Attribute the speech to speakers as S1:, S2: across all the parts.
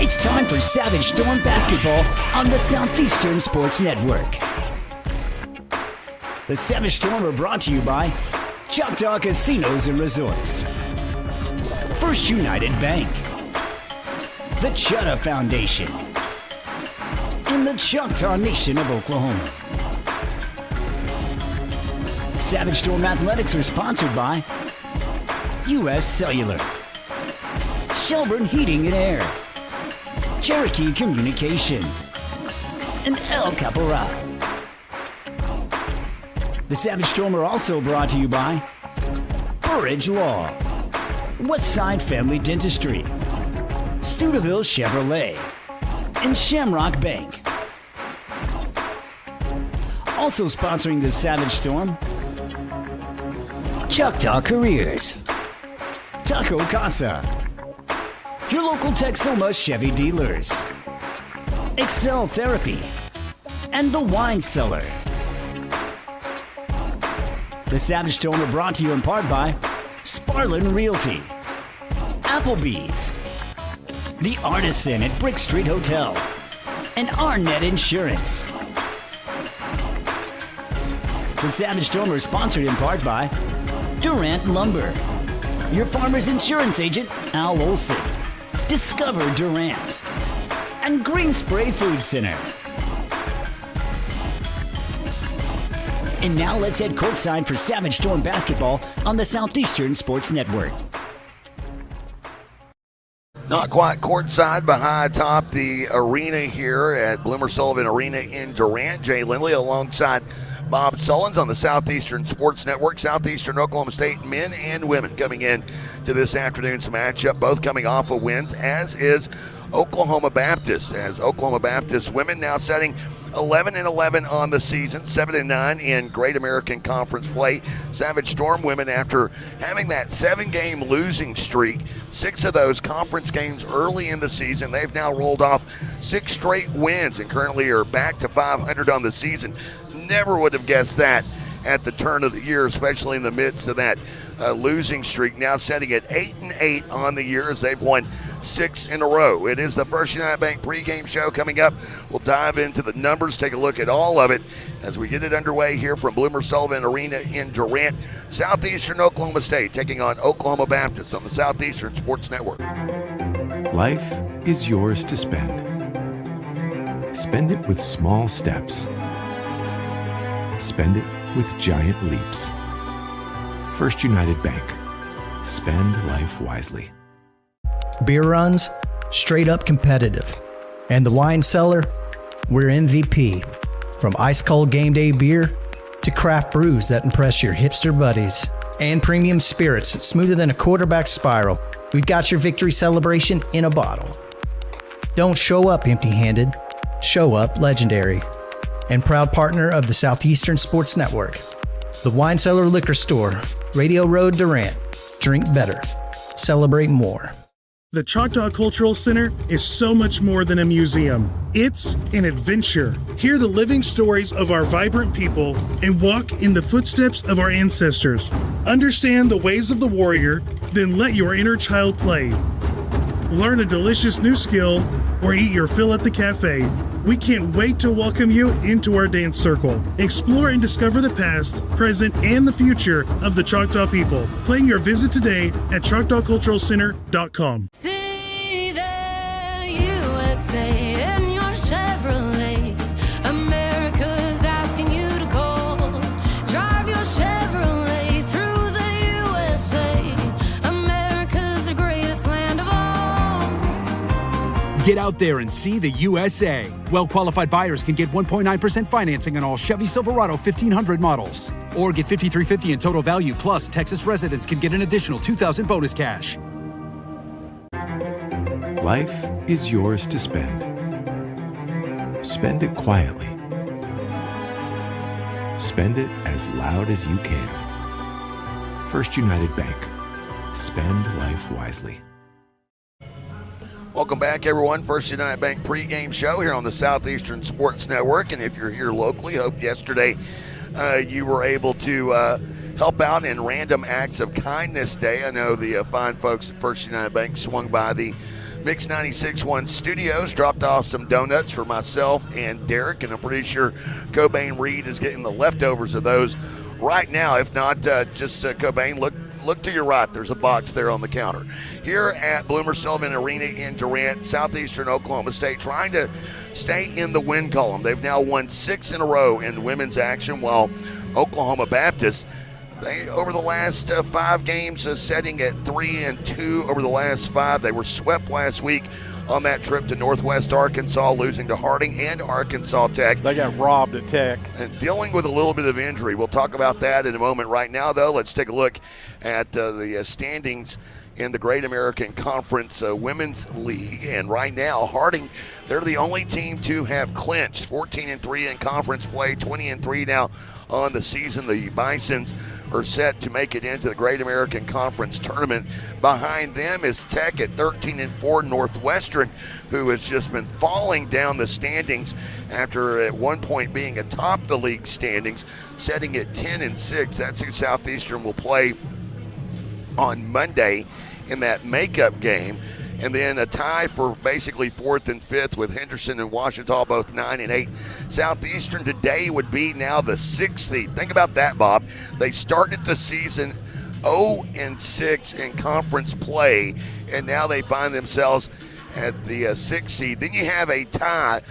S1: It's time for Savage Storm basketball on the Southeastern Sports Network. The Savage Storm are brought to you by Choctaw Casinos and Resorts, First United Bank, the Chutta Foundation, and the Choctaw Nation of Oklahoma. Savage Storm Athletics are sponsored by U.S. Cellular, Shelburne Heating and Air, Cherokee Communications, and El Caporal. The Savage Storm are also brought to you by Burridge Law, Westside Family Dentistry, Steubenville Chevrolet, and Shamrock Bank. Also sponsoring the Savage Storm, Choctaw Careers, Taco Casa, your local Texoma Chevy dealers, Excel Therapy, and the Wine Cellar. The Savage Storm are brought to you in part by Sparlin Realty, Applebee's, The Artisan at Brick Street Hotel, and Arnett Insurance. The Savage Storm are sponsored in part by Durant Lumber, your farmer's insurance agent, Al Olson, Discover Durant, and Green Spray Food Center. And now let's head courtside for Savage Storm basketball on the Southeastern Sports Network.
S2: Not quite courtside, but high atop the arena here at Bloomer Sullivan Arena in Durant. Jay Lindley alongside Bob Sullins on the Southeastern Sports Network. Southeastern Oklahoma State men and women coming in to this afternoon's matchup, both coming off of wins, as is Oklahoma Baptist, as Oklahoma Baptist women now setting 11-11 on the season, 7-9 in Great American Conference play. Savage Storm women, after having that 7-game losing streak, 6 of those conference games early in the season, they've now rolled off 6 straight wins and currently are back to 500 on the season. Never would have guessed that at the turn of the year, especially in the midst of that losing streak. Now setting at 8-8 on the year as they've won 6 in a row. It is the First United Bank pregame show coming up. We'll dive into the numbers, take a look at all of it as we get it underway here from Bloomer Sullivan Arena in Durant. Southeastern Oklahoma State taking on Oklahoma Baptist on the Southeastern Sports Network.
S3: Life is yours to spend. Spend it with small steps. Spend it with giant leaps. First United Bank. Spend life wisely.
S4: Beer runs, straight up competitive. And the Wine Cellar, we're MVP. From ice cold game day beer to craft brews that impress your hipster buddies and premium spirits smoother than a quarterback spiral, we've got your victory celebration in a bottle. Don't show up empty-handed, show up legendary. And proud partner of the Southeastern Sports Network, the Wine Cellar Liquor Store, Radio Road, Durant. Drink better. Celebrate more.
S5: The Choctaw Cultural Center is so much more than a museum. It's an adventure. Hear the living stories of our vibrant people and walk in the footsteps of our ancestors. Understand the ways of the warrior, then let your inner child play. Learn a delicious new skill or eat your fill at the cafe. We can't wait to welcome you into our dance circle. Explore and discover the past, present, and the future of the Choctaw people. Plan your visit today at ChoctawCulturalCenter.com.
S6: See the USA in your Chevrolet. America's asking you to call. Drive your Chevrolet through the USA. America's the greatest land of all.
S7: Get out there and see the USA. Well-qualified buyers can get 1.9% financing on all Chevy Silverado 1500 models. Or get $5,350 in total value, plus Texas residents can get an additional $2,000 bonus cash.
S3: Life is yours to spend. Spend it quietly. Spend it as loud as you can. First United Bank. Spend life wisely.
S2: Welcome back, everyone. First United Bank pregame show here on the Southeastern Sports Network. And if you're here locally, hope yesterday you were able to help out in Random Acts of Kindness Day. I know the fine folks at First United Bank swung by the Mix 96.1 Studios. Dropped off some donuts for myself and Derek, and I'm pretty sure Cobain Reed is getting the leftovers of those right now. If not, just Cobain, look to your right. There's a box there on the counter. Here at Bloomer Sullivan Arena in Durant, Southeastern Oklahoma State, trying to stay in the win column. They've now won 6 in a row in women's action, while Oklahoma Baptist, they over the last 5 games, setting at 3-2 over the last 5. They were swept last week on that trip to Northwest Arkansas, losing to Harding and Arkansas Tech.
S8: They got robbed at Tech.
S2: And dealing with a little bit of injury. We'll talk about that in a moment. Right now, though, let's take a look at the standings in the Great American Conference Women's League. And right now, Harding, they're the only team to have clinched. 14-3 in conference play, 20-3 now on the season. The Bisons are set to make it into the Great American Conference Tournament. Behind them is Tech at 13-4, Northwestern, who has just been falling down the standings after at one point being atop the league standings, setting at 10-6. That's who Southeastern will play on Monday in that makeup game. And then a tie for basically 4th and 5th with Henderson and Washita both 9-8. Southeastern today would be now the 6th seed. Think about that, Bob. They started the season 0-6 in conference play, and now they find themselves at the 6th seed. Then you have a tie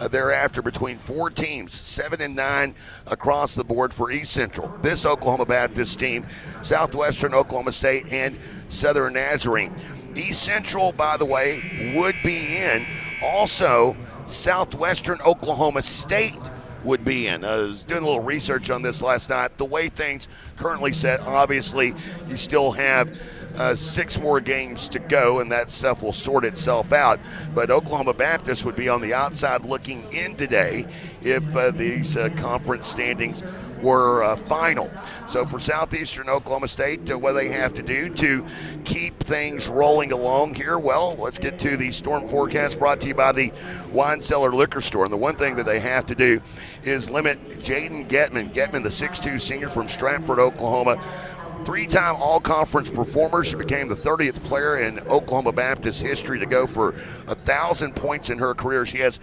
S2: thereafter between 4 teams, 7-9 across the board for East Central. This Oklahoma Baptist team, Southwestern Oklahoma State, and Southern Nazarene. East Central, by the way, would be in. Also, Southwestern Oklahoma State would be in. I was doing a little research on this last night. The way things currently set, obviously, you still have 6 more games to go, and that stuff will sort itself out. But Oklahoma Baptist would be on the outside looking in today if these conference standings were final. So for Southeastern Oklahoma State, what do they have to do to keep things rolling along here? Well, let's get to the storm forecast brought to you by the Wine Cellar Liquor Store. And the one thing that they have to do is limit Jaden Getman. Getman, the 6'2 senior from Stratford, Oklahoma, 3-time all-conference performer. She became the 30th player in Oklahoma Baptist history to go for 1,000 points in her career. She has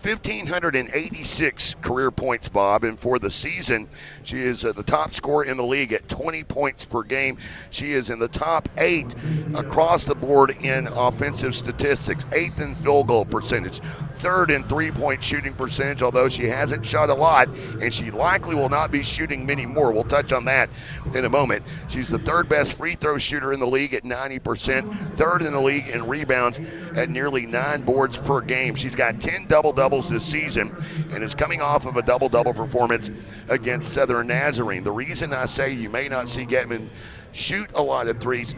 S2: 1,586 career points, Bob, and for the season, she is the top scorer in the league at 20 points per game. She is in the top 8 across the board in offensive statistics, 8th in field goal percentage, 3rd in three-point shooting percentage, although she hasn't shot a lot, and she likely will not be shooting many more. We'll touch on that in a moment. She's the 3rd best free throw shooter in the league at 90%, 3rd in the league in rebounds at nearly 9 boards per game. She's got 10 double-doubles this season and is coming off of a double-double performance against Southern Nazarene. The reason I say you may not see Getman shoot a lot of threes,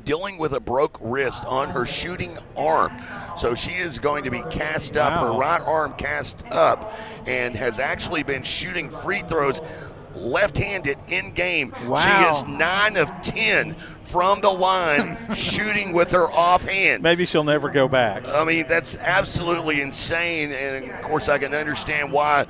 S2: dealing with a broke wrist on her shooting arm. So she is going to be cast up, her right arm cast up, and has actually been shooting free throws left-handed in game.
S8: Wow.
S2: She is 9 of 10 from the line shooting with her offhand.
S8: Maybe she'll never go back.
S2: I mean, that's absolutely insane, and of course I can understand why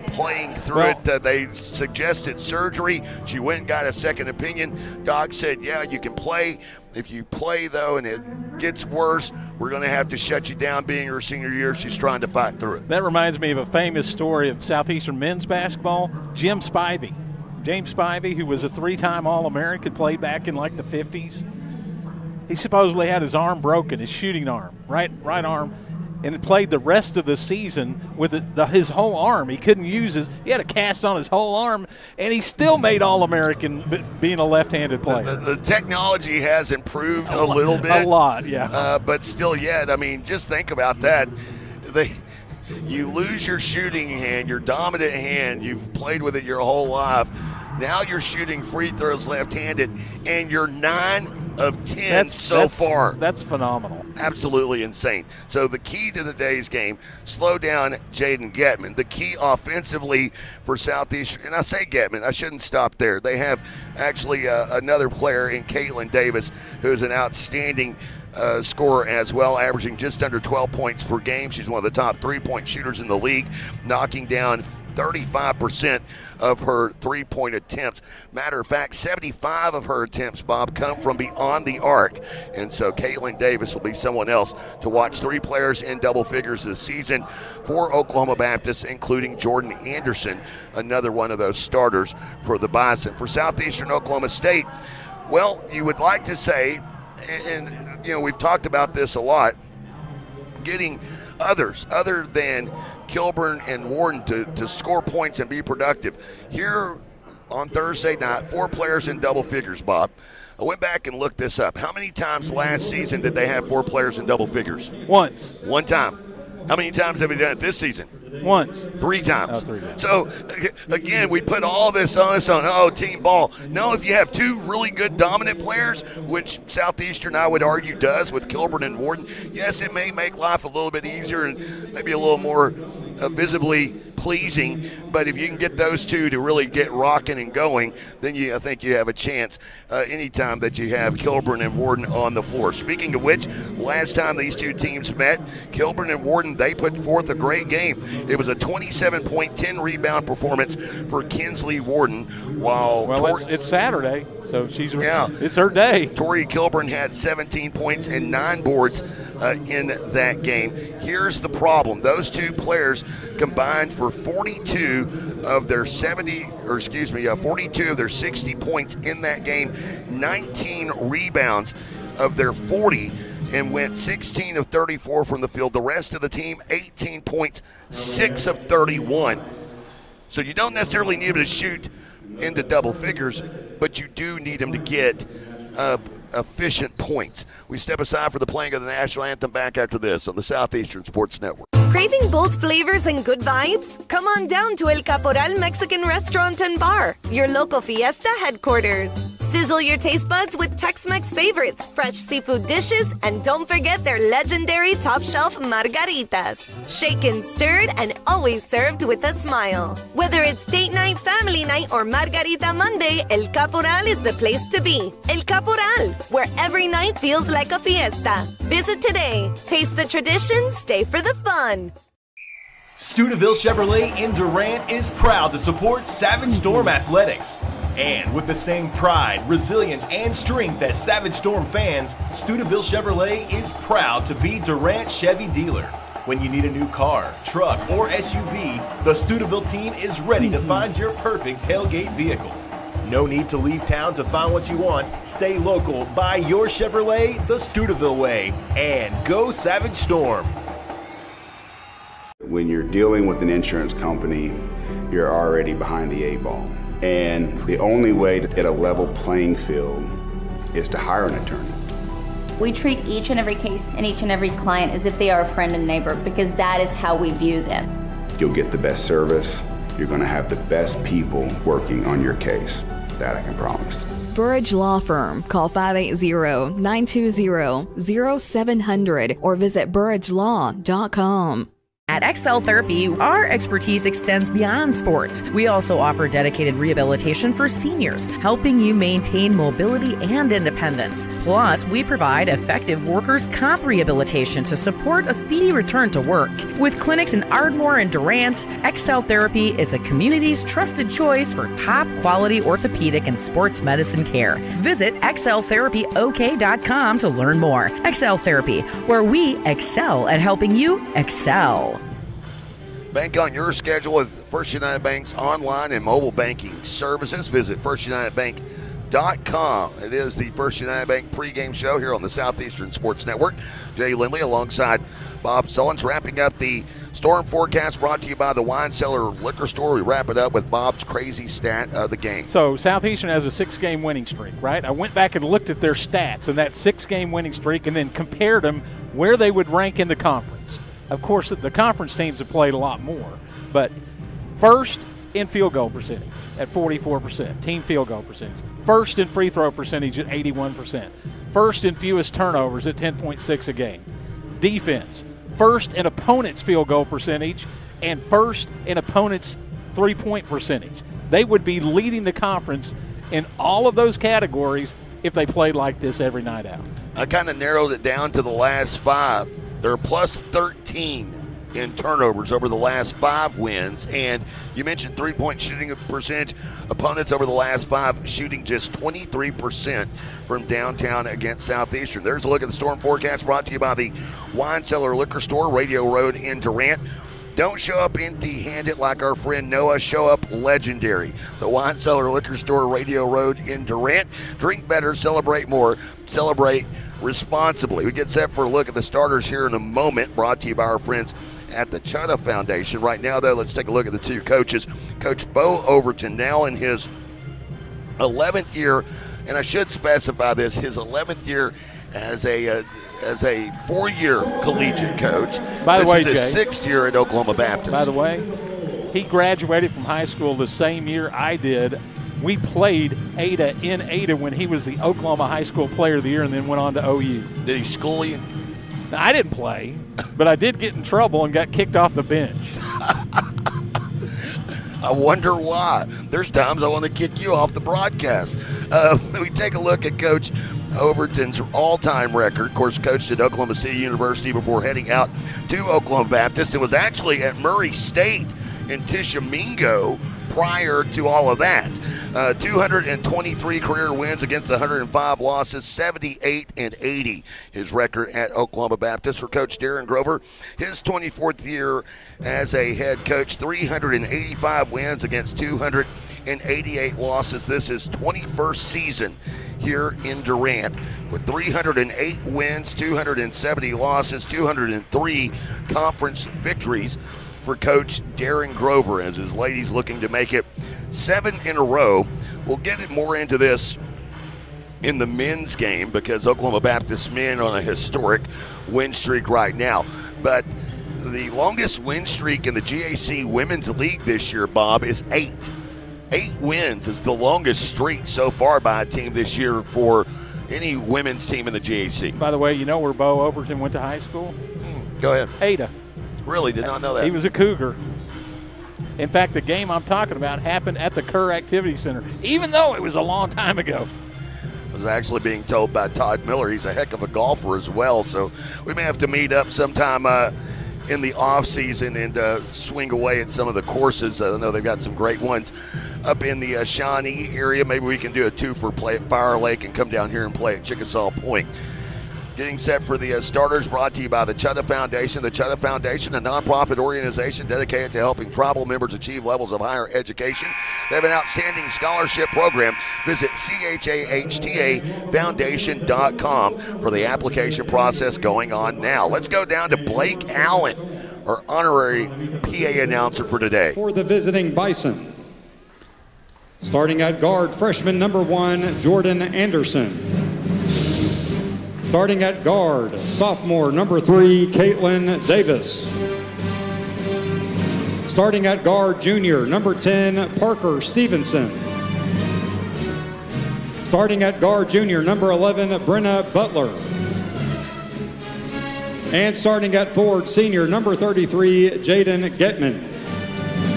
S2: playing through it. They suggested surgery. She went and got a second opinion. Doc said, yeah, you can play. If you play, though, and it gets worse, we're going to have to shut you down. Being her senior year, she's trying to fight through it.
S8: That reminds me of a famous story of Southeastern men's basketball. James Spivey, who was a 3-time All-American, played back in like the 50s. He supposedly had his arm broken, his shooting arm, right arm, and it played the rest of the season with his whole arm. He couldn't use he had a cast on his whole arm, and he still made All-American being a left-handed player.
S2: The technology has improved a little bit.
S8: A lot, yeah.
S2: But still yet, I mean, just think about that. You lose your shooting hand, your dominant hand. You've played with it your whole life. Now you're shooting free throws left-handed, and you're 9 of 10 so far.
S8: That's phenomenal.
S2: Absolutely insane. So the key to the day's game, slow down Jaden Getman. The key offensively for Southeastern, and I say Getman, I shouldn't stop there. They have actually another player in Caitlin Davis who's an outstanding scorer as well, averaging just under 12 points per game. She's one of the top 3-point shooters in the league, knocking down 35% of her three-point attempts. Matter of fact, 75 of her attempts, Bob, come from beyond the arc. And so Caitlin Davis will be someone else to watch. 3 players in double figures this season for Oklahoma Baptist, including Jordan Anderson, another one of those starters for the Bison. For Southeastern Oklahoma State, well, you would like to say, and we've talked about this a lot, getting others other than Kilburn and Warden to score points and be productive. Here on Thursday night, 4 players in double figures, Bob. I went back and looked this up. How many times last season did they have 4 players in double figures?
S8: Once.
S2: One time. How many times have we done it this season?
S8: Once.
S2: 3 times.
S8: Oh, 3 times.
S2: So, again, we put all this on team ball. No, if you have 2 really good dominant players, which Southeastern, I would argue, does with Kilburn and Warden, yes, it may make life a little bit easier and maybe a little more visibly pleasing, but if you can get those 2 to really get rocking and going, then I think you have a chance anytime that you have Kilburn and Warden on the floor. Speaking of which, last time these 2 teams met, Kilburn and Warden, they put forth a great game. It was a 27-point, 10-rebound performance for Kinsley Warden, while
S8: it's Saturday, so it's her day.
S2: Tori Kilburn had 17 points and 9 boards in that game. Here's the problem. Those 2 players combined for 42 of their 42 of their 60 points in that game, 19 rebounds of their 40, and went 16 of 34 from the field. The rest of the team, 18 points, 6 of 31. So you don't necessarily need them to shoot into double figures, but you do need them to get efficient points. We step aside for the playing of the national anthem. Back after this on the Southeastern Sports Network.
S9: Craving bold flavors and good vibes? Come on down to El Caporal Mexican Restaurant and Bar, your local fiesta headquarters. Sizzle your taste buds with Tex-Mex favorites, fresh seafood dishes, and don't forget their legendary top-shelf margaritas. Shaken, stirred, and always served with a smile. Whether it's date night, family night, or Margarita Monday, El Caporal is the place to be. El Caporal, where every night feels like a fiesta. Visit today. Taste the tradition, stay for the fun.
S10: Steubenville Chevrolet in Durant is proud to support Savage Storm Athletics. And with the same pride, resilience, and strength as Savage Storm fans, Steubenville Chevrolet is proud to be Durant Chevy dealer. When you need a new car, truck, or SUV, the Steubenville team is ready to find your perfect tailgate vehicle. No need to leave town to find what you want. Stay local, buy your Chevrolet the Steubenville way, and go Savage Storm.
S11: When you're dealing with an insurance company, you're already behind the 8 ball. And the only way to get a level playing field is to hire an attorney.
S12: We treat each and every case and each and every client as if they are a friend and neighbor, because that is how we view them.
S11: You'll get the best service. You're going to have the best people working on your case. That I can promise.
S13: Burridge Law Firm. Call 580-920-0700 or visit burridgelaw.com.
S14: At XL Therapy, our expertise extends beyond sports. We also offer dedicated rehabilitation for seniors, helping you maintain mobility and independence. Plus, we provide effective workers' comp rehabilitation to support a speedy return to work. With clinics in Ardmore and Durant, XL Therapy is the community's trusted choice for top-quality orthopedic and sports medicine care. Visit xltherapyok.com to learn more. XL Therapy, where we excel at helping you excel.
S2: Bank on your schedule with First United Bank's online and mobile banking services. Visit firstunitedbank.com. It is the First United Bank pregame show here on the Southeastern Sports Network. Jay Lindley alongside Bob Sullins, wrapping up the storm forecast brought to you by the Wine Cellar Liquor Store. We wrap it up with Bob's crazy stat of the game.
S8: So Southeastern has a 6-game winning streak, right? I went back and looked at their stats and that 6-game winning streak and then compared them where they would rank in the conference. Of course, the conference teams have played a lot more, but first in field goal percentage at 44%, team field goal percentage. First in free throw percentage at 81%. First in fewest turnovers at 10.6 a game. Defense, first in opponent's field goal percentage and first in opponent's three-point percentage. They would be leading the conference in all of those categories if they played like this every night out.
S2: I kind of narrowed it down to the last 5. They're plus 13 in turnovers over the last 5 wins. And you mentioned three-point shooting percentage. Opponents over the last 5 shooting just 23% from downtown against Southeastern. There's a look at the storm forecast brought to you by the Wine Cellar Liquor Store, Radio Road in Durant. Don't show up empty-handed like our friend Noah. Show up legendary. The Wine Cellar Liquor Store, Radio Road in Durant. Drink better, celebrate more, celebrate responsibly. We get set for a look at the starters here in a moment, brought to you by our friends at the Chutta Foundation. Right now, though, let's take a look at the 2 coaches. Coach Bo Overton, now in his 11th year, and I should specify this, his 11th year as a 4-year collegiate coach.
S8: By the way,
S2: this is his 6th year at Oklahoma Baptist.
S8: By the way, he graduated from high school the same year I did. We played Ada in Ada when he was the Oklahoma High School Player of the Year and then went on to OU.
S2: Did he school you?
S8: Now, I didn't play, but I did get in trouble and got kicked off the bench.
S2: I wonder why. There's times I want to kick you off the broadcast. We take a look at Coach Overton's all-time record. Of course, coached at Oklahoma City University before heading out to Oklahoma Baptist. It was actually at Murray State in Tishomingo prior to all of that. 223 career wins against 105 losses, 78-80. His record at Oklahoma Baptist. For Coach Darren Grover, his 24th year as a head coach, 385 wins against 288 losses. This is 21st season here in Durant with 308 wins, 270 losses, 203 conference victories for Coach Darren Grover as his ladies looking to make it 7 in a row. We'll get it more into this in the men's game because Oklahoma Baptist men on a historic win streak right now. But the longest win streak in the GAC Women's League this year, Bob, is 8. 8 wins is the longest streak so far by a team this year for any women's team in the GAC.
S8: By the way, you know where Bo Overton went to high school?
S2: Go ahead.
S8: Ada.
S2: Really? Did not know that.
S8: He was a Cougar. In fact, the game I'm talking about happened at the Kerr Activity Center, even though it was a long time ago.
S2: I was actually being told by Todd Miller he's a heck of a golfer as well, so we may have to meet up sometime in the off-season and swing away at some of the courses. I know they've got some great ones up in the Shawnee area. Maybe we can do a 2 for play at Fire Lake and come down here and play at Chickasaw Point. Getting set for the starters, brought to you by the Chutta Foundation. The Chutta Foundation, a nonprofit organization dedicated to helping tribal members achieve levels of higher education. They have an outstanding scholarship program. Visit CHAHTAFoundation.com for the application process going on now. Let's go down to Blake Allen, our honorary PA announcer for today.
S15: For the visiting Bison, starting at guard, freshman number 1, Jordan Anderson. Starting at guard, sophomore number 3, Caitlin Davis. Starting at guard, junior number 10, Parker Stevenson. Starting at guard, junior number 11, Brenna Butler. And starting at forward, senior number 33, Jaden Getman.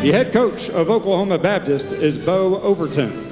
S15: The head coach of Oklahoma Baptist is Bo Overton.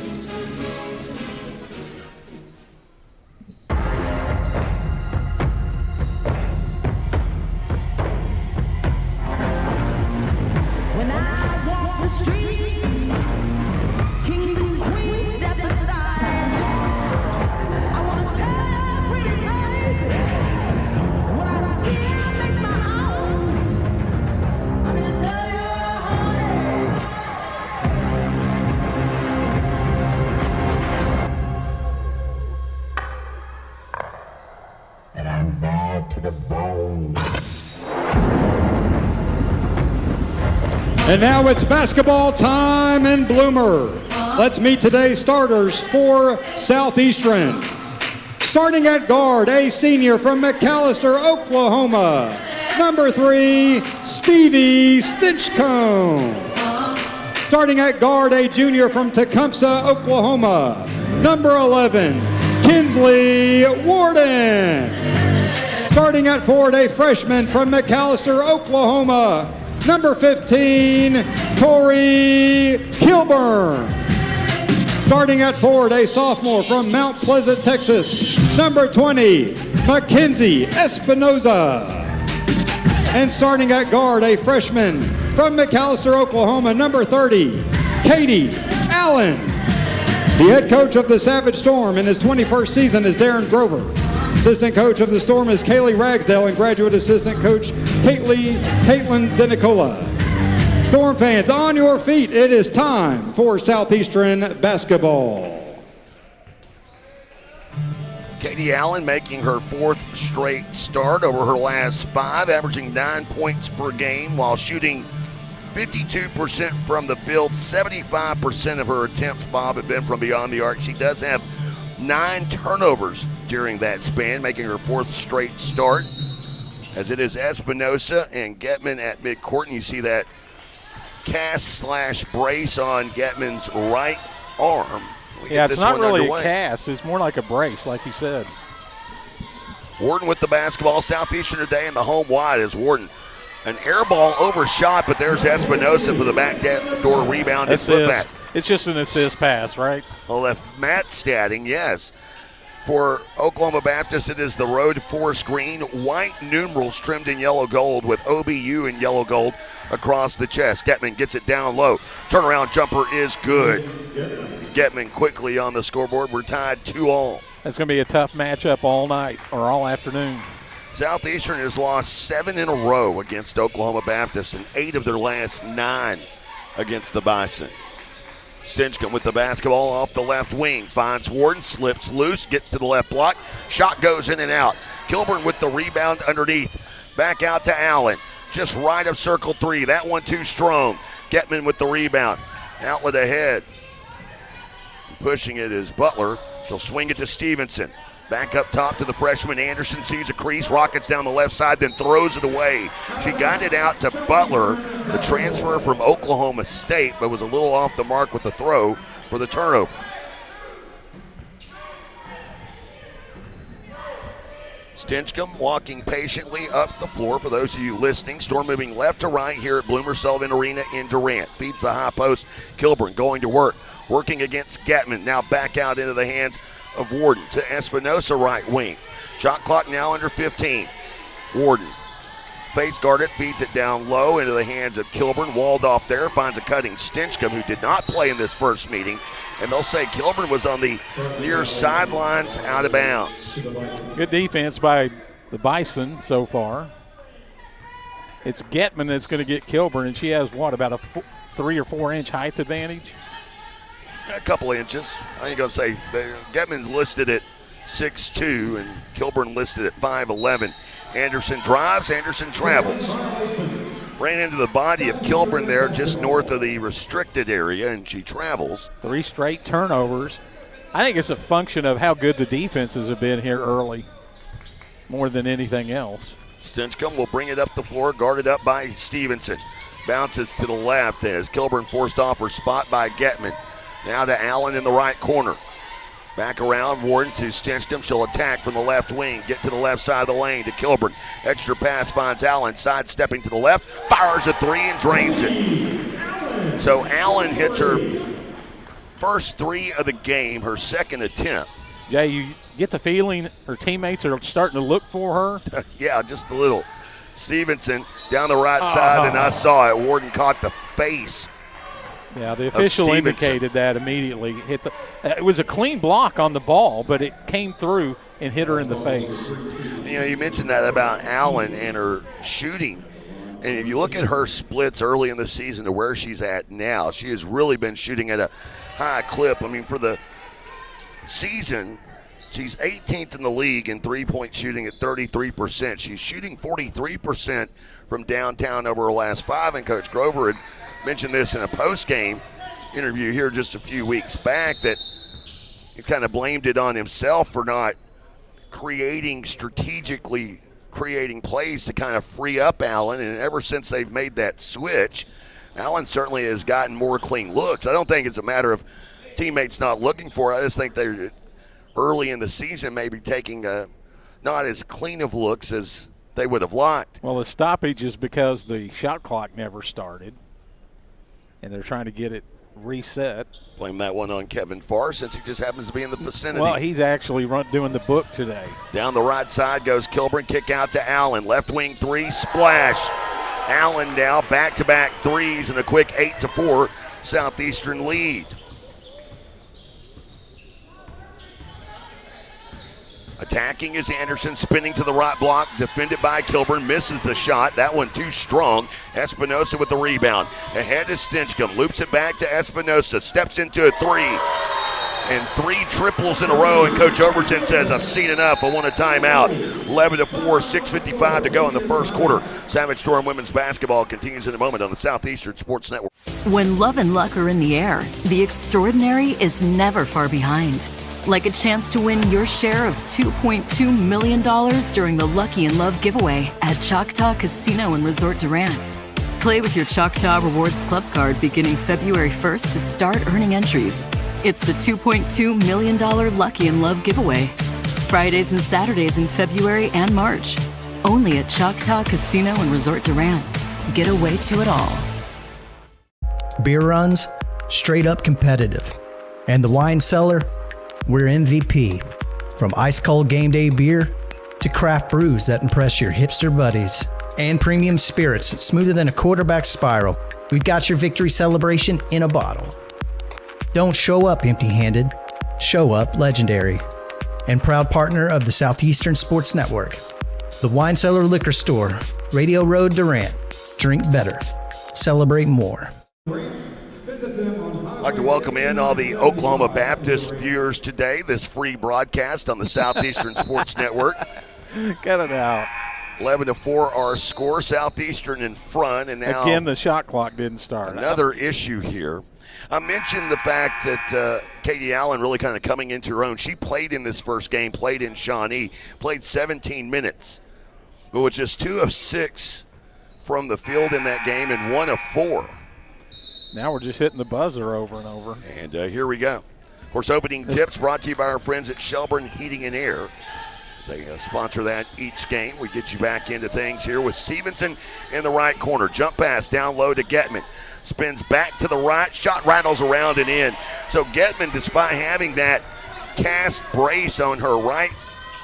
S15: And now it's basketball time in Bloomer. Let's meet today's starters for Southeastern. Starting at guard, a senior from McAllister, Oklahoma, number 3, Stevie Stinchcomb. Starting at guard, a junior from Tecumseh, Oklahoma, number 11, Kinsley Warden. Starting at forward, a freshman from McAllister, Oklahoma, number 15, Corey Kilburn. Starting at forward, a sophomore from Mount Pleasant, Texas, number 20, Mackenzie Espinoza. And starting at guard, a freshman from McAlester, Oklahoma, number 30, Katie Allen. The head coach of the Savage Storm in his 21st season is Darren Grover. Assistant coach of the Storm is Kaylee Ragsdale, and graduate assistant coach Caitlin DeNicola. Storm fans, on your feet, it is time for Southeastern basketball.
S2: Katie Allen making her 4th straight start over her last 5, averaging 9 points per game while shooting 52% from the field. 75% of her attempts, Bob, have been from beyond the arc. She does have 9 turnovers during that span, making her 4th straight start. As it is Espinosa and Getman at midcourt, and you see that cast/brace on Getman's right arm.
S8: Yeah, it's not really a cast. It's more like a brace, like you said.
S2: Warden with the basketball. Southeastern today in the home wide is Warden. An air ball overshot, but there's Espinosa for the backdoor rebound and putback.
S8: It's just an assist pass, right?
S2: Well, if Matt's statting, yes. For Oklahoma Baptist, it is the road forest green, white numerals trimmed in yellow gold with OBU in yellow gold across the chest. Getman gets it down low. Turnaround jumper is good. Getman quickly on the scoreboard. We're tied 2-all.
S8: That's going to be a tough matchup all night or all afternoon.
S2: Southeastern has lost 7 in a row against Oklahoma Baptist and 8 of their last 9 against the Bison. Stinchcomb with the basketball off the left wing. Finds Warden, slips loose, gets to the left block. Shot goes in and out. Kilburn with the rebound underneath. Back out to Allen. Just right of circle 3. That one too strong. Getman with the rebound. Outlet ahead. Pushing it is Butler. She'll swing it to Stevenson. Back up top to the freshman. Anderson sees a crease, rockets down the left side, then throws it away. She got it out to Butler, the transfer from Oklahoma State, but was a little off the mark with the throw for the turnover. Stinchcomb walking patiently up the floor. For those of you listening, Storm moving left to right here at Bloomer Sullivan Arena in Durant. Feeds the high post. Kilburn going to work. Working against Getman. Now back out into the hands of Warden to Espinosa, right wing. Shot clock now under 15. Warden face guarded, feeds it down low into the hands of Kilburn. Walled off there, finds a cutting Stinchcomb, who did not play in this first meeting. And they'll say Kilburn was on the near sidelines, out of bounds.
S8: Good defense by the Bison so far. It's Getman that's going to get Kilburn, and she has what, about a 3 or 4 inch height advantage?
S2: A couple inches. I ain't going to say Getman's listed at 6'2", and Kilburn listed at 5'11". Anderson drives, Anderson travels. Ran into the body of Kilburn there just north of the restricted area, and she travels.
S8: 3 straight turnovers. I think it's a function of how good the defenses have been here early, more than anything else.
S2: Stinchcomb will bring it up the floor, guarded up by Stevenson. Bounces to the left as Kilburn forced off her spot by Getman. Now to Allen in the right corner. Back around, Warden to Stinchcomb. She'll attack from the left wing. Get to the left side of the lane to Kilburn. Extra pass finds Allen. Sidestepping to the left. Fires a 3 and drains it. So Allen hits her first 3 of the game, her second attempt.
S8: Jay, you get the feeling her teammates are starting to look for her?
S2: Yeah, just a little. Stevenson down the right side, and I saw it. Warden caught the face.
S8: Yeah, the official indicated that immediately. It was a clean block on the ball, but it came through and hit her in the face.
S2: You know, you mentioned that about Allen and her shooting. And if you look at her splits early in the season to where she's at now, she has really been shooting at a high clip. I mean, for the season, she's 18th in the league in three-point shooting at 33%. She's shooting 43% from downtown over her last 5, and Coach Grover had mentioned this in a post-game interview here just a few weeks back, that he kind of blamed it on himself for not strategically creating plays to kind of free up Allen. And ever since they've made that switch, Allen certainly has gotten more clean looks. I don't think it's a matter of teammates not looking for it. I just think they're early in the season maybe taking not as clean of looks as they would have liked.
S8: Well, the stoppage is because the shot clock never started, and they're trying to get it reset.
S2: Blame that one on Kevin Farr since he just happens to be in the vicinity.
S8: Well, he's actually doing the book today.
S2: Down the right side goes Kilburn. Kick out to Allen. Left wing three, splash. Allen now back-to-back threes and a quick 8-4 Southeastern lead. Attacking is Anderson, spinning to the right block, defended by Kilburn, misses the shot. That one too strong. Espinosa with the rebound. Ahead to Stinchcomb, loops it back to Espinosa, steps into a three. And 3 triples in a row, and Coach Overton says, I've seen enough, I want a timeout. 11-4, 6:55 to go in the first quarter. Savage Storm women's basketball continues in a moment on the Southeastern Sports Network.
S16: When love and luck are in the air, the extraordinary is never far behind. Like a chance to win your share of $2.2 million during the Lucky in Love giveaway at Choctaw Casino and Resort Durant. Play with your Choctaw Rewards Club card beginning February 1st to start earning entries. It's the $2.2 million Lucky in Love giveaway. Fridays and Saturdays in February and March. Only at Choctaw Casino and Resort Durant. Get away to it all.
S4: Beer runs, straight up competitive. And the wine cellar, we're MVP. From ice cold game day beer to craft brews that impress your hipster buddies. And premium spirits smoother than a quarterback spiral. We've got your victory celebration in a bottle. Don't show up empty-handed. Show up legendary. And proud partner of the Southeastern Sports Network. The Wine Cellar Liquor Store, Radio Road, Durant. Drink better. Celebrate more.
S2: I'd like to welcome in all the Oklahoma Baptist viewers today. This free broadcast on the Southeastern Sports Network.
S8: Cut it out.
S2: 11-4 our score. Southeastern in front, and now
S8: again the shot clock didn't start.
S2: Another issue here. I mentioned the fact that Katie Allen really kind of coming into her own. She played in this first game, played in Shawnee, played 17 minutes, but was just 2 of 6 from the field in that game and 1 of 4.
S8: Now we're just hitting the buzzer over and over.
S2: And here we go. Of course, opening tips brought to you by our friends at Shelburne Heating and Air. They sponsor that each game. We get you back into things here with Stevenson in the right corner. Jump pass down low to Getman. Spins back to the right. Shot rattles around and in. So Getman, despite having that cast brace on her right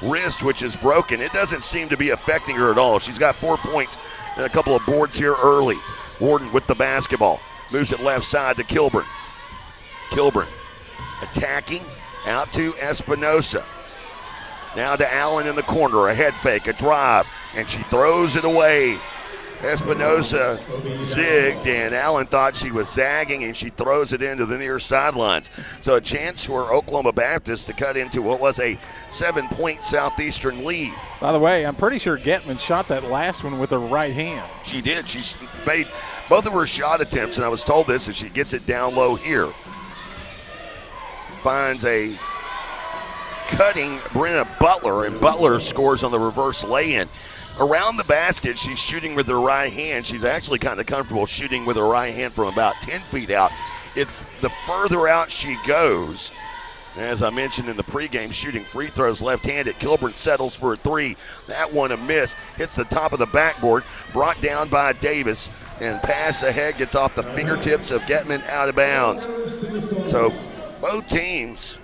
S2: wrist, which is broken, it doesn't seem to be affecting her at all. She's got 4 points and a couple of boards here early. Warden with the basketball. Moves it left side to Kilburn. Kilburn attacking out to Espinosa. Now to Allen in the corner, a head fake, a drive, and she throws it away. Espinosa zigged, and Allen thought she was zagging, and she throws it into the near sidelines. So a chance for Oklahoma Baptist to cut into what was a 7-point Southeastern lead.
S8: By the way, I'm pretty sure Getman shot that last one with her right hand.
S2: She did. She made both of her shot attempts, and I was told this, and she gets it down low here. Finds a cutting Brenna Butler, and Butler scores on the reverse lay-in. Around the basket, she's shooting with her right hand. She's actually kind of comfortable shooting with her right hand from about 10 feet out. It's the further out she goes. As I mentioned in the pregame, shooting free throws left-handed. Kilburn settles for a three. That one a miss. Hits the top of the backboard. Brought down by Davis. And pass ahead gets off the fingertips of Getman out of bounds. So both teams,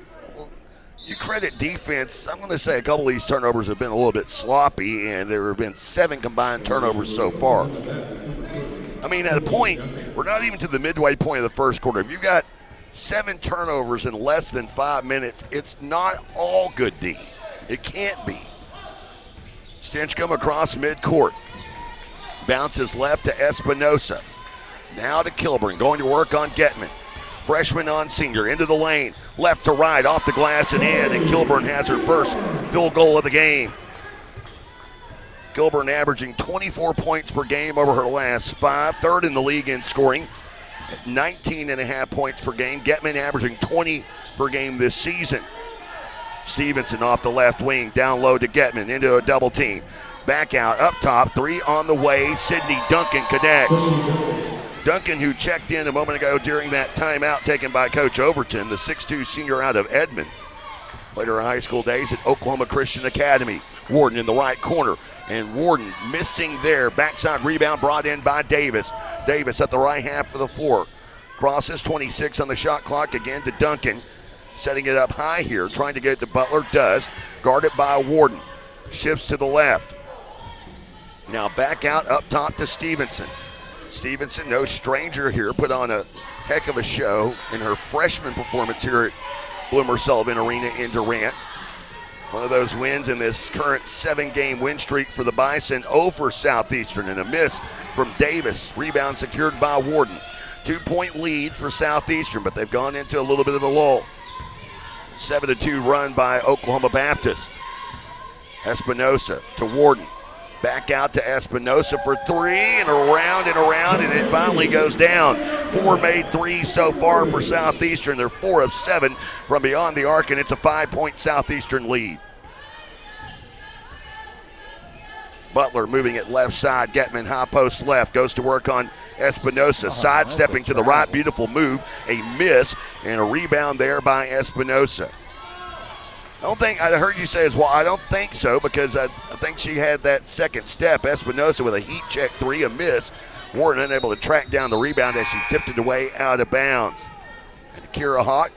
S2: you credit defense. I'm going to say a couple of these turnovers have been a little bit sloppy, and there have been 7 combined turnovers so far. I mean, at a point, we're not even to the midway point of the first quarter. If you've got 7 turnovers in less than 5 minutes, it's not all good D. It can't be. Stinchcomb across midcourt. Bounces left to Espinosa. Now to Kilburn, going to work on Getman. Freshman on senior, into the lane, left to right, off the glass and in, and Kilburn has her first field goal of the game. Kilburn averaging 24 points per game over her last 5, third in the league in scoring, 19.5 points per game. Getman averaging 20 per game this season. Stevenson off the left wing, down low to Getman, into a double team. Back out, up top, 3 on the way. Sydney Duncan connects. Duncan, who checked in a moment ago during that timeout taken by Coach Overton, the 6'2 senior out of Edmond. Played her high school days at Oklahoma Christian Academy. Warden in the right corner, and Warden missing there. Backside rebound brought in by Davis. Davis at the right half of the floor. Crosses, 26 on the shot clock, again to Duncan. Setting it up high here, trying to get it to Butler, does. Guarded by Warden. Shifts to the left. Now back out up top to Stevenson. Stevenson, no stranger here, put on a heck of a show in her freshman performance here at Bloomer Sullivan Arena in Durant. One of those wins in this current 7-game win streak for the Bison over Southeastern, and a miss from Davis. Rebound secured by Warden. 2-point lead for Southeastern, but they've gone into a little bit of a lull. 7-2 run by Oklahoma Baptist. Espinosa to Warden. Back out to Espinosa for three, and around, and it finally goes down. 4 made threes so far for Southeastern. They're 4 of 7 from beyond the arc, and it's a 5-point Southeastern lead. Butler moving it left side. Getman high post left. Goes to work on Espinosa. Sidestepping to the right. Beautiful move. A miss, and a rebound there by Espinosa. I heard you say as well, I don't think so, because I think she had that second step. Espinosa with a heat check three, a miss. Warden unable to track down the rebound as she tipped it away out of bounds. And Akira Hawk,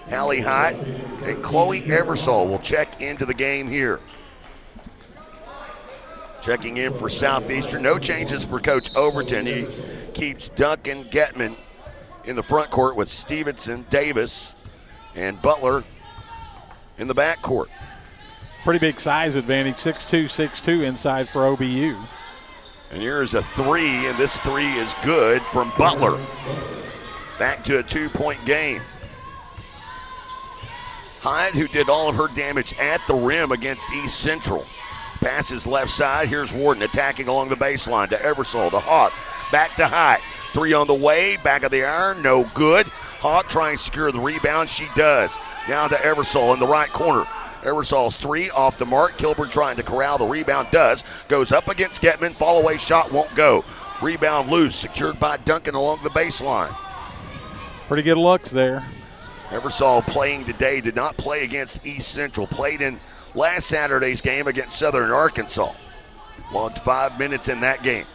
S2: Hallie Hyatt, and Chloe Eversole will check into the game here. Checking in for Southeastern. No changes for Coach Overton. He keeps Duncan Getman in the front court with Stevenson, Davis, and Butler in the backcourt.
S8: Pretty big size advantage, 6'2", 6'2" inside for OBU.
S2: And here's a three, and this three is good from Butler. Back to a 2-point game. Hyatt, who did all of her damage at the rim against East Central. Passes left side. Here's Warden attacking along the baseline to Eversole, to Hawk. Back to Hyatt. Three on the way. Back of the iron. No good. Hawk trying to secure the rebound. She does. Now to Eversole in the right corner. Eversole's three off the mark. Kilburn trying to corral the rebound. Does. Goes up against Getman. Fall away shot won't go. Rebound loose. Secured by Duncan along the baseline.
S8: Pretty good looks there.
S2: Eversole playing today. Did not play against East Central. Played in last Saturday's game against Southern Arkansas. Logged 5 minutes in that game.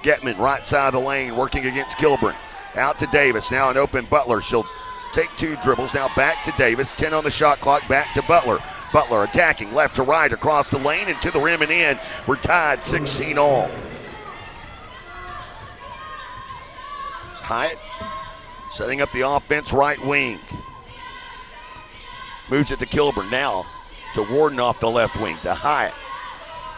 S2: Getman right side of the lane working against Kilburn. Out to Davis. Now an open Butler. She'll take 2 dribbles. Now back to Davis. 10 on the shot clock. Back to Butler. Butler attacking left to right across the lane and to the rim and in. We're tied 16 all. Hyatt setting up the offense right wing. Moves it to Kilburn now. To Warden off the left wing. To Hyatt.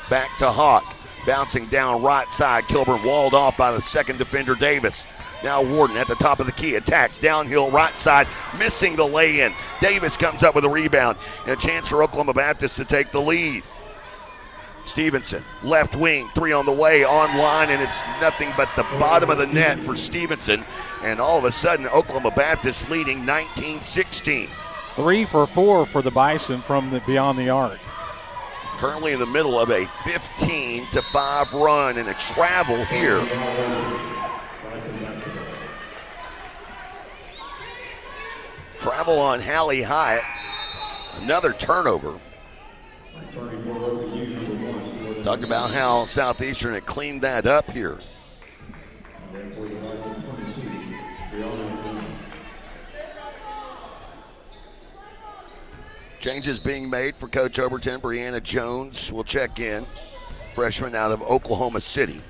S2: Back to Hawk. Bouncing down right side. Kilburn walled off by the second defender, Davis. Now Warden at the top of the key. Attacks downhill right side. Missing the lay-in. Davis comes up with a rebound. And a chance for Oklahoma Baptist to take the lead. Stevenson, left wing. 3 on the way. Online, and it's nothing but the bottom of the net for Stevenson. And all of a sudden, Oklahoma Baptist leading 19-16.
S8: 3 for 4 for the Bison from the beyond the arc.
S2: Currently in the middle of a 15-5 run and a travel here. Travel on Hallie Hyatt. Another turnover. Talk about how Southeastern had cleaned that up here. Changes being made for Coach Overton. Brianna Jones will check in. Freshman out of Oklahoma City.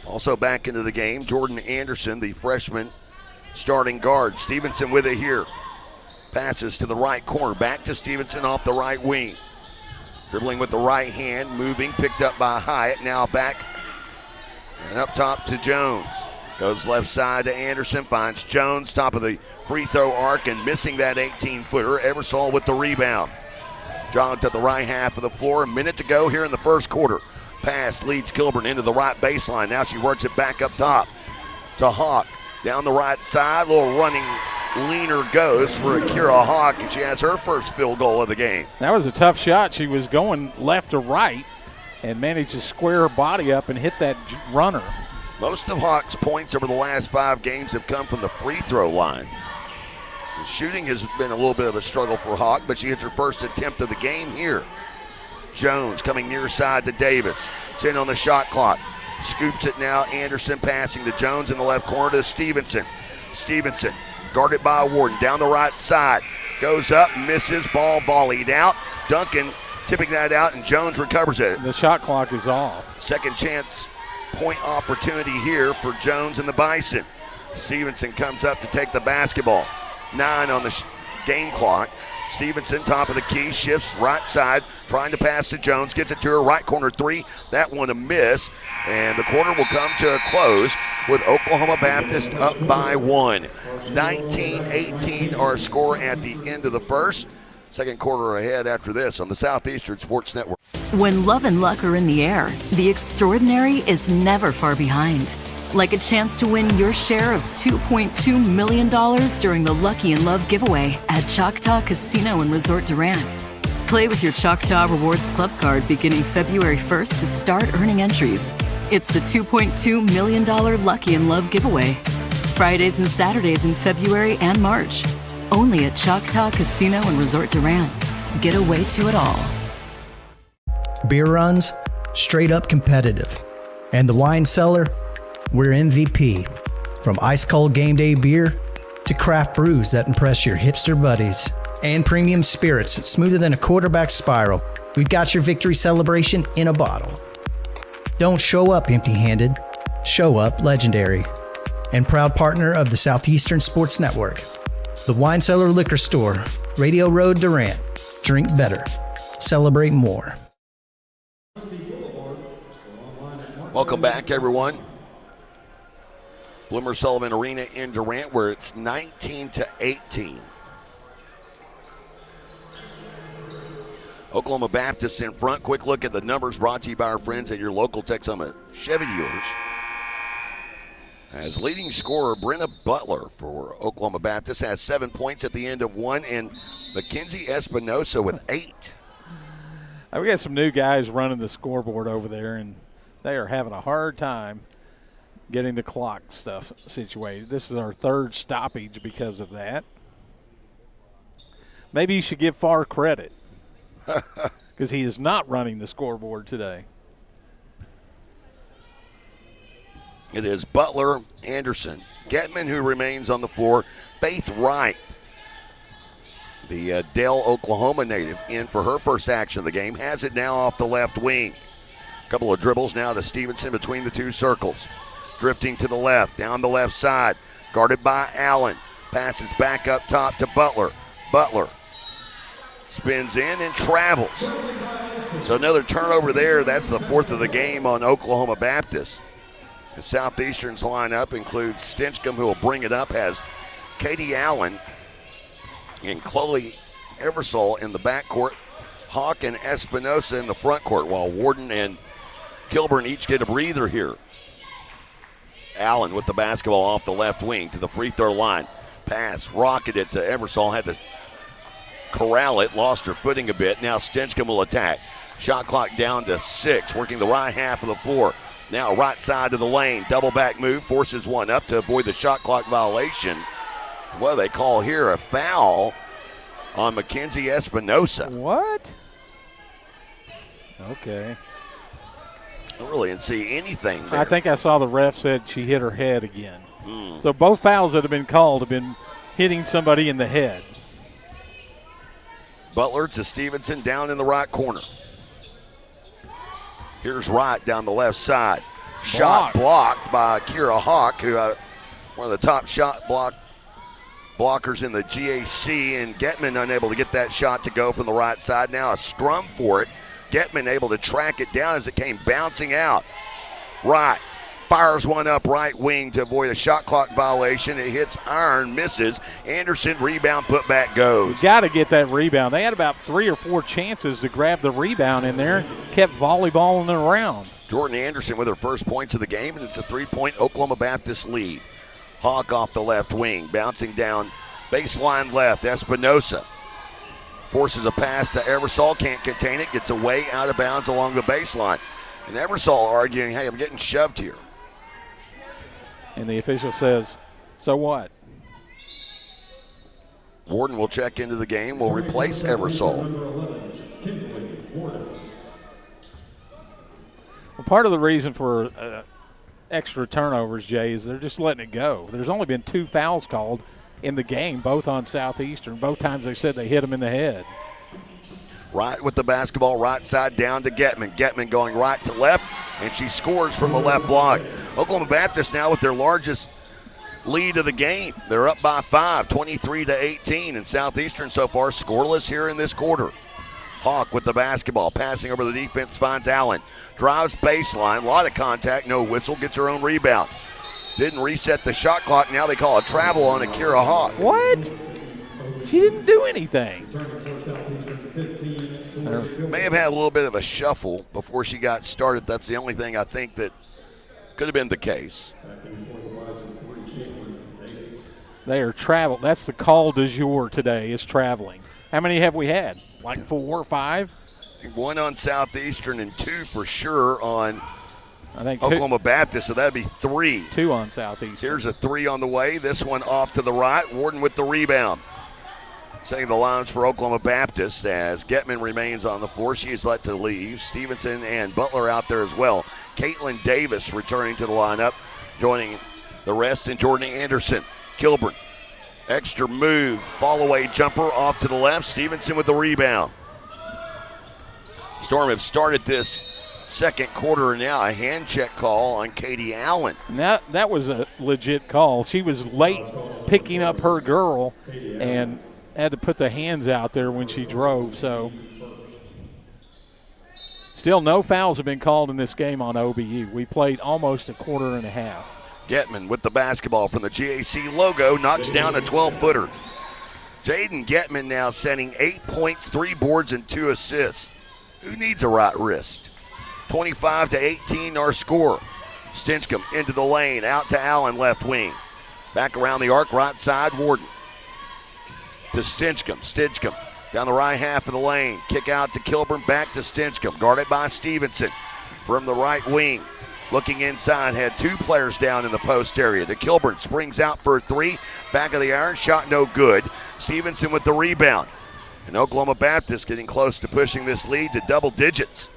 S2: Also back into the game, Jordan Anderson, the freshman starting guard. Stevenson with it here. Passes to the right corner. Back to Stevenson off the right wing. Dribbling with the right hand. Moving. Picked up by Hyatt. Now back and up top to Jones. Goes left side to Anderson. Finds Jones. Top of the free throw arc and missing that 18-footer. Eversole with the rebound. John to the right half of the floor. A minute to go here in the first quarter. Pass leads Kilburn into the right baseline. Now she works it back up top to Hawk. Down the right side. Little running leaner goes for Akira Hawk, and she has her first field goal of the game.
S8: That was a tough shot. She was going left to right and managed to square her body up and hit that runner.
S2: Most of Hawk's points over the last 5 games have come from the free throw line. The shooting has been a little bit of a struggle for Hawk, but she hits her first attempt of the game here. Jones coming near side to Davis. 10 on the shot clock. Scoops it now. Anderson passing to Jones in the left corner to Stevenson. Stevenson, guarded by Warden, down the right side. Goes up, misses, ball volleyed out. Duncan tipping that out, and Jones recovers it.
S8: The shot clock is off.
S2: Second chance point opportunity here for Jones and the Bison. Stevenson comes up to take the basketball. 9 on the game clock. Stevenson, top of the key, shifts right side, trying to pass to Jones, gets it to her right corner 3. That one a miss, and the quarter will come to a close with Oklahoma Baptist up by 1. 19-18 our score at the end of the first. Second quarter ahead after this on the Southeastern Sports Network.
S16: When love and luck are in the air, the extraordinary is never far behind. Like a chance to win your share of $2.2 million during the Lucky in Love giveaway at Choctaw Casino and Resort Durant. Play with your Choctaw Rewards Club card beginning February 1st to start earning entries. It's the $2.2 million Lucky in Love giveaway. Fridays and Saturdays in February and March. Only at Choctaw Casino and Resort Durant. Get away to it all.
S4: Beer runs, straight up competitive. And the wine cellar, we're MVP. From ice cold game day beer to craft brews that impress your hipster buddies. And premium spirits smoother than a quarterback spiral. We've got your victory celebration in a bottle. Don't show up empty-handed. Show up legendary. And proud partner of the Southeastern Sports Network. The Wine Cellar Liquor Store, Radio Road, Durant. Drink better. Celebrate more.
S2: Welcome back, everyone. Bloomer Sullivan Arena in Durant, where it's 19-18. Oklahoma Baptist in front. Quick look at the numbers brought to you by our friends at your local Texoma Chevy dealers. As leading scorer, Brenna Butler for Oklahoma Baptist has 7 points at the end of one, and Mackenzie Espinosa with 8.
S8: We got some new guys running the scoreboard over there, and they are having a hard time getting the clock stuff situated. This is our third stoppage because of that. Maybe you should give Farr credit because he is not running the scoreboard today.
S2: It is Butler, Anderson, Getman, who remains on the floor, Faith Wright, the Dale, Oklahoma native, in for her first action of the game, has it now off the left wing. A couple of dribbles now to Stevenson between the two circles. Drifting to the left, down the left side, guarded by Allen. Passes back up top to Butler. Butler spins in and travels. So another turnover there. That's the 4th of the game on Oklahoma Baptist. The Southeastern's lineup includes Stinchcomb, who will bring it up, has Katie Allen and Chloe Eversole in the backcourt, Hawk and Espinosa in the front court, while Warden and Kilburn each get a breather here. Allen with the basketball off the left wing to the free throw line. Pass, rocketed it to Eversole, had to corral it, lost her footing a bit. Now Stinchcomb will attack. Shot clock down to 6, working the right half of the floor. Now right side of the lane, double back move, forces one up to avoid the shot clock violation. Well, they call here a foul on Mackenzie Espinosa.
S8: What? Okay.
S2: I really didn't see anything there.
S8: I think I saw the ref said she hit her head again. So both fouls that have been called have been hitting somebody in the head.
S2: Butler to Stevenson down in the right corner. Here's Wright down the left side. Shot blocked by Kira Hawk, who one of the top shot blockers in the GAC, and Getman unable to get that shot to go from the right side. Now a scrum for it. Getman able to track it down as it came bouncing out. Wright fires one up right wing to avoid a shot clock violation. It hits iron, misses. Anderson, rebound, put back goes.
S8: You got to get that rebound. They had about 3 or 4 chances to grab the rebound in there, kept volleyballing it around.
S2: Jordan Anderson with her first points of the game, and it's a 3-point Oklahoma Baptist lead. Hawk off the left wing, bouncing down baseline left. Espinosa forces a pass to Eversole, can't contain it, gets away out of bounds along the baseline. And Eversole arguing, hey, I'm getting shoved here.
S8: And the official says, so what?
S2: Warden will check into the game, will replace Eversole.
S8: Well, part of the reason for extra turnovers, Jay, is they're just letting it go. There's only been 2 fouls called in the game, both on Southeastern. Both times they said they hit them in the head.
S2: Right with the basketball, right side down to Getman. Getman going right to left, and she scores from the left block. Oklahoma Baptist now with their largest lead of the game. They're up by 5, 23-18, and Southeastern so far scoreless here in this quarter. Hawk with the basketball, passing over the defense, finds Allen. Drives baseline, a lot of contact, no whistle, gets her own rebound. Didn't reset the shot clock, now they call a travel on Akira Hawk.
S8: What? She didn't do anything.
S2: May have had a little bit of a shuffle before she got started. That's the only thing I think that could have been the case.
S8: They are travel. That's the call du jour today, is traveling. How many have we had? Like 4 or 5?
S2: 1 on Southeastern and 2 for sure on
S8: I think
S2: Oklahoma Baptist, so that'd be 3.
S8: 2 on Southeastern.
S2: Here's a 3 on the way. This one off to the right. Warden with the rebound. Setting the lines for Oklahoma Baptist as Getman remains on the floor. She is let to leave. Stevenson and Butler out there as well. Caitlin Davis returning to the lineup, joining the rest, and Jordan Anderson. Kilburn, extra move, fall away jumper off to the left. Stevenson with the rebound. Storm have started this second quarter now. A hand check call on Katie Allen.
S8: That was a legit call. She was late picking up her girl and had to put the hands out there when she drove. So still no fouls have been called in this game on OBU. We played almost a quarter and a half.
S2: Getman with the basketball from the GAC logo, knocks down a 12-footer. Jaden Getman now sending 8 points, 3 boards, and 2 assists. Who needs a right wrist? 25-18 our score. Stinchcomb into the lane, out to Allen, left wing. Back around the arc, right side, Warden. To Stinchcomb. Stinchcomb down the right half of the lane. Kick out to Kilburn, back to Stinchcomb. Guarded by Stevenson from the right wing. Looking inside, had 2 players down in the post area. To Kilburn, springs out for a 3. Back of the iron, shot no good. Stevenson with the rebound. And Oklahoma Baptist getting close to pushing this lead to double digits.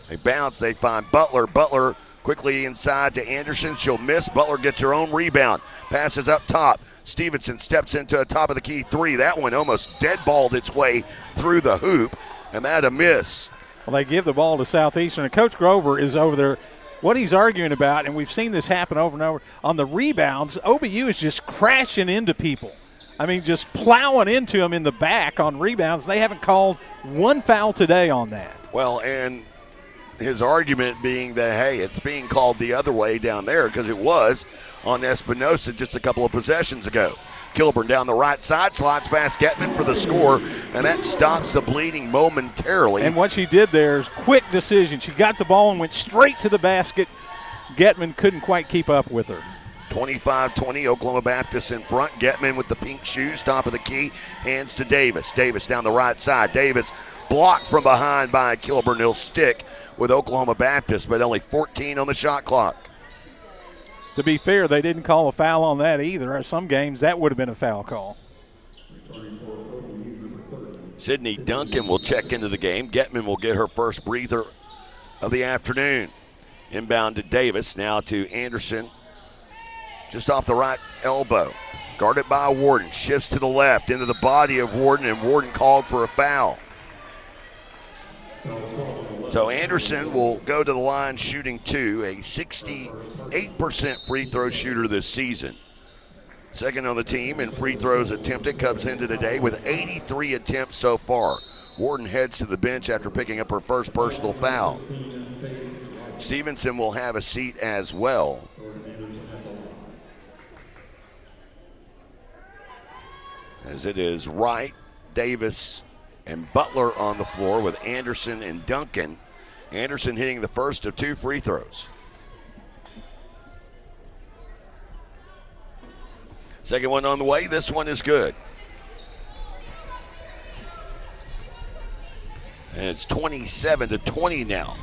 S2: They bounce, they find Butler. Butler quickly inside to Anderson. She'll miss. Butler gets her own rebound. Passes up top. Stevenson steps into a top of the key 3. That one almost dead-balled its way through the hoop, and that a miss.
S8: Well, they give the ball to Southeastern, and Coach Grover is over there. What he's arguing about, and we've seen this happen over and over, on the rebounds, OBU is just crashing into people. I mean, just plowing into them in the back on rebounds. They haven't called 1 foul today on that.
S2: Well, and his argument being that, hey, it's being called the other way down there because it was on Espinosa just a couple of possessions ago. Kilburn down the right side, slots past Getman for the score, and that stops the bleeding momentarily.
S8: And what she did there is quick decision. She got the ball and went straight to the basket. Getman couldn't quite keep up with her.
S2: 25-20, Oklahoma Baptist in front. Getman with the pink shoes, top of the key, hands to Davis. Davis down the right side. Davis blocked from behind by Kilburn. He'll stick with Oklahoma Baptist, but only 14 on the shot clock.
S8: To be fair, they didn't call a foul on that either. Some games, that would have been a foul call.
S2: Sydney Duncan will check into the game. Getman will get her first breather of the afternoon. Inbound to Davis, now to Anderson. Just off the right elbow. Guarded by Warden. Shifts to the left into the body of Warden, and Warden called for a foul. So Anderson will go to the line shooting 2, a 68% free throw shooter this season. Second on the team in free throws attempted, comes into the day with 83 attempts so far. Warden heads to the bench after picking up her first personal foul. Stevenson will have a seat as well. As it is Wright, Davis, and Butler on the floor with Anderson and Duncan. Anderson hitting the first of 2 free throws. Second one on the way. This one is good. And it's 27-20 now.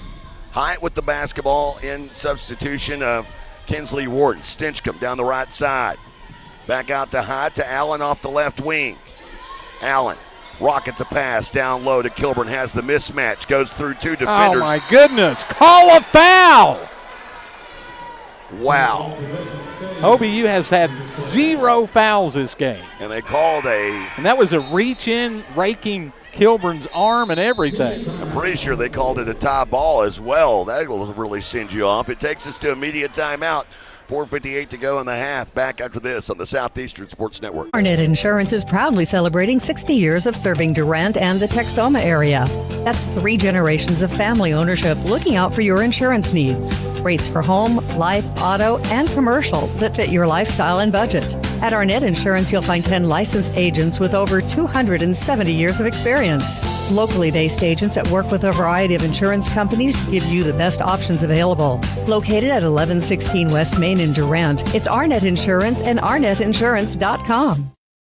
S2: Hyatt with the basketball in substitution of Kinsley Warden. Stinchcomb down the right side. Back out to Hyatt, to Allen off the left wing. Allen rockets a pass down low to Kilburn, has the mismatch, goes through 2 defenders.
S8: Oh, my goodness. Call a foul.
S2: Wow.
S8: OBU has had 0 fouls this game.
S2: And they called
S8: And that was a reach-in, raking Kilburn's arm and everything.
S2: I'm pretty sure they called it a tie ball as well. That will really send you off. It takes us to immediate timeout. 4:58 to go in the half. Back after this on the Southeastern Sports Network.
S17: Arnett Insurance is proudly celebrating 60 years of serving Durant and the Texoma area. That's 3 generations of family ownership looking out for your insurance needs. Rates for home, life, auto, and commercial that fit your lifestyle and budget. At Arnett Insurance, you'll find 10 licensed agents with over 270 years of experience. Locally based agents that work with a variety of insurance companies to give you the best options available. Located at 1116 West Main in Durant, it's Arnett Insurance and ArnettInsurance.com.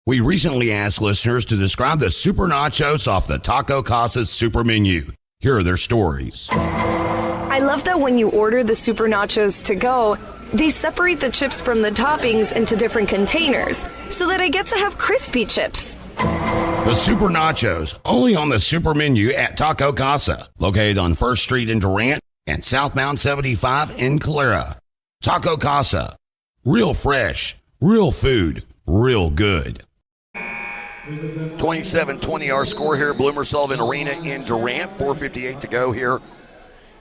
S18: We recently asked listeners to describe the super nachos off the Taco Casa's super menu. Here are their stories.
S9: I love that when you order the super nachos to go, they separate the chips from the toppings into different containers so that I get to have crispy chips.
S18: The Super Nachos, only on the super menu at Taco Casa, located on 1st Street in Durant and southbound 75 in Calera. Taco Casa, real fresh, real food, real good.
S2: 27-20 our score here at Bloomer Sullivan Arena in Durant. 4:58 to go here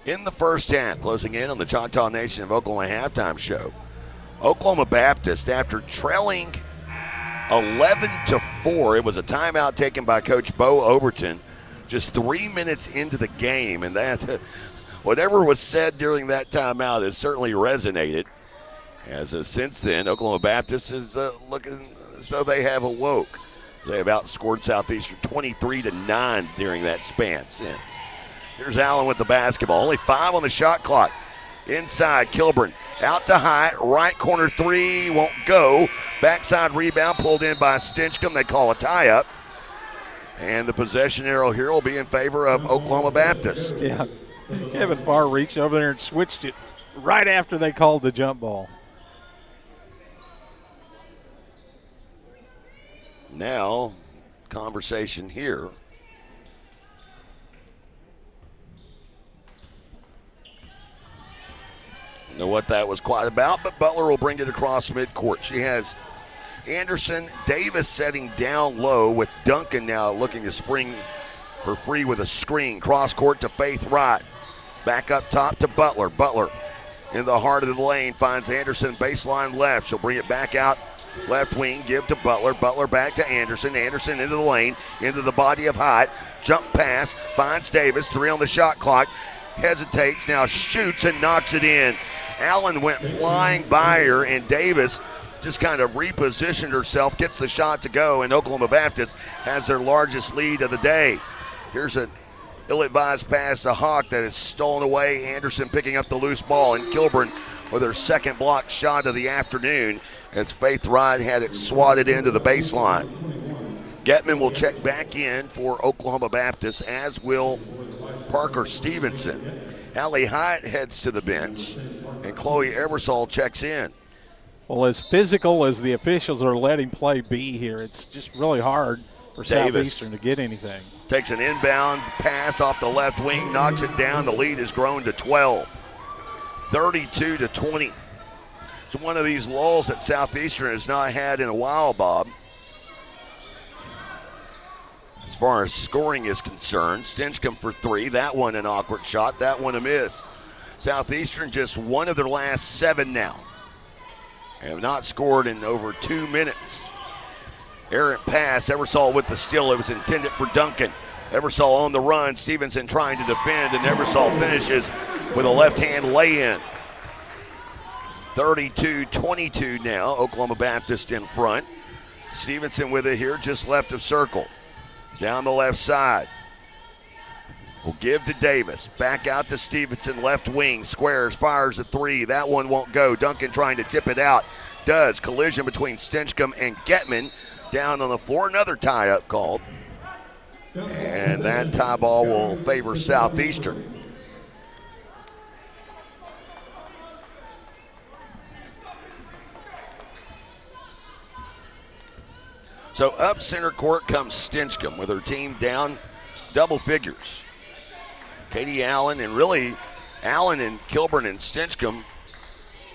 S2: in the first half. Closing in on the Choctaw Nation of Oklahoma halftime show. Oklahoma Baptist, after trailing 11-4, it was a timeout taken by Coach Bo Overton just 3 minutes into the game, and that whatever was said during that timeout has certainly resonated. As since then, Oklahoma Baptist is looking as though they have awoke. They have outscored Southeastern 23-9 during that span since. Here's Allen with the basketball. Only 5 on the shot clock. Inside, Kilburn out to Hyatt. Right corner 3 won't go. Backside rebound pulled in by Stinchcomb. They call a tie-up. And the possession arrow here will be in favor of Oklahoma Baptist.
S8: Yeah, Kevin Farr reached over there and switched it right after they called the jump ball.
S2: Now, conversation here. Don't know what that was quite about, but Butler will bring it across midcourt. She has Anderson, Davis setting down low with Duncan now looking to spring her free with a screen. Cross court to Faith Wright. Back up top to Butler. Butler in the heart of the lane finds Anderson baseline left. She'll bring it back out left wing, give to Butler. Butler back to Anderson. Anderson into the lane, into the body of Hyatt. Jump pass, finds Davis. 3 on the shot clock. Hesitates, now shoots and knocks it in. Allen went flying by her, and Davis just kind of repositioned herself, gets the shot to go, and Oklahoma Baptist has their largest lead of the day. Here's an ill-advised pass to Hawk that is stolen away. Anderson picking up the loose ball, and Kilburn with her second block shot of the afternoon as Faith Wright had it swatted into the baseline. Getman will check back in for Oklahoma Baptist, as will Parker Stevenson. Allie Hyatt heads to the bench, and Chloe Eversole checks in.
S8: Well, as physical as the officials are letting play be here, it's just really hard for Southeastern to get anything.
S2: Takes an inbound pass off the left wing, knocks it down. The lead has grown to 12, 32-20. It's one of these lulls that Southeastern has not had in a while, Bob. As far as scoring is concerned, Stinchcomb for 3. That one an awkward shot. That one a miss. Southeastern just one of their last 7 now. Have not scored in over 2 minutes. Errant pass. Eversole with the steal. It was intended for Duncan. Eversole on the run. Stevenson trying to defend, and Eversole finishes with a left-hand lay-in. 32-22 now. Oklahoma Baptist in front. Stevenson with it here, just left of circle. Down the left side. Will give to Davis. Back out to Stevenson, left wing. Squares, fires a 3. That one won't go. Duncan trying to tip it out. Does. Collision between Stinchcomb and Getman. Down on the floor. Another tie-up called. And that tie ball will favor Southeastern. So up center court comes Stinchcomb with her team down double figures. Katie Allen, and really Allen and Kilburn and Stinchcomb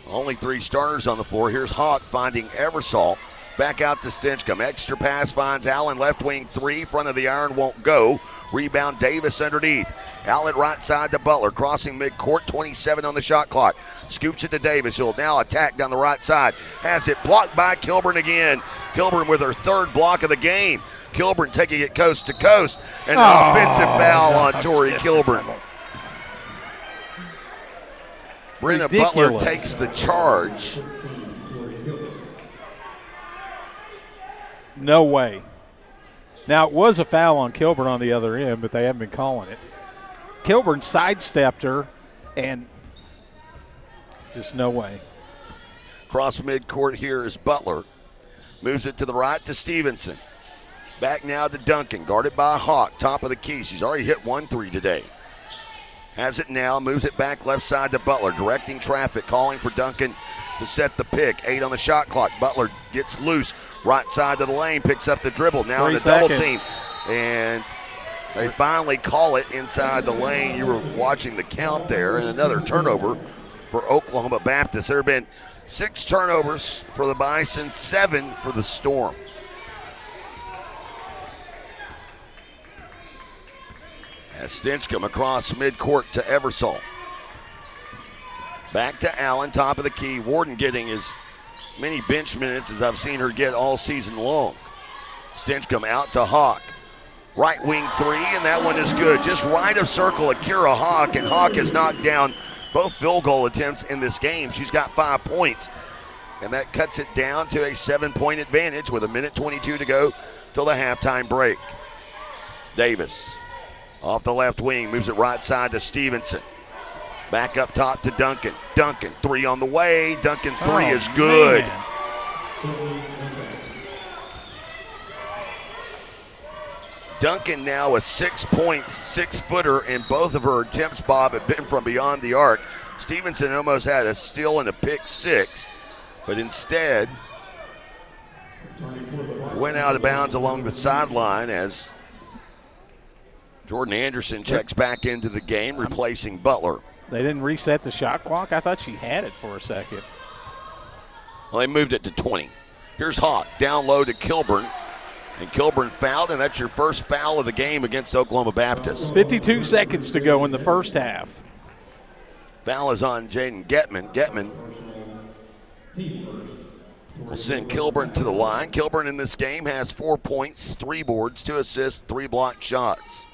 S2: Only 3 starters on the floor. Here's Hawk finding Eversole. Back out to Stinchcomb. Extra pass finds Allen. Left wing 3. Front of the iron won't go. Rebound Davis underneath. Outlet right side to Butler. Crossing midcourt. 27 on the shot clock. Scoops it to Davis. He'll now attack down the right side. Has it blocked by Kilburn again. Kilburn with her 3rd block of the game. Kilburn taking it coast to coast. And an offensive foul on Tori Kilburn. Brenna Butler takes the charge.
S8: No way. Now, it was a foul on Kilburn on the other end, but they haven't been calling it. Kilburn sidestepped her, and just no way.
S2: Cross midcourt here is Butler. Moves it to the right to Stevenson. Back now to Duncan, guarded by Hawk, top of the key. She's already hit 1 3 today. Has it now, moves it back left side to Butler, directing traffic, calling for Duncan to set the pick. 8 on the shot clock. Butler gets loose, right side to the lane, picks up the dribble. Now in the double team. And they finally call it inside the lane. You were watching the count there, and another turnover for Oklahoma Baptist. There have been 6 turnovers for the Bison, 7 for the Storm. As Stinchcomb across midcourt to Eversole. Back to Allen, top of the key. Warden getting as many bench minutes as I've seen her get all season long. Stinchcomb out to Hawk. Right wing 3, and that one is good. Just right of circle, Akira Hawk, and Hawk has knocked down both field goal attempts in this game. She's got 5 points, and that cuts it down to a 7-point advantage with 1:22 to go till the halftime break. Davis off the left wing, moves it right side to Stevenson. Back up top to Duncan. Duncan, 3 on the way. Duncan's 3 is good. Man. Duncan now with 6 points, 6-footer, and both of her attempts, Bob, have been from beyond the arc. Stevenson almost had a steal and a pick 6, but instead went out of bounds along the sideline as Jordan Anderson checks back into the game, replacing Butler.
S8: They didn't reset the shot clock? I thought she had it for a second.
S2: Well, they moved it to 20. Here's Hawk, down low to Kilburn. And Kilburn fouled, and that's your first foul of the game against Oklahoma Baptist.
S8: 52 seconds to go in the first half.
S2: Foul is on Jaden Getman. Getman will send Kilburn to the line. Kilburn in this game has 4 points, 3 boards, 2 assists, 3 blocked shots.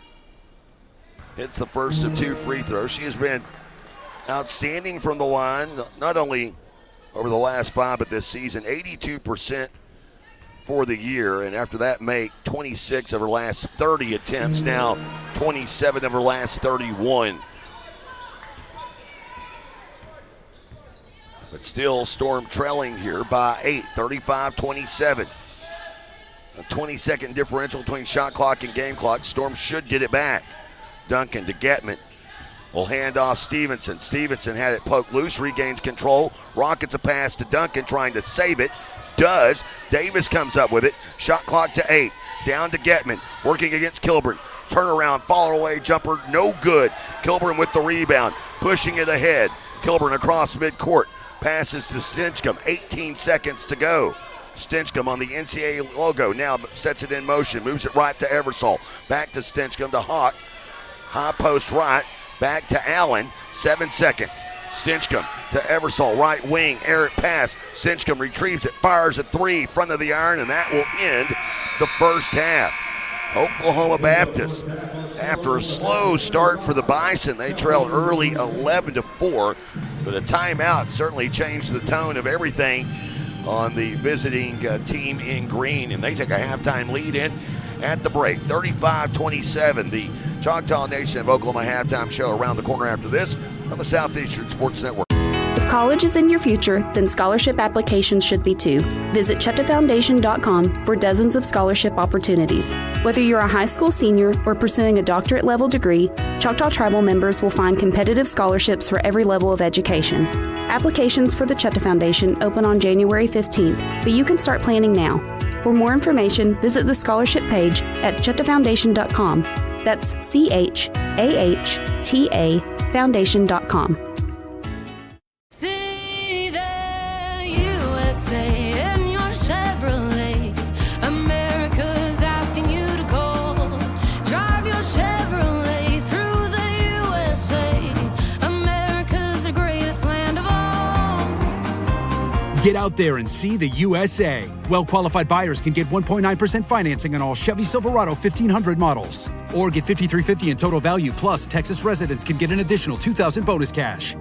S2: Hits the first of 2 free throws. She has been outstanding from the line, not only over the last 5, but this season, 82% for the year, and after that make 26 of her last 30 attempts, now 27 of her last 31. But still Storm trailing here by 8, 35-27. A 20-second differential between shot clock and game clock. Storm should get it back. Duncan to Getman. Will hand off Stevenson. Stevenson had it poked loose, regains control. Rockets a pass to Duncan, trying to save it. Does. Davis comes up with it. Shot clock to 8. Down to Getman. Working against Kilburn. Turnaround, follow away jumper, no good. Kilburn with the rebound. Pushing it ahead. Kilburn across midcourt. Passes to Stinchcomb. 18 seconds to go. Stinchcomb on the NCAA logo now sets it in motion. Moves it right to Eversole. Back to Stinchcomb to Hawk. High post right. Back to Allen. 7 seconds. Stinchcomb to Eversole, right wing, air it pass. Stinchcomb retrieves it, fires a 3, front of the iron, and that will end the first half. Oklahoma Baptist, after a slow start for the Bison, they trailed early 11-4, but a timeout certainly changed the tone of everything on the visiting team in green, and they take a halftime lead in at the break. 35-27, the Choctaw Nation of Oklahoma halftime show around the corner after this on the Southeastern Sports Network.
S19: If college is in your future, then scholarship applications should be too. Visit ChetaFoundation.com for dozens of scholarship opportunities. Whether you're a high school senior or pursuing a doctorate level degree, Choctaw Tribal members will find competitive scholarships for every level of education. Applications for the Cheta Foundation open on January 15th, but you can start planning now. For more information, visit the scholarship page at ChetaFoundation.com. That's CHAHTA Foundation.com.
S6: See the
S7: Get out there and see the USA. Well-qualified buyers can get 1.9% financing on all Chevy Silverado 1500 models. Or get $5,350 in total value, plus Texas residents can get an additional $2,000 bonus cash.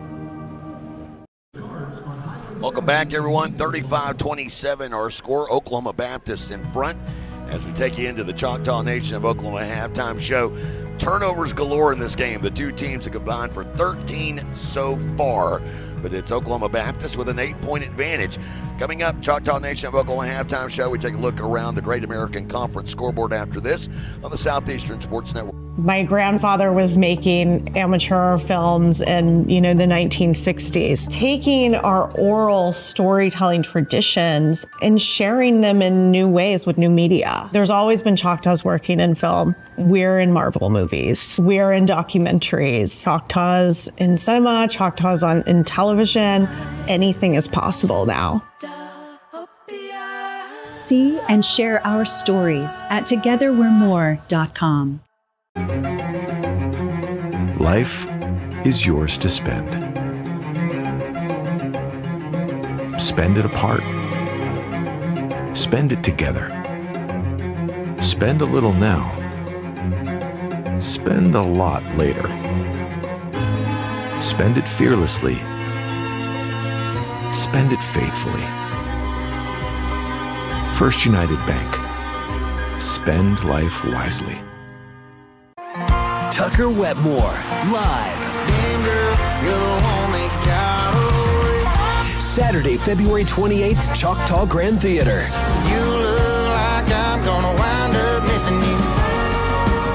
S2: Welcome back, everyone. 35-27 our score. Oklahoma Baptist in front as we take you into the Choctaw Nation of Oklahoma halftime show. Turnovers galore in this game. The two teams have combined for 13 so far, but it's Oklahoma Baptist with an 8-point advantage. Coming up, Choctaw Nation of Oklahoma halftime show. We take a look around the Great American Conference scoreboard after this on the Southeastern Sports Network.
S20: My grandfather was making amateur films in, the 1960s, taking our oral storytelling traditions and sharing them in new ways with new media. There's always been Choctaws working in film. We're in Marvel movies. We're in documentaries. Choctaws in cinema, Choctaws in television. Anything is possible now.
S21: See and share our stories at togetherwe'remore.com.
S3: Life is yours to spend. Spend it apart. Spend it together. Spend a little now. Spend a lot later. Spend it fearlessly. Spend it faithfully. First United Bank. Spend life wisely.
S22: Tucker Wetmore, live. Saturday, February 28th, Choctaw Grand Theater.
S23: You look like I'm gonna wind up missing you.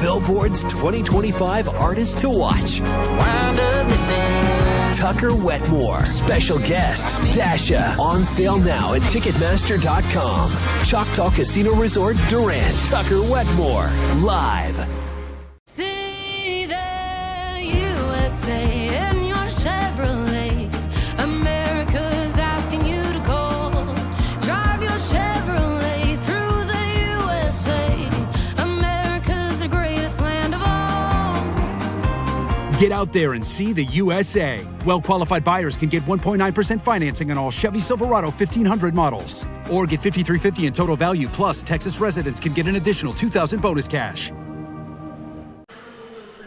S22: Billboard's 2025 Artist to Watch.
S23: Wind up missing.
S22: Tucker Wetmore, special guest, Dasha. On sale now at Ticketmaster.com. Choctaw Casino Resort, Durant. Tucker Wetmore, live.
S6: See the USA in your Chevrolet. America's asking you to call. Drive your Chevrolet through the USA. America's the greatest land of all.
S7: Get out there and see the USA. Well-qualified buyers can get 1.9% financing on all Chevy Silverado 1500 models. Or get $5,350 in total value, plus Texas residents can get an additional $2,000 bonus cash.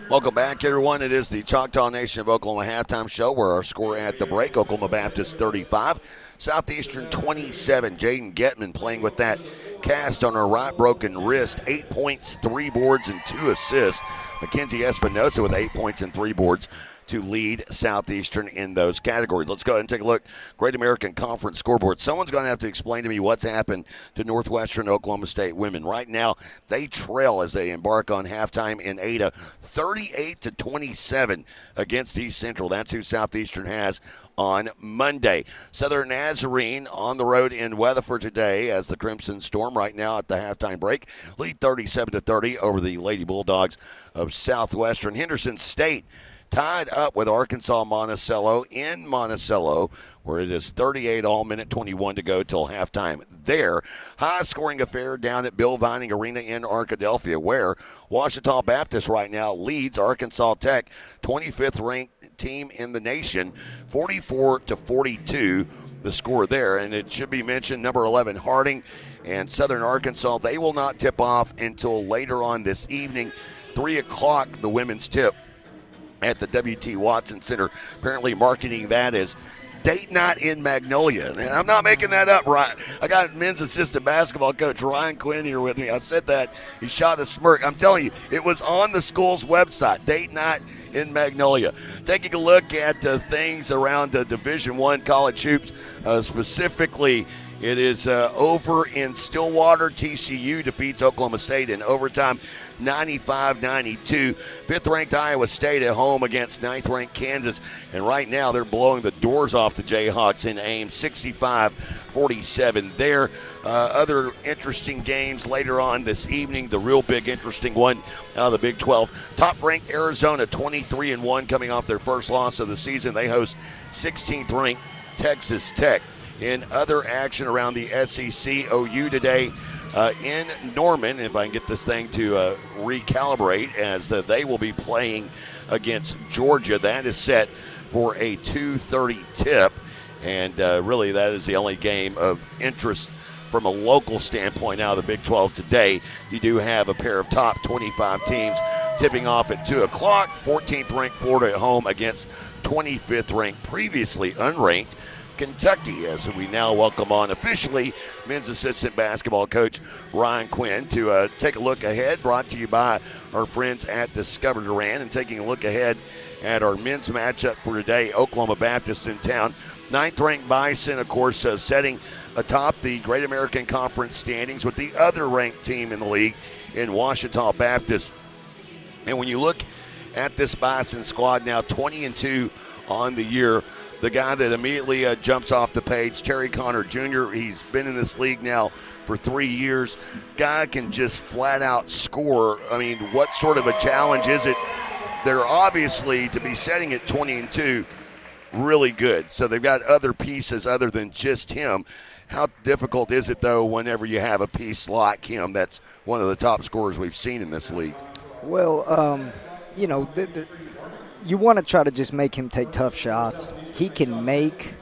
S2: Welcome back, everyone. It is the Choctaw Nation of Oklahoma halftime show where our score at the break, Oklahoma Baptist 35, Southeastern 27. Jaden Getman playing with that cast on her right broken wrist. 8 points, 3 boards, and 2 assists. Mackenzie Espinosa with 8 points and 3 boards to lead Southeastern in those categories. Let's go ahead and take a look. Great American Conference scoreboard. Someone's going to have to explain to me what's happened to Northwestern Oklahoma State women. Right now, they trail as they embark on halftime in Ada, 38-27 against East Central. That's who Southeastern has on Monday. Southern Nazarene on the road in Weatherford today as the Crimson Storm right now at the halftime break lead 37-30 over the Lady Bulldogs of Southwestern. Henderson State tied up with Arkansas Monticello in Monticello, where it is 38 all, minute 21 to go till halftime there. High-scoring affair down at Bill Vining Arena in Arkadelphia, where Ouachita Baptist right now leads Arkansas Tech, 25th ranked team in the nation, 44-42 the score there. And it should be mentioned, number 11 Harding and Southern Arkansas, they will not tip off until later on this evening, 3 o'clock, the women's tip at the W.T. Watson Center, apparently marketing that as date night in Magnolia. And I'm not making that up, right? I got men's assistant basketball coach Ryan Quinn here with me. I said that. He shot a smirk. I'm telling you, it was on the school's website, date night in Magnolia. Taking a look at things around Division I college hoops, specifically it is over in Stillwater. TCU defeats Oklahoma State in overtime, 95-92. 5th-ranked Iowa State at home against 9th-ranked Kansas. And right now they're blowing the doors off the Jayhawks in Ames, 65-47 there. Other interesting games later on this evening. The real big interesting one out of the Big 12. Top-ranked Arizona, 23-1, coming off their first loss of the season. They host 16th-ranked Texas Tech. In other action around the SEC, OU today in Norman, if I can get this thing to recalibrate, as they will be playing against Georgia. That is set for a 2:30 tip. And really, that is the only game of interest from a local standpoint out of the Big 12 today. You do have a pair of top 25 teams tipping off at 2 o'clock. 14th ranked Florida at home against 25th ranked, previously unranked Kentucky, as we now welcome on officially men's assistant basketball coach Ryan Quinn to take a look ahead, brought to you by our friends at Discover Durant, and taking a look ahead at our men's matchup for today. Oklahoma Baptist in town. 9th ranked Bison, of course, setting atop the Great American Conference standings with the other ranked team in the league in Ouachita Baptist. And when you look at this Bison squad now, 20-2 on the year, the guy that immediately jumps off the page, Terry Connor Jr., he's been in this league now for 3 years. Guy can just flat out score. I mean, what sort of a challenge is it? They're obviously, to be setting at 20-2, really good. So they've got other pieces other than just him. How difficult is it, though, whenever you have a piece like him that's one of the top scorers we've seen in this league?
S1: Well, you know, you want to try to just make him take tough shots. He can make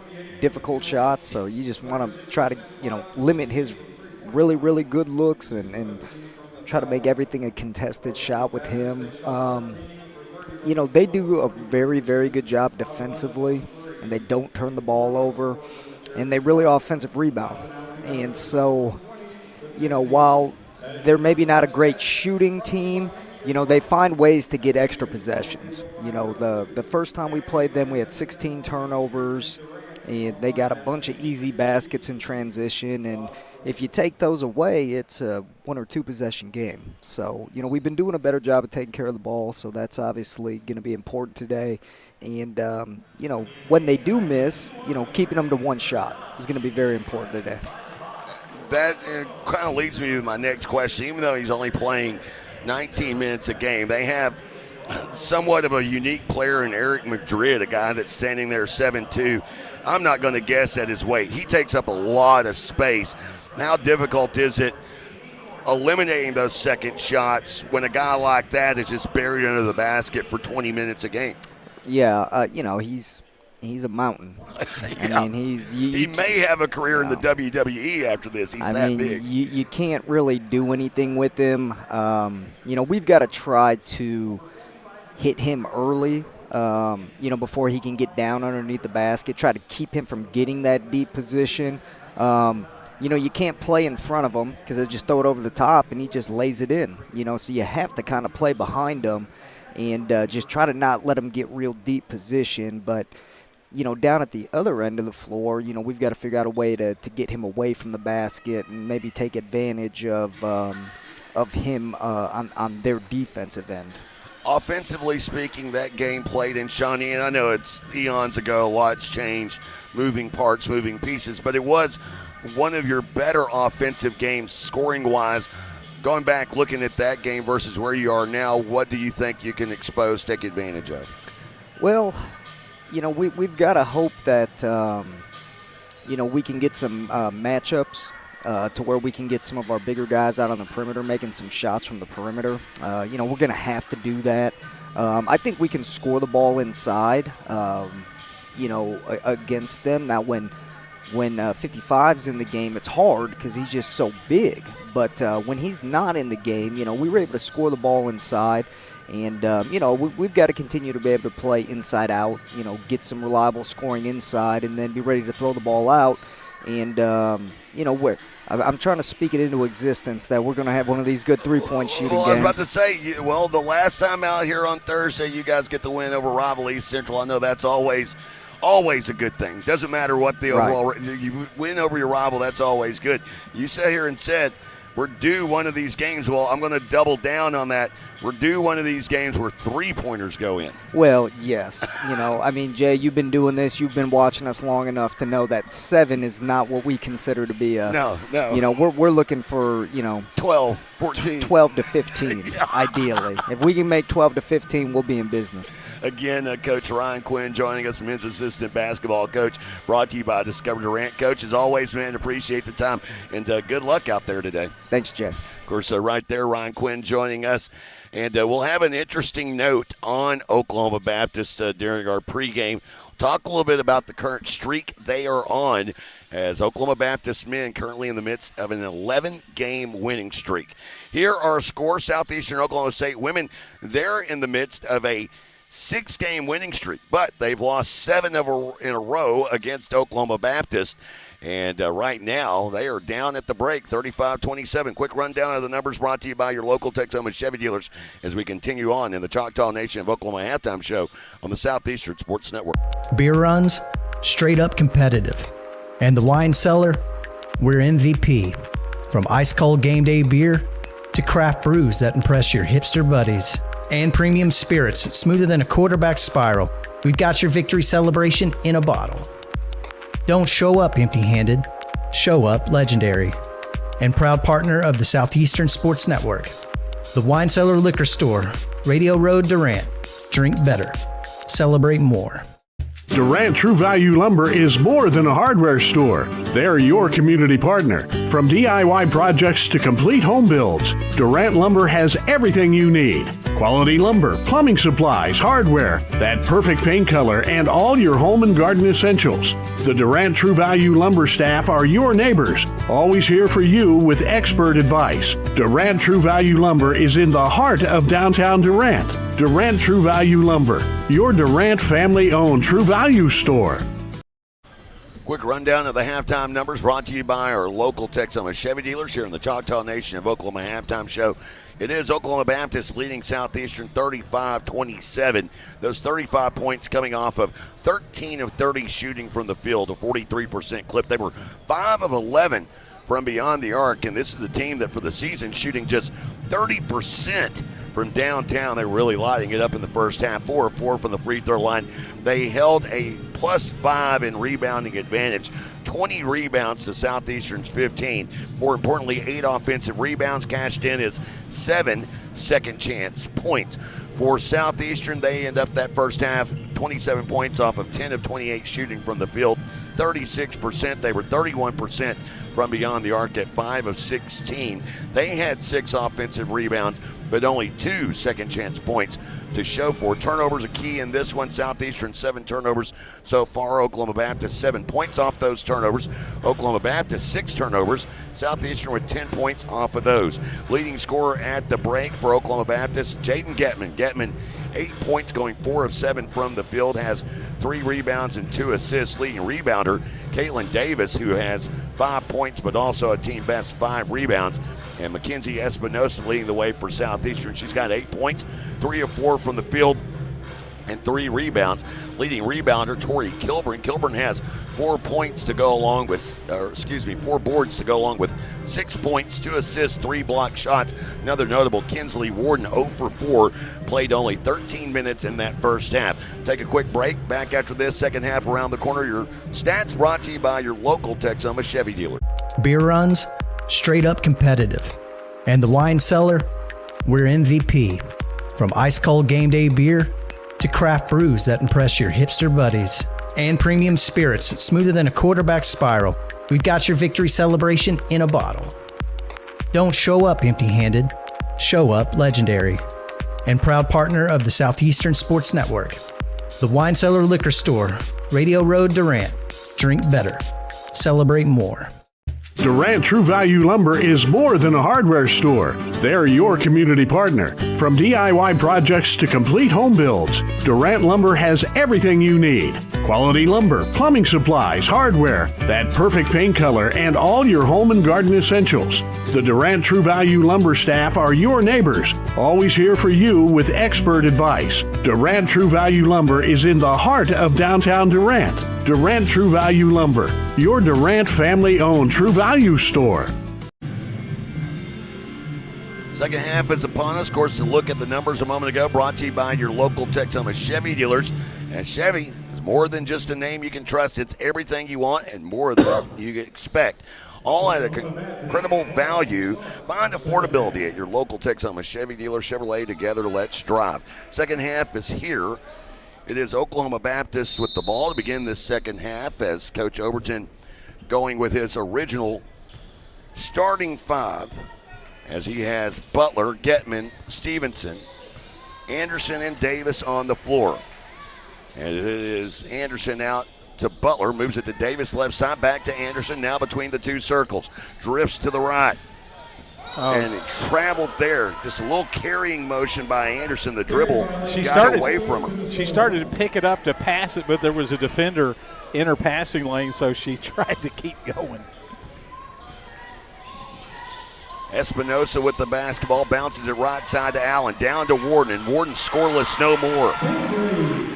S1: difficult shots, so you just want to try to, you know, limit his really, really good looks and try to make everything a contested shot with him. You know, they do a very, very good job defensively, and they don't turn the ball over, and they really offensive rebound. And so, you know, while they're maybe not a great shooting team, you know, they find ways to get extra possessions. You know, the first time we played them, we had 16 turnovers, and they got a bunch of easy baskets in transition. And if you take those away, it's a 1 or 2 possession game. So, you know, we've been doing a better job of taking care of the ball, so that's obviously going to be important today. And, you know, when they do miss, you know, keeping them to one shot is going to be very important today.
S2: That kind of leads me to my next question. Even though he's only playing 19 minutes a game, they have somewhat of a unique player in Eric Madrid, a guy that's standing there 7'2". I'm not going to guess at his weight. He takes up a lot of space. How difficult is it eliminating those second shots when a guy like that is just buried under the basket for 20 minutes a game?
S1: Yeah, you know, he's a mountain.
S2: Yeah.
S1: I mean,
S2: he may have a career in the WWE after this. He's that big.
S1: You can't really do anything with him. You know, we've got to try to hit him early, you know, before he can get down underneath the basket, try to keep him from getting that deep position. You know, you can't play in front of him because they just throw it over the top and he just lays it in, you know, so you have to kind of play behind him and just try to not let him get real deep position. But, you know, down at the other end of the floor, you know, we've got to figure out a way to get him away from the basket and maybe take advantage of him on their defensive end.
S2: Offensively speaking, that game played in Shawnee, and I know it's eons ago, a lot's changed, moving parts, moving pieces, but it was one of your better offensive games scoring-wise. Going back, looking at that game versus where you are now, what do you think you can expose, take advantage of?
S1: Well, you know, we've got to hope that, you know, we can get some matchups to where we can get some of our bigger guys out on the perimeter making some shots from the perimeter. You know, we're going to have to do that. I think we can score the ball inside, you know, against them. Now, when 55's in the game, it's hard because he's just so big. But when he's not in the game, you know, we were able to score the ball inside. And, you know, we've got to continue to be able to play inside out, you know, get some reliable scoring inside and then be ready to throw the ball out. And, you know, I'm trying to speak it into existence that we're going to have one of these good three-point shooting games.
S2: I was about to say, well, the last time out here on Thursday, you guys get the win over rival East Central. I know that's always a good thing. Doesn't matter what the overall – you win over your rival, that's always good. You sat here and said, we're due one of these games. Well, I'm going to double down on that. We're due one of these games where three-pointers go in.
S1: Well, yes. You know, I mean, Jay, you've been doing this. You've been watching us long enough to know that 7 is not what we consider to be a –
S2: No.
S1: You know, we're looking for, you know –
S2: 12, 14.
S1: 12 to 15, ideally. If we can make 12 to 15, we'll be in business.
S2: Again, Coach Ryan Quinn joining us, men's assistant basketball coach, brought to you by Discover Durant. Coach, as always, man, appreciate the time, and good luck out there today.
S1: Thanks, Jay.
S2: Of course, right there, Ryan Quinn joining us. And we'll have an interesting note on Oklahoma Baptist during our pregame. talk a little bit about the current streak they are on, as Oklahoma Baptist men currently in the midst of an 11-game winning streak. Here are our scores. Southeastern Oklahoma State women, they're in the midst of a 6-game winning streak, but they've lost 7 in a row against Oklahoma Baptist. And right now, they are down at the break, 35-27. Quick rundown of the numbers brought to you by your local Texoma Chevy dealers as we continue on in the Choctaw Nation of Oklahoma halftime show on the Southeastern Sports Network.
S4: Beer runs, straight up competitive. And the wine cellar, we're MVP. From ice cold game day beer to craft brews that impress your hipster buddies. And premium spirits, smoother than a quarterback spiral. We've got your victory celebration in a bottle. Don't show up empty-handed, show up legendary. And proud partner of the Southeastern Sports Network. The Wine Cellar Liquor Store, Radio Road, Durant. Drink better. Celebrate more.
S5: Durant True Value Lumber is more than a hardware store. They're your community partner. From DIY projects to complete home builds, Durant Lumber has everything you need. Quality lumber, plumbing supplies, hardware, that perfect paint color, and all your home and garden essentials. The Durant True Value Lumber staff are your neighbors, always here for you with expert advice. Durant True Value Lumber is in the heart of downtown Durant. Durant True Value Lumber, your Durant family-owned True Value store.
S2: Quick rundown of the halftime numbers brought to you by our local Texoma Chevy dealers here in the Choctaw Nation of Oklahoma halftime show. It is Oklahoma Baptist leading Southeastern 35-27. Those 35 points coming off of 13 of 30 shooting from the field, a 43% clip. They were 5 of 11 from beyond the arc, and this is the team that for the season shooting just 30% from downtown. They were really lighting it up in the first half. 4 of 4 from the free throw line. They held a +5 in rebounding advantage. 20 rebounds to Southeastern's 15. More importantly, 8 offensive rebounds. Cashed in is 7 second chance points. For Southeastern, they end up that first half 27 points off of 10 of 28 shooting from the field. 36%. They were 31% from beyond the arc at 5 of 16. They had 6 offensive rebounds, but only 2 second chance points to show for. Turnovers a key in this one. Southeastern 7 turnovers so far. Oklahoma Baptist 7 points off those turnovers. Oklahoma Baptist 6 turnovers. Southeastern with 10 points off of those. Leading scorer at the break for Oklahoma Baptist, Jaden Getman. Getman 8 points, going 4 of 7 from the field, has 3 rebounds and 2 assists. Leading rebounder, Caitlin Davis, who has 5 points but also a team best 5 rebounds. And Mackenzie Espinosa leading the way for Southeastern. She's got 8 points, 3 of 4 from the field, and 3 rebounds. Leading rebounder, Tori Kilburn. Kilburn has 4 points to go along with, 4 boards to go along with 6 points, 2 assists, 3 block shots. Another notable, Kinsley Warden, 0 for 4, played only 13 minutes in that first half. Take a quick break. Back after this, second half around the corner. Your stats brought to you by your local Texoma Chevy dealer.
S4: Beer runs, straight up competitive. And the wine cellar, we're MVP. From ice cold game day beer to craft brews that impress your hipster buddies. And premium spirits, smoother than a quarterback spiral. We've got your victory celebration in a bottle. Don't show up empty-handed, show up legendary. And proud partner of the Southeastern Sports Network. The Wine Cellar Liquor Store, Radio Road, Durant. Drink better. Celebrate more.
S5: Durant True Value Lumber is more than a hardware store. They're your community partner. From DIY projects to complete home builds, Durant Lumber has everything you need. Quality lumber, plumbing supplies, hardware, that perfect paint color, and all your home and garden essentials. The Durant True Value Lumber staff are your neighbors, always here for you with expert advice. Durant True Value Lumber is in the heart of downtown Durant. Durant True Value Lumber, your Durant family-owned True Value store.
S2: Second half is upon us. Of course, a look at the numbers a moment ago brought to you by your local Texoma Chevy dealers. And Chevy is more than just a name you can trust. It's everything you want and more than you expect. All at a incredible value. Find affordability at your local Texoma Chevy dealer. Chevrolet, together, let's drive. Second half is here. It is Oklahoma Baptist with the ball to begin this second half as Coach Overton going with his original starting 5 as he has Butler, Getman, Stevenson, Anderson, and Davis on the floor. And it is Anderson out to Butler. Moves it to Davis, left side. Back to Anderson. Now between the two circles. Drifts to the right. And it traveled there. Just a little carrying motion by Anderson. The dribble got away from her.
S8: She started to pick it up to pass it, but there was a defender in her passing lane, so she tried to keep going.
S2: Espinosa with the basketball, bounces it right side to Allen, down to Warden, and Warden scoreless no more.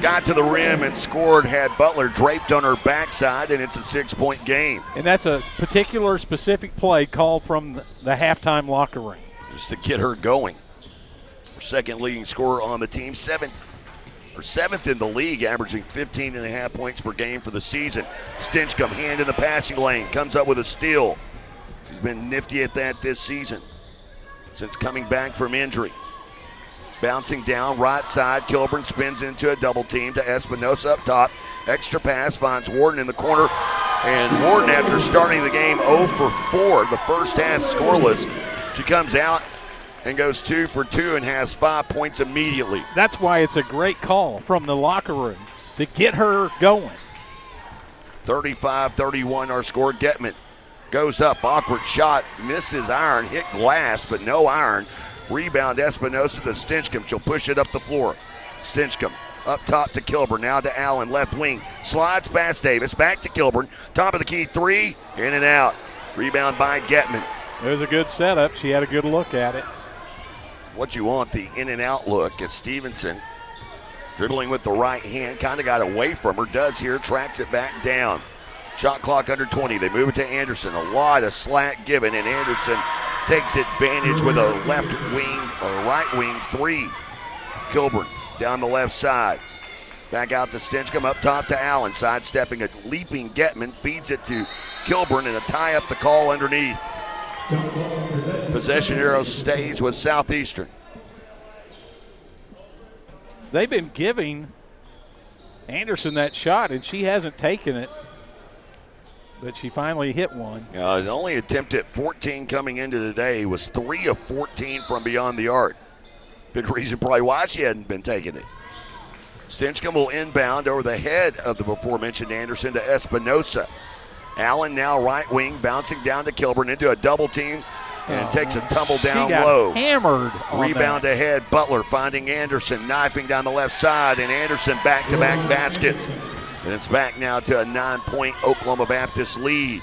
S2: Got to the rim and scored, had Butler draped on her backside, and it's a 6-point game.
S8: And that's a particular specific play called from the halftime locker room.
S2: Just to get her going. Her second leading scorer on the team, seventh in the league, averaging 15.5 points per game for the season. Stinchcomb, hand in the passing lane, comes up with a steal. She's been nifty at that this season since coming back from injury. Bouncing down right side, Kilburn spins into a double team to Espinosa up top. Extra pass finds Warden in the corner. And Warden, after starting the game 0 for 4, the first half scoreless, she comes out and goes 2 for 2 and has 5 points immediately.
S8: That's why it's a great call from the locker room to get her going.
S2: 35-31 our score. Getman goes up, awkward shot, misses iron, hit glass, but no iron. Rebound Espinosa to Stinchcomb. She'll push it up the floor. Stinchcomb up top to Kilburn, now to Allen, left wing. Slides past Davis, back to Kilburn. Top of the key, 3, in and out. Rebound by Getman.
S8: It was a good setup. She had a good look at it.
S2: What you want, the in and out look, as Stevenson dribbling with the right hand, kind of got away from her, does here, tracks it back down. Shot clock under 20. They move it to Anderson. A lot of slack given, and Anderson takes advantage with a left wing or right wing 3. Kilburn down the left side. Back out to Stinchcomb, up top to Allen. Sidestepping a leaping Getman, feeds it to Kilburn, and a tie up the call underneath. Possession arrow stays with Southeastern.
S8: They've been giving Anderson that shot, and she hasn't taken it. But she finally hit one.
S2: The only attempt at 14 coming into today was 3 of 14 from beyond the arc. Big reason probably why she hadn't been taking it. Stinchcomb will inbound over the head of the before-mentioned Anderson to Espinosa. Allen now right wing, bouncing down to Kilburn into a double team and takes a tumble down
S8: she got
S2: low.
S8: Hammered.
S2: Rebound ahead, Butler finding Anderson, knifing down the left side, and Anderson back-to-back baskets. And it's back now to a 9-point Oklahoma Baptist lead.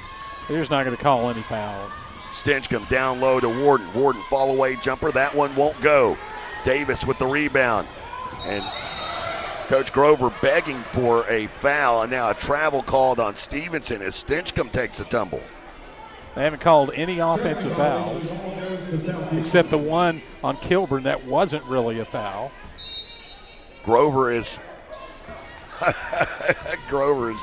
S8: They're just not going to call any fouls.
S2: Stinchcomb down low to Warden. Warden fall away jumper. That one won't go. Davis with the rebound. And Coach Grover begging for a foul. And now a travel called on Stevenson as Stinchcomb takes a tumble.
S8: They haven't called any offensive fouls except the one on Kilburn that wasn't really a foul.
S2: Grover is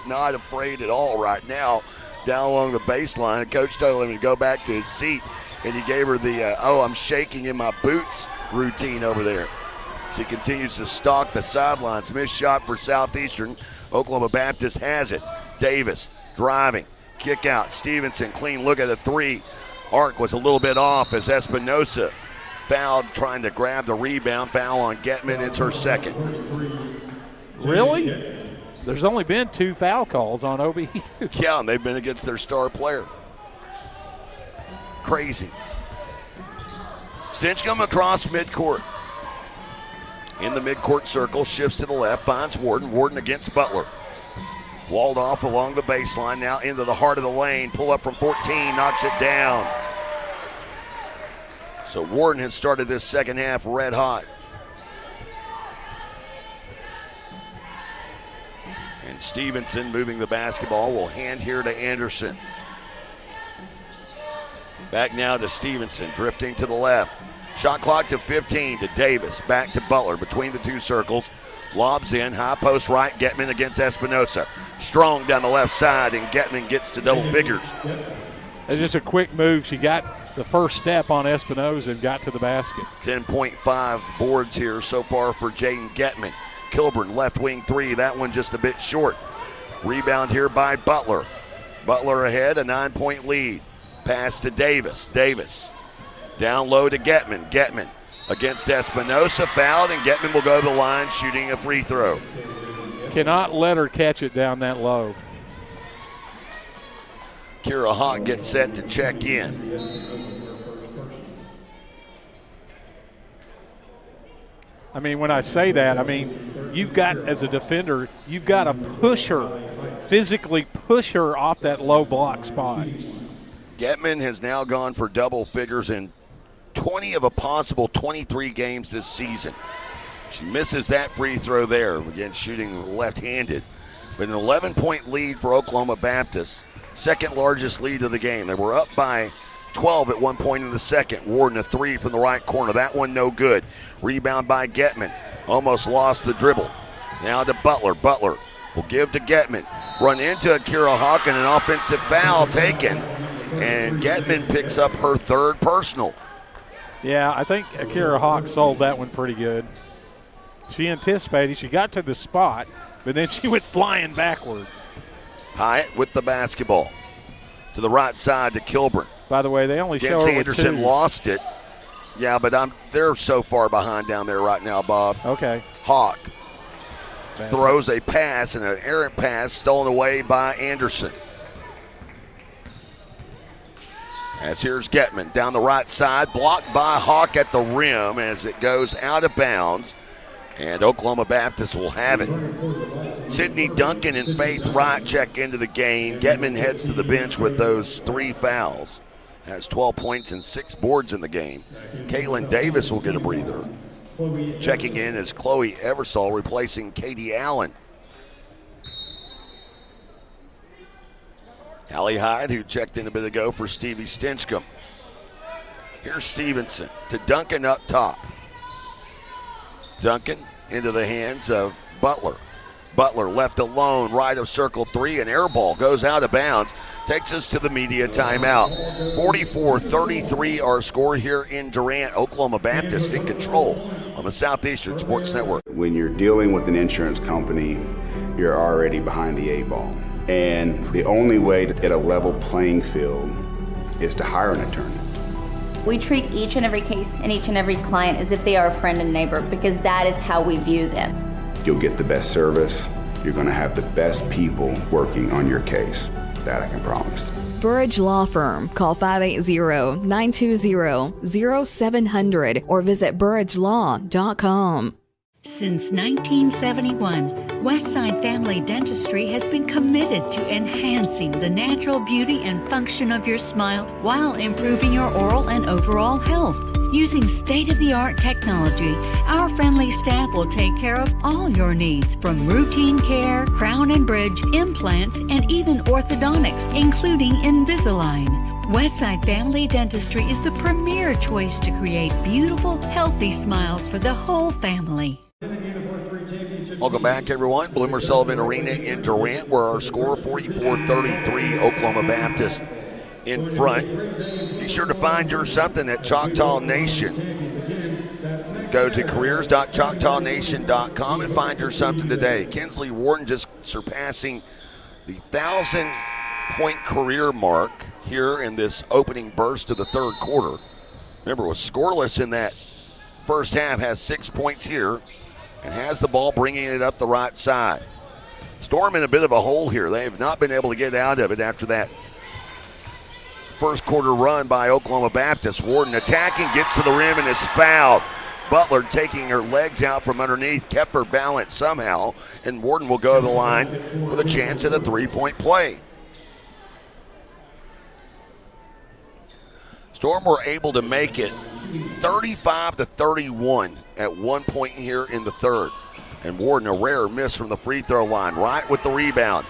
S2: not afraid at all right now down along the baseline. Coach told him to go back to his seat, and he gave her the, I'm shaking in my boots routine over there. She continues to stalk the sidelines. Missed shot for Southeastern. Oklahoma Baptist has it. Davis driving. Kick out. Stevenson, clean look at the 3. Arc was a little bit off as Espinosa fouled trying to grab the rebound. Foul on Getman. It's her second.
S8: Really? There's only been 2 foul calls on OBU.
S2: Yeah, and they've been against their star player. Crazy. Stinchcomb across midcourt. In the midcourt circle, shifts to the left, finds Warden. Warden against Butler. Walled off along the baseline, now into the heart of the lane. Pull up from 14, knocks it down. So Warden has started this second half red hot. And Stevenson moving the basketball will hand here to Anderson. Back now to Stevenson, drifting to the left. Shot clock to 15 to Davis. Back to Butler between the two circles. Lobs in, high post right, Getman against Espinosa. Strong down the left side, and Getman gets to double figures.
S8: It's just a quick move. She got the first step on Espinosa and got to the basket.
S2: 10.5 boards here so far for Jaden Getman. Kilburn, left wing 3, that one just a bit short. Rebound here by Butler. Butler ahead, a 9-point lead. Pass to Davis. Davis down low to Getman. Getman against Espinosa, fouled, and Getman will go to the line shooting a free throw.
S8: Cannot let her catch it down that low.
S2: Kira Hawk gets set to check in.
S8: I mean, when I say that, I mean, you've got, as a defender, you've got to push her, physically push her off that low block spot.
S2: Getman has now gone for double figures in 20 of a possible 23 games this season. She misses that free throw there, again shooting left-handed. But an 11-point lead for Oklahoma Baptist, second largest lead of the game. They were up by 12 at one point in the second. Warden a three from the right corner. That one no good. Rebound by Getman. Almost lost the dribble. Now to Butler. Butler will give to Getman. Run into Akira Hawk and an offensive foul taken. And Getman picks up her third personal.
S8: Yeah, I think Akira Hawk sold that one pretty good. She anticipated. She got to the spot, but then she went flying backwards.
S2: Hyatt with the basketball. To the right side to Kilburn.
S8: By the way, they only show her
S2: Anderson
S8: with two.
S2: Lost it. Yeah, but they're so far behind down there right now, Bob.
S8: Okay.
S2: Hawk throws a pass, and an errant pass stolen away by Anderson. As here's Getman down the right side, blocked by Hawk at the rim as it goes out of bounds. And Oklahoma Baptist will have it. Sydney Duncan and Faith Wright check into the game. Getman heads to the bench with those 3 fouls. Has 12 points and 6 boards in the game. Caitlin Davis will get a breather. Checking in is Chloe Eversole replacing Katie Allen. Allie Hyde, who checked in a bit ago for Stevie Stinchcomb. Here's Stevenson to Duncan up top. Duncan into the hands of Butler. Butler left alone, right of circle 3, and air ball goes out of bounds. Takes us to the media timeout. 44-33 our score here in Durant. Oklahoma Baptist in control on the Southeastern Sports Network.
S10: When you're dealing with an insurance company, you're already behind the 8 ball. And the only way to get a level playing field is to hire an attorney.
S11: We treat each and every case and each and every client as if they are a friend and neighbor, because that is how we view them.
S10: You'll get the best service. You're going to have the best people working on your case. That I can promise.
S13: Burridge Law Firm. Call 580-920-0700 or visit burridgelaw.com.
S12: Since 1971, Westside Family Dentistry has been committed to enhancing the natural beauty and function of your smile while improving your oral and overall health. Using state-of-the-art technology, our friendly staff will take care of all your needs, from routine care, crown and bridge, implants, and even orthodontics, including Invisalign. Westside Family Dentistry is the premier choice to create beautiful, healthy smiles for the whole family.
S2: Welcome back, everyone. Bloomer Sullivan Arena in Durant, where our score 44-33, Oklahoma Baptist in front. Be sure to find your something at Choctaw Nation. Go to careers.choctawnation.com and find your something today. Kinsley Warden just surpassing the 1,000-point career mark here in this opening burst of the third quarter. Remember, was scoreless in that first half, has 6 points here, and has the ball, bringing it up the right side. Storm in a bit of a hole here. They have not been able to get out of it after that first quarter run by Oklahoma Baptist. Warden attacking, gets to the rim, and is fouled. Butler taking her legs out from underneath, kept her balance somehow, and Warden will go to the line with a chance at a three-point play. Storm were able to make it 35-31 at one point here in the third. And Warden, a rare miss from the free throw line, right with the rebound.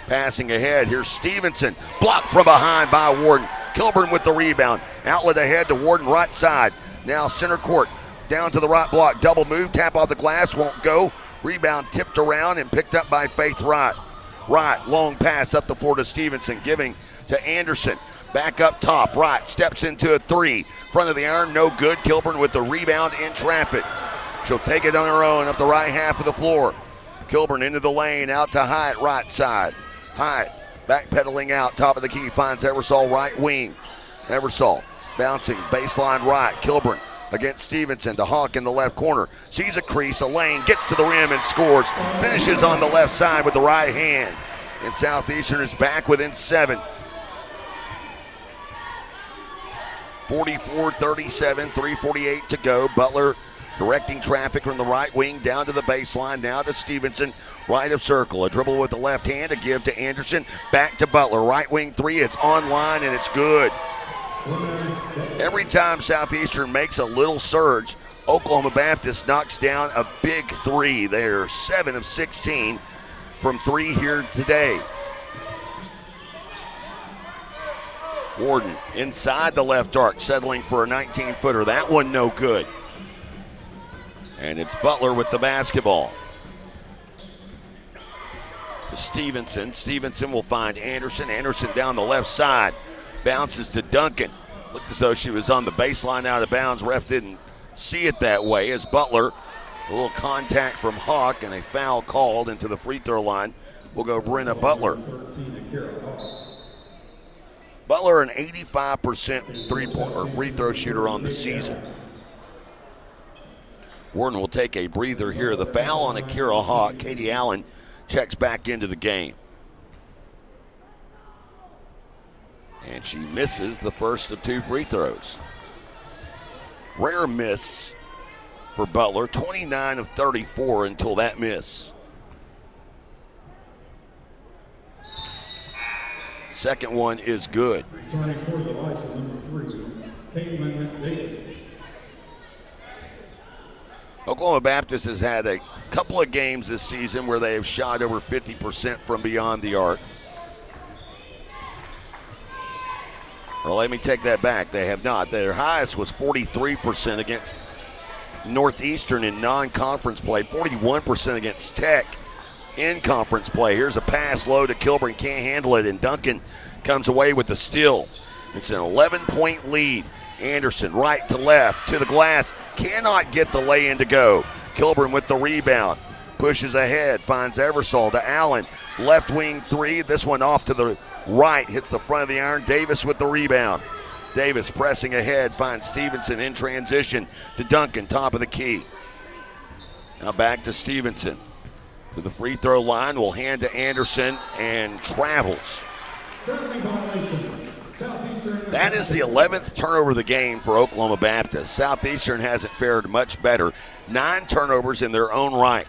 S2: Passing ahead, here's Stevenson, blocked from behind by Warden. Kilburn with the rebound, outlet ahead to Warden right side. Now center court, down to the right block, double move, tap off the glass, won't go. Rebound tipped around and picked up by Faith Wright. Wright, long pass up the floor to Stevenson, giving to Anderson. Back up top, Wright steps into a three. Front of the iron, no good. Kilburn with the rebound in traffic. She'll take it on her own up the right half of the floor. Kilburn into the lane, out to Hyatt, right side. Hyatt backpedaling out, top of the key, finds Eversole right wing. Eversole bouncing, baseline right. Kilburn against Stevenson. To Hawk in the left corner. Sees a crease, a lane, gets to the rim and scores. Finishes on the left side with the right hand. And Southeastern is back within 7. 44-37, 3:48 to go. Butler directing traffic from the right wing down to the baseline. Now to Stevenson, right of circle. A dribble with the left hand, a give to Anderson. Back to Butler, right wing three. It's online and it's good. Every time Southeastern makes a little surge, Oklahoma Baptist knocks down a big three. They're 7 of 16 from 3 here today. Warden inside the left arc, settling for a 19-footer. That one no good. And it's Butler with the basketball. To Stevenson. Stevenson will find Anderson. Anderson down the left side. Bounces to Duncan. Looked as though she was on the baseline out of bounds. Ref didn't see it that way as Butler, a little contact from Hawk and a foul called into the free throw line. Will go Brenna Butler. Butler, an 85% three-point or free throw shooter on the season. Warden will take a breather here. The foul on Akira Hawk. Katie Allen checks back into the game. And she misses the first of 2 free throws. Rare miss for Butler, 29 of 34 until that miss. Second one is good.
S14: Returning for the Vice, number 3, Caitlin Davis.
S2: Oklahoma Baptist has had a couple of games this season where they have shot over 50% from beyond the arc. Well, let me take that back. They have not. Their highest was 43% against Northeastern in non-conference play, 41% against Tech in conference play. Here's a pass low to Kilburn, can't handle it, and Duncan comes away with the steal. It's an 11-point lead. Anderson right to left to the glass, cannot get the lay-in to go. Kilburn with the rebound, pushes ahead, finds Eversole to Allen, left wing three. This one off to the right, hits the front of the iron. Davis with the rebound. Davis pressing ahead, finds Stevenson in transition to Duncan, top of the key. Now back to Stevenson. To the free throw line, will hand to Anderson and travels. That is the 11th turnover of the game for Oklahoma Baptist. Southeastern hasn't fared much better. 9 turnovers in their own right.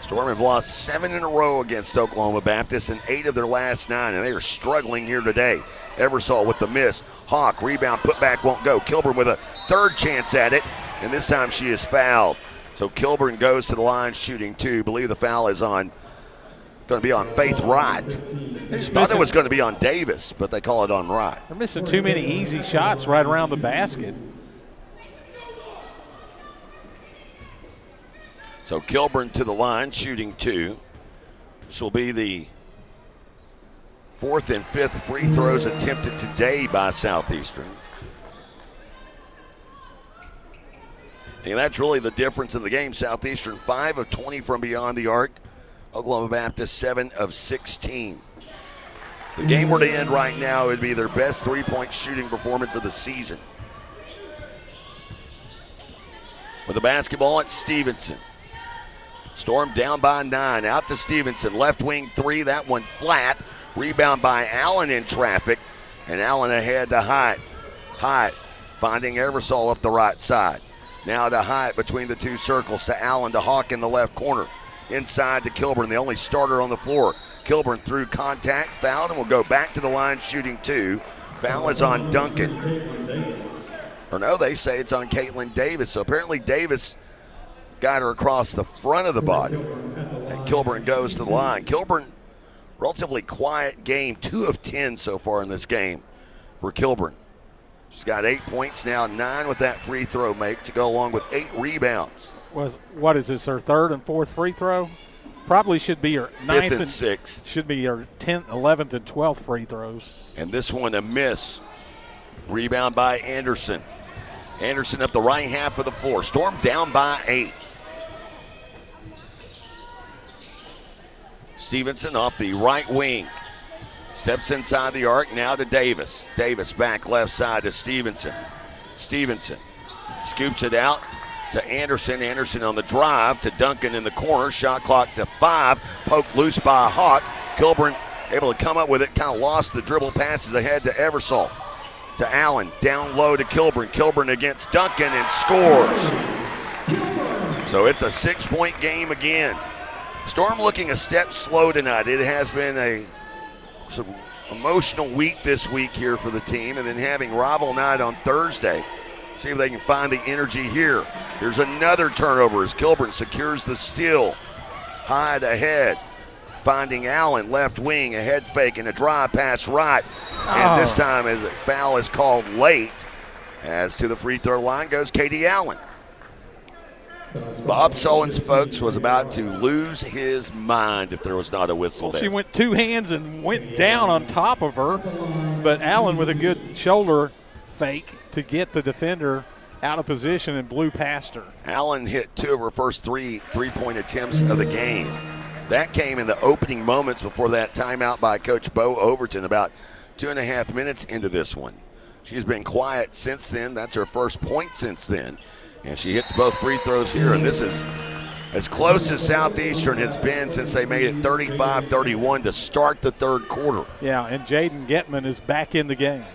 S2: Storm have lost 7 in a row against Oklahoma Baptist and 8 of their last 9, and they are struggling here today. Eversole with the miss. Hawk, rebound, put back, won't go. Kilburn with a third chance at it, and this time she is fouled. So Kilburn goes to the line shooting 2. Believe the foul is on, going to be on Faith Wright. Thought it was going to be on Davis, but they call it on Wright.
S8: They're missing too many easy shots right around the basket.
S2: So Kilburn to the line, shooting 2. This will be the 4th and 5th free throws attempted today by Southeastern. And that's really the difference in the game. Southeastern 5 of 20 from beyond the arc. Oklahoma Baptist 7 of 16. The game were to end right now, it would be their best three-point shooting performance of the season. With the basketball at Stevenson. Storm down by 9, out to Stevenson. Left wing 3, that one flat. Rebound by Allen in traffic, and Allen ahead to Hyatt. Hyatt finding Eversole up the right side. Now to Hyatt between the 2 circles, to Allen, to Hawk in the left corner. Inside to Kilburn, the only starter on the floor. Kilburn through contact, fouled, and will go back to the line shooting 2. Foul is on Duncan. Or no, they say it's on Caitlin Davis. So apparently Davis got her across the front of the body. And Kilburn goes to the line. Kilburn, relatively quiet game, 2 of 10 so far in this game for Kilburn. She's got 8 points now, 9 with that free throw make to go along with 8 rebounds.
S8: What is this, her 3rd and 4th free throw? Probably should be her 9th
S2: and 6th.
S8: Should be her 10th, 11th, and 12th free throws.
S2: And this one a miss. Rebound by Anderson. Anderson up the right half of the floor. Storm down by 8. Stevenson off the right wing. Steps inside the arc, now to Davis. Davis back left side to Stevenson. Stevenson scoops it out to Anderson. Anderson on the drive to Duncan in the corner. Shot clock to 5. Poked loose by Hawk. Kilburn able to come up with it. Kind of lost the dribble, passes ahead to Eversole. To Allen, down low to Kilburn. Kilburn against Duncan and scores. So it's a 6-point game again. Storm looking a step slow tonight. It has been some emotional week this week here for the team, and then having rival night on Thursday. See if they can find the energy here. Here's another turnover as Kilburn secures the steal. Hyde ahead, finding Allen left wing, a head fake and a drive pass right. And this time as a foul is called late, as to the free throw line goes Katie Allen. Bob Sullins, folks, was about to lose his mind if there was not a whistle there.
S8: She went two hands and went down on top of her, but Allen with a good shoulder fake to get the defender out of position and blew past her.
S2: Allen hit 2 of her first three-point attempts of the game. That came in the opening moments before that timeout by Coach Bo Overton, about 2.5 minutes into this one. She's been quiet since then. That's her first point since then. And she hits both free throws here, and this is as close as Southeastern has been since they made it 35-31 to start the third quarter.
S8: Yeah, and Jaden Getman is back in the game.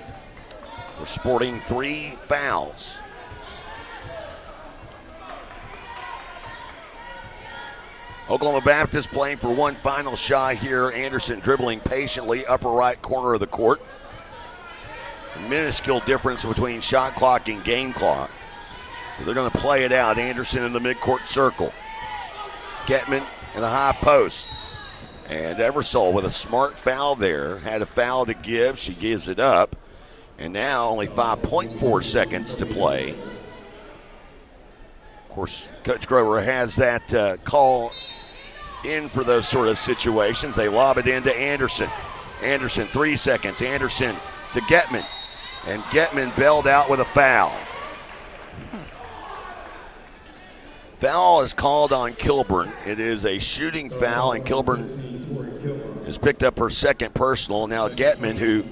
S2: We're sporting 3 fouls. Oklahoma Baptist playing for one final shot here. Anderson dribbling patiently, upper right corner of the court. A minuscule difference between shot clock and game clock. So they're going to play it out. Anderson in the midcourt circle. Getman in the high post. And Eversole with a smart foul there. Had a foul to give. She gives it up. And now only 5.4 seconds to play. Of course, Coach Grover has that call in for those sort of situations. They lob it into Anderson. Anderson, 3 seconds. Anderson to Getman. And Getman bailed out with a foul. Foul is called on Kilburn. It is a shooting foul, and Kilburn has picked up her second personal. Now Getman, who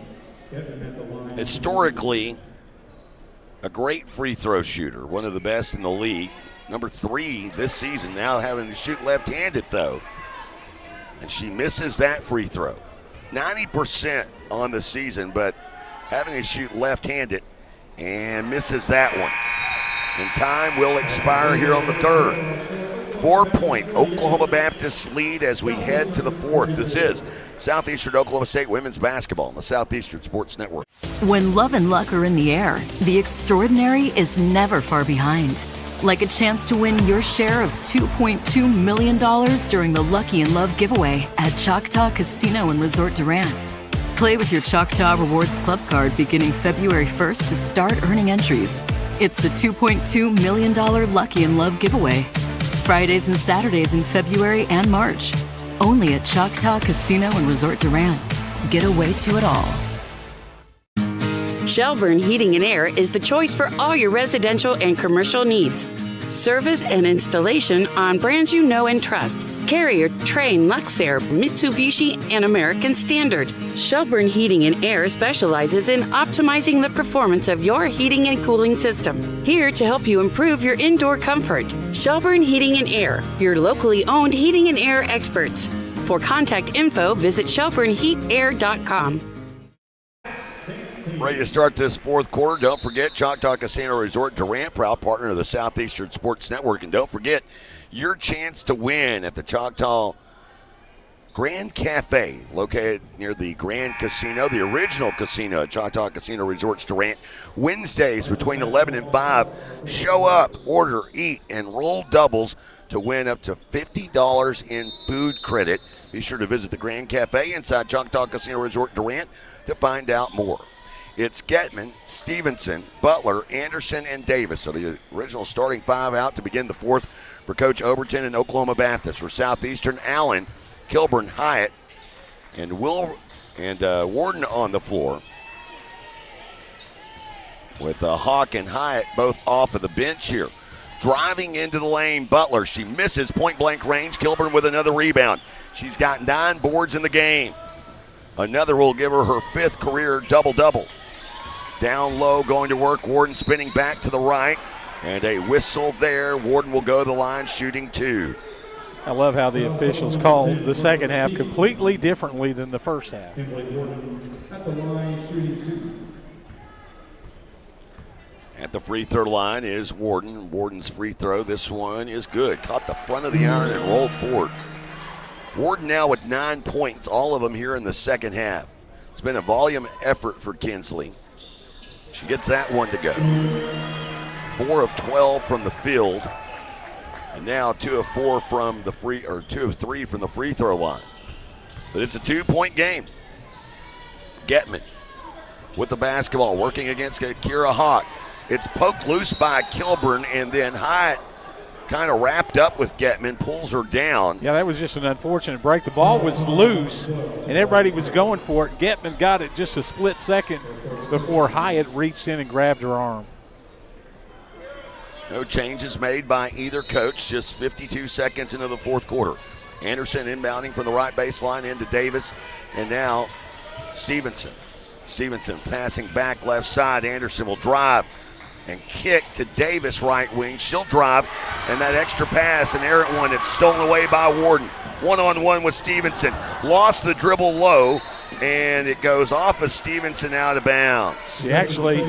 S2: historically a great free throw shooter, one of the best in the league, number 3 this season, now having to shoot left-handed though. And she misses that free throw. 90% on the season, but having to shoot left-handed and misses that one. And time will expire here on the third. 4-point Oklahoma Baptist lead as we head to the fourth. This is Southeastern Oklahoma State women's basketball on the Southeastern Sports Network.
S15: When love and luck are in the air, the extraordinary is never far behind. Like a chance to win your share of $2.2 million during the Lucky in Love giveaway at Choctaw Casino and Resort Durant. Play with your Choctaw Rewards Club card beginning February 1st to start earning entries. It's the $2.2 million Lucky in Love giveaway. Fridays and Saturdays in February and March. Only at Choctaw Casino and Resort Durant. Get away to it all.
S16: Shelburne Heating and Air is the choice for all your residential and commercial needs. Service and installation on brands you know and trust. Carrier, Trane, Luxair, Mitsubishi, and American Standard. Shelburne Heating and Air specializes in optimizing the performance of your heating and cooling system. Here to help you improve your indoor comfort. Shelburne Heating and Air, your locally owned heating and air experts. For contact info, visit shelburneheatair.com.
S2: Ready to start this fourth quarter. Don't forget, Choctaw Casino Resort Durant, proud partner of the Southeastern Sports Network. And don't forget your chance to win at the Choctaw Grand Cafe, located near the Grand Casino, the original casino at Choctaw Casino Resorts Durant. Wednesdays between 11 and 5. Show up, order, eat, and roll doubles to win up to $50 in food credit. Be sure to visit the Grand Cafe inside Choctaw Casino Resort Durant to find out more. It's Getman, Stevenson, Butler, Anderson, and Davis. So the original starting 5 out to begin the fourth for Coach Overton and Oklahoma Baptist. For Southeastern, Allen, Kilburn, Hyatt, and Warden on the floor. With Hawk and Hyatt both off of the bench here. Driving into the lane, Butler. She misses point-blank range. Kilburn with another rebound. She's got 9 boards in the game. Another will give her her 5th career double-double. Down low, going to work. Warden spinning back to the right. And a whistle there. Warden will go to the line, shooting 2.
S8: I love how the officials called the second half completely differently than the first half.
S14: At the line, shooting 2.
S2: At the free throw line is Warden. Warden's free throw, this one is good. Caught the front of the iron and rolled forward. Warden now with 9 points, all of them here in the second half. It's been a volume effort for Kinsley. She gets that one to go. 4 of 12 from the field. And now 2 of 3 from the free throw line. But it's a 2-point game. Getman with the basketball, working against Kira Hawk. It's poked loose by Kilburn, and then Hyatt kind of wrapped up with Getman, pulls her down.
S8: Yeah, that was just an unfortunate break. The ball was loose, and everybody was going for it. Getman got it just a split second before Hyatt reached in and grabbed her arm.
S2: No changes made by either coach, just 52 seconds into the fourth quarter. Anderson inbounding from the right baseline into Davis, and now Stevenson. Stevenson passing back left side. Anderson will drive and kick to Davis right wing. She'll drive, and that extra pass, an errant one, it's stolen away by Warden. One-on-one with Stevenson. Lost the dribble low, and it goes off of Stevenson out of bounds.
S8: She actually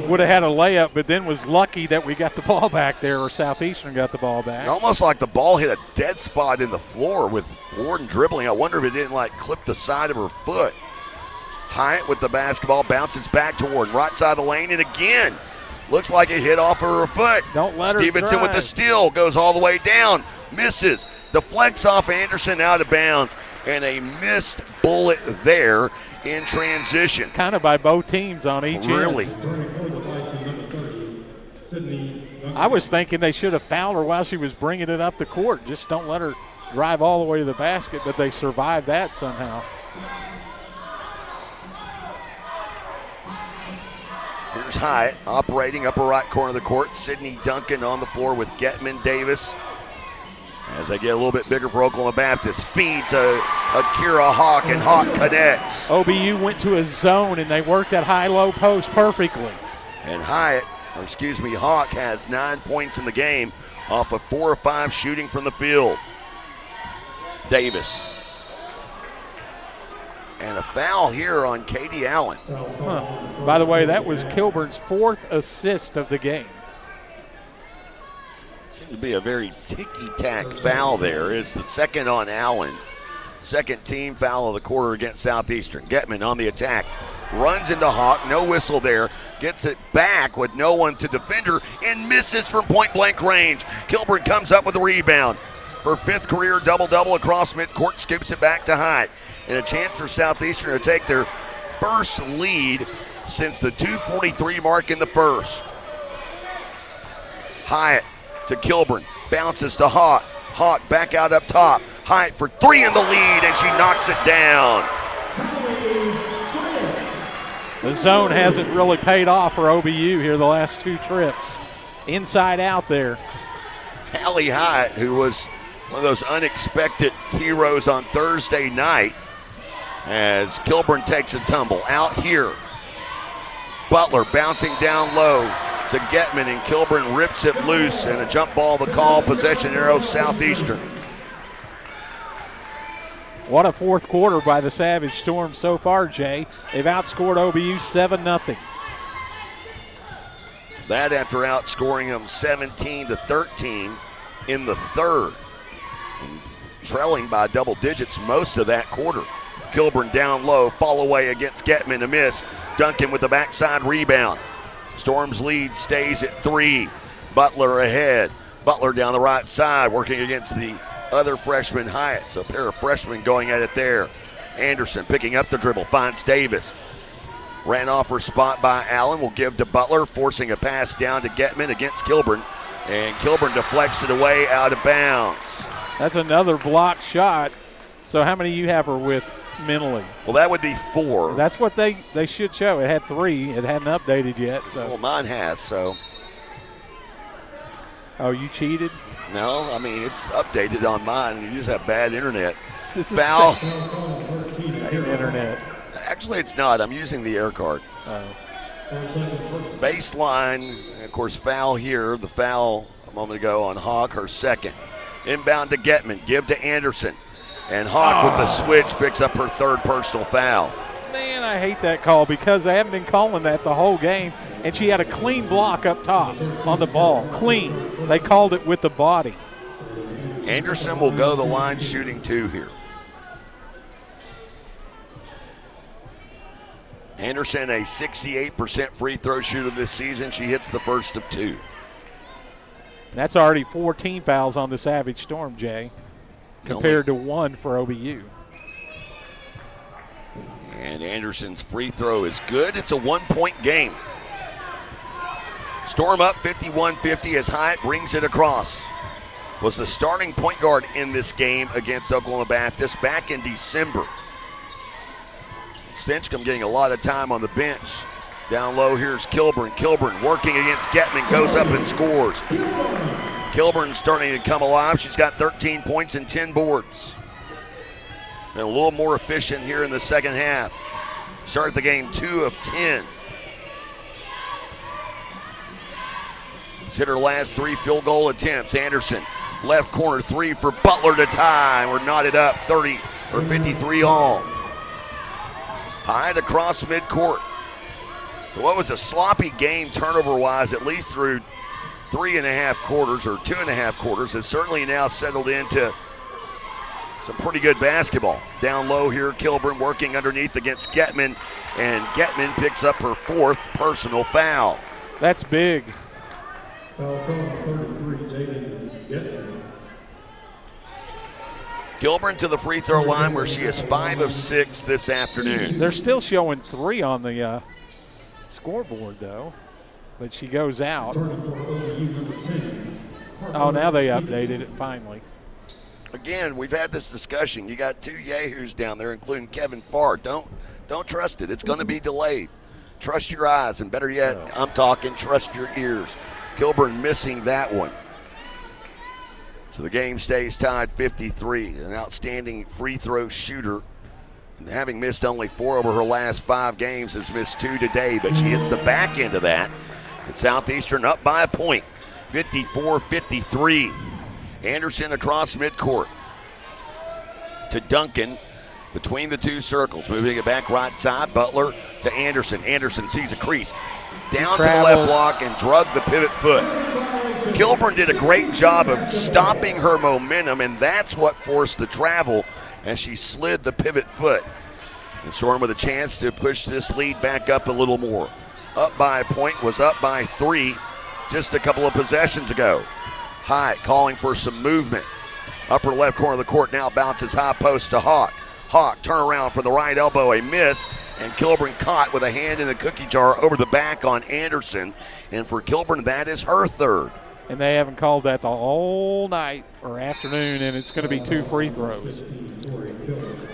S8: would have had a layup, but then was lucky that we got the ball back there, or Southeastern got the ball back.
S2: Almost like the ball hit a dead spot in the floor with Warden dribbling. I wonder if it didn't clip the side of her foot. Hyatt with the basketball, bounces back to Warden. Right side of the lane, and again, looks like it hit off of her foot.
S8: Don't let her
S2: Stevenson
S8: drive.
S2: with the steal, goes all the way down, misses. Deflects off Anderson out of bounds, and a missed bullet there in transition.
S8: Kind of by both teams on each
S2: Really?
S8: end. I was thinking they should have fouled her while she was bringing it up the court. Just don't let her drive all the way to the basket, but they survived that somehow.
S2: Here's Hyatt operating upper right corner of the court. Sydney Duncan on the floor with Getman, Davis. As they get a little bit bigger for Oklahoma Baptist. Feed to Akira Hawk, and Hawk connects.
S8: OBU went to a zone, and they worked that high-low post perfectly.
S2: And Hawk has 9 points in the game off of 4 or 5 shooting from the field. Davis. And a foul here on Katie Allen.
S8: By the way, that was Kilburn's 4th assist of the game.
S2: Seemed to be a very ticky-tack foul there. It's the second on Allen. Second team foul of the quarter against Southeastern. Getman on the attack. Runs into Hawk, no whistle there. Gets it back with no one to defend her and misses from point-blank range. Kilburn comes up with a rebound. Her 5th career double-double across midcourt, scoops it back to Hyatt. And a chance for Southeastern to take their first lead since the 2:43 mark in the first. Hyatt to Kilburn, bounces to Hawk. Hawk back out up top. Hyatt for 3 in the lead, and she knocks it down.
S8: The zone hasn't really paid off for OBU here the last 2 trips. Inside out there.
S2: Hallie Hyatt, who was one of those unexpected heroes on Thursday night, as Kilburn takes a tumble. Out here, Butler bouncing down low to Getman, and Kilburn rips it loose, and a jump ball the call. Possession arrow Southeastern.
S8: What a fourth quarter by the Savage Storm so far, Jay. They've outscored OBU 7-0.
S2: That after outscoring them 17-13 in the third, and trailing by double digits most of that quarter. Kilburn down low, fall away against Getman, a miss. Duncan with the backside rebound. Storm's lead stays at 3. Butler ahead. Butler down the right side, working against the other freshman Hyatt. So a pair of freshmen going at it there. Anderson picking up the dribble, finds Davis. Ran off her spot by Allen, will give to Butler, forcing a pass down to Getman against Kilburn. And Kilburn deflects it away out of bounds.
S8: That's another blocked shot. So how many you have her with mentally?
S2: Well, that would be 4.
S8: That's what they should show. It had 3. It hadn't updated yet. So.
S2: Well, mine has, so.
S8: Oh, you cheated?
S2: No, I mean, it's updated on mine. You just have bad internet.
S8: This is
S2: foul.
S8: Same internet.
S2: Actually, it's not. I'm using the air card. Baseline, of course, foul here. The foul a moment ago on Hawk, her second. Inbound to Getman, give to Anderson. And Hawk with the switch picks up her third personal foul.
S8: Man, I hate that call because they haven't been calling that the whole game. And she had a clean block up top on the ball. Clean. They called it with the body.
S2: Anderson will go the line shooting 2 here. Anderson, a 68% free throw shooter this season. She hits the first of 2.
S8: And that's already 14 fouls on the Savage Storm, Jay, compared to 1 for OBU.
S2: And Anderson's free throw is good. It's a 1-point game. Storm up 51-50 as Hyatt brings it across. Was the starting point guard in this game against Oklahoma Baptist back in December. Stinchcomb getting a lot of time on the bench. Down low, here's Kilburn. Kilburn working against Getman, goes up and scores. Kilburn starting to come alive. She's got 13 points and 10 boards. And a little more efficient here in the second half. Started the game 2 of 10. She's hit her last 3 field goal attempts. Anderson, left corner 3 for Butler to tie. We're knotted up 30 or 53 all. High across midcourt. So what was a sloppy game turnover-wise, at least through 3.5 quarters or 2.5 quarters, has certainly now settled into some pretty good basketball. Down low here, Kilburn working underneath against Getman, and Getman picks up her 4th personal foul.
S8: That's big.
S14: Foul called on 33, Jaden Getman.
S2: Kilburn to the free throw line where she is 5 of 6 this afternoon.
S8: They're still showing 3 on the scoreboard, though, but she goes out. Oh, now they updated it finally.
S2: Again, we've had this discussion. You got 2 yahoos down there, including Kevin Farr. Don't trust it. It's going to be delayed. Trust your eyes, and better yet, I'm talking trust your ears. Kilburn missing that one. So the game stays tied 53. An outstanding free throw shooter. And having missed only 4 over her last 5 games, has missed 2 today, but she hits the back end of that. And Southeastern up by a point, 54-53. Anderson across midcourt to Duncan between the 2 circles. Moving it back right side, Butler to Anderson. Anderson sees a crease. Down to the left block and drug the pivot foot. Kilburn did a great job of stopping her momentum, and that's what forced the travel as she slid the pivot foot. And Storm with a chance to push this lead back up a little more. Up by a point, was up by 3 just a couple of possessions ago. Hyatt calling for some movement. Upper left corner of the court now bounces high post to Hawk. Hawk turn around for the right elbow, a miss, and Kilburn caught with a hand in the cookie jar over the back on Anderson. And for Kilburn, that is her 3rd.
S8: And they haven't called that the whole night or afternoon, and it's going to be 2 free throws.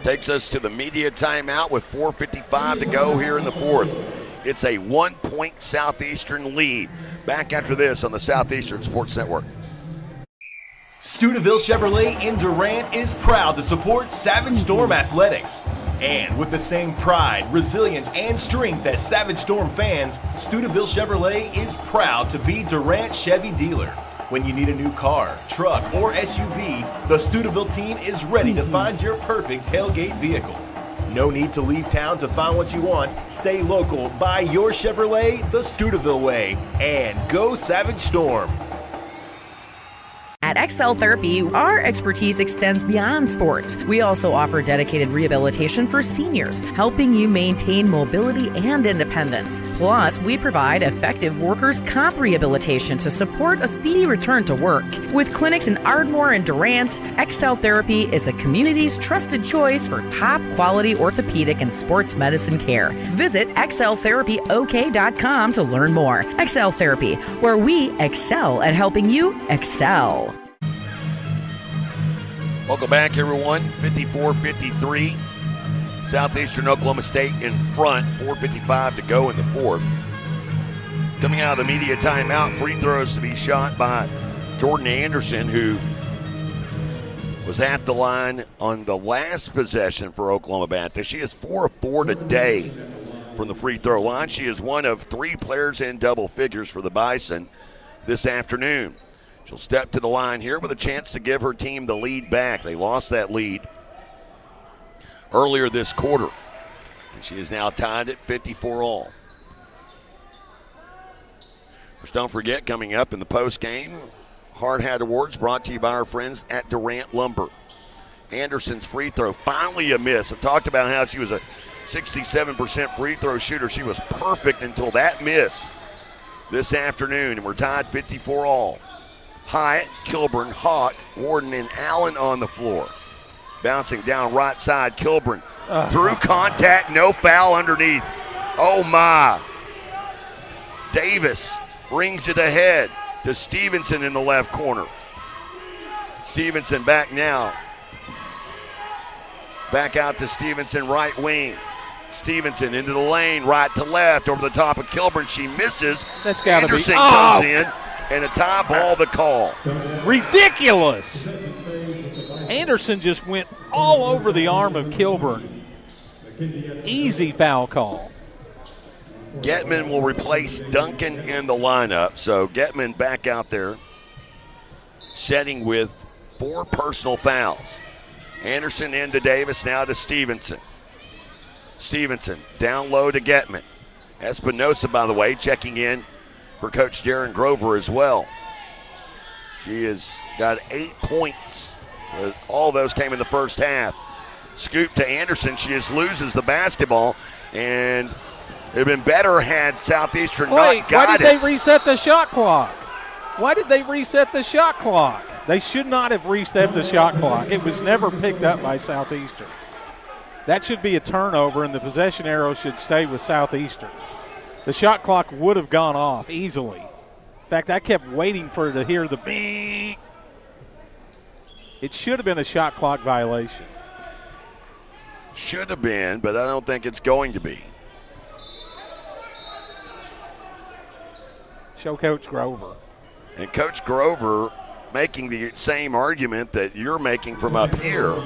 S2: Takes us to the media timeout with 4:55 to go here in the 4th. It's a 1-point Southeastern lead. Back after this on the Southeastern Sports Network.
S9: Steubenville Chevrolet in Durant is proud to support Savage Storm Athletics. And with the same pride, resilience, and strength as Savage Storm fans, Steubenville Chevrolet is proud to be Durant Chevy dealer. When you need a new car, truck, or SUV, the Steubenville team is ready to find your perfect tailgate vehicle. No need to leave town to find what you want. Stay local, buy your Chevrolet the Steubenville way, and go Savage Storm.
S17: At XL Therapy, our expertise extends beyond sports. We also offer dedicated rehabilitation for seniors, helping you maintain mobility and independence. Plus, we provide effective workers' comp rehabilitation to support a speedy return to work. With clinics in Ardmore and Durant, XL Therapy is the community's trusted choice for top-quality orthopedic and sports medicine care. Visit xltherapyok.com to learn more. XL Therapy, where we excel at helping you excel.
S2: Welcome back, everyone. 54-53. Southeastern Oklahoma State in front. 4:55 to go in the 4th. Coming out of the media timeout, free throws to be shot by Jordan Anderson, who was at the line on the last possession for Oklahoma Baptist. She is 4 of 4 today from the free throw line. She is one of 3 players in double figures for the Bison this afternoon. She'll step to the line here with a chance to give her team the lead back. They lost that lead earlier this quarter, and she is now tied at 54 all. Which, don't forget, coming up in the post game, Hard Hat Awards brought to you by our friends at Durant Lumber. Anderson's free throw, finally a miss. I talked about how she was a 67% free throw shooter. She was perfect until that miss this afternoon, and we're tied 54 all. Hyatt, Kilburn, Hawk, Warden, and Allen on the floor. Bouncing down right side, Kilburn. Through contact, no foul underneath. Oh my. Davis brings it ahead to Stevenson in the left corner. Stevenson back now. Back out to Stevenson, right wing. Stevenson into the lane, right to left, over the top of Kilburn. She misses.
S8: That's gotta be.
S2: Anderson comes in, and a tie ball the call.
S8: Ridiculous. Anderson just went all over the arm of Kilburn. Easy foul call.
S2: Getman will replace Duncan in the lineup. So Getman back out there, setting with 4 personal fouls. Anderson into Davis, now to Stevenson. Stevenson down low to Getman. Espinosa, by the way, checking in for Coach Darren Grover as well. She has got 8 points. All those came in the first half. Scoop to Anderson. She just loses the basketball, and it would have been better had Southeastern not got it.
S8: Why did they reset the shot clock? Why did they reset the shot clock? They should not have reset the shot clock. It was never picked up by Southeastern. That should be a turnover, and the possession arrow should stay with Southeastern. The shot clock would have gone off easily. In fact, I kept waiting for it to hear the bing. It should have been a shot clock violation.
S2: Should have been, but I don't think it's going to be.
S8: Show Coach Grover.
S2: And Coach Grover making the same argument that you're making from up here.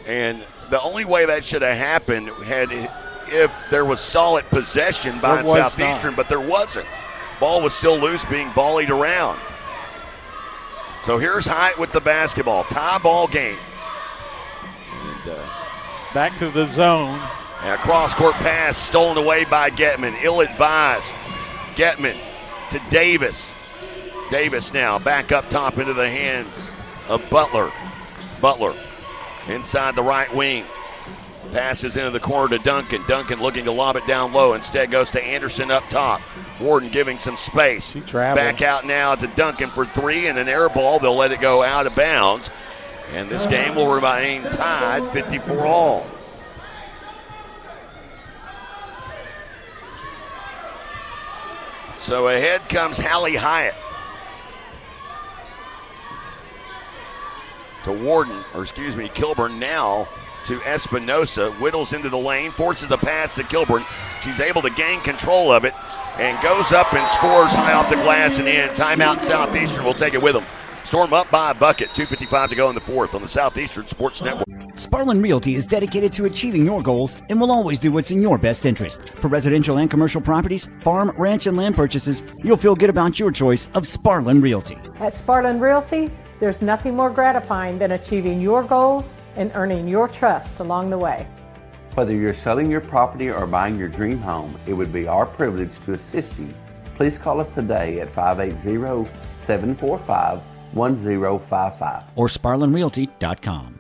S2: And the only way that should have happened if there was solid possession by Southeastern, but there wasn't. Ball was still loose, being volleyed around. So here's Hyatt with the basketball. Tie ball game. And,
S8: back to the zone.
S2: A cross-court pass stolen away by Getman. Ill-advised. Getman to Davis. Davis now back up top into the hands of Butler. Butler inside the right wing. Passes into the corner to Duncan. Duncan looking to lob it down low. Instead goes to Anderson up top. Warden giving some space. Back out now to Duncan for 3, and an air ball. They'll let it go out of bounds. And this game will remain tied 54 all. So ahead comes Hallie Hyatt. To Kilburn now to Espinosa. Whittles into the lane, forces a pass to Kilburn. She's able to gain control of it and goes up and scores high off the glass and in. Timeout Southeastern will take it with them. Storm up by a bucket. 2:55 to go in the fourth on the Southeastern Sports Network.
S18: Sparland Realty is dedicated to achieving your goals and will always do what's in your best interest. For residential and commercial properties, farm, ranch, and land purchases, you'll feel good about your choice of Sparland Realty.
S19: At Sparland Realty, there's nothing more gratifying than achieving your goals and earning your trust along the way.
S20: Whether you're selling your property or buying your dream home, it would be our privilege to assist you. Please call us today at 580-745-1055
S18: or SparlandRealty.com.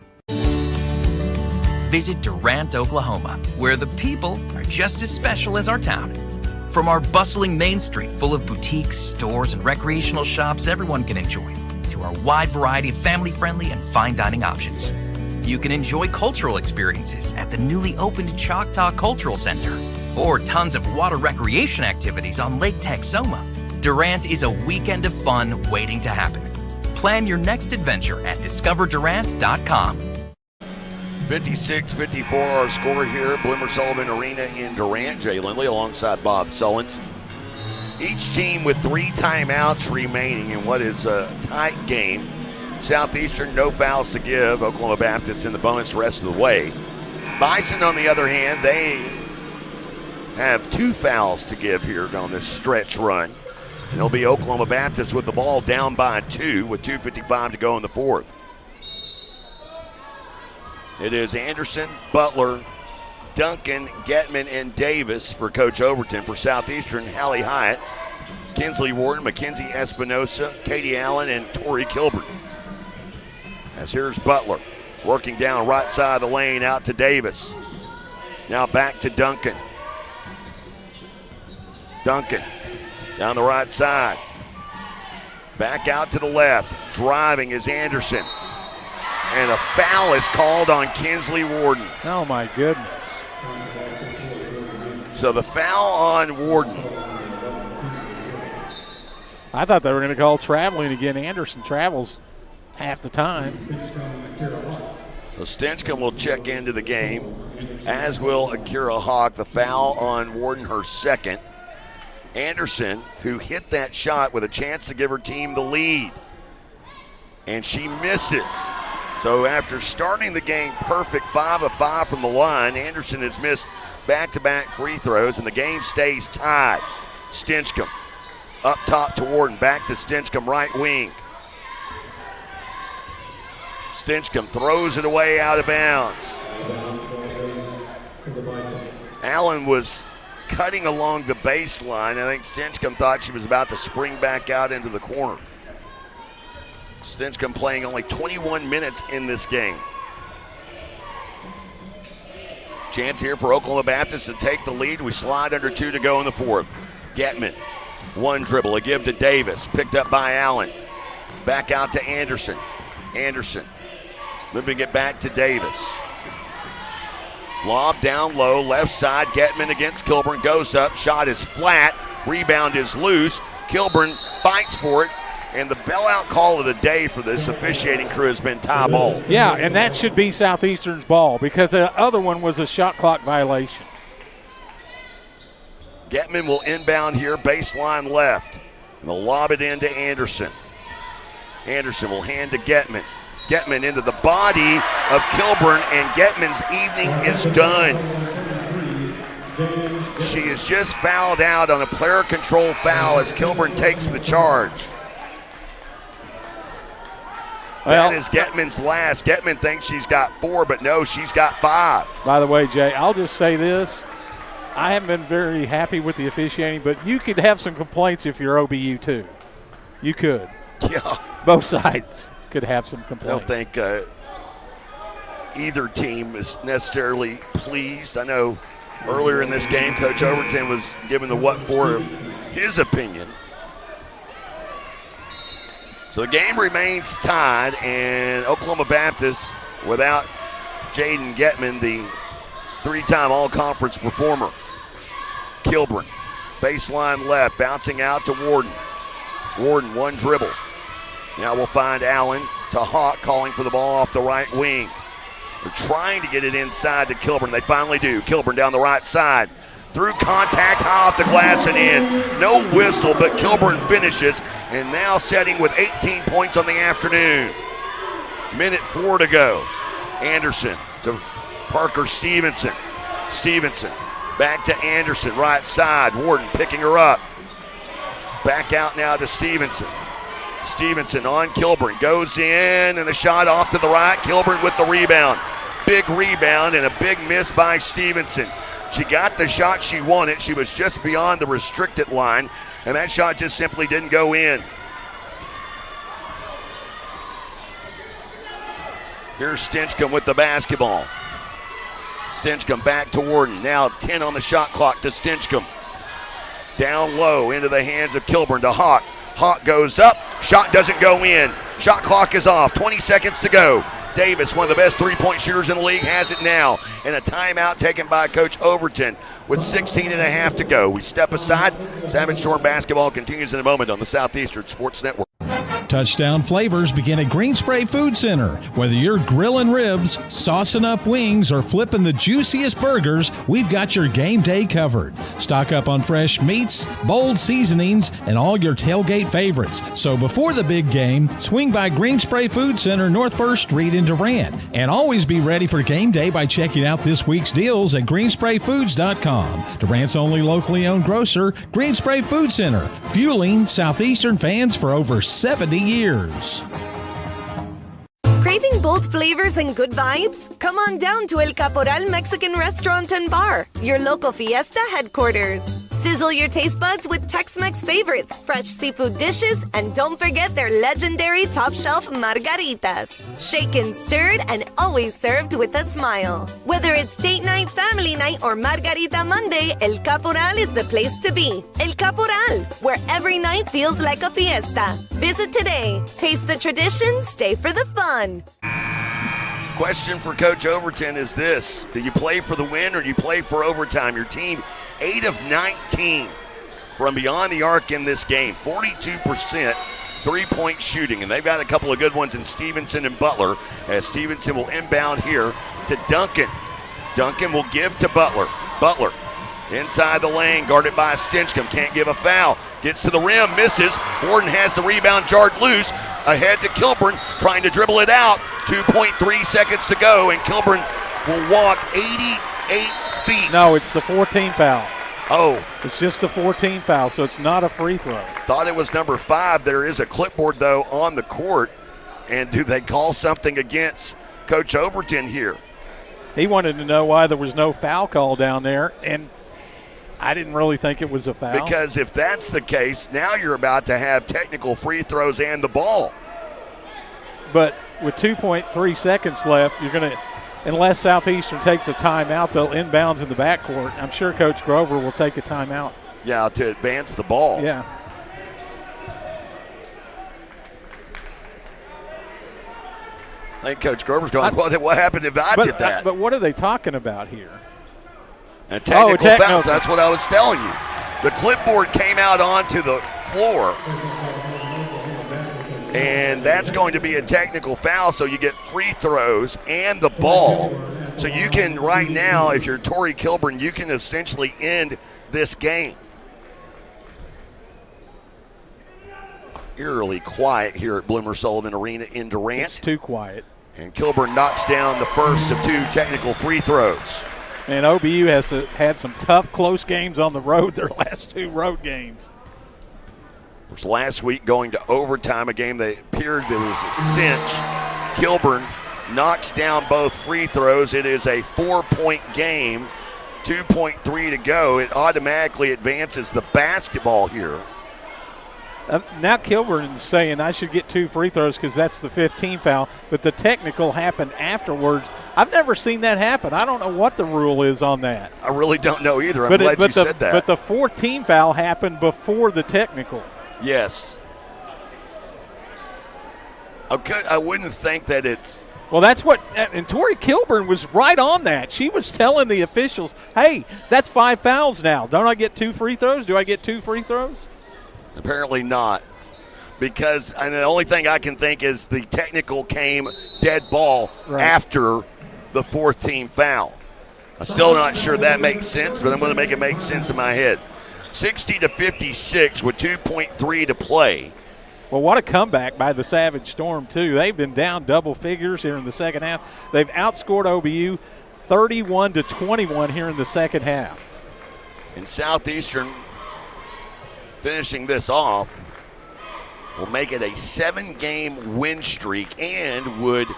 S24: Visit Durant, Oklahoma, where the people are just as special as our town. From our bustling main street full of boutiques, stores, and recreational shops everyone can enjoy, to our wide variety of family-friendly and fine dining options. You can enjoy cultural experiences at the newly opened Choctaw Cultural Center, or tons of water recreation activities on Lake Texoma. Durant is a weekend of fun waiting to happen. Plan your next adventure at discoverdurant.com.
S2: 56-54 our score here at Bloomer Sullivan Arena in Durant. Jay Lindley alongside Bob Sullins. Each team with 3 timeouts remaining in what is a tight game. Southeastern, no fouls to give. Oklahoma Baptist in the bonus the rest of the way. Bison, on the other hand, they have 2 fouls to give here on this stretch run. And it'll be Oklahoma Baptist with the ball down by 2 with 2:55 to go in the fourth. It is Anderson, Butler, Duncan, Getman, and Davis for Coach Overton. For Southeastern, Hallie Hyatt, Kinsley Wharton, Mackenzie Espinosa, Katie Allen, and Tori Kilburn. As here's Butler working down right side of the lane out to Davis. Now back to Duncan. Duncan down the right side. Back out to the left. Driving is Anderson. And a foul is called on Kinsley Wharton.
S8: Oh, my goodness.
S2: So the foul on Wharton.
S8: I thought they were going to call traveling again. Anderson travels half the time.
S2: So Stinchcomb will check into the game, as will Akira Hawk. The foul on Wharton, her second. Anderson, who hit that shot with a chance to give her team the lead. And she misses. So after starting the game perfect, 5 of 5 from the line, Anderson has missed back-to-back free throws, and the game stays tied. Stinchcomb up top to Wharton, back to Stinchcomb, right wing. Stinchcomb throws it away out of bounds. Allen was cutting along the baseline. I think Stinchcomb thought she was about to spring back out into the corner. Stinchcomb playing only 21 minutes in this game. Chance here for Oklahoma Baptist to take the lead. We slide under 2 to go in the fourth. Getman, 1 dribble, a give to Davis, picked up by Allen. Back out to Anderson. Anderson moving it back to Davis. Lob down low, left side. Getman against Kilburn, goes up. Shot is flat. Rebound is loose. Kilburn fights for it. And the bailout call of the day for this officiating crew has been tie ball.
S8: Yeah, and that should be Southeastern's ball because the other one was a shot clock violation.
S2: Getman will inbound here, baseline left. And they'll lob it into Anderson. Anderson will hand to Getman. Getman into the body of Kilburn, and Getman's evening is done. She is just fouled out on a player control foul as Kilburn takes the charge.
S8: Well,
S2: that is Getman's last. Getman thinks she's got 4, but no, she's got 5.
S8: By the way, Jay, I'll just say this. I haven't been very happy with the officiating, but you could have some complaints if you're OBU too. You could.
S2: Yeah.
S8: Both sides could have some complaints.
S2: I don't think either team is necessarily pleased. I know earlier in this game, Coach Overton was given the what for of his opinion. So the game remains tied, and Oklahoma Baptist, without Jaden Getman, the 3-time all-conference performer. Kilburn, baseline left, bouncing out to Wharton. Wharton, 1 dribble. Now we'll find Allen to Hawk, calling for the ball off the right wing. They're trying to get it inside to Kilburn. They finally do. Kilburn down the right side. Through contact, high off the glass and in. No whistle, but Kilburn finishes. And now setting with 18 points on the afternoon. Minute 4 to go. Anderson to Parker Stevenson. Stevenson back to Anderson, right side. Wharton picking her up. Back out now to Stevenson. Stevenson on Kilburn. Goes in, and the shot off to the right. Kilburn with the rebound. Big rebound and a big miss by Stevenson. She got the shot she wanted. She was just beyond the restricted line, and that shot just simply didn't go in. Here's Stinchcomb with the basketball. Stinchcomb back to Wharton. Now 10 on the shot clock to Stinchcomb. Down low into the hands of Kilburn to Hawk. Hawk goes up. Shot doesn't go in. Shot clock is off. 20 seconds to go. Davis, one of the best three-point shooters in the league, has it now. And a timeout taken by Coach Overton with 16 and a half to go. We step aside. Savage Storm basketball continues in a moment on the Southeastern Sports Network.
S3: Touchdown flavors begin at Green Spray Food Center. Whether you're grilling ribs, saucing up wings, or flipping the juiciest burgers, we've got your game day covered. Stock up on fresh meats, bold seasonings, and all your tailgate favorites. So before the big game, swing by Green Spray Food Center, North 1st Street in Durant. And always be ready for game day by checking out this week's deals at greensprayfoods.com. Durant's only locally owned grocer, Green Spray Food Center, fueling Southeastern fans for over 70 years.
S21: Craving bold flavors and good vibes? Come on down to El Caporal Mexican Restaurant and Bar, your local fiesta headquarters. Sizzle your taste buds with Tex-Mex favorites, fresh seafood dishes, and don't forget their legendary top-shelf margaritas. Shaken, stirred, and always served with a smile. Whether it's date night, family night, or Margarita Monday, El Caporal is the place to be. El Caporal, where every night feels like a fiesta. Visit today. Taste the tradition, stay for the fun.
S2: Question for Coach Overton is this: do you play for the win or do you play for overtime? Your team 8 of 19 from beyond the arc in this game, 42% three-point shooting, and they've got a couple of good ones in Stevenson and Butler, as Stevenson will inbound here to Duncan. Duncan will give to Butler. Butler inside the lane, guarded by Stinchcomb, can't give a foul, gets to the rim, misses. Warden has the rebound, jarred loose, ahead to Kilburn, trying to dribble it out. 2.3 seconds to go, and Kilburn will walk 88 feet.
S8: No, it's the 14 foul.
S2: Oh.
S8: It's just the 14 foul, so it's not a free throw.
S2: Thought it was number 5. There is a clipboard, though, on the court. And do they call something against Coach Overton here?
S8: He wanted to know why there was no foul call down there, and I didn't really think it was a foul.
S2: Because if that's the case, now you're about to have technical free throws and the ball.
S8: But with 2.3 seconds left, you're going to, unless Southeastern takes a timeout, they'll inbounds in the backcourt. I'm sure Coach Grover will take a timeout.
S2: Yeah, to advance the ball.
S8: Yeah.
S2: I think Coach Grover's going, what happened if I did that?
S8: But what are they talking about here?
S2: A technical foul. That's what I was telling you. The clipboard came out onto the floor, and that's going to be a technical foul, so you get free throws and the ball. So you can, right now, if you're Torrey Kilburn, you can essentially end this game. Eerily quiet here at Bloomer Sullivan Arena in Durant.
S8: It's too quiet.
S2: And Kilburn knocks down the first of 2 technical free throws.
S8: And OBU has had some tough, close games on the road, their last 2 road games.
S2: Of course, last week going to overtime, a game that appeared there was a cinch. Kilburn knocks down both free throws. It is a 4-point game, 2.3 to go. It automatically advances the basketball here.
S8: Now Kilburn is saying I should get 2 free throws because that's the 15 foul, but the technical happened afterwards. I've never seen that happen. I don't know what the rule is on that.
S2: I really don't know either. I'm glad you said that.
S8: But the 14 foul happened before the technical.
S2: Yes. Okay, I wouldn't think that it's...
S8: Well, that's what – and Torrey Kilburn was right on that. She was telling the officials, hey, that's 5 fouls now. Don't I get 2 free throws? Do I get 2 free throws?
S2: Apparently not, because and the only thing I can think is the technical came dead ball after the 4th-team foul. I'm still not sure that makes sense, but I'm going to make it make sense in my head. 60-56 with 2.3 to play.
S8: Well, what a comeback by the Savage Storm, too. They've been down double figures here in the second half. They've outscored OBU 31-21 here in the second half.
S2: And Southeastern finishing this off will make it a 7-game win streak and would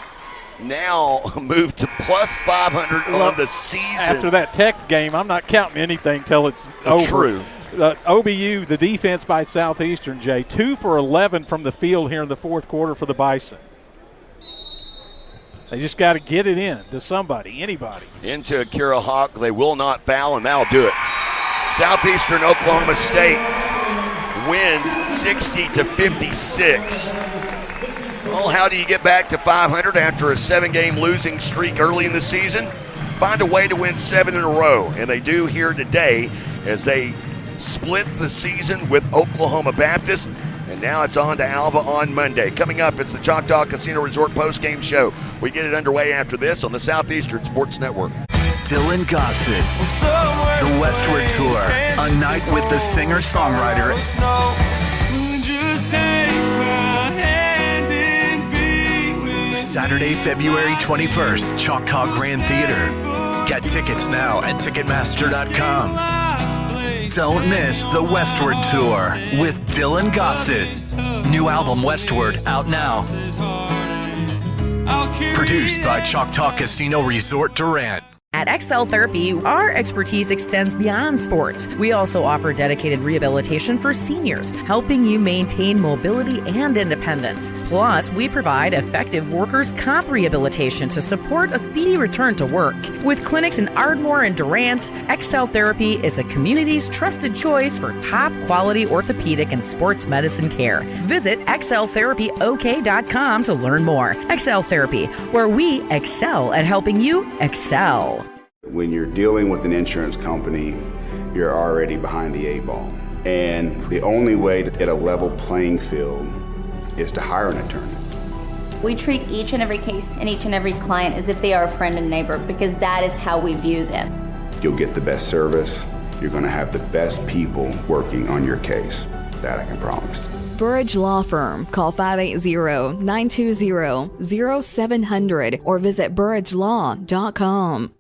S2: now move to plus 500 on the season.
S8: After that Tech game, I'm not counting anything till it's over.
S2: True.
S8: OBU, the defense by Southeastern, Jay, 2 for 11 from the field here in the 4th quarter for the Bison. They just got to get it in to somebody, anybody.
S2: Into Akira Hawk. They will not foul, and that'll do it. Southeastern Oklahoma State wins 60-56. Well, how do you get back to 500 after a 7-game losing streak early in the season? Find a way to win 7 in a row, and they do here today as they split the season with Oklahoma Baptist And now it's on to Alva on Monday. Coming up, it's the Choctaw Casino Resort postgame show. We get it underway after this on the Southeastern Sports Network.
S6: Dylan Gossett, the Westward Tour, a night with the singer-songwriter. Saturday, February 21st, Choctaw Grand Theater. Get tickets now at Ticketmaster.com. Don't miss the Westward Tour with Dylan Gossett. New album Westward out now. Produced by Choctaw Casino Resort Durant.
S17: At XL Therapy, our expertise extends beyond sports. We also offer dedicated rehabilitation for seniors, helping you maintain mobility and independence. Plus, we provide effective workers' comp rehabilitation to support a speedy return to work. With clinics in Ardmore and Durant, XL Therapy is the community's trusted choice for top-quality orthopedic and sports medicine care. Visit xltherapyok.com to learn more. XL Therapy, where we excel at helping you excel.
S10: When you're dealing with an insurance company, you're already behind the eight ball. And the only way to get a level playing field is to hire an attorney.
S11: We treat each and every case and each and every client as if they are a friend and neighbor because that is how we view them.
S10: You'll get the best service. You're going to have the best people working on your case. That I can promise.
S13: Burridge Law Firm. Call 580-920-0700 or visit burridgelaw.com.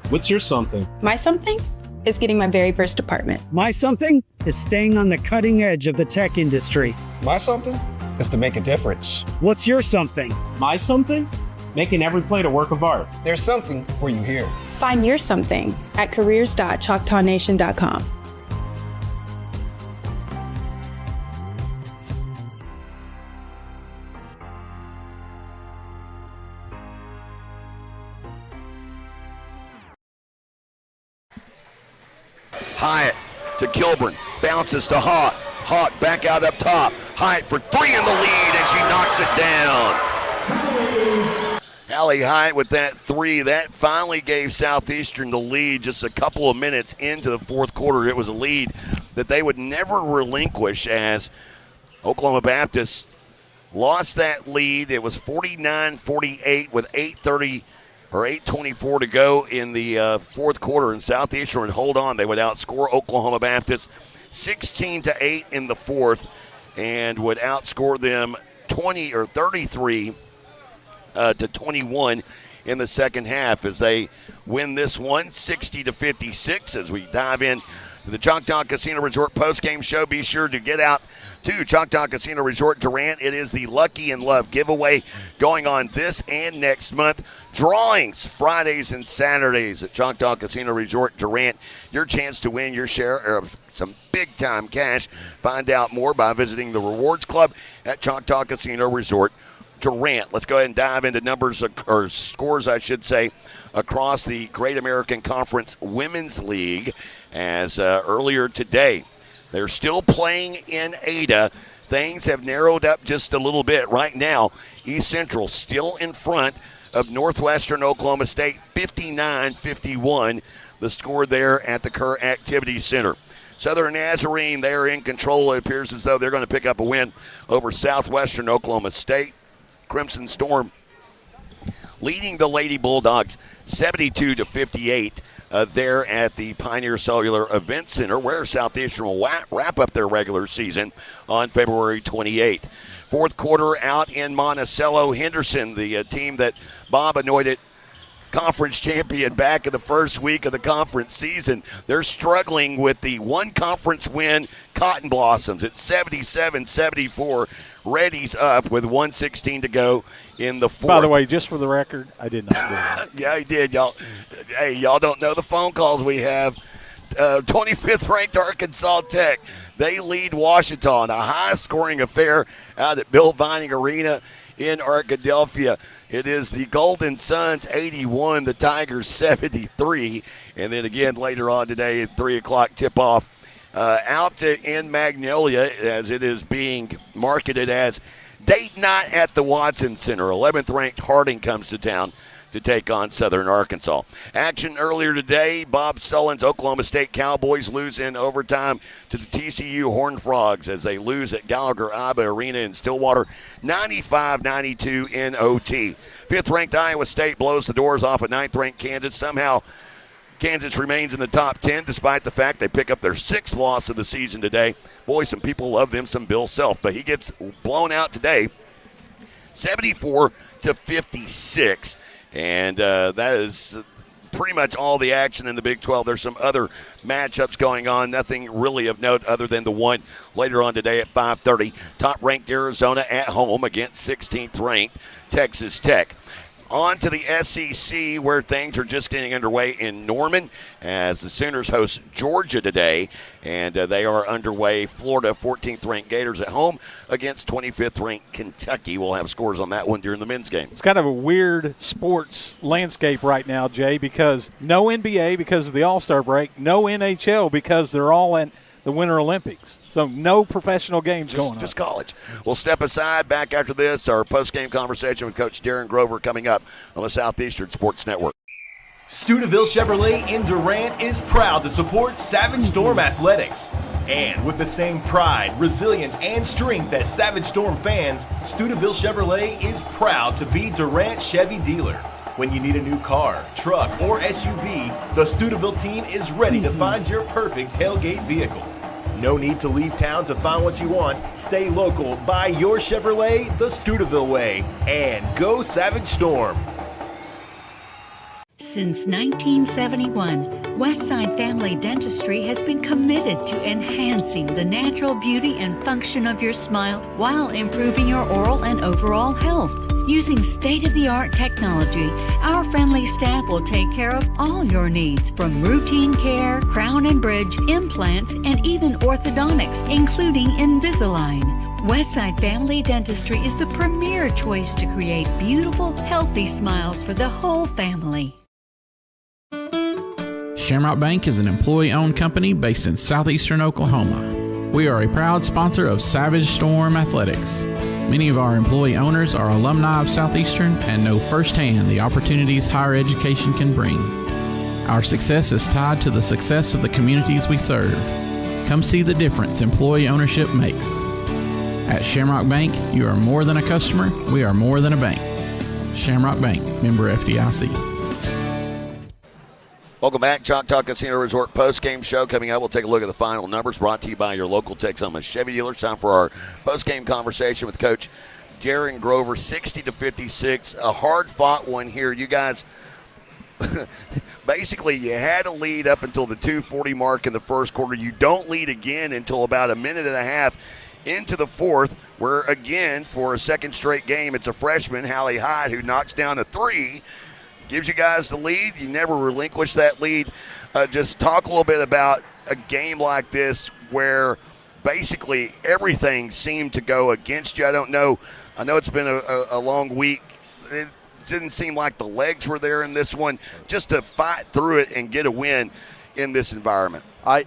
S7: What's your something?
S22: My something is getting my very first apartment.
S23: My something is staying on the cutting edge of the tech industry.
S7: My something is to make a difference.
S23: What's your something?
S7: My something? Making every plate a work of art. There's something for you here.
S22: Find your something at careers.choctawnation.com.
S2: Hyatt to Kilburn, bounces to Hawk. Hawk back out up top. Hyatt for three in the lead, and she knocks it down. Hallie Hyatt with that three. That finally gave Southeastern the lead just a couple of minutes into the fourth quarter. It was a lead that they would never relinquish as Oklahoma Baptist lost that lead. It was 49-48 with 8:24 to go in the fourth quarter, and Southeastern would hold on. They would outscore Oklahoma Baptist 16-8 in the fourth, and would outscore them 33 to 21 in the second half as they win this one 60-56. As we dive in to the Choctaw Casino Resort postgame show, be sure to get out to Choctaw Casino Resort Durant. It is the Lucky and Love giveaway going on this and next month. Drawings Fridays and Saturdays at Choctaw Casino Resort Durant. Your chance to win your share of some big-time cash. Find out more by visiting the Rewards Club at Choctaw Casino Resort Durant. Let's go ahead and dive into numbers, or scores, I should say, across the Great American Conference Women's League. As earlier today, they're still playing in Ada. Things have narrowed up just a little bit. Right now, East Central still in front of Northwestern Oklahoma State, 59-51, the score there at the Kerr Activity Center. Southern Nazarene, they're in control. It appears as though they're going to pick up a win over Southwestern Oklahoma State. Crimson Storm leading the Lady Bulldogs 72-58 there at the Pioneer Cellular Event Center, where Southeastern will wrap up their regular season on February 28th. Fourth quarter out in Monticello. Henderson, the team that Bob anointed conference champion back in the first week of the conference season, they're struggling with the one conference win, Cotton Blossoms. It's 77-74. Reddy's up with 1:16 to go in the fourth.
S8: By the way, just for the record, I did not do that.
S2: Yeah, he did. Y'all don't know the phone calls we have. 25th ranked Arkansas Tech. They lead Washington, a high-scoring affair out at Bill Vining Arena in Arkadelphia. It is the Golden Suns 81, the Tigers 73. And then again later on today at 3 o'clock tip-off in Magnolia, as it is being marketed as date night at the Watson Center. 11th ranked Harding comes to town to take on Southern Arkansas. Action earlier today, Bob Sullen's Oklahoma State Cowboys lose in overtime to the TCU Horned Frogs as they lose at Gallagher-Iba Arena in Stillwater, 95-92 in OT. Fifth-ranked Iowa State blows the doors off at ninth-ranked Kansas. Somehow, Kansas remains in the top 10 despite the fact they pick up their sixth loss of the season today. Boy, some people love them some Bill Self, but he gets blown out today, 74-56. And that is pretty much all the action in the Big 12. There's some other matchups going on, nothing really of note other than the one later on today at 5:30. Top-ranked Arizona at home against 16th-ranked Texas Tech. On to the SEC, where things are just getting underway in Norman as the Sooners host Georgia today, and they are underway. Florida, 14th-ranked Gators at home against 25th-ranked Kentucky. We'll have scores on that one during the men's game.
S8: It's kind of a weird sports landscape right now, Jay, because no NBA because of the All-Star break, no NHL because they're all in the Winter Olympics. So no professional games going on.
S2: Just college. We'll step aside. Back after this, our post-game conversation with Coach Darren Grover coming up on the Southeastern Sports Network.
S9: Stuyvesant Chevrolet in Durant is proud to support Savage Storm Athletics. And with the same pride, resilience, and strength as Savage Storm fans, Stuyvesant Chevrolet is proud to be Durant Chevy dealer. When you need a new car, truck, or SUV, the Stuyvesant team is ready to find your perfect tailgate vehicle. No need to leave town to find what you want. Stay local, buy your Chevrolet the Stuyvesant way, and go Savage Storm.
S1: Since 1971, Westside Family Dentistry has been committed to enhancing the natural beauty and function of your smile while improving your oral and overall health. Using state-of-the-art technology, our friendly staff will take care of all your needs, from routine care, crown and bridge, implants, and even orthodontics, including Invisalign. Westside Family Dentistry is the premier choice to create beautiful, healthy smiles for the whole family.
S4: Shamrock Bank is an employee-owned company based in southeastern Oklahoma. We are a proud sponsor of Savage Storm Athletics. Many of our employee owners are alumni of Southeastern and know firsthand the opportunities higher education can bring. Our success is tied to the success of the communities we serve. Come see the difference employee ownership makes. At Shamrock Bank, you are more than a customer, we are more than a bank. Shamrock Bank, member FDIC.
S2: Welcome back. Choctaw Casino Resort post-game show coming up. We'll take a look at the final numbers brought to you by your local Texoma Chevy dealer. Time for our post-game conversation with Coach Darren Grover. 60-56, a hard-fought one here. You guys, basically, you had a lead up until the 2:40 mark in the first quarter. You don't lead again until about a minute and a half into the fourth, where, again, for a second straight game, it's a freshman, Hallie Hyde, who knocks down a three. Gives you guys the lead. You never relinquish that lead. Just talk a little bit about a game like this where basically everything seemed to go against you. I don't know. I know it's been a long week. It didn't seem like the legs were there in this one. Just to fight through it and get a win in this environment.
S5: I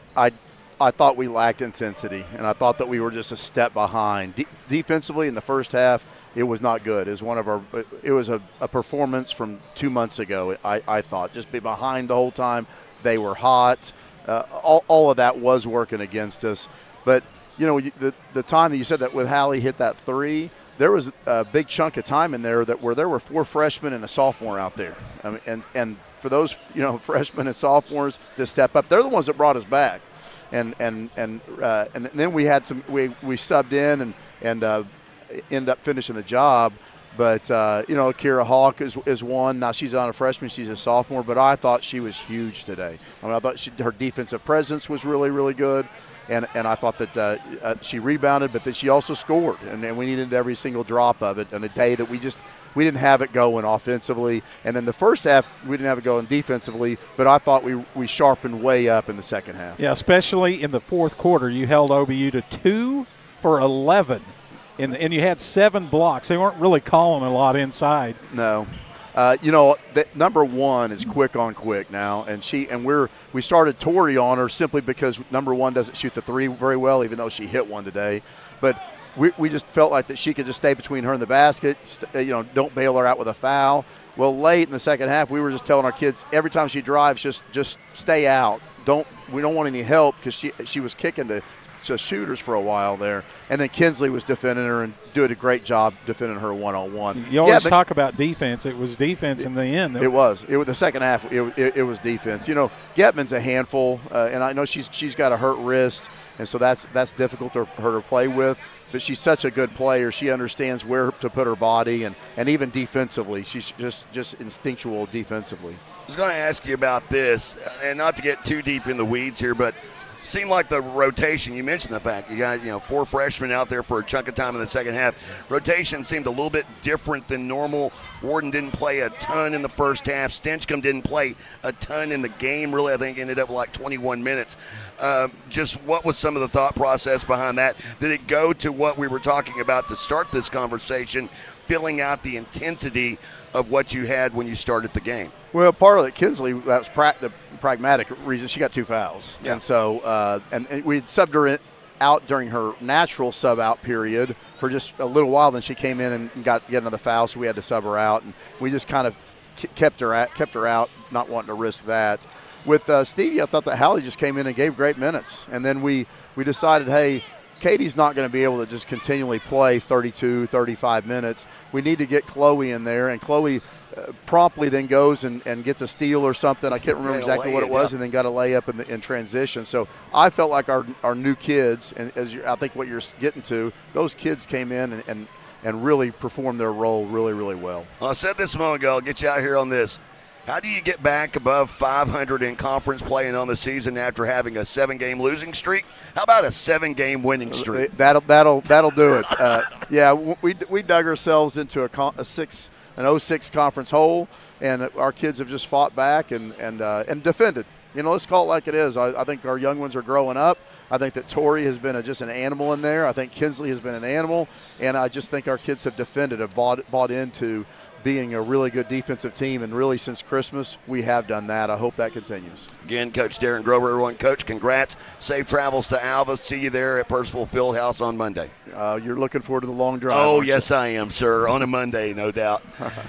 S5: thought we lacked intensity, and I thought that we were just a step behind. Defensively in the first half, it was not good. It was a performance from 2 months ago. I thought just be behind the whole time. They were hot. All of that was working against us. But you know, the time that you said that with Hallie hit that three, there was a big chunk of time in there where there were four freshmen and a sophomore out there. I mean, and for those freshmen and sophomores to step up, they're the ones that brought us back. And then we had we subbed in and end up finishing the job. But, Kira Hawk is one. Now she's not a freshman. She's a sophomore. But I thought she was huge today. I mean, I thought her defensive presence was really, really good. And I thought that she rebounded, but that she also scored. And we needed every single drop of it on a day that we didn't have it going offensively. And then the first half, we didn't have it going defensively. But I thought we sharpened way up in the second half.
S8: Yeah, especially in the fourth quarter. You held OBU to 2 for 11. And you had 7 blocks. They weren't really calling a lot inside.
S5: No. Number one is quick on quick now, and we started Tori on her simply because number one doesn't shoot the three very well, even though she hit one today. But we just felt like that she could just stay between her and the basket. Don't bail her out with a foul. Well, late in the second half, we were just telling our kids every time she drives, just stay out. We don't want any help because she was kicking to shooters for a while there, and then Kinsley was defending her and doing a great job defending her one-on-one.
S8: You always talk about defense. It was defense in the end.
S5: It was the second half. It was defense. Getman's a handful, and I know she's got a hurt wrist, and so that's difficult for her to play with. But she's such a good player. She understands where to put her body, and even defensively, she's just instinctual defensively.
S2: I was going to ask you about this, and not to get too deep in the weeds here, but seemed like the rotation, you mentioned the fact you got 4 freshmen out there for a chunk of time in the second half. Rotation seemed a little bit different than normal. Warden didn't play a ton in the first half. Stinchcomb didn't play a ton in the game, really. I think ended up like 21 minutes. Just what was some of the thought process behind that? Did it go to what we were talking about to start this conversation, filling out the intensity of what you had when you started the game?
S5: Well, part of it, Kinsley, that was the pragmatic reason. She got 2 fouls.
S2: Yeah.
S5: And so and we subbed her out during her natural sub-out period for just a little while. Then she came in and got another foul, so we had to sub her out. And we just kind of kept her out, not wanting to risk that. With Stevie, I thought that Hallie just came in and gave great minutes. And then we decided, hey, Katie's not going to be able to just continually play 32, 35 minutes. We need to get Chloe in there, and Chloe promptly then goes and gets a steal or something. I can't remember exactly what it was, and then got a layup in transition. So I felt like our new kids, and I think what you're getting to, those kids came in and really performed their role really, really well.
S2: Well, I said this a moment ago. I'll get you out here on this. How do you get back above 500 in conference play and on the season after having a 7-game losing streak? How about a 7-game winning streak?
S5: That'll do it. Yeah, we dug ourselves into an 06 conference hole, and our kids have just fought back and defended. Let's call it like it is. I think our young ones are growing up. I think that Tori has been just an animal in there. I think Kinsley has been an animal, and I just think our kids have defended, have bought into being a really good defensive team, and really since Christmas we have done that. I hope that continues.
S2: Again, Coach Darren Grover, everyone. Coach, congrats. Safe travels to Alva. See you there at Percival Fieldhouse on Monday.
S5: You're looking forward to the long drive.
S2: Oh, yes, I am, sir. On a Monday, no doubt.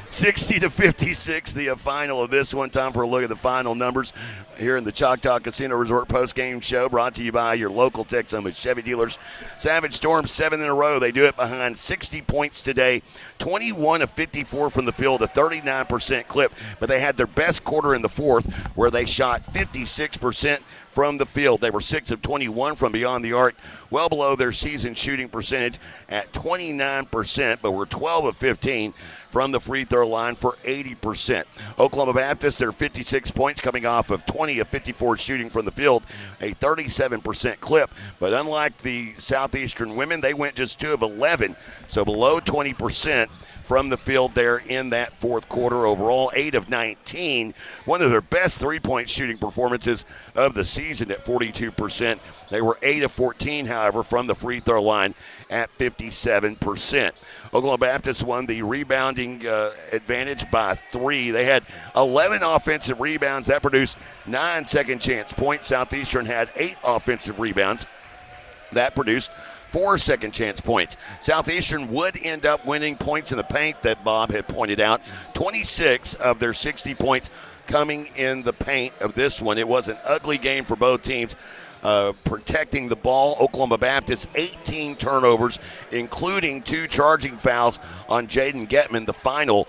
S2: 60-56, the final of this one. Time for a look at the final numbers here in the Choctaw Casino Resort postgame show, brought to you by your local Texoma Chevy dealers. Savage Storm 7 in a row. They do it behind 60 points today. 21 of 54 from the field, a 39% clip. But they had their best quarter in the fourth, where they shot 56% from the field. They were 6 of 21 from beyond the arc, well below their season shooting percentage at 29%, but were 12 of 15 from the free throw line for 80%. Oklahoma Baptist, they're 56 points coming off of 20 of 54 shooting from the field, a 37% clip. But unlike the Southeastern women, they went just 2 of 11, so below 20% from the field there in that fourth quarter. Overall, 8 of 19. One of their best three-point shooting performances of the season at 42%. They were 8 of 14, however, from the free throw line at 57%. Oklahoma Baptist won the rebounding advantage by 3. They had 11 offensive rebounds. That produced 9 second-chance points. Southeastern had 8 offensive rebounds. That produced 4 second-chance points. Southeastern would end up winning points in the paint that Bob had pointed out. 26 of their 60 points coming in the paint of this one. It was an ugly game for both teams. Protecting the ball, Oklahoma Baptist 18 turnovers, including 2 charging fouls on Jaden Getman, the final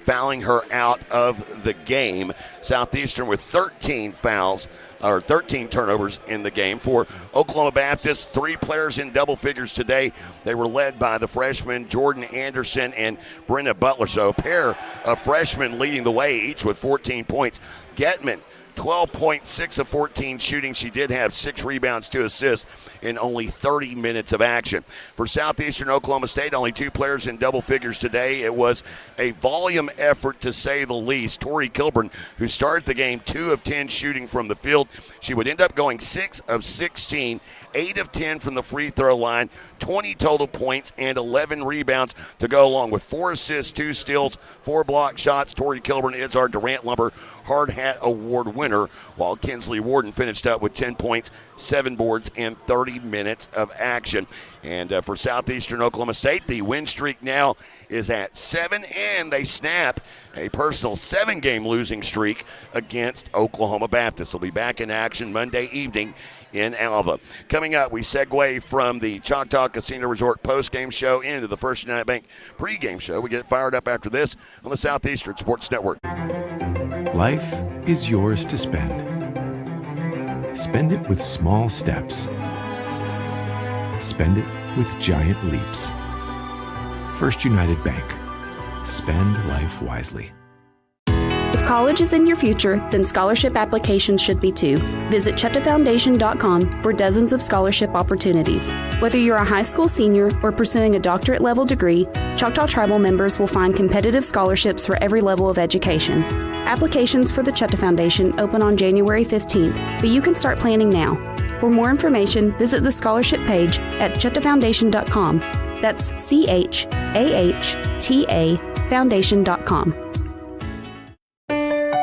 S2: fouling her out of the game. Southeastern with 13 fouls, or 13 turnovers in the game. For Oklahoma Baptist, 3 players in double figures today. They were led by the freshmen Jordan Anderson and Brenna Butler. So a pair of freshmen leading the way, each with 14 points. Getman, 12.6 of 14 shooting. She did have 6 rebounds, 2 assists in only 30 minutes of action. For Southeastern Oklahoma State, only 2 players in double figures today. It was a volume effort, to say the least. Tori Kilburn, who started the game 2 of 10 shooting from the field. She would end up going 6 of 16, 8 of 10 from the free throw line, 20 total points, and 11 rebounds to go along with 4 assists, 2 steals, 4 block shots. Tori Kilburn is our Durant Lumber Hard Hat Award winner. winner, while Kinsley Warden finished up with 10 points, 7 boards, and 30 minutes of action. And for Southeastern Oklahoma State, the win streak now is at 7, and they snap a personal 7-game losing streak against Oklahoma Baptist. They'll be back in action Monday evening in Alva. Coming up, we segue from the Choctaw Casino Resort post-game show into the First United Bank pregame show. We get fired up after this on the Southeastern Sports Network.
S12: Life is yours to spend. Spend it with small steps. Spend it with giant leaps. First United Bank. Spend life wisely.
S22: If college is in your future, then scholarship applications should be too. Visit ChetaFoundation.com for dozens of scholarship opportunities. Whether you're a high school senior or pursuing a doctorate level degree, Choctaw Tribal members will find competitive scholarships for every level of education. Applications for the Cheta Foundation open on January 15th, but you can start planning now. For more information, visit the scholarship page at ChetaFoundation.com. That's CHAHTA Foundation.com.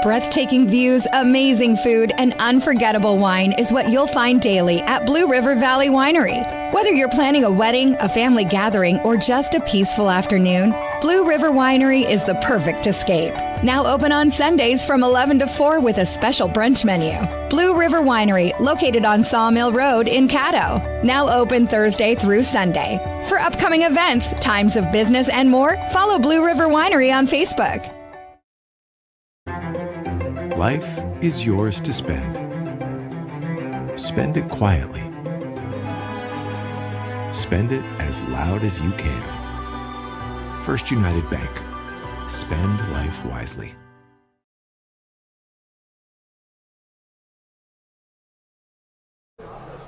S14: Breathtaking views, amazing food, and unforgettable wine is what you'll find daily at Blue River Valley Winery. Whether you're planning a wedding, a family gathering, or just a peaceful afternoon, Blue River Winery is the perfect escape. Now open on Sundays from 11 to 4 with a special brunch menu. Blue River Winery, located on Sawmill Road in Caddo. Now open Thursday through Sunday. For upcoming events, times of business, and more, follow Blue River Winery on Facebook.
S12: Life is yours to spend. Spend it quietly. Spend it as loud as you can. First United Bank. Spend life wisely.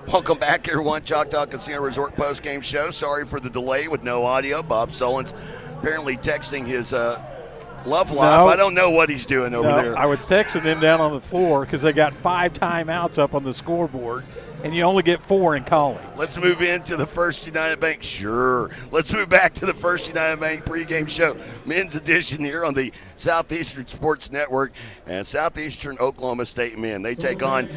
S2: Welcome back, everyone. Choctaw Casino Resort post-game show. Sorry for the delay with no audio. Bob Sullins apparently texting his love life.
S8: No.
S2: I don't know what he's doing over there.
S8: I was texting them down on the floor because they got 5 timeouts up on the scoreboard, and you only get 4 in calling.
S2: Let's move into the First United Bank. Sure. Let's move back to the First United Bank pregame show. Men's edition here on the Southeastern Sports Network. And Southeastern Oklahoma State men. They take on,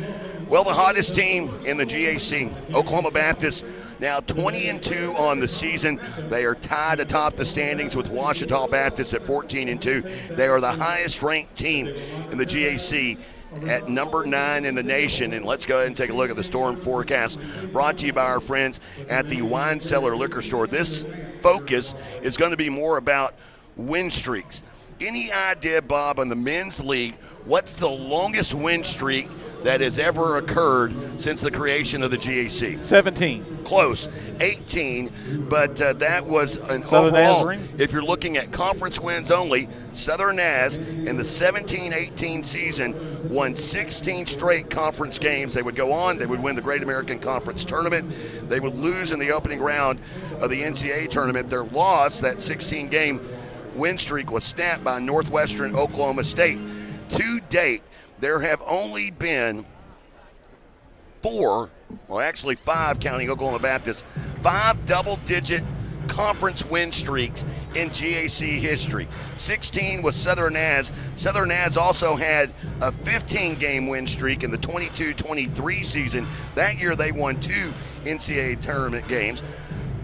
S2: well, the hottest team in the GAC, Oklahoma Baptist. Now 20-2 on the season. They are tied atop the standings with Ouachita Baptist at 14-2. They are the highest ranked team in the GAC at number 9 in the nation. And let's go ahead and take a look at the storm forecast brought to you by our friends at the Wine Cellar Liquor Store. This focus is going to be more about win streaks. Any idea, Bob, on the men's league, what's the longest win streak that has ever occurred since the creation of the GAC?
S8: 17.
S2: Close. 18, but that was an
S8: Southern
S2: overall.
S8: Nazarene?
S2: If you're looking at conference wins only, Southern Naz in the 17-18 season won 16 straight conference games. They would go on. They would win the Great American Conference Tournament. They would lose in the opening round of the NCAA tournament. Their loss, that 16-game win streak, was snapped by Northwestern Oklahoma State. To date, there have only been 4, well, actually 5, counting Oklahoma Baptist, 5 double-digit conference win streaks in GAC history. 16 was Southern Naz. Southern Naz also had a 15-game win streak in the 22-23 season. That year they won 2 NCAA tournament games.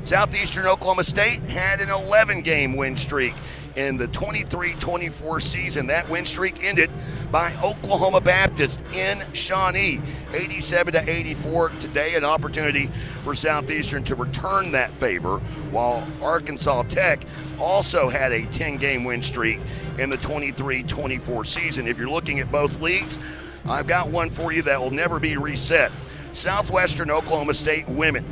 S2: Southeastern Oklahoma State had an 11-game win streak in the 23-24 season. That win streak ended by Oklahoma Baptist in Shawnee, 87-84. Today, an opportunity for Southeastern to return that favor, while Arkansas Tech also had a 10-game win streak in the 23-24 season. If you're looking at both leagues, I've got one for you that will never be reset. Southwestern Oklahoma State women.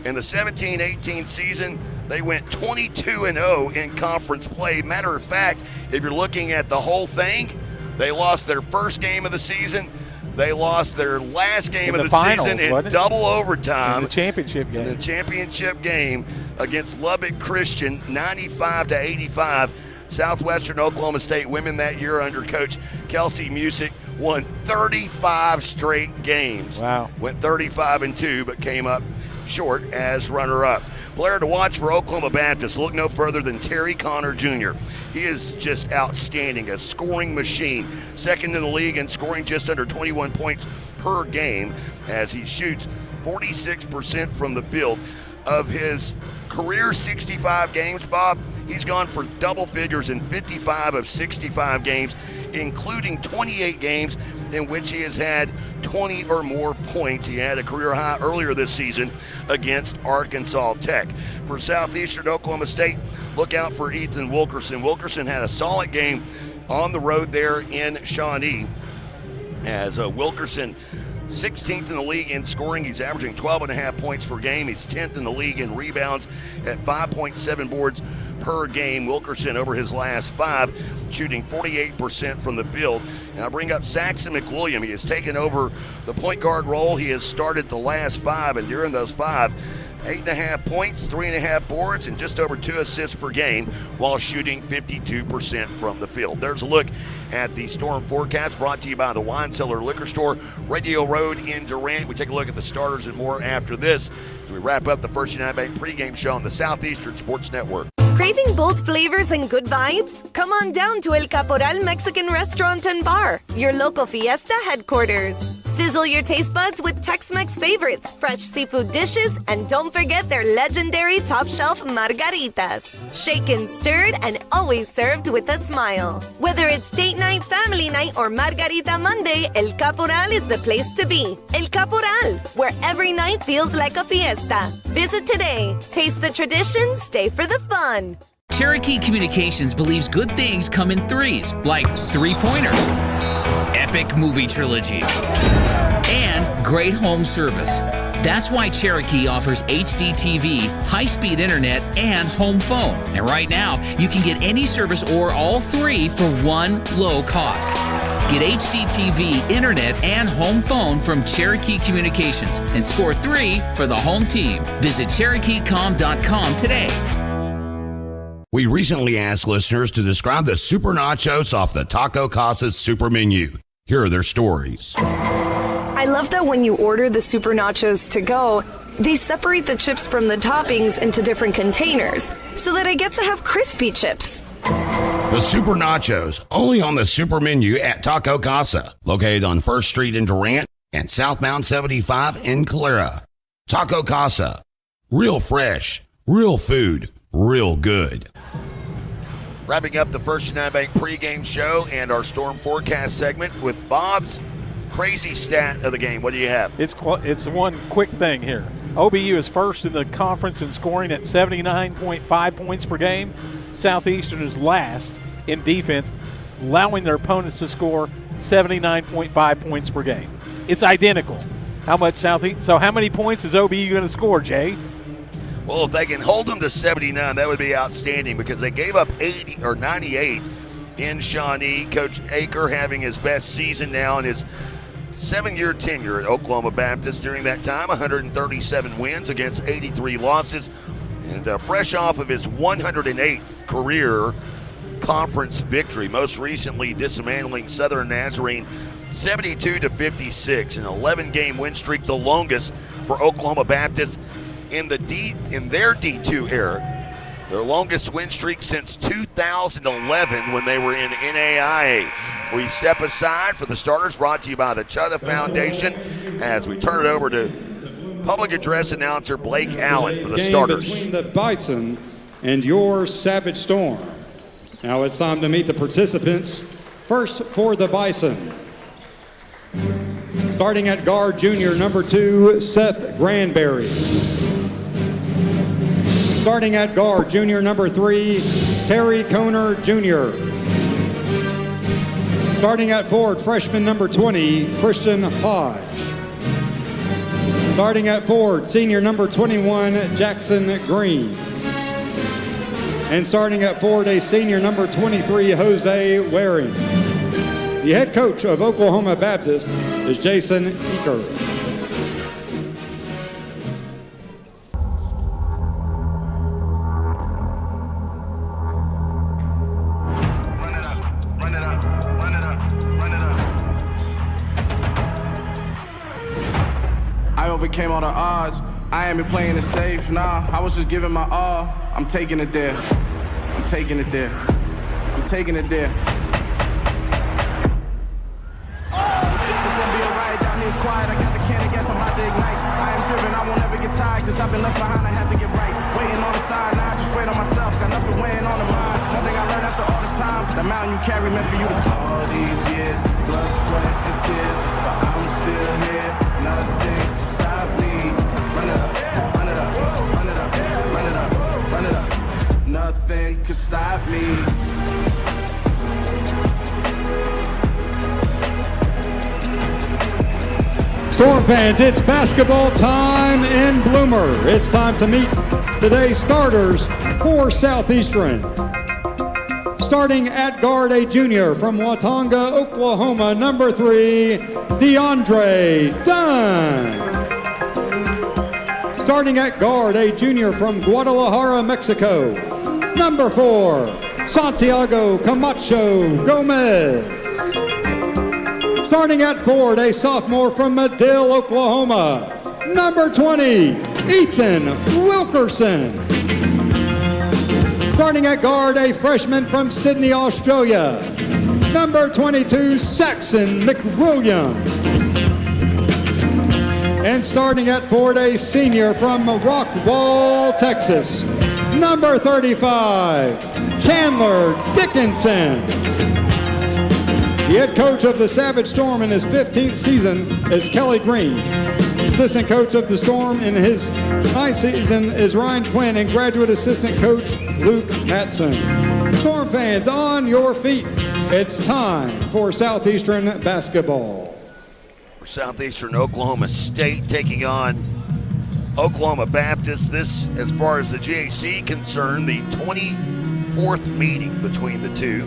S2: In the 17-18 season, they went 22-0 in conference play. Matter of fact, if you're looking at the whole thing, they lost their first game of the season. They lost their last game of the season in double overtime.
S8: In the championship game.
S2: In the championship game against Lubbock Christian, 95-85. Southwestern Oklahoma State women that year under Coach Kelsey Musick won 35 straight games.
S8: Wow.
S2: Went 35-2, but came up short as runner-up. Player to watch for Oklahoma Baptist, look no further than Terry Connor Jr. He is just outstanding, a scoring machine. Second in the league in scoring, just under 21 points per game, as he shoots 46% from the field. Of his career 65 games, Bob, he's gone for double figures in 55 of 65 games, including 28 games in which he has had 20 or more points. He had a career high earlier this season against Arkansas Tech. For Southeastern Oklahoma State, look out for Ethan Wilkerson. Wilkerson had a solid game on the road there in Shawnee, as Wilkerson 16th in the league in scoring. He's averaging 12.5 points per game. He's 10th in the league in rebounds at 5.7 boards per game. Wilkerson, over his last 5, shooting 48% from the field. And I bring up Saxon McWilliam. He has taken over the point guard role. He has started the last 5, and during those 5, 8.5 points, 3.5 boards, and just over 2 assists per game while shooting 52% from the field. There's a look at the storm forecast brought to you by the Wine Cellar Liquor Store, Radio Road in Durant. We take a look at the starters and more after this as we wrap up the First United Bank pregame show on the Southeastern Sports Network.
S21: Craving bold flavors and good vibes? Come on down to El Caporal Mexican Restaurant and Bar, your local fiesta headquarters. Sizzle your taste buds with Tex-Mex favorites, fresh seafood dishes, and don't forget their legendary top-shelf margaritas. Shaken, stirred, and always served with a smile. Whether it's date night, family night, or Margarita Monday, El Caporal is the place to be. El Caporal, where every night feels like a fiesta. Visit today. Taste the tradition, stay for the fun.
S15: Cherokee Communications believes good things come in threes, like 3-pointers, epic movie trilogies, and great home service. That's why Cherokee offers HD TV, high-speed internet, and home phone. And right now, you can get any service or all 3 for one low cost. Get HD TV, internet, and home phone from Cherokee Communications and score 3 for the home team. Visit CherokeeCom.com today.
S16: We recently asked listeners to describe the super nachos off the Taco Casa's super menu. Here are their stories.
S19: I love that when you order the super nachos to go, they separate the chips from the toppings into different containers so that I get to have crispy chips.
S16: The super nachos, only on the super menu at Taco Casa, located on 1st Street in Durant and southbound 75 in Calera. Taco Casa, real fresh, real food, real good.
S2: Wrapping up the First United Bank pregame show and our storm forecast segment with Bob's crazy stat of the game. What do you have?
S8: It's one quick thing here. OBU is first in the conference in scoring at 79.5 points per game. Southeastern is last in defense, allowing their opponents to score 79.5 points per game. It's identical. How many points is OBU going to score, Jay?
S2: Well, if they can hold them to 79, that would be outstanding because they gave up 80 or 98 in Shawnee. Coach Aker having his best season now in his 7-year tenure at Oklahoma Baptist. During that time, 137 wins against 83 losses, and fresh off of his 108th career conference victory, most recently dismantling Southern Nazarene 72-56, an 11-game win streak, the longest for Oklahoma Baptist in their D2 era, their longest win streak since 2011 when they were in NAIA. We step aside for the starters, brought to you by the Chutta Foundation, as we turn it over to public address announcer Blake Allen for the starters.
S20: Between the Bison and your Savage Storm. Now it's time to meet the participants. First for the Bison. Starting at guard, junior number 2, Seth Granberry. Starting at guard, junior number 3, Terry Koner Jr. Starting at forward, freshman number 20, Christian Hodge. Starting at forward, senior number 21, Jackson Green. And starting at forward, a senior number 23, Jose Waring. The head coach of Oklahoma Baptist is Jason Eaker.
S25: I overcame all the odds,
S3: I ain't been playing it safe, nah. I was just giving my all. I'm taking it there. I'm taking it there. I'm taking it there. It's gonna be alright, that means quiet. I got the can of gas, I'm about to ignite. I am driven, I won't ever get tired, cause I've been left behind, I had to get right. Waiting on the side, now I just wait on myself. Got nothing weighing on the mind. Nothing I learned after all this time. The mountain you carry meant for you to climb. All these years, blood, sweat, and tears, but I'm still here. Nothing can stop me. Run it up, run it up, run it up, run it up, run it up. Nothing can stop me.
S20: Storm fans, it's basketball time in Bloomer. It's time to meet today's starters for Southeastern. Starting at guard, a junior from Watonga, Oklahoma, number 3, DeAndre Dunn. Starting at guard, a junior from Guadalajara, Mexico, number 4, Santiago Camacho Gomez. Starting at forward, a sophomore from Madill, Oklahoma, number 20, Ethan Wilkerson. Starting at guard, a freshman from Sydney, Australia, number 22, Saxon McWilliam. And starting at forward, a senior from Rockwall, Texas, number 35, Chandler Dickinson. The head coach of the Savage Storm in his 15th season is Kelly Green. Assistant coach of the Storm in his 9th season is Ryan Quinn, and graduate assistant coach Luke Matson. Storm fans, on your feet. It's time for Southeastern basketball.
S2: Southeastern Oklahoma State taking on Oklahoma Baptist. This, as far as the GAC concerned, the 24th meeting between the two.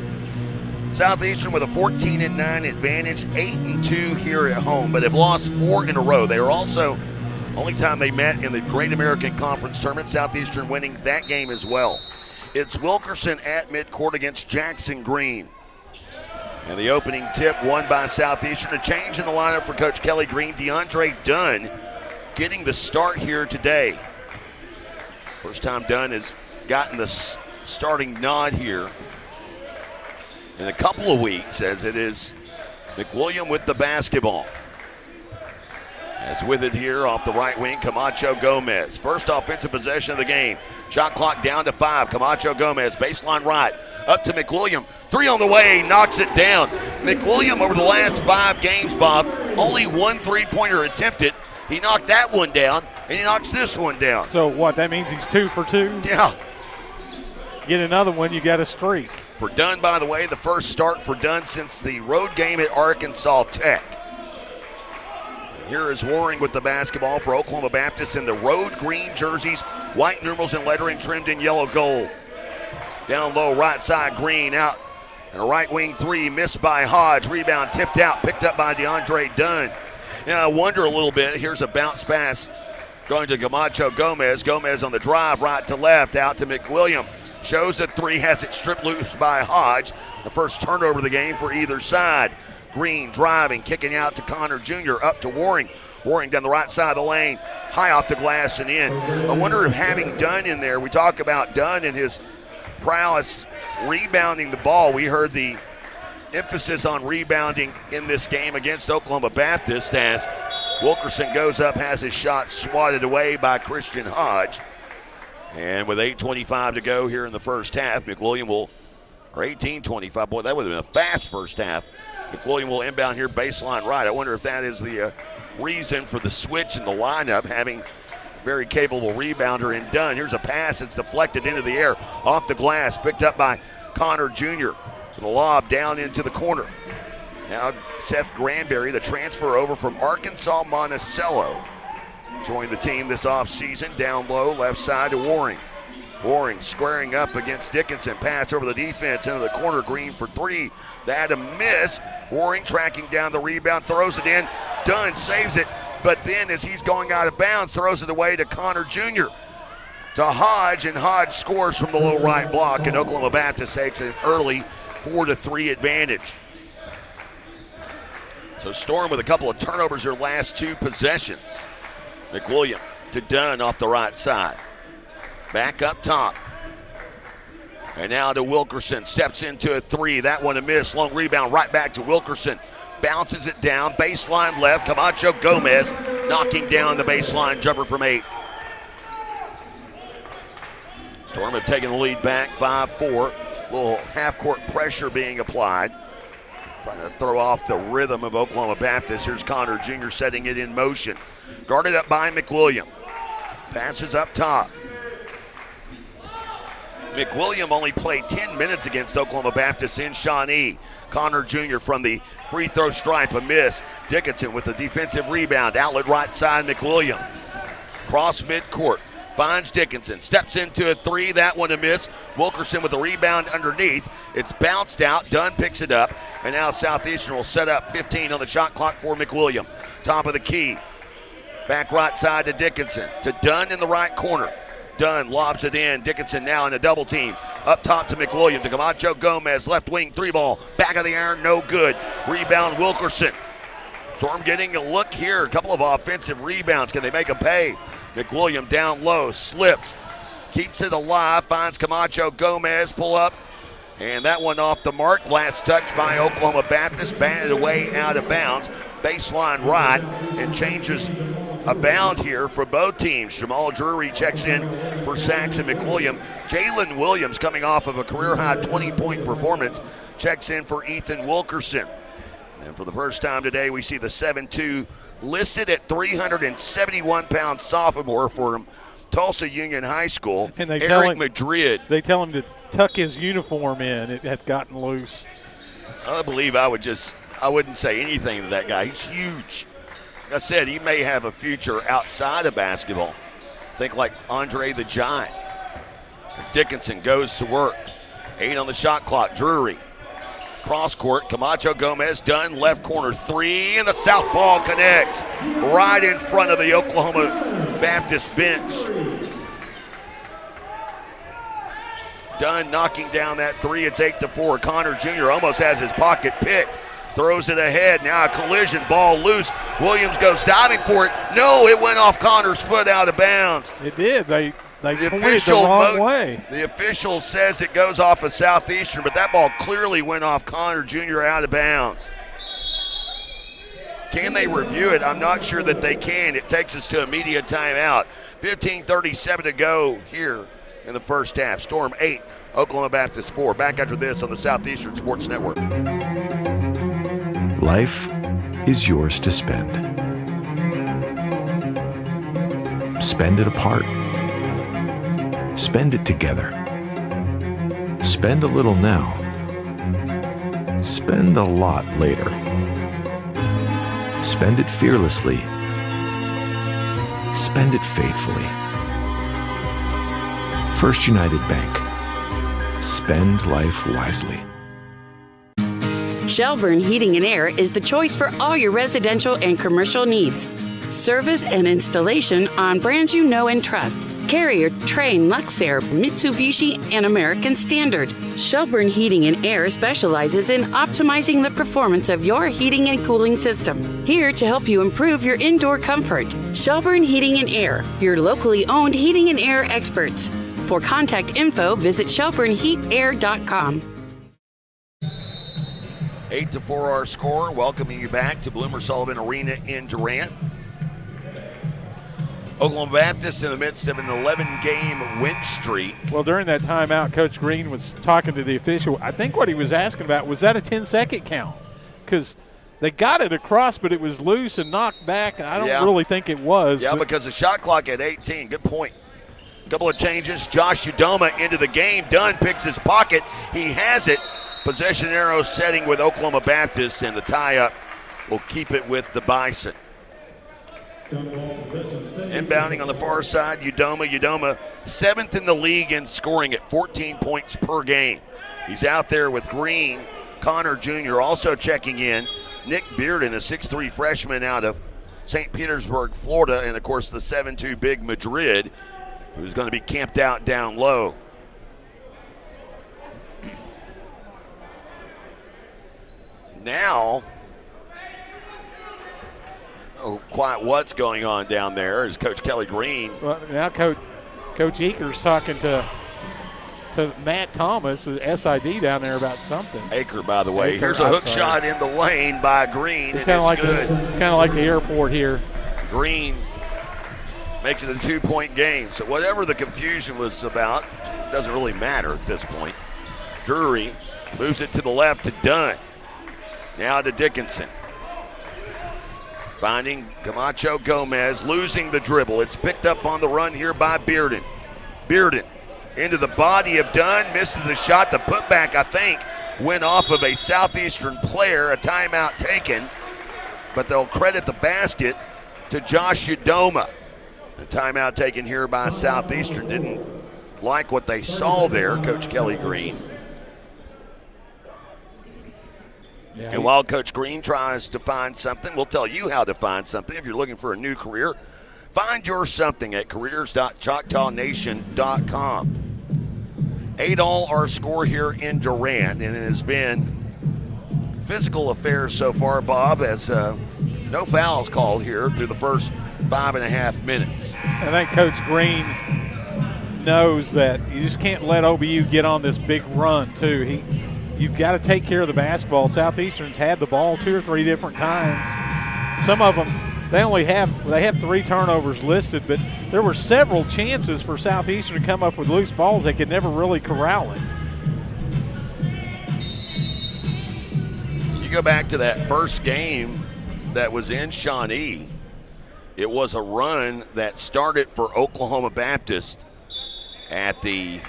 S2: Southeastern with a 14-9 advantage, 8-2 here at home, but have lost 4 in a row. They are also, only time they met in the Great American Conference Tournament, Southeastern winning that game as well. It's Wilkerson at midcourt against Jackson Green. And the opening tip won by Southeastern. A change in the lineup for Coach Kelly Green. DeAndre Dunn getting the start here today. First time Dunn has gotten the starting nod here in a couple of weeks, as it is McWilliam with the basketball. As with it here off the right wing, Camacho Gomez. First offensive possession of the game. Shot clock down to 5. Camacho Gomez, baseline right, up to McWilliam. 3 on the way, knocks it down. McWilliam over the last 5 games, Bob, only 1 3-pointer attempted. He knocked that one down, and he knocks this one down.
S8: So what, that means he's 2 for 2?
S2: Yeah.
S8: Get another one, you got a streak.
S2: For Dunn, by the way, the first start for Dunn since the road game at Arkansas Tech. And here is Waring with the basketball for Oklahoma Baptist in the road green jerseys, white numerals and lettering trimmed in yellow gold. Down low, right side, Green out. And a right wing 3 missed by Hodge. Rebound tipped out, picked up by DeAndre Dunn. And I wonder a little bit, here's a bounce pass going to Camacho Gomez. Gomez on the drive, right to left, out to McWilliam. Shows a 3, has it stripped loose by Hodge. The first turnover of the game for either side. Green driving, kicking out to Connor Jr., up to Waring. Waring down the right side of the lane, high off the glass and in. I wonder if having Dunn in there, we talk about Dunn and his prowess rebounding the ball. We heard the emphasis on rebounding in this game against Oklahoma Baptist as Wilkerson goes up, has his shot swatted away by Christian Hodge. And with 8:25 to go here in the first half, McWilliam will, or 18:25, boy, that would have been a fast first half. McWilliam will inbound here baseline right. I wonder if that is the reason for the switch in the lineup, having very capable rebounder in Dunn. Here's a pass that's deflected into the air, off the glass, picked up by Connor Jr. for the lob down into the corner. Now Seth Granberry, the transfer over from Arkansas Monticello, joined the team this offseason. Down low, left side to Waring. Waring squaring up against Dickinson. Pass over the defense into the corner. Green for 3. That a miss. Waring tracking down the rebound, throws it in. Dunn saves it, but then as he's going out of bounds, throws it away to Connor Jr. to Hodge, and Hodge scores from the low right block, and Oklahoma Baptist takes an early 4-3 advantage. So Storm with a couple of turnovers their last 2 possessions. McWilliam to Dunn off the right side. Back up top. And now to Wilkerson. Steps into a three. That one a miss. Long rebound right back to Wilkerson. Bounces it down. Baseline left. Camacho Gomez knocking down the baseline jumper from 8. Storm have taken the lead back 5-4. Little half-court pressure being applied. Trying to throw off the rhythm of Oklahoma Baptist. Here's Connor Jr. setting it in motion. Guarded up by McWilliam. Passes up top. McWilliam only played 10 minutes against Oklahoma Baptist in Shawnee. Connor Jr. from the free throw stripe, a miss. Dickinson with the defensive rebound. Outlet right side, McWilliam. Cross midcourt. Finds Dickinson. Steps into a three. That one a miss. Wilkerson with a rebound underneath. It's bounced out. Dunn picks it up. And now Southeastern will set up 15 on the shot clock for McWilliam. Top of the key. Back right side to Dickinson. To Dunn in the right corner. Dunn lobs it in. Dickinson now in a double team. Up top to McWilliam. To Camacho Gomez. Left wing three ball. Back of the iron. No good. Rebound Wilkerson. Storm getting a look here. A couple of offensive rebounds. Can they make them pay? McWilliam down low. Slips. Keeps it alive. Finds Camacho Gomez. Pull up. And that one off the mark. Last touch by Oklahoma Baptist. Batted away out of bounds. Baseline right. And changes a bound here for both teams. Jamal Drury checks in for Saxon McWilliam. Jalen Williams, coming off of a career-high 20-point performance, checks in for Ethan Wilkerson. And for the first time today, we see the 7'2", listed at 371-pound sophomore for Tulsa Union High School,
S8: and
S2: Eric Madrid.
S8: They tell him to tuck his uniform in. It had gotten loose.
S2: I believe I wouldn't say anything to that guy. He's huge. Like I said, he may have a future outside of basketball. Think like Andre the Giant. As Dickinson goes to work. 8 on the shot clock. Drury. Cross court. Camacho Gomez. Dunn. Left corner three. And the southpaw connects. Right in front of the Oklahoma Baptist bench. Dunn knocking down that three. It's 8-4. Connor Jr. almost has his pocket picked. Throws it ahead. Now a collision. Ball loose. Williams goes diving for it. No, it went off Connor's foot out of bounds.
S8: It did. They pointed the wrong way.
S2: The official says it goes off of Southeastern, but that ball clearly went off Connor Jr. out of bounds. Can they review it? I'm not sure that they can. It takes us to immediate timeout. 15:37 to go here in the first half. Storm 8, Oklahoma Baptist 4. Back after this on the Southeastern Sports Network.
S12: Life is yours to spend. Spend it apart. Spend it together. Spend a little now. Spend a lot later. Spend it fearlessly. Spend it faithfully. First United Bank. Spend life wisely.
S6: Shelburne Heating and Air is the choice for all your residential and commercial needs. Service and installation on brands you know and trust. Carrier, Trane, Luxair, Mitsubishi, and American Standard. Shelburne Heating and Air specializes in optimizing the performance of your heating and cooling system. Here to help you improve your indoor comfort. Shelburne Heating and Air, your locally owned heating and air experts. For contact info, visit shelburneheatair.com.
S2: 8-4 our score. Welcoming you back to Bloomer Sullivan Arena in Durant. Oklahoma Baptist in the midst of an 11-game win streak.
S8: Well, during that timeout, Coach Green was talking to the official. I think what he was asking about, was that a 10-second count? Because they got it across, but it was loose and knocked back. I don't really think it was.
S2: Yeah, because the shot clock at 18. Good point. Couple of changes. Josh Udoma into the game. Dunn picks his pocket. He has it. Possession arrow setting with Oklahoma Baptist, and the tie-up will keep it with the Bison. Inbounding on the far side, Udoma. Udoma, 7th in the league in scoring at 14 points per game. He's out there with Green. Connor Jr. also checking in. Nick Bearden, a 6'3 freshman out of St. Petersburg, Florida, and, of course, the 7'2 big Madrid, who's going to be camped out down low. Now, know quite what's going on down there as Coach Kelly Green.
S8: Well, now Coach Eaker's talking to Matt Thomas, the SID down there, about something.
S2: Aker, by the way. Here's a hook shot in the lane by Green,
S8: it's
S2: and it's
S8: good. It's kind of like the airport here.
S2: Green makes it a 2-point game. So whatever the confusion was about doesn't really matter at this point. Drury moves it to the left to Dunn. Now to Dickinson. Finding Camacho Gomez, losing the dribble. It's picked up on the run here by Bearden. Bearden into the body of Dunn, misses the shot. The putback, I think, went off of a Southeastern player, a timeout taken, but they'll credit the basket to Josh Udoma. The timeout taken here by Southeastern. Didn't like what they saw there, Coach Kelly Green. Yeah. And while Coach Green tries to find something, we'll tell you how to find something. If you're looking for a new career, find your something at careers.choctawnation.com. 8-all our score here in Durant, and it has been physical affairs so far, Bob, as no fouls called here through the first 5.5 minutes.
S8: I think Coach Green knows that you just can't let OBU get on this big run, too. You've got to take care of the basketball. Southeastern's had the ball 2 or 3 different times. Some of them, they have 3 turnovers listed, but there were several chances for Southeastern to come up with loose balls. They could never really corral it.
S2: You go back to that first game that was in Shawnee. It was a run that started for Oklahoma Baptist at the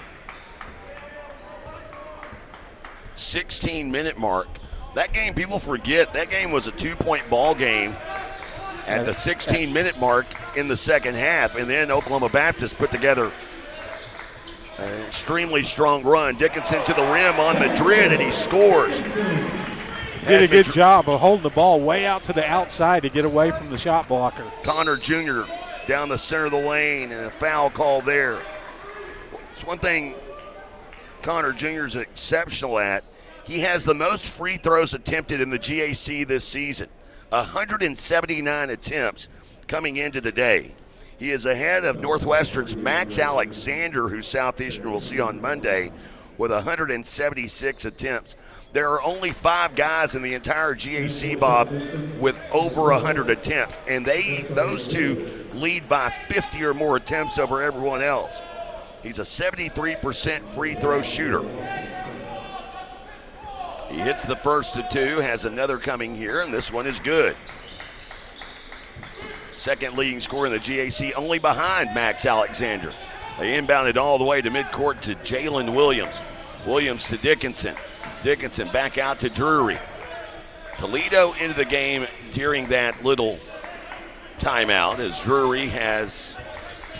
S2: 16-minute mark. That game, people forget, that game was a 2-point ball game at the 16-minute mark in the second half, and then Oklahoma Baptist put together an extremely strong run. Dickinson to the rim on Madrid, and he scores.
S8: Did a good job of holding the ball way out to the outside to get away from the shot blocker.
S2: Connor Jr. down the center of the lane, and a foul call there. It's one thing Connor Jr. is exceptional at. He has the most free throws attempted in the GAC this season. 179 attempts coming into the day. He is ahead of Northwestern's Max Alexander, who Southeastern will see on Monday, with 176 attempts. There are only 5 guys in the entire GAC, Bob, with over 100 attempts, and those two lead by 50 or more attempts over everyone else. He's a 73% free throw shooter. He hits the first of 2, has another coming here, and this one is good. Second leading scorer in the GAC, only behind Max Alexander. They inbounded all the way to midcourt to Jalen Williams. Williams to Dickinson. Dickinson back out to Drury. Toledo into the game during that little timeout as Drury has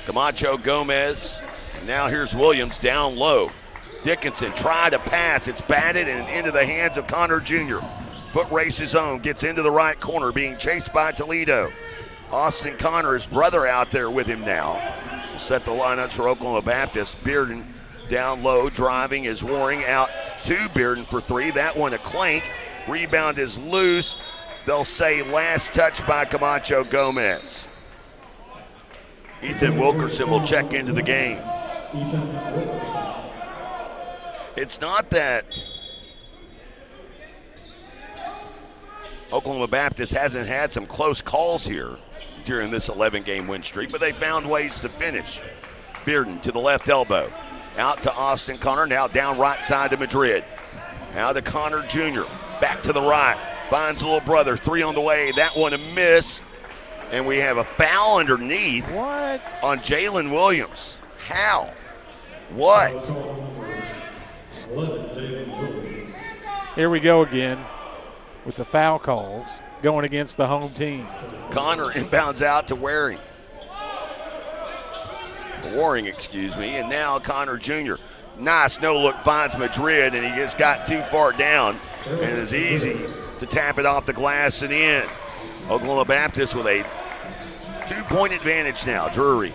S2: Camacho Gomez. And now here's Williams down low. Dickinson tried to pass. It's batted and into the hands of Connor Jr. Foot race his own. Gets into the right corner, being chased by Toledo. Austin Connor, his brother, out there with him now. We'll set the lineups for Oklahoma Baptist. Bearden down low, driving is Waring out to Bearden for 3. That one a clank. Rebound is loose. They'll say last touch by Camacho Gomez. Ethan Wilkerson will check into the game. It's not that Oklahoma Baptist hasn't had some close calls here during this 11-game win streak, but they found ways to finish. Bearden to the left elbow. Out to Austin Connor, now down right side to Madrid. Now to Connor Jr., back to the right. Finds a little brother, 3 on the way. That one a miss. And we have a foul underneath on Jalen Williams. How? What?
S8: Here we go again with the foul calls going against the home team.
S2: Connor inbounds out to Waring, and now Connor Jr. Nice no-look finds Madrid, and he just got too far down, and it's easy to tap it off the glass and in. Oklahoma Baptist with a 2-point advantage now. Drury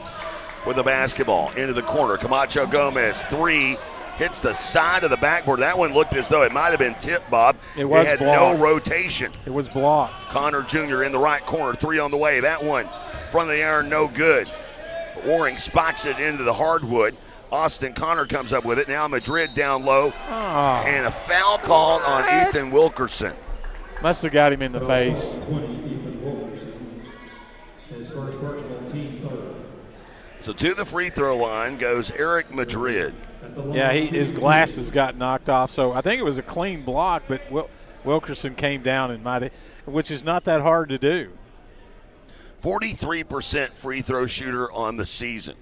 S2: with the basketball into the corner. Camacho Gomez, 3, hits the side of the backboard. That one looked as though it might have been tipped, Bob.
S8: It was
S2: had
S8: blocked.
S2: no rotation.
S8: It was blocked.
S2: Connor Jr. in the right corner, 3 on the way. That one, front of the iron, no good. Waring spots it into the hardwood. Austin Connor comes up with it. Now Madrid down low. And a foul called on Ethan Wilkerson.
S8: Must have got him in the face.
S2: So to the free throw line goes Eric Madrid.
S8: Yeah, his glasses got knocked off. So I think it was a clean block, but Wilkerson came down and which is not that hard to do.
S2: 43% free throw shooter on the season.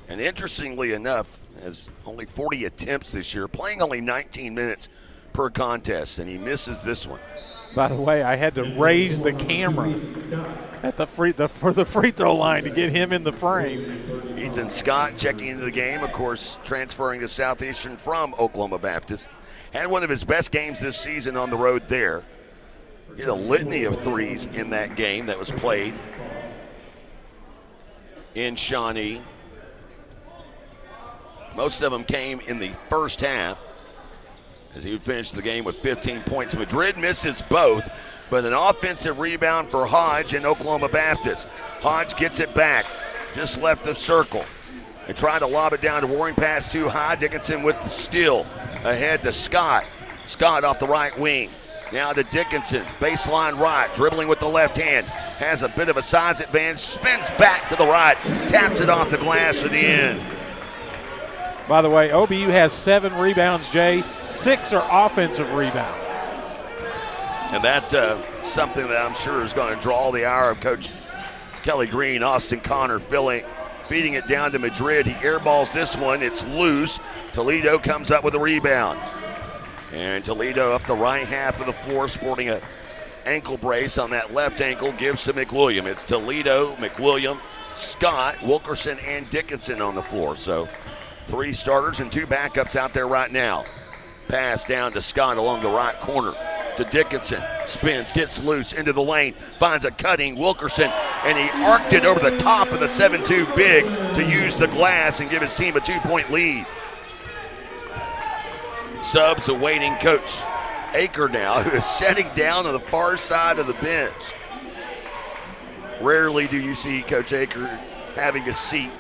S2: And interestingly enough, has only 40 attempts this year, playing only 19 minutes per contest, and he misses this one.
S8: By the way, I had to raise the camera at for the free throw line to get him in the frame.
S2: Ethan Scott checking into the game, of course, transferring to Southeastern from Oklahoma Baptist. Had one of his best games this season on the road there. He had a litany of threes in that game that was played in Shawnee. Most of them came in the first half, as he would finish the game with 15 points. Madrid misses both, but an offensive rebound for Hodge in Oklahoma Baptist. Hodge gets it back, just left of circle. They try to lob it down to Waring, pass too high. Dickinson with the steal, ahead to Scott. Scott off the right wing. Now to Dickinson, baseline right, dribbling with the left hand. Has a bit of a size advantage, spins back to the right, taps it off the glass to the end.
S8: By the way, OBU has 7 rebounds, Jay. 6 are offensive rebounds.
S2: And that's something that I'm sure is going to draw the ire of Coach Kelly Green. Austin Connor feeding it down to Madrid. He airballs this one. It's loose. Toledo comes up with a rebound. And Toledo up the right half of the floor, sporting an ankle brace on that left ankle, gives to McWilliam. It's Toledo, McWilliam, Scott, Wilkerson, and Dickinson on the floor. So 3 starters and 2 backups out there right now. Pass down to Scott along the right corner to Dickinson. Spins, gets loose into the lane, finds a cutting Wilkerson, and he arced it over the top of the 7-2 big to use the glass and give his team a 2-point lead. Subs awaiting Coach Aker now, who is sitting down on the far side of the bench. Rarely do you see Coach Aker having a seat.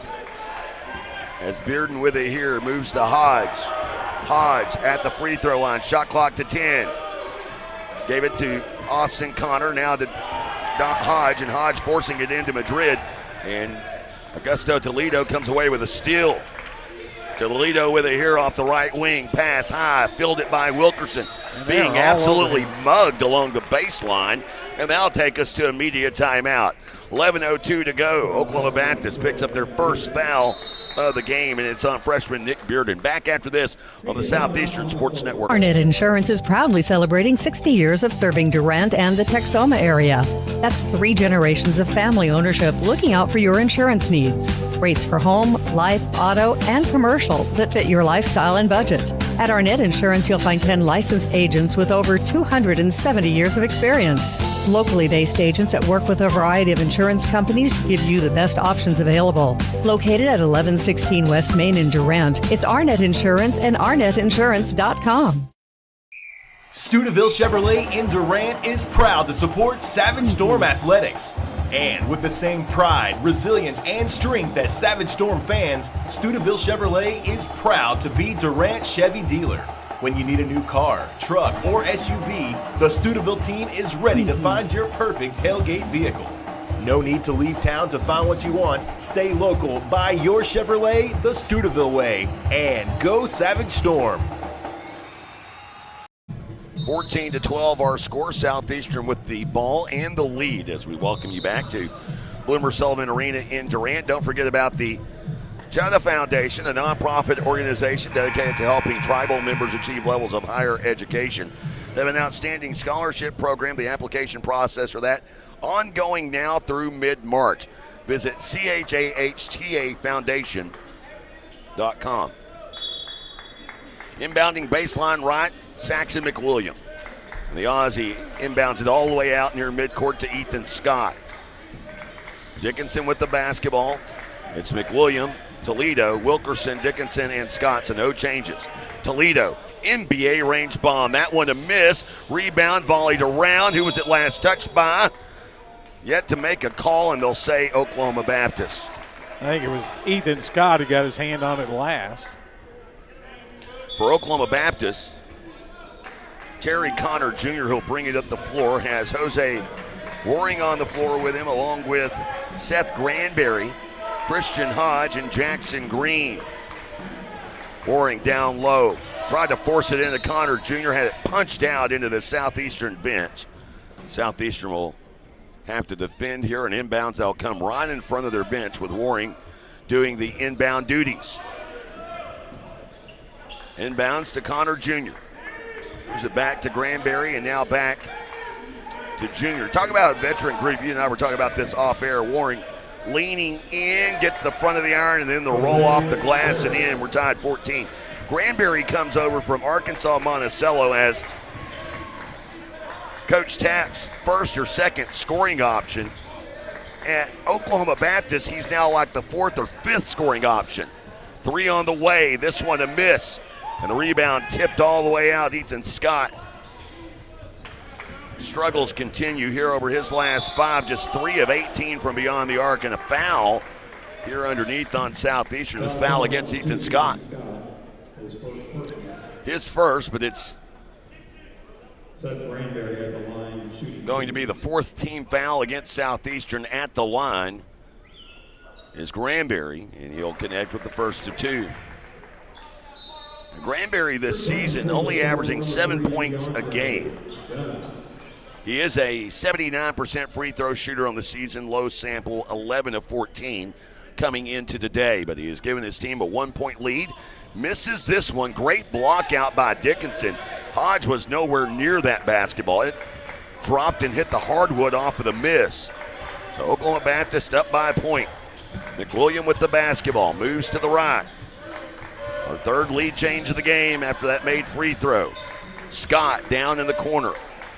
S2: As Bearden with it here, moves to Hodge. Hodge at the free throw line, shot clock to 10. Gave it to Austin Connor, now to Hodge, and Hodge forcing it into Madrid. And Augusto Toledo comes away with a steal. Toledo with it here off the right wing, pass high, filled it by Wilkerson, being absolutely mugged along the baseline, and that'll take us to immediate timeout. 11:02 to go. Oklahoma Baptist picks up their first foul of the game, and it's on freshman Nick Bearden. Back after this on the Southeastern Sports Network.
S11: Arnett Insurance is proudly celebrating 60 years of serving Durant and the Texoma area. That's 3 generations of family ownership looking out for your insurance needs. Rates for home, life, auto, and commercial that fit your lifestyle and budget. At Arnett Insurance, you'll find 10 licensed agents with over 270 years of experience. Locally based agents that work with a variety of insurance companies give you the best options available. Located at 1116 West Main in Durant, it's Arnett Insurance and ArnettInsurance.com.
S9: Stuyvesant Chevrolet in Durant is proud to support Savage Storm Athletics. And with the same pride, resilience, and strength as Savage Storm fans, Stuyvesant Chevrolet is proud to be Durant Chevy dealer. When you need a new car, truck, or SUV, the Stuyvesant team is ready to find your perfect tailgate vehicle. No need to leave town to find what you want. Stay local, buy your Chevrolet the Stuyvesant way, and go Savage Storm.
S2: 14-12 our score. Southeastern with the ball and the lead as we welcome you back to Bloomer Sullivan Arena in Durant. Don't forget about the China Foundation, a nonprofit organization dedicated to helping tribal members achieve levels of higher education. They have an outstanding scholarship program. The application process for that ongoing now through mid-March. Visit CHAHTAFoundation.com. Inbounding baseline right, Saxon McWilliam. And the Aussie inbounds it all the way out near midcourt to Ethan Scott. Dickinson with the basketball. It's McWilliam Toledo, Wilkerson, Dickinson, and Scott, so no changes. Toledo, NBA range bomb. That one a miss. Rebound, volleyed around. Who was it last touched by? Yet to make a call, and they'll say Oklahoma Baptist.
S8: I think it was Ethan Scott who got his hand on it last.
S2: For Oklahoma Baptist, Terry Connor Jr., who'll bring it up the floor, has Jose Waring on the floor with him, along with Seth Granberry, Christian Hodge, and Jackson Green. Waring down low. Tried to force it into Connor Jr., had it punched out into the Southeastern bench. Southeastern will have to defend here, and inbounds. They'll come right in front of their bench with Waring doing the inbound duties. Inbounds to Connor Jr. Moves it back to Granberry, and now back to Jr. Talk about a veteran group. You and I were talking about this off air. Waring leaning in, gets the front of the iron, and then the roll off the glass and in. We're tied 14. Granberry comes over from Arkansas Monticello as Coach Tapp's first or second scoring option. At Oklahoma Baptist, he's now like the fourth or fifth scoring option. 3 on the way, this one a miss. And the rebound tipped all the way out. Ethan Scott. Struggles continue here over his last 5, just 3 of 18 from beyond the arc, and a foul here underneath on Southeastern. This foul against Ethan Scott. His first, but it's going to be the 4th team foul against Southeastern at the line is Granberry, and he'll connect with the first of 2. Granberry this season only averaging 7 points a game. He is a 79% free throw shooter on the season, low sample, 11 of 14 coming into today, but he has given his team a 1-point lead. Misses this one. Great block out by Dickinson. Hodge was nowhere near that basketball. It dropped and hit the hardwood off of the miss. So Oklahoma Baptist up by a point. McWilliam with the basketball, moves to the right. Our 3rd lead change of the game after that made free throw. Scott down in the corner.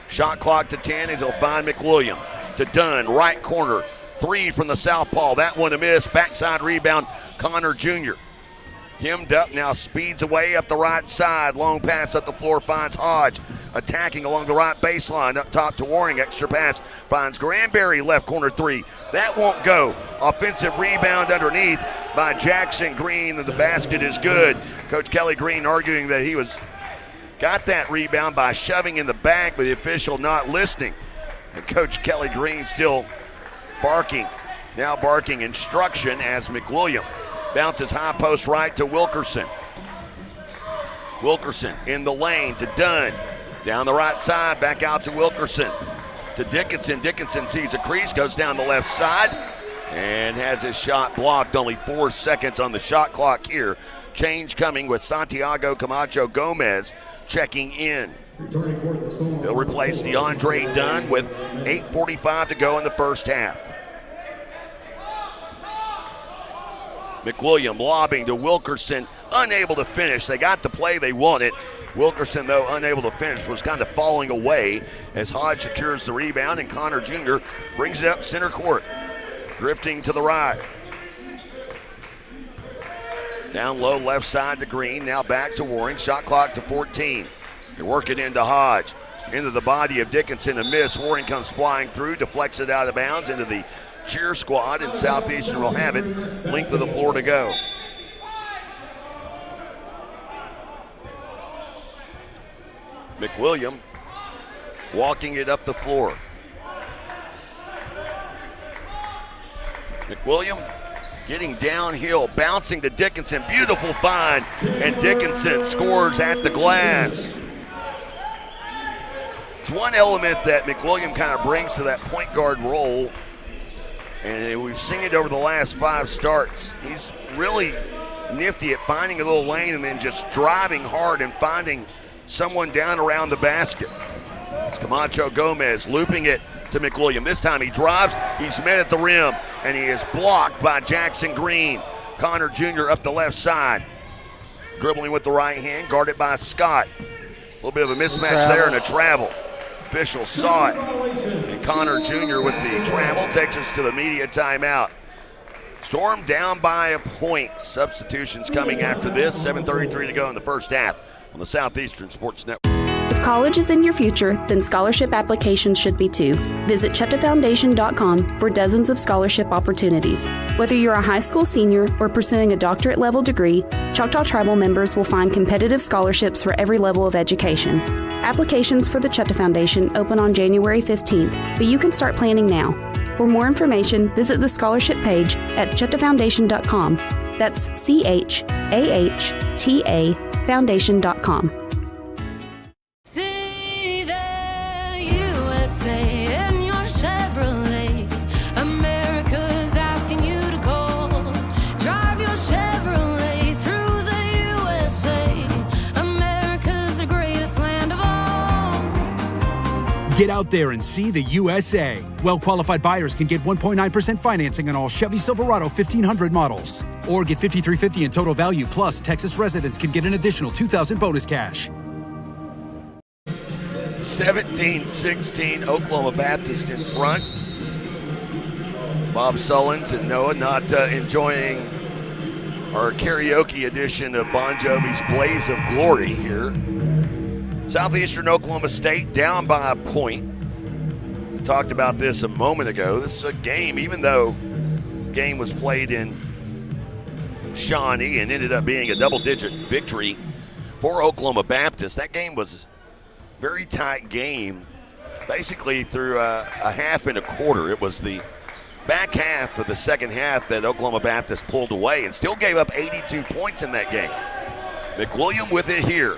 S2: Shot clock to 10 as he'll find McWilliam. To Dunn, right corner. 3 from the southpaw. That one a miss. Backside rebound, Connor Jr. Hemmed up, now speeds away up the right side. Long pass up the floor, finds Hodge. Attacking along the right baseline, up top to Waring. Extra pass, finds Granberry, left corner 3. That won't go. Offensive rebound underneath by Jackson Green, and the basket is good. Coach Kelly Green arguing that he got that rebound by shoving in the back, but the official not listening. And Coach Kelly Green still barking instruction as McWilliam bounces high post right to Wilkerson. Wilkerson in the lane to Dunn. Down the right side, back out to Wilkerson. To Dickinson. Dickinson sees a crease, goes down the left side, and has his shot blocked. Only 4 seconds on the shot clock here. Change coming with Santiago Camacho Gomez checking in. He'll replace DeAndre Dunn with 8:45 to go in the first half. McWilliam lobbing to Wilkerson, unable to finish. They got the play they wanted. Wilkerson, though, unable to finish, was kind of falling away as Hodge secures the rebound, and Connor Jr. brings it up center court. Drifting to the right. Down low, left side to Green, now back to Waring. Shot clock to 14. They work it into Hodge. Into the body of Dickinson, a miss. Waring comes flying through, deflects it out of bounds into the cheer squad, and Southeastern will have it. Length of the floor to go. McWilliam walking it up the floor. McWilliam getting downhill, bouncing to Dickinson. Beautiful find, and Dickinson scores at the glass. It's one element that McWilliam kind of brings to that point guard role, and we've seen it over the last 5 starts. He's really nifty at finding a little lane and then just driving hard and finding someone down around the basket. It's Camacho Gomez looping it to McWilliam. This time he drives, he's met at the rim, and he is blocked by Jackson Green. Connor Jr. up the left side. Dribbling with the right hand, guarded by Scott. A little bit of a mismatch there and a travel. Officials saw it. And Connor Jr. with the travel takes us to the media timeout. Storm down by a point. Substitutions coming after this. 7:33 to go in the first half on the Southeastern Sports Network.
S22: If college is in your future, then scholarship applications should be too. Visit ChetaFoundation.com for dozens of scholarship opportunities. Whether you're a high school senior or pursuing a doctorate level degree, Choctaw Tribal members will find competitive scholarships for every level of education. Applications for the Cheta Foundation open on January 15th, but you can start planning now. For more information, visit the scholarship page at ChetaFoundation.com. That's CHAHTA Foundation.com.
S10: See the USA in your Chevrolet. America's asking you to call. Drive your Chevrolet through the USA. America's the greatest land of all.
S17: Get out there and see the USA. Well-qualified buyers can get 1.9% financing on all Chevy Silverado 1500 models. Or get $5,350 in total value, plus Texas residents can get an additional $2,000 bonus cash.
S2: 17-16, Oklahoma Baptist in front. Bob Sullins and Noah not enjoying our karaoke edition of Bon Jovi's Blaze of Glory here. Southeastern Oklahoma State down by a point. We talked about this a moment ago. This is a game, even though the game was played in Shawnee and ended up being a double-digit victory for Oklahoma Baptist. That game was very tight game, basically through a half and a quarter. It was the back half of the second half that Oklahoma Baptist pulled away and still gave up 82 points in that game. McWilliam with it here.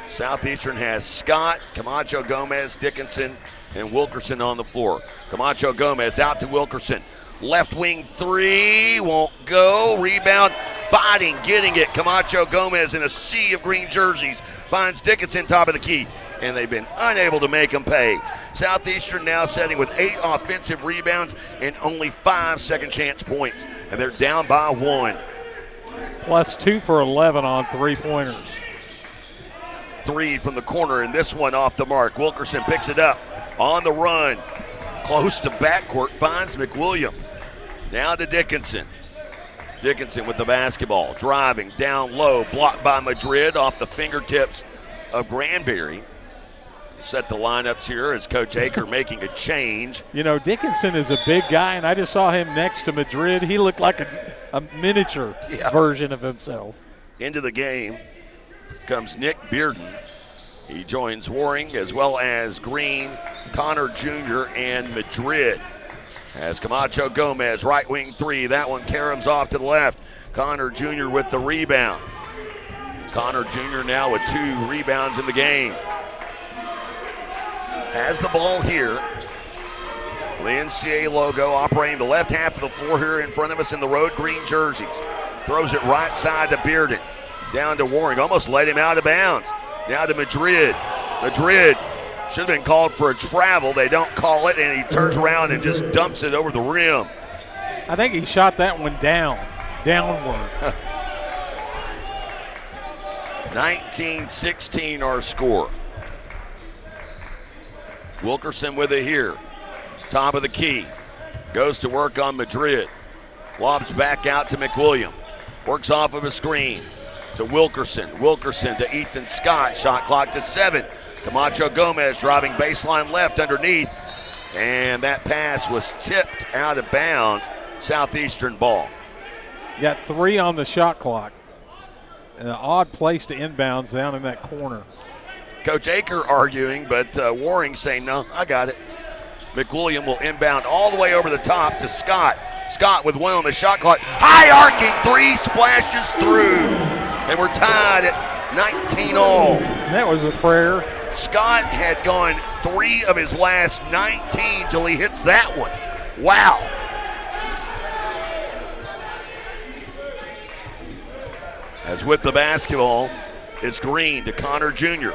S2: Southeastern has Scott, Camacho Gomez, Dickinson, and Wilkerson on the floor. Camacho Gomez out to Wilkerson. Left wing three, won't go. Rebound, fighting, getting it. Camacho Gomez in a sea of green jerseys finds Dickinson top of the key, and they've been unable to make him pay. Southeastern now setting with 8 offensive rebounds and only 5 second chance points, and they're down by 1.
S8: Plus 2 for 11 on three-pointers.
S2: 3 from the corner, and this one off the mark. Wilkerson picks it up on the run. Close to backcourt, finds McWilliam. Now to Dickinson. Dickinson with the basketball, driving down low, blocked by Madrid off the fingertips of Granberry. Set the lineups here as Coach Aker making a change.
S8: You know, Dickinson is a big guy, and I just saw him next to Madrid. He looked like a miniature version of himself.
S2: Into the game comes Nick Bearden. He joins Waring as well as Green, Connor Jr., and Madrid. As Camacho Gomez, right wing three. That one caroms off to the left. Connor Jr. with the rebound. Connor Jr. now with 2 rebounds in the game. Has the ball here. The NCAA logo operating the left half of the floor here in front of us in the road green jerseys. Throws it right side to Bearden. Down to Waring, almost let him out of bounds. Now to Madrid. Madrid should have been called for a travel. They don't call it, and he turns around and just dumps it over the rim.
S8: I think he shot that one downward.
S2: 19-16 our score. Wilkerson with it here. Top of the key. Goes to work on Madrid. Lobs back out to McWilliam. Works off of a screen to Wilkerson. Wilkerson to Ethan Scott. Shot clock to 7. Camacho Gomez driving baseline left underneath. And that pass was tipped out of bounds. Southeastern ball.
S8: You got 3 on the shot clock. An odd place to inbounds down in that corner.
S2: Coach Aker arguing, but Waring saying, no, I got it. McWilliam will inbound all the way over the top to Scott. Scott with 1 on the shot clock. High arcing 3 splashes through. And we're tied at 19 all.
S8: That was a prayer.
S2: Scott had gone 3 of his last 19 till he hits that one. Wow. As with the basketball, it's Green to Connor Jr.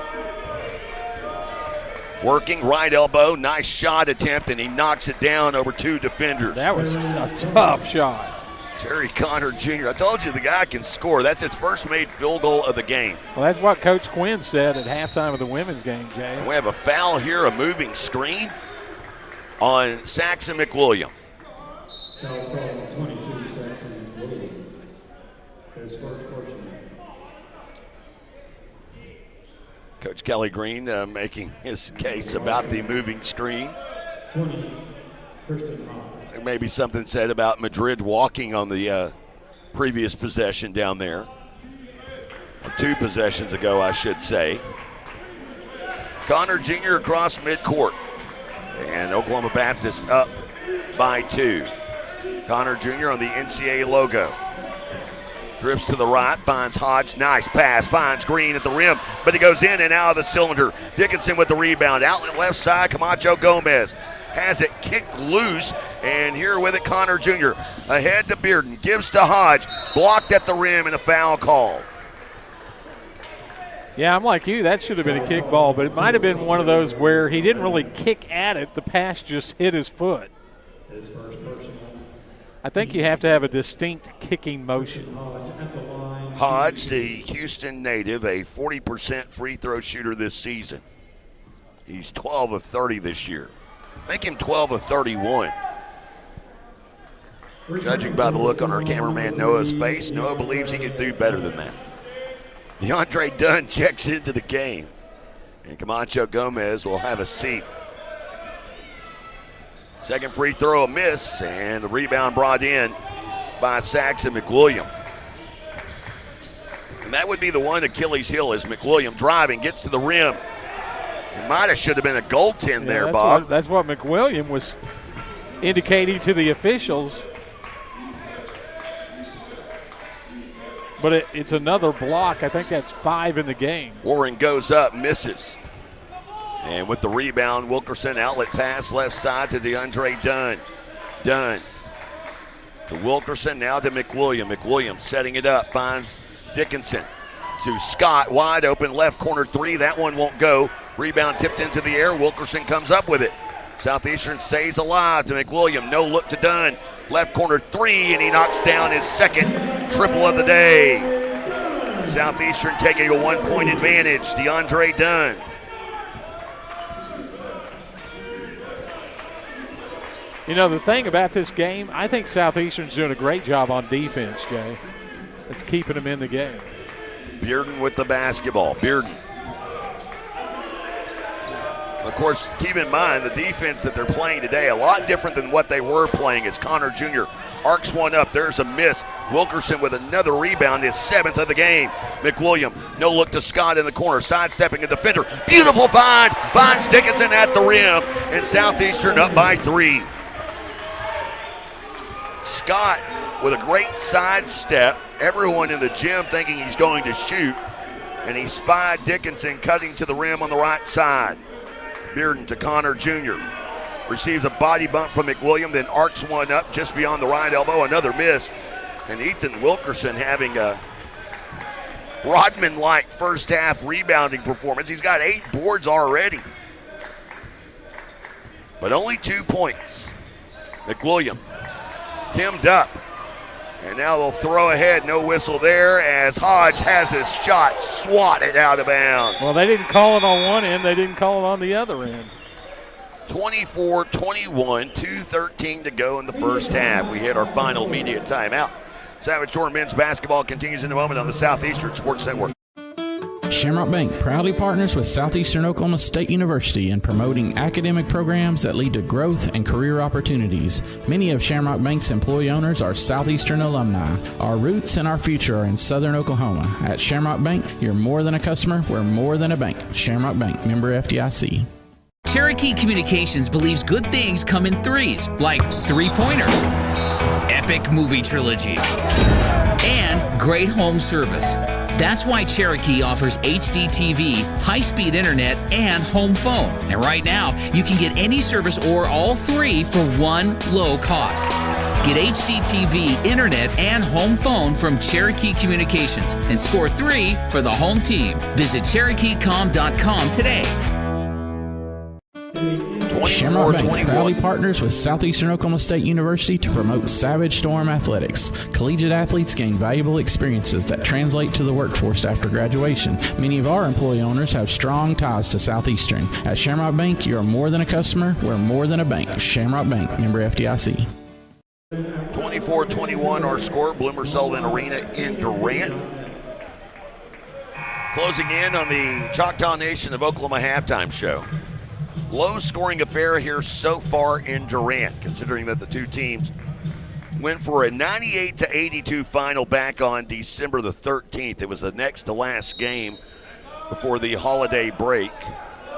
S2: Working right elbow, nice shot attempt, and he knocks it down over 2 defenders.
S8: That was a tough shot.
S2: Terry Connor Jr. I told you the guy can score. That's his first made field goal of the game.
S8: Well, that's what Coach Quinn said at halftime of the women's game, Jay.
S2: And we have a foul here, a moving screen on Saxon McWilliam.
S20: Foul called 22.
S2: Coach Kelly Green making his case about the moving screen. There may be something said about Madrid walking on the previous possession down there. Or 2 possessions ago, I should say. Connor Jr. across midcourt. And Oklahoma Baptist up by 2. Connor Jr. on the NCAA logo. Drifts to the right, finds Hodge. Nice pass, finds Green at the rim, but he goes in and out of the cylinder. Dickinson with the rebound. Outlet left side, Camacho Gomez has it kicked loose, and here with it, Connor Jr. Ahead to Bearden, gives to Hodge. Blocked at the rim and a foul call.
S8: Yeah, I'm like you. That should have been a kick ball, but it might have been one of those where he didn't really kick at it. The pass just hit his foot. I think you have to have a distinct kicking motion.
S2: Hodge, the Houston native, a 40% free throw shooter this season. He's 12 of 30 this year. Make him 12 of 31. Judging by the look on our cameraman Noah's face, Noah believes he can do better than that. DeAndre Dunn checks into the game, and Camacho Gomez will have a seat. Second free throw, a miss, and the rebound brought in by Saxon McWilliam. And that would be the one Achilles heel is McWilliam driving, gets to the rim. It might have should have been a goaltend there, Bob.
S8: That's what McWilliam was indicating to the officials. But it's another block. I think that's 5 in the game.
S2: Warren goes up, misses. And with the rebound, Wilkerson outlet pass left side to DeAndre Dunn. Dunn to Wilkerson, now to McWilliam. McWilliam setting it up, finds Dickinson to Scott, wide open left corner 3. That one won't go. Rebound tipped into the air. Wilkerson comes up with it. Southeastern stays alive to McWilliam. No look to Dunn. Left corner 3, and he knocks down his second triple of the day. Southeastern taking a 1-point advantage. DeAndre Dunn.
S8: You know, the thing about this game, I think Southeastern's doing a great job on defense, Jay. It's keeping them in the game.
S2: Bearden with the basketball. Bearden. Of course, keep in mind the defense that they're playing today, a lot different than what they were playing as Connor Jr. arcs one up. There's a miss. Wilkerson with another rebound, his 7th of the game. McWilliam, no look to Scott in the corner, sidestepping a defender. Beautiful find. Finds Dickinson at the rim, and Southeastern up by 3. Scott with a great sidestep. Everyone in the gym thinking he's going to shoot, and he spied Dickinson cutting to the rim on the right side. Bearden to Connor Jr. Receives a body bump from McWilliam, then arcs one up just beyond the right elbow. Another miss. And Ethan Wilkerson having a Rodman-like first half rebounding performance. He's got 8 boards already, but only 2 points. McWilliam hemmed up. And now they'll throw ahead, no whistle there as Hodge has his shot swatted out of bounds.
S8: Well, they didn't call it on one end, they didn't call it on the other end.
S2: 24-21, 2:13 to go in the first half. We hit our final media timeout. Savage Shore men's basketball continues in a moment on the Southeastern Sports Network.
S4: Shamrock Bank proudly partners with Southeastern Oklahoma State University in promoting academic programs that lead to growth and career opportunities. Many of Shamrock Bank's employee owners are Southeastern alumni. Our roots and our future are in Southern Oklahoma. At Shamrock Bank, you're more than a customer, we're more than a bank. Shamrock Bank, member FDIC.
S15: Cherokee Communications believes good things come in threes, like 3-pointers, epic movie trilogies, and great home service. That's why Cherokee offers HD TV, high-speed internet, and home phone. And right now, you can get any service or all 3 for one low cost. Get HD TV, internet, and home phone from Cherokee Communications and score 3 for the home team. Visit CherokeeCom.com today.
S4: Shamrock Bank proudly partners with Southeastern Oklahoma State University to promote Savage Storm athletics. Collegiate athletes gain valuable experiences that translate to the workforce after graduation. Many of our employee owners have strong ties to Southeastern. At Shamrock Bank, you're more than a customer, we're more than a bank. Shamrock Bank, member FDIC.
S2: 24-21 our score, Bloomer Sullivan Arena in Durant. Closing in on the Choctaw Nation of Oklahoma halftime show. Low-scoring affair here so far in Durant, considering that the two teams went for a 98-82 final back on December the 13th. It was the next to last game before the holiday break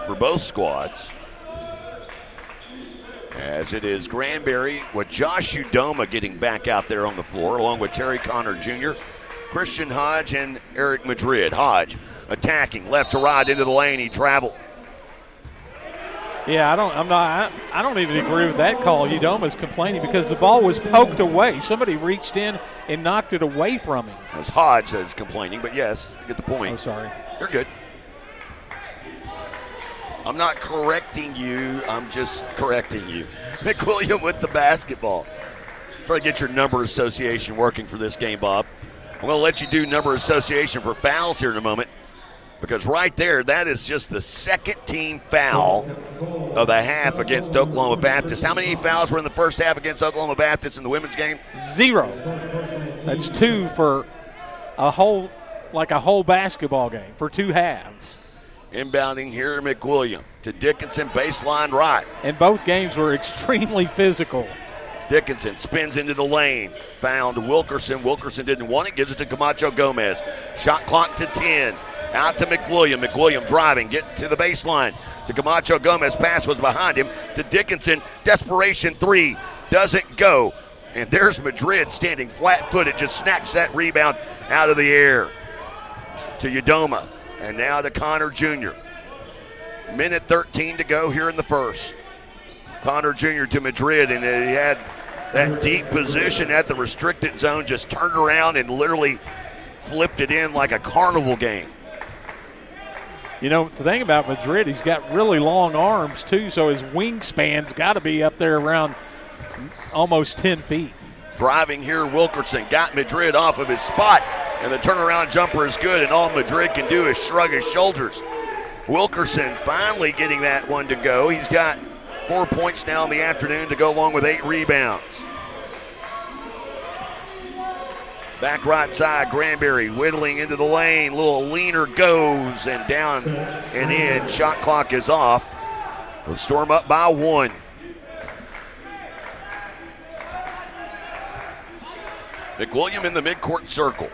S2: for both squads. As it is Granbury with Josh Udoma getting back out there on the floor, along with Terry Connor Jr., Christian Hodge, and Eric Madrid. Hodge attacking left to right into the lane. He traveled.
S8: Yeah, I don't even agree with that call. Udoma's complaining because the ball was poked away. Somebody reached in and knocked it away from him.
S2: It was Hodge that's complaining, but yes, you get the point.
S8: Oh, sorry.
S2: You're good. I'm not correcting you. I'm just correcting you. McWilliam with the basketball. Try to get your number association working for this game, Bob. I'm going to let you do number association for fouls here in a moment, because right there, that is just the second team foul of the half against Oklahoma Baptist. How many fouls were in the first half against Oklahoma Baptist in the women's game?
S8: 0. That's 2 for a whole basketball game, for 2 halves.
S2: Inbounding here, McWilliam to Dickinson, baseline right.
S8: And both games were extremely physical.
S2: Dickinson spins into the lane, found Wilkerson. Wilkerson didn't want it, gives it to Camacho Gomez. Shot clock to 10. Out to McWilliam. McWilliam driving, get to the baseline. To Camacho Gomez, pass was behind him. To Dickinson, desperation 3, doesn't go. And there's Madrid standing flat-footed, just snatched that rebound out of the air. To Udoma, and now to Connor Jr. Minute 13 to go here in the first. Connor Jr. to Madrid, and he had that deep position at the restricted zone, just turned around and literally flipped it in like a carnival game.
S8: You know, the thing about Madrid, he's got really long arms too, so his wingspan's got to be up there around almost 10 feet.
S2: Driving here, Wilkerson got Madrid off of his spot, and the turnaround jumper is good, and all Madrid can do is shrug his shoulders. Wilkerson finally getting that one to go. He's got 4 points now in the afternoon to go along with 8 rebounds. Back right side, Granbury whittling into the lane. Little leaner goes and down and in. Shot clock is off. We'll storm up by 1. McWilliam in the midcourt circle.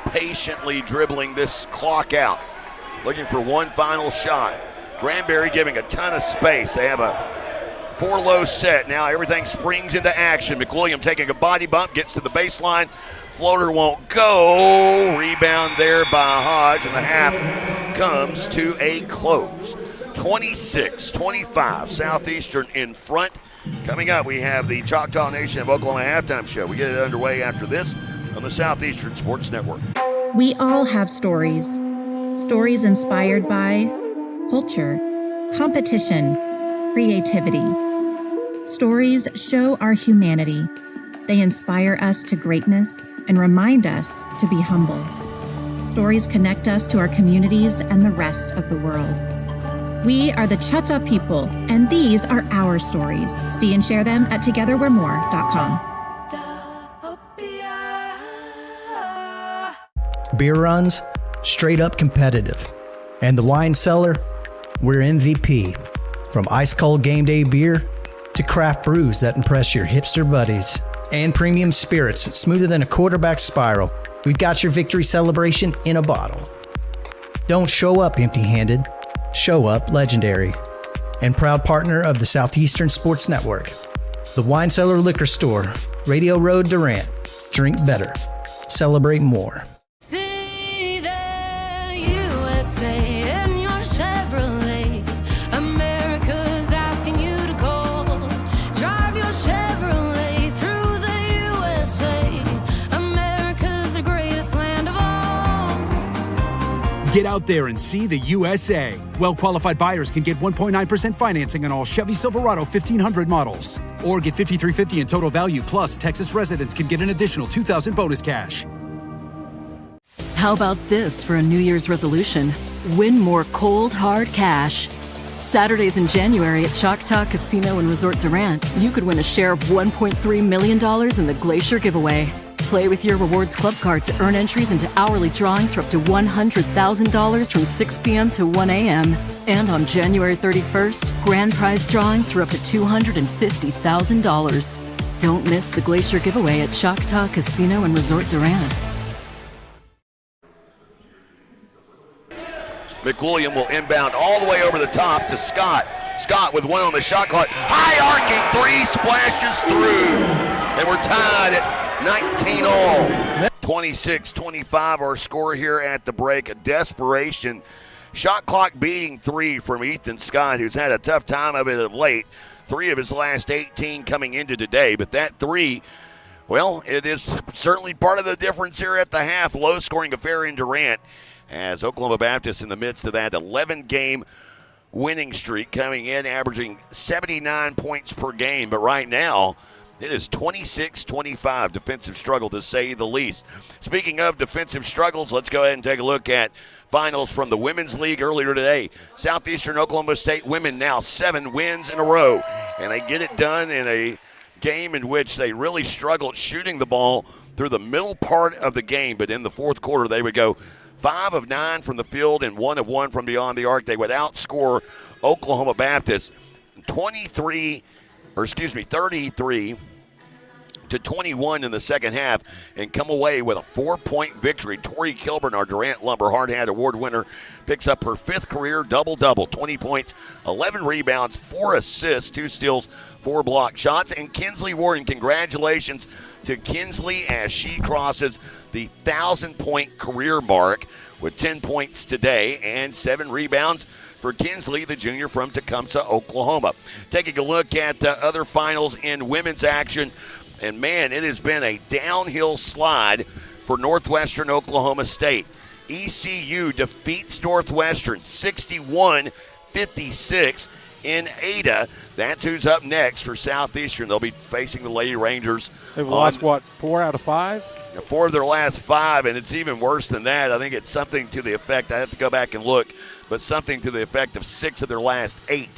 S2: Patiently dribbling this clock out. Looking for one final shot. Granbury giving a ton of space. They have a 4-low set. Now everything springs into action. McWilliam taking a body bump, gets to the baseline. Floater won't go. Rebound there by Hodge, and the half comes to a close. 26-25, Southeastern in front. Coming up, we have the Choctaw Nation of Oklahoma halftime show. We get it underway after this on the Southeastern Sports Network.
S13: We all have stories. Stories inspired by culture, competition, creativity. Stories show our humanity. They inspire us to greatness and remind us to be humble. Stories connect us to our communities and the rest of the world. We are the Choctaw people, and these are our stories. See and share them at togetherwe'remore.com.
S18: Beer runs, straight up competitive. And the wine cellar, we're MVP. From ice cold game day beer to craft brews that impress your hipster buddies. And premium spirits smoother than a quarterback spiral. We've got your victory celebration in a bottle. Don't show up empty-handed. Show up legendary. And proud partner of the Southeastern Sports Network. The Wine Cellar Liquor Store, Radio Road, Durant. Drink better. Celebrate more.
S10: See the USA in your Chevrolet. America's asking you to call. Drive your Chevrolet through the USA. America's the greatest land of all.
S17: Get out there and see the USA. Well-qualified buyers can get 1.9% financing on all Chevy Silverado 1500 models. Or get $5,350 in total value, plus Texas residents can get an additional $2,000 bonus cash.
S23: How about this for a New Year's resolution? Win more cold, hard cash. Saturdays in January at Choctaw Casino and Resort Durant, you could win a share of $1.3 million in the Glacier giveaway. Play with your Rewards Club card to earn entries into hourly drawings for up to $100,000 from 6 p.m. to 1 a.m. And on January 31st, grand prize drawings for up to $250,000. Don't miss the Glacier giveaway at Choctaw Casino and Resort Durant.
S2: McWilliam will inbound all the way over the top to Scott. Scott with one on the shot clock. High arcing three, splashes through. And we're tied at 19 all. 26-25 our score here at the break. A desperation shot clock beating three from Ethan Scott, who's had a tough time of it of late. 3 of his last 18 coming into today. But that 3, well, it is certainly part of the difference here at the half. Low-scoring affair in Durant, as Oklahoma Baptist in the midst of that 11-game winning streak, coming in averaging 79 points per game. But right now, it is 26-25. Defensive struggle, to say the least. Speaking of defensive struggles, let's go ahead and take a look at finals from the Women's League earlier today. Southeastern Oklahoma State women now 7 wins in a row, and they get it done in a game in which they really struggled shooting the ball through the middle part of the game. But in the fourth quarter, they would go 5 of 9 from the field and 1 of 1 from beyond the arc. They would outscore Oklahoma Baptist 33-21 in the second half and come away with a 4-point victory. Tori Kilburn, our Durant Lumber Hard Hat Award winner, picks up her 5th career double-double, 20 points, 11 rebounds, 4 assists, 2 steals, 4 block shots. And Kinsley Warren, congratulations to Kinsley as she crosses the 1,000-point career mark with 10 points today and 7 rebounds for Kinsley, the junior from Tecumseh, Oklahoma. Taking a look at other finals in women's action, and man, it has been a downhill slide for Northwestern Oklahoma State. ECU defeats Northwestern 61-56 in Ada. That's who's up next for Southeastern. They'll be facing the Lady Rangers.
S8: They've lost, 4 out of 5?
S2: 4 of their last 5, and it's even worse than that. I think it's something to the effect, I have to go back and look, but something to the effect of 6 of their last 8.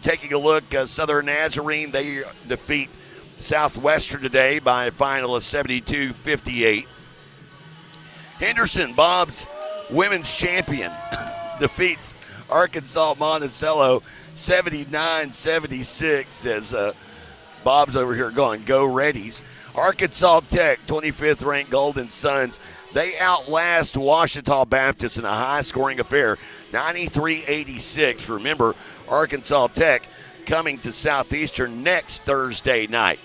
S2: Taking a look, Southern Nazarene, they defeat Southwestern today by a final of 72-58. Henderson, Bob's women's champion, defeats Arkansas Monticello 79-76 as Bob's over here going, go Reddies. Arkansas Tech, 25th ranked Golden Suns, they outlast Ouachita Baptist in a high-scoring affair, 93-86. Remember, Arkansas Tech coming to Southeastern next Thursday night.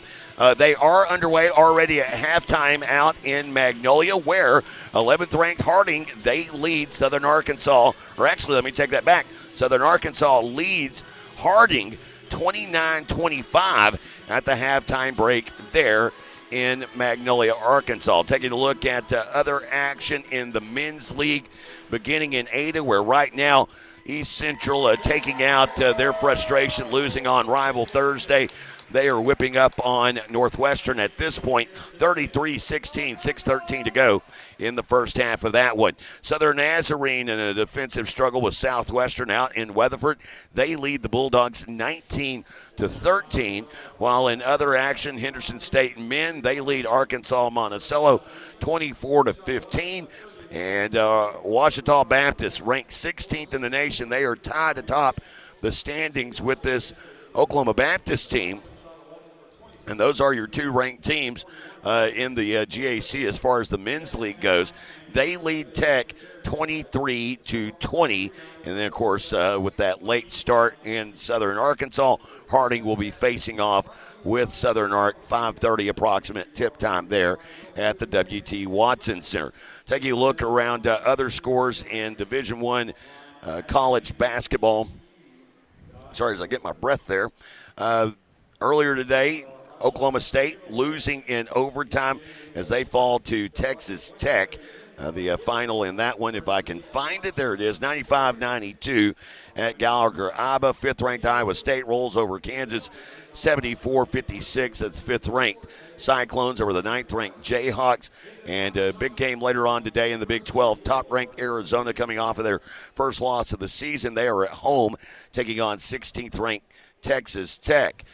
S2: They are underway already at halftime out in Magnolia, where 11th-ranked Harding, they lead Southern Arkansas. Or actually, let me take that back. Southern Arkansas leads Harding 29-25 at the halftime break there in Magnolia, Arkansas. Taking a look at other action in the men's league, beginning in Ada, where right now East Central taking out their frustration, losing on rival Thursday. They are whipping up on Northwestern at this point, 33-16, 6:13 to go in the first half of that one. Southern Nazarene in a defensive struggle with Southwestern out in Weatherford. They lead the Bulldogs 19-13, while in other action, Henderson State men, they lead Arkansas Monticello 24-15. And Ouachita Baptist ranked 16th in the nation. They are tied atop the standings with this Oklahoma Baptist team. And those are your 2 ranked teams in the GAC as far as the men's league goes. They lead Tech 23-20. And then, of course, with that late start in Southern Arkansas, Harding will be facing off with Southern Ark, 5:30 approximate tip time there at the W.T. Watson Center. Taking a look around other scores in Division I college basketball. Sorry as I get my breath there. Earlier today, Oklahoma State losing in overtime as they fall to Texas Tech. The final in that one, if I can find it, there it is, 95-92 at Gallagher-Iba. 5th-ranked Iowa State rolls over Kansas, 74-56. That's 5th-ranked Cyclones over the 9th-ranked Jayhawks. And a big game later on today in the Big 12. Top-ranked Arizona coming off of their first loss of the season. They are at home taking on 16th-ranked Texas Tech.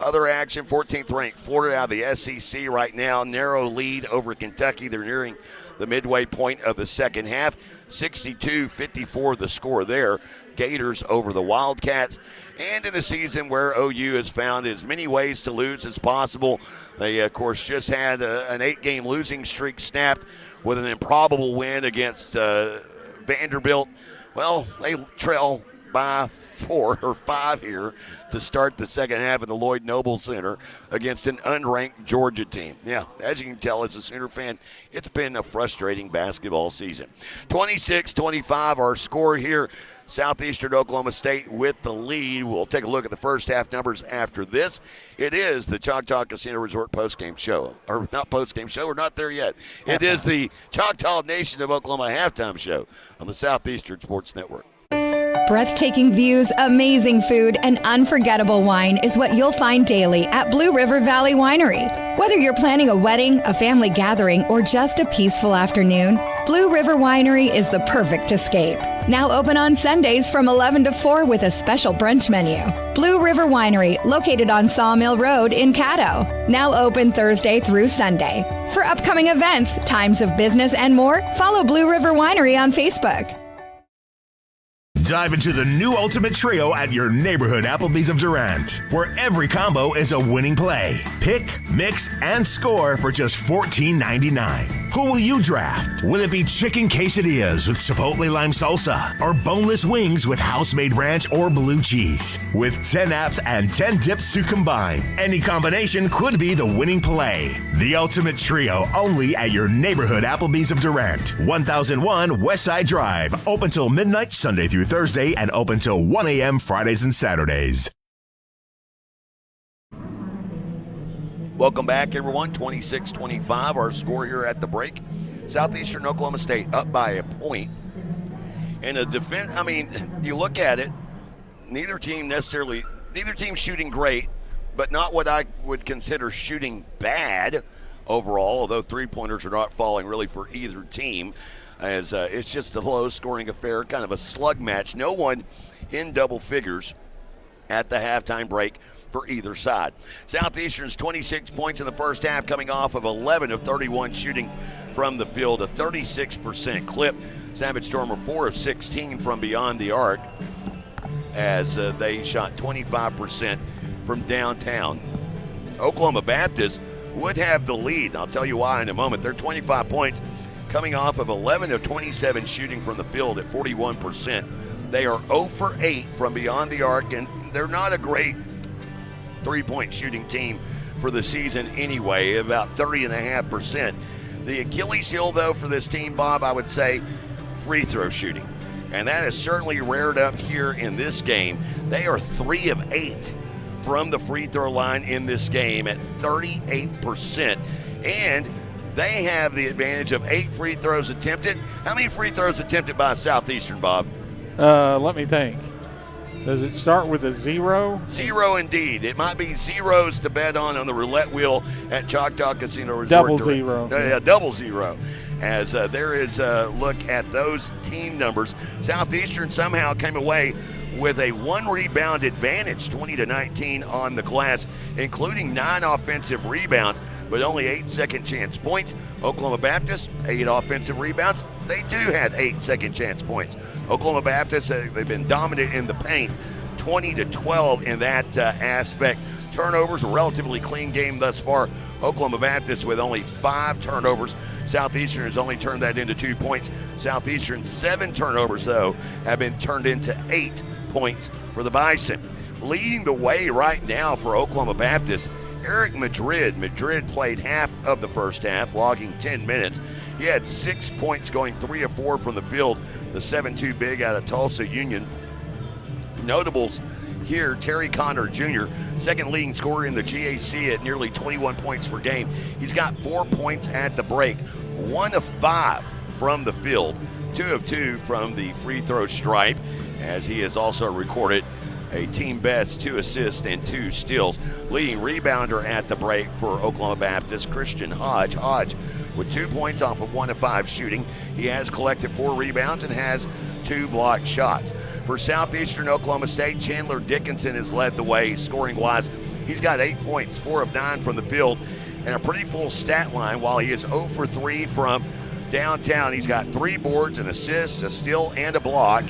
S2: Other action, 14th ranked Florida out of the SEC right now. Narrow lead over Kentucky. They're nearing the midway point of the second half. 62-54 the score there. Gators over the Wildcats. And in a season where OU has found as many ways to lose as possible. They, of course, just had an 8-game losing streak snapped with an improbable win against Vanderbilt. Well, they trail by 4 or 5 here to start the second half in the Lloyd Noble Center against an unranked Georgia team. Yeah, as you can tell as a Sooner fan, it's been a frustrating basketball season. 26-25 our score here. Southeastern Oklahoma State with the lead. We'll take a look at the first half numbers after this. It is the Choctaw Casino Resort postgame show. Or not postgame show, we're not there yet. It is the Choctaw Nation of Oklahoma halftime show on the Southeastern Sports Network.
S14: Breathtaking views, amazing food, and unforgettable wine is what you'll find daily at Blue River Valley Winery. Whether you're planning a wedding, a family gathering, or just a peaceful afternoon, Blue River Winery is the perfect escape. Now open on Sundays from 11 to 4 with a special brunch menu. Blue River Winery, located on Sawmill Road in Caddo. Now open Thursday through Sunday. For upcoming events, times of business, and more, follow Blue River Winery on Facebook.
S9: Dive into the new Ultimate Trio at your neighborhood Applebee's of Durant, where every combo is a winning play. Pick, mix, and score for just $14.99. Who will you draft? Will it be chicken quesadillas with chipotle lime salsa, or boneless wings with house-made ranch or blue cheese? With 10 apps and 10 dips to combine, any combination could be the winning play. The Ultimate Trio, only at your neighborhood Applebee's of Durant, 1001 Westside Drive, open till midnight Sunday through Thursday, and open till 1 a.m. Fridays and Saturdays.
S2: Welcome back, everyone. 26-25, our score here at the break. Southeastern Oklahoma State up by a point. And a defense, I mean, you look at it, neither team shooting great, but not what I would consider shooting bad overall, although three-pointers are not falling really for either team, as it's just a low-scoring affair, kind of a slug match. No one in double figures at the halftime break for either side. Southeastern's 26 points in the first half, coming off of 11 of 31 shooting from the field, a 36% clip. Savage Storm are 4 of 16 from beyond the arc, as they shot 25% from downtown. Oklahoma Baptist would have the lead. I'll tell you why in a moment. They're 25 points, coming off of 11 of 27 shooting from the field at 41%. They are 0 for 8 from beyond the arc, and they're not a great three-point shooting team for the season anyway, about 30.5%. The Achilles heel, though, for this team, Bob, I would say free throw shooting. And that has certainly reared up here in this game. They are 3 of 8 from the free throw line in this game at 38%. And they have the advantage of 8 free throws attempted. How many free throws attempted by Southeastern, Bob?
S8: Let me think. Does it start with a 0?
S2: 0 indeed. It might be zeros to bet on the roulette wheel at Choctaw Casino Resort.
S8: Double 0.
S2: Double 0. As there is a look at those team numbers. Southeastern somehow came away with a 1 rebound advantage, 20-19 on the glass, including 9 offensive rebounds, but only 8 second chance points. Oklahoma Baptist, 8 offensive rebounds. They too had 8 second chance points. Oklahoma Baptist, they've been dominant in the paint, 20-12 in that aspect. Turnovers, a relatively clean game thus far. Oklahoma Baptist with only 5 turnovers. Southeastern has only turned that into 2 points. Southeastern's 7 turnovers, though, have been turned into 8 points for the Bison. Leading the way right now for Oklahoma Baptist, Eric Madrid. Madrid played half of the first half, logging 10 minutes. He had 6 points, going 3 of 4 from the field. The 7'2" big out of Tulsa Union. Notables here, Terry Connor Jr., second leading scorer in the GAC at nearly 21 points per game. He's got 4 points at the break, 1 of 5 from the field, 2 of 2 from the free throw stripe, as he has also recorded a team best 2 assists and 2 steals. Leading rebounder at the break for Oklahoma Baptist, Christian Hodge. Hodge with 2 points off of 1 of 5 shooting. He has collected 4 rebounds and has 2 blocked shots. For Southeastern Oklahoma State, Chandler Dickinson has led the way scoring-wise He's got 8 points, 4 of 9 from the field, and a pretty full stat line. While he is 0 for 3 from downtown, he's got 3 boards, an assist, a steal, and a block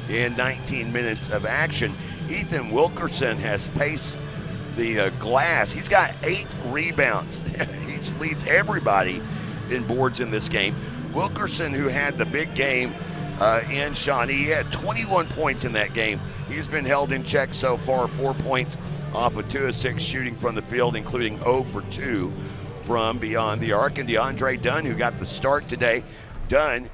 S2: in 19 minutes of action. Ethan Wilkerson has paced the glass. He's got 8 rebounds. He leads everybody in boards in this game. Wilkerson, who had the big game in Shawnee, he had 21 points in that game. He's been held in check so far, 4 points off of 2 of 6 shooting from the field, including 0 for 2 from beyond the arc. And DeAndre Dunn, who got the start today, Dunn,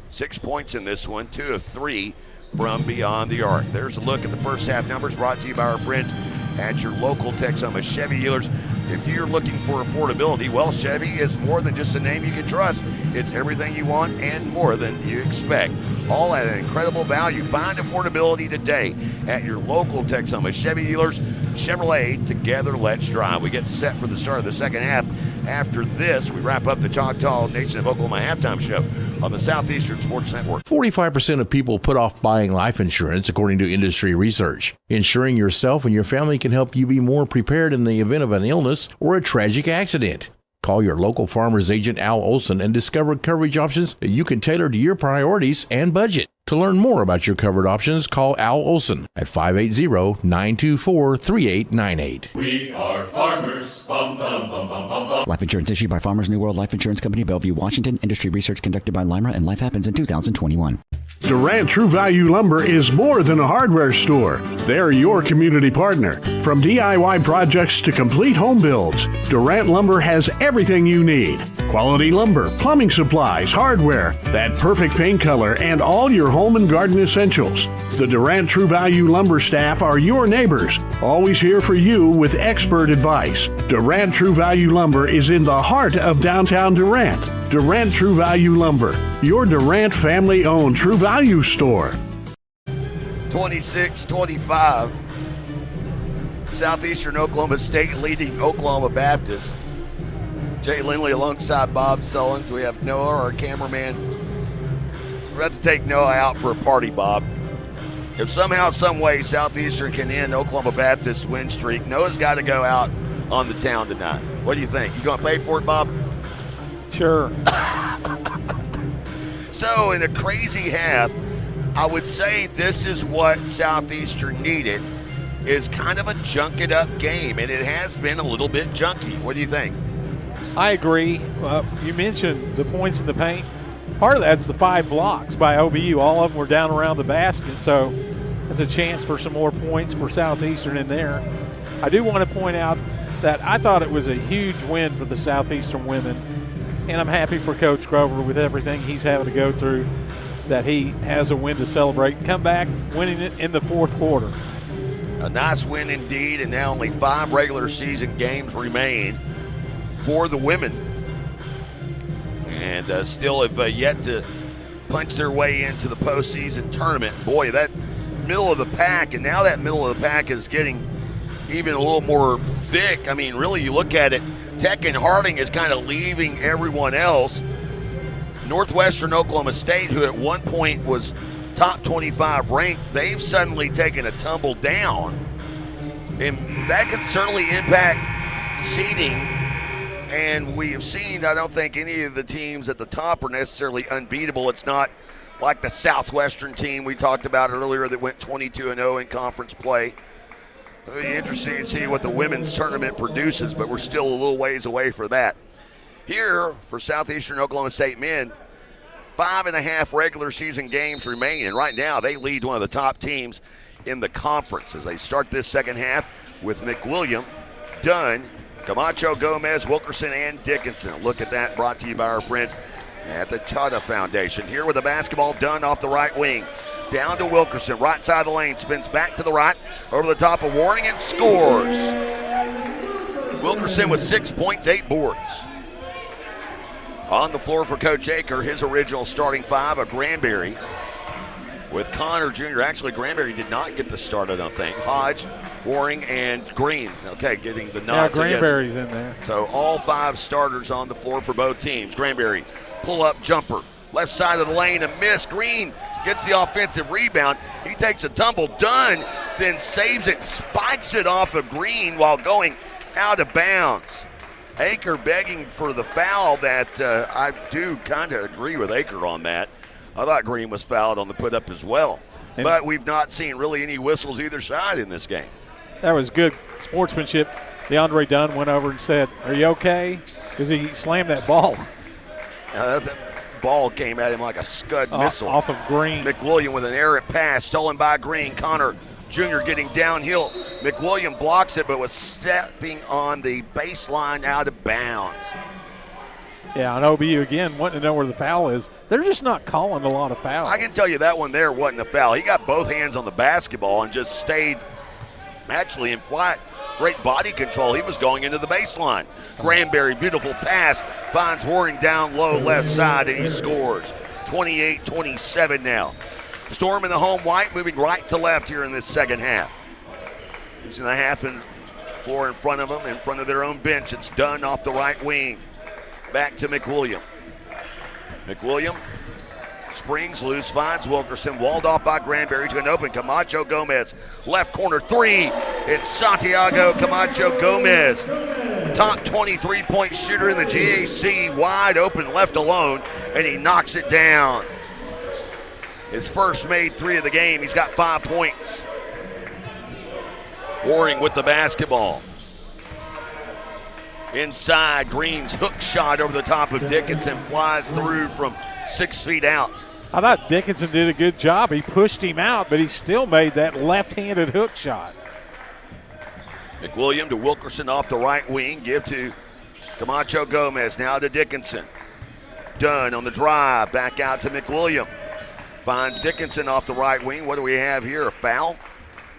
S2: 6 points in this one, 2 of 3 from beyond the arc. There's a look at the first half numbers brought to you by our friends at your local Texoma Chevy dealers. If you're looking for affordability, well, Chevy is more than just a name you can trust. It's everything you want and more than you expect. All at an incredible value. Find affordability today at your local Texoma Chevy dealers. Chevrolet, together let's drive. We get set for the start of the second half. After this, we wrap up the Choctaw Nation of Oklahoma halftime show on the Southeastern Sports Network.
S1: 45% of people put off buying life insurance, according to industry research. Insuring yourself and your family can help you be more prepared in the event of an illness or a tragic accident. Call your local farmer's agent, Al Olson, and discover coverage options that you can tailor to your priorities and budget. To learn more about your covered options, call Al Olson at 580-924-3898.
S5: We are farmers. Bum, bum, bum, bum, bum, bum.
S7: Life insurance issued by Farmers New World Life Insurance Company, Bellevue, Washington. Industry research conducted by Lima, and Life Happens in 2021.
S24: Durant True Value Lumber is more than a hardware store. They're your community partner. From DIY projects to complete home builds, Durant Lumber has everything you need. Quality lumber, plumbing supplies, hardware, that perfect paint color, and all your home and garden essentials. The Durant True Value Lumber staff are your neighbors, always here for you with expert advice. Durant True Value Lumber is in the heart of downtown Durant. Durant True Value Lumber, your Durant family-owned True Value store.
S2: 26-25. Southeastern Oklahoma State leading Oklahoma Baptist. Jay Lindley alongside Bob Sullins. We have Noah, our cameraman. We're about to take Noah out for a party, Bob. If somehow, some way, Southeastern can end Oklahoma Baptist's win streak, Noah's got to go out on the town tonight. What do you think? You going to pay for it, Bob?
S8: Sure.
S2: So, in a crazy half, I would say this is what Southeastern needed, is kind of a junk-it-up game, and it has been a little bit junky. What do you think?
S8: I agree. You mentioned the points in the paint. Part of that's the 5 blocks by OBU. All of them were down around the basket, so that's a chance for some more points for Southeastern in there. I do want to point out that I thought it was a huge win for the Southeastern women, and I'm happy for Coach Grover with everything he's having to go through, that he has a win to celebrate. Come back winning it in the fourth quarter.
S2: A nice win indeed, and now only 5 regular season games remain for the women. And still have yet to punch their way into the postseason tournament. Boy, that middle of the pack, and now that middle of the pack is getting even a little more thick. I mean, really, you look at it, Tech and Harding is kind of leaving everyone else. Northwestern Oklahoma State, who at one point was top 25 ranked, they've suddenly taken a tumble down. And that could certainly impact seeding. And we have seen, I don't think any of the teams at the top are necessarily unbeatable. It's not like the Southwestern team we talked about earlier that went 22-0 in conference play. It'll be interesting to see what the women's tournament produces, but we're still a little ways away for that. Here, for Southeastern Oklahoma State men, 5.5 regular season games remain, and right now they lead one of the top teams in the conference as they start this second half with McWilliam, Dunn, Camacho, Gomez, Wilkerson, and Dickinson. Look at that, brought to you by our friends at the Chata Foundation. Here with the basketball, Dunn off the right wing. Down to Wilkerson, right side of the lane, spins back to the right, over the top of Warning, and scores. Wilkerson with 6 points, 8 boards. On the floor for Coach Aker, his original starting 5 of Granberry with Connor Jr. Actually, Granberry did not get the start, I don't think. Hodge, Waring, and Green. Okay, getting the nod.
S8: Yeah, Granberry's in there.
S2: So all 5 starters on the floor for both teams. Granberry, pull-up jumper. Left side of the lane, a miss. Green gets the offensive rebound. He takes a tumble. Dunn then saves it, spikes it off of Green while going out of bounds. Aker begging for the foul that I do kind of agree with Aker on that. I thought Green was fouled on the put-up as well. But we've not seen really any whistles either side in this game.
S8: That was good sportsmanship. DeAndre Dunn went over and said, "Are you okay?" Because he slammed that ball.
S2: That ball came at him like a Scud missile.
S8: Off of Green.
S2: McWilliam with an errant pass stolen by Green. Connor Jr. getting downhill. McWilliam blocks it but was stepping on the baseline out of bounds.
S8: Yeah, on OBU again, wanting to know where the foul is. They're just not calling a lot of fouls.
S2: I can tell you that one there wasn't a foul. He got both hands on the basketball and just stayed actually in flat. Great body control. He was going into the baseline. Granberry, beautiful pass, finds Waring down low left side, and he scores. 28-27 now. Storm in the home white, moving right to left here in this second half. Using the half and floor in front of them, in front of their own bench. It's Dunn off the right wing. Back to McWilliam. McWilliam springs loose, finds Wilkerson, walled off by Granberry to an open Camacho Gomez. Left corner three. It's Santiago Camacho Gomez. Top 23-point shooter in the GAC, wide open, left alone, and he knocks it down. His first made three of the game. He's got 5 points. Waring with the basketball. Inside, Green's hook shot over the top of Dickinson flies through from 6 feet out.
S8: I thought Dickinson did a good job. He pushed him out, but he still made that left-handed hook shot.
S2: McWilliam to Wilkerson off the right wing. Give to Camacho Gomez. Now to Dickinson. Dunn on the drive. Back out to McWilliam. Finds Dickinson off the right wing. What do we have here? A foul?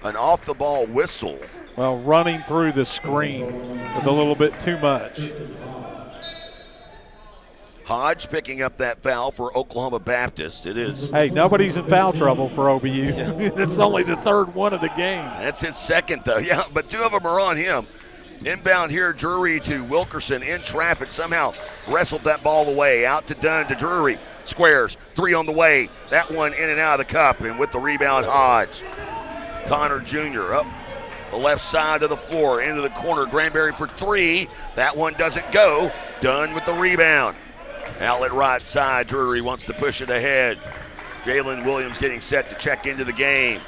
S2: An off-the-ball whistle.
S8: Well, running through the screen with a little bit too much.
S2: Hodge picking up that foul for Oklahoma Baptist. It is.
S8: Hey, nobody's in foul trouble for OBU. It's only the third one of the game.
S2: That's his second, though. Yeah, but 2 of them are on him. Inbound here, Drury to Wilkerson in traffic. Somehow wrestled that ball away. Out to Dunn to Drury. Squares. 3 on the way. That one in and out of the cup. And with the rebound, Hodge. Connor Jr. up the left side of the floor. Into the corner. Granberry for 3. That one doesn't go. Dunn with the rebound. Outlet right side. Drury wants to push it ahead. Jalen Williams getting set to check into the game.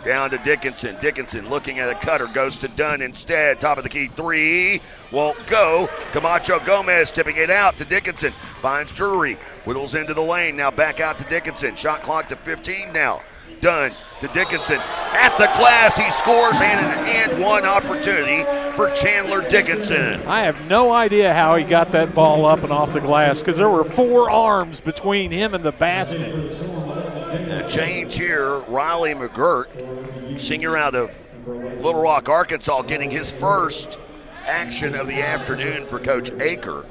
S2: Down to Dickinson. Dickinson looking at a cutter. Goes to Dunn instead. Top of the key 3. Won't go. Camacho Gomez tipping it out to Dickinson. Finds Drury. Whittles into the lane. Now back out to Dickinson. Shot clock to 15 now. Dunn to Dickinson. At the glass, he scores, and an and one opportunity for Chandler Dickinson.
S8: I have no idea how he got that ball up and off the glass because there were 4 arms between him and the basket.
S2: A change here, Riley McGirt, senior out of Little Rock, Arkansas, getting his first action of the afternoon for Coach Aker.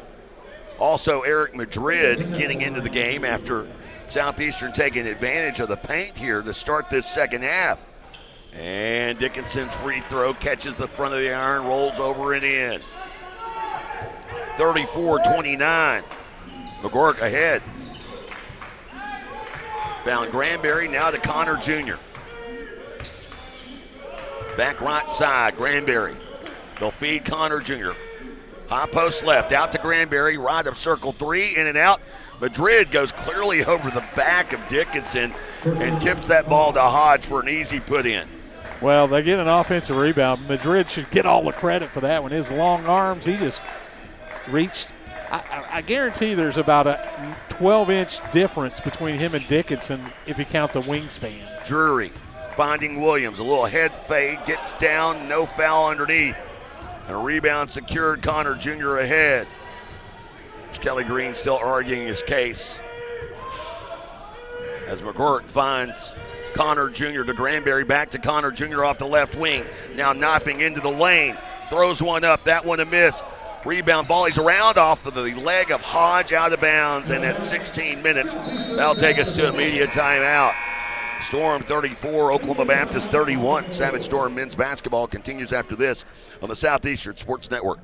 S2: Also, Eric Madrid getting into the game after Southeastern taking advantage of the paint here to start this second half. And Dickinson's free throw catches the front of the iron, rolls over and in. 34-29. McGork ahead. Found Granberry, now to Connor Jr. Back right side, Granberry. They'll feed Connor Jr. High post left, out to Granberry, right of circle 3, in and out. Madrid goes clearly over the back of Dickinson and tips that ball to Hodge for an easy put in.
S8: Well, they get an offensive rebound. Madrid should get all the credit for that one. His long arms, he just reached. I guarantee there's about a 12-inch difference between him and Dickinson if you count the wingspan.
S2: Drury finding Williams. A little head fade, gets down, no foul underneath. And a rebound secured, Connor Jr. ahead. Kelly Green still arguing his case. As McGirt finds Connor Jr. to Granberry, back to Connor Jr. off the left wing. Now knifing into the lane. Throws one up, that one a miss. Rebound volleys around off of the leg of Hodge, out of bounds, and at 16 minutes, that'll take us to immediate timeout. Storm 34, Oklahoma Baptist 31. Savage Storm men's basketball continues after this on the Southeastern Sports Network.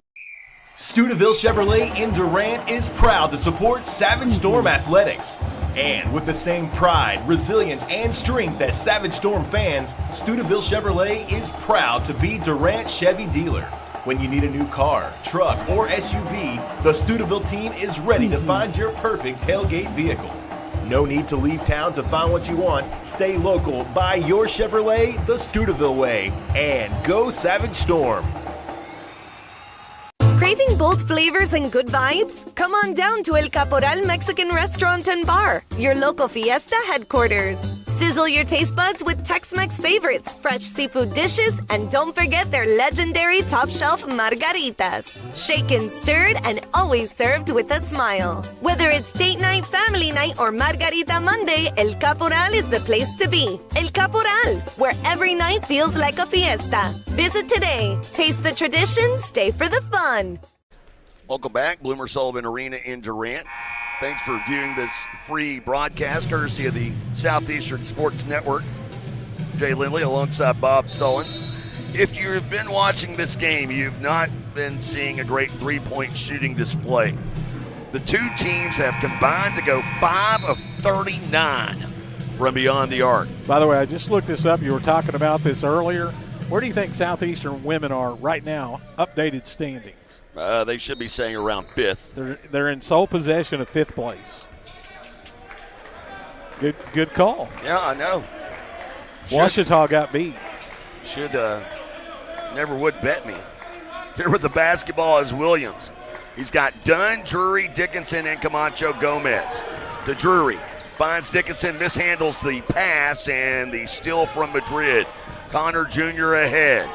S9: Stuyvesant Chevrolet in Durant is proud to support Savage Storm Athletics. And with the same pride, resilience, and strength as Savage Storm fans, Steubenville Chevrolet is proud to be Durant Chevy dealer. When you need a new car, truck, or SUV, the Steubenville team is ready to find your perfect tailgate vehicle. No need to leave town to find what you want. Stay local, buy your Chevrolet the Steubenville way, and go Savage Storm.
S3: Craving bold flavors and good vibes? Come on down to El Caporal Mexican Restaurant and Bar, your local fiesta headquarters. Sizzle your taste buds with Tex-Mex favorites, fresh seafood dishes, and don't forget their legendary top-shelf margaritas. Shaken, stirred, and always served with a smile. Whether it's date night, family night, or Margarita Monday, El Caporal is the place to be. El Caporal, where every night feels like a fiesta. Visit today. Taste the tradition, stay for the fun.
S2: Welcome back, Bloomer Sullivan Arena in Durant. Thanks for viewing this free broadcast, courtesy of the Southeastern Sports Network. Jay Lindley alongside Bob Sullins. If you've been watching this game, you've not been seeing a great three-point shooting display. The two teams have combined to go 5 of 39 from beyond the arc.
S8: By the way, I just looked this up. You were talking about this earlier. Where do you think Southeastern women are right now, updated standings?
S2: They should be saying around 5th.
S8: They're in sole possession of 5th place. Good call.
S2: Yeah, I know.
S8: Ouachita got beat.
S2: Should never would bet me. Here with the basketball is Williams. He's got Dunn, Drury, Dickinson, and Camacho Gomez. To Drury. Finds Dickinson, mishandles the pass, and the steal from Madrid. Connor Jr. ahead.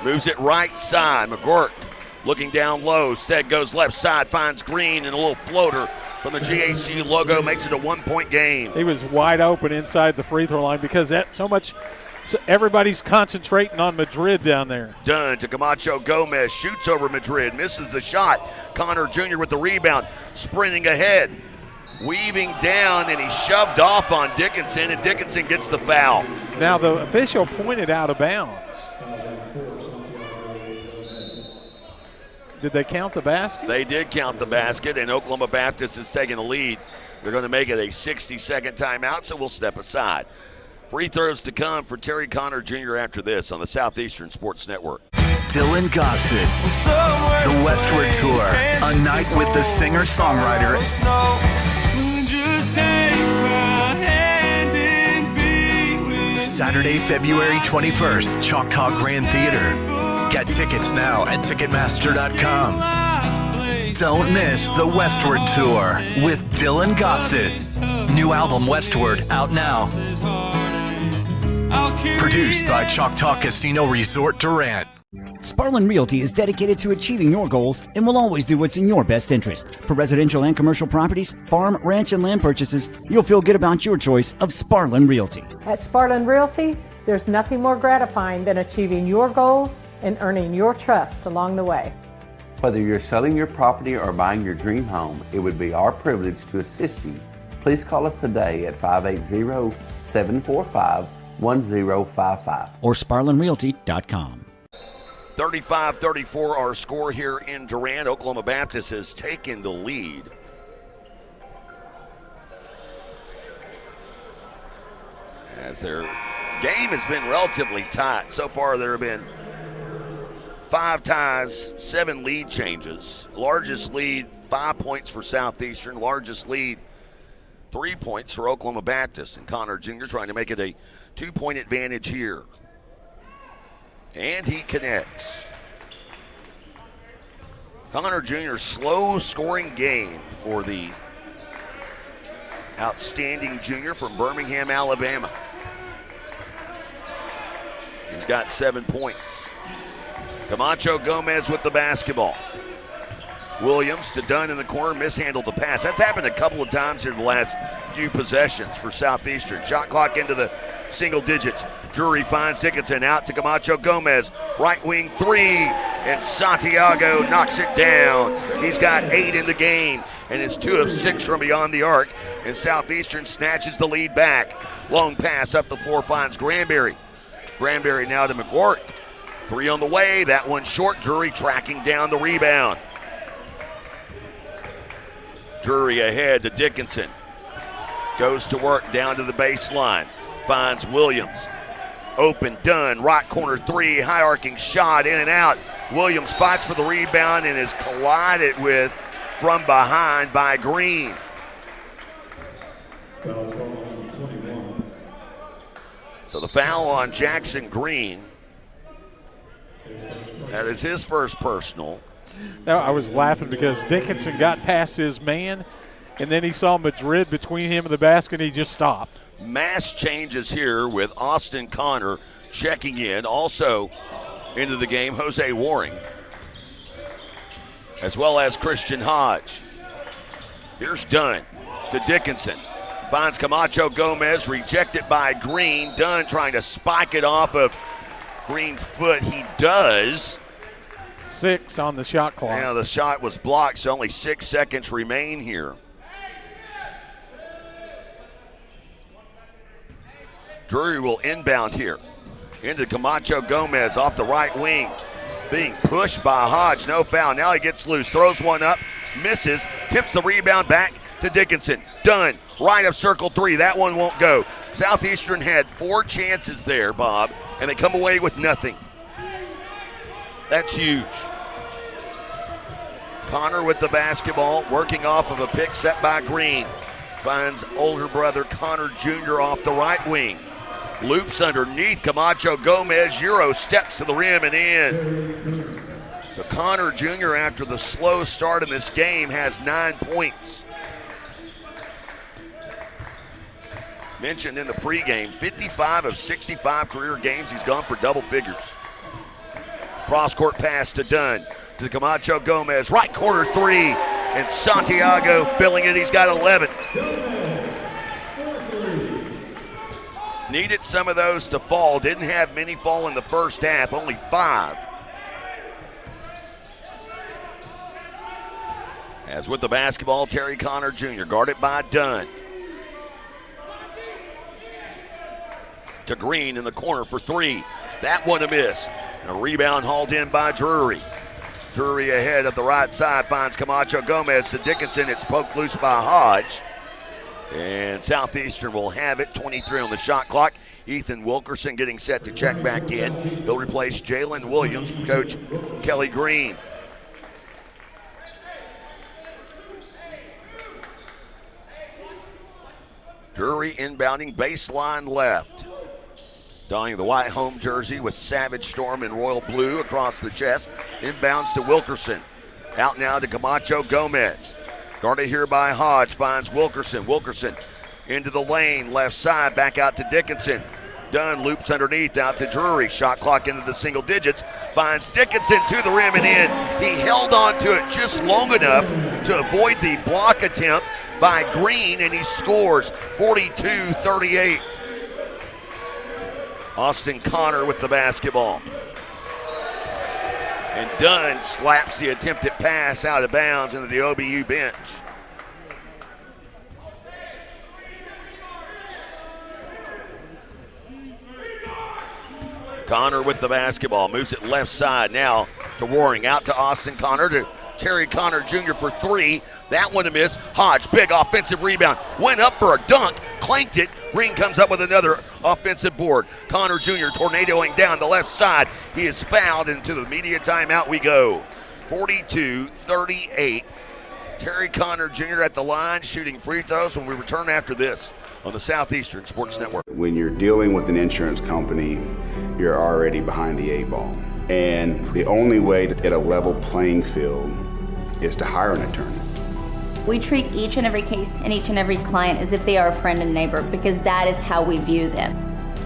S2: Moves it right side. McGurk looking down low. Stead goes left side, finds Green, and a little floater from the GAC logo makes it a 1-point game.
S8: He was wide open inside the free throw line because everybody's concentrating on Madrid down there.
S2: Dunn to Camacho Gomez, shoots over Madrid, misses the shot. Connor Jr. with the rebound, sprinting ahead. Weaving down, and he shoved off on Dickinson, and Dickinson gets the foul.
S8: Now the official pointed out of bounds. Did they count the basket?
S2: They did count the basket, and Oklahoma Baptist is taking the lead. They're going to make it a 60-second timeout, so we'll step aside. Free throws to come for Terry Connor Jr. after this on the Southeastern Sports Network.
S16: Dylan Gossett, the Westward Tour, a night with the singer-songwriter. Saturday, February 21st, Choctaw Grand Theater. Get tickets now at Ticketmaster.com. Don't miss the Westward Tour with Dylan Gossett. New album Westward out now. Produced by Choctaw Casino Resort Durant.
S7: Sparlin Realty is dedicated to achieving your goals and will always do what's in your best interest. For residential and commercial properties, farm, ranch, and land purchases, you'll feel good about your choice of Sparlin Realty.
S19: At Sparlin Realty, there's nothing more gratifying than achieving your goals and earning your trust along the way.
S21: Whether you're selling your property or buying your dream home, it would be our privilege to assist you. Please call us today at 580-745-1055
S7: or SparlinRealty.com.
S2: 35-34 our score here in Durant. Oklahoma Baptist has taken the lead. As their game has been relatively tight. So far there have been 5 ties, 7 lead changes. Largest lead, 5 points for Southeastern. Largest lead, 3 points for Oklahoma Baptist. And Connor Jr. trying to make it a 2-point advantage here. And he connects. Connor Jr. slow scoring game for the outstanding junior from Birmingham, Alabama. He's got 7 points. Camacho Gomez with the basketball. Williams to Dunn in the corner, mishandled the pass. That's happened a couple of times here the last few possessions for Southeastern. Shot clock into the single digits. Drury finds Dickinson out to Camacho Gomez. Right wing 3, and Santiago knocks it down. He's got 8 in the game, and it's 2 of 6 from beyond the arc. And Southeastern snatches the lead back. Long pass up the floor finds Granberry. Granberry now to McGurk. 3 on the way, that one short. Drury tracking down the rebound. Drury ahead to Dickinson. Goes to work down to the baseline. Finds Williams. Open, Dunn, right corner three, high arcing shot, in and out. Williams fights for the rebound and is collided with from behind by Green. So the foul on Jackson Green. That is his first personal.
S8: Now, I was laughing because Dickinson got past his man, and then he saw Madrid between him and the basket, and he just stopped.
S2: Mass changes here with Austin Connor checking in. Also into the game, Jose Waring, as well as Christian Hodge. Here's Dunn to Dickinson. Finds Camacho Gomez, rejected by Green. Dunn trying to spike it off of Green's foot. He does.
S8: 6 on the shot clock.
S2: Now the shot was blocked, so only 6 seconds remain here. Drury will inbound here. Into Camacho Gomez off the right wing. Being pushed by Hodge, no foul. Now he gets loose, throws one up, misses, tips the rebound back to Dickinson. Dunn, right of circle three. That one won't go. Southeastern had 4 chances there, Bob, and they come away with nothing. That's huge. Connor with the basketball, working off of a pick set by Green. Finds older brother Connor Jr. off the right wing. Loops underneath. Camacho Gomez, Euro steps to the rim and in. So Connor Jr., after the slow start in this game, has 9 points. Mentioned in the pregame, 55 of 65 career games, he's gone for double figures. Cross-court pass to Dunn, to Camacho Gomez, right corner three, and Santiago filling it, he's got 11. Needed some of those to fall, didn't have many fall in the first half, only 5. As with the basketball, Terry Connor Jr., guarded by Dunn. To Green in the corner for 3. That one a miss. A rebound hauled in by Drury. Drury ahead at the right side finds Camacho Gomez to Dickinson. It's poked loose by Hodge. And Southeastern will have it, 23 on the shot clock. Ethan Wilkerson getting set to check back in. He'll replace Jalen Williams, Coach Kelly Green. Drury inbounding baseline left. Donning the white home jersey with Savage Storm in royal blue across the chest. Inbounds to Wilkerson. Out now to Camacho Gomez. Guarded here by Hodge, finds Wilkerson. Wilkerson into the lane, left side, back out to Dickinson. Dunn loops underneath, out to Drury. Shot clock into the single digits. Finds Dickinson to the rim and in. He held on to it just long enough to avoid the block attempt by Green, and he scores 42-38. Austin Connor with the basketball. And Dunn slaps the attempted pass out of bounds into the OBU bench. Connor with the basketball, moves it left side now to Waring, out to Austin Connor, to Terry Connor Jr. for 3. That one a miss. Hodge, big offensive rebound, went up for a dunk, clanked it. Green comes up with another offensive board. Connor Jr. tornadoing down the left side. He is fouled, into the media timeout we go. 42-38. Terry Connor Jr. at the line shooting free throws when we return after this on the Southeastern Sports Network.
S6: When you're dealing with an insurance company, you're already behind the 8 ball. And the only way to get a level playing field is to hire an attorney.
S11: We treat each and every case and each and every client as if they are a friend and neighbor, because that is how we view them.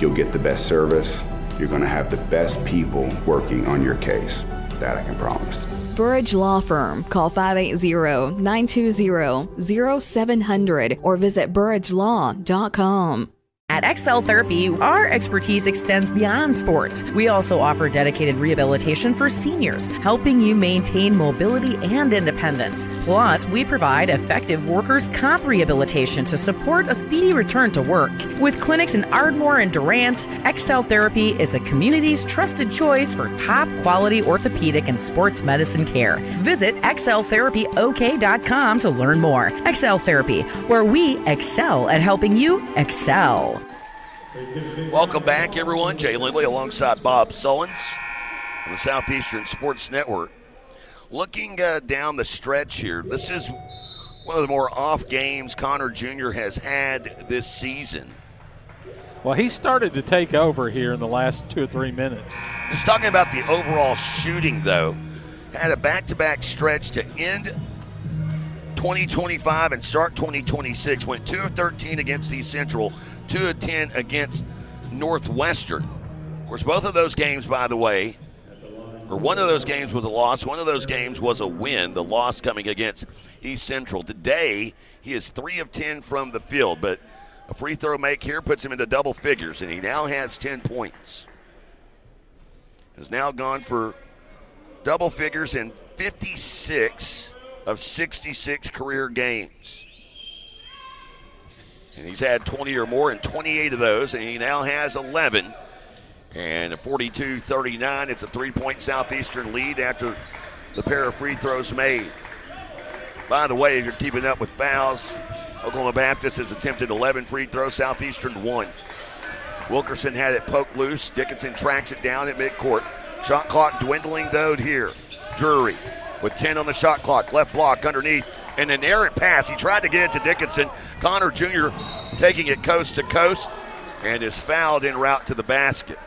S6: You'll get the best service. You're going to have the best people working on your case. That I can promise.
S14: Burridge Law Firm. Call 580-920-0700 or visit burridgelaw.com.
S12: At XL Therapy, our expertise extends beyond sports. We also offer dedicated rehabilitation for seniors, helping you maintain mobility and independence. Plus, we provide effective workers' comp rehabilitation to support a speedy return to work. With clinics in Ardmore and Durant, XL Therapy is the community's trusted choice for top-quality orthopedic and sports medicine care. Visit xltherapyok.com to learn more. XL Therapy, where we excel at helping you excel.
S2: Welcome back, everyone. Jay Lindley alongside Bob Sullins on the Southeastern Sports Network. Looking down the stretch here, this is one of the more off games Connor Jr. has had this season.
S8: Well, he started to take over here in the last 2 or 3 minutes.
S2: Just talking about the overall shooting, though, had a back-to-back stretch to end 2025 and start 2026. Went 2 of 13 against East Central, 2 of 10 against Northwestern. Of course, both of those games, by the way, or one of those games was a loss, one of those games was a win, the loss coming against East Central. Today, he is 3 of 10 from the field, but a free throw make here puts him into double figures, and he now has 10 points. Has now gone for double figures in 56 of 66 career games. And he's had 20 or more in 28 of those, and he now has 11. And a 42-39, it's a 3-point Southeastern lead after the pair of free throws made. By the way, if you're keeping up with fouls, Oklahoma Baptist has attempted 11 free throws, Southeastern 1. Wilkerson had it poked loose. Dickinson tracks it down at midcourt. Shot clock dwindling, though, here. Drury with 10 on the shot clock. Left block underneath. And an errant pass. He tried to get it to Dickinson. Connor Jr. taking it coast to coast and is fouled en route to the basket.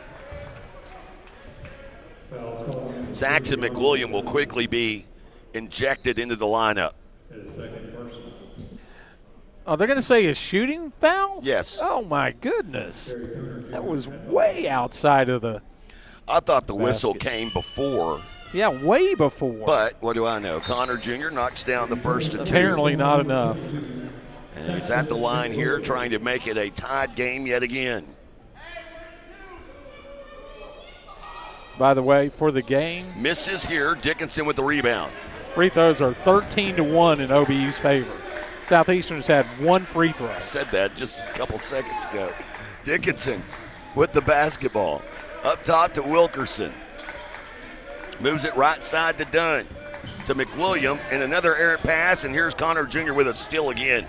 S2: Saxon McWilliam will quickly be injected into the lineup.
S8: Oh, they're going to say a shooting foul?
S2: Yes.
S8: Oh, my goodness. That was way outside of the
S2: I thought the whistle came before.
S8: Yeah, way before.
S2: But what do I know? Connor Jr. knocks down the first of 2.
S8: Apparently not enough.
S2: And he's at the line here trying to make it a tied game yet again.
S8: By the way, for the game.
S2: Misses here. Dickinson with the rebound.
S8: Free throws are 13-1 in OBU's favor. Southeastern has had 1 free throw.
S2: I said that just a couple seconds ago. Dickinson with the basketball. Up top to Wilkerson. Moves it right side to Dunn. To McWilliam, and another errant pass, and here's Connor Jr. with a steal again.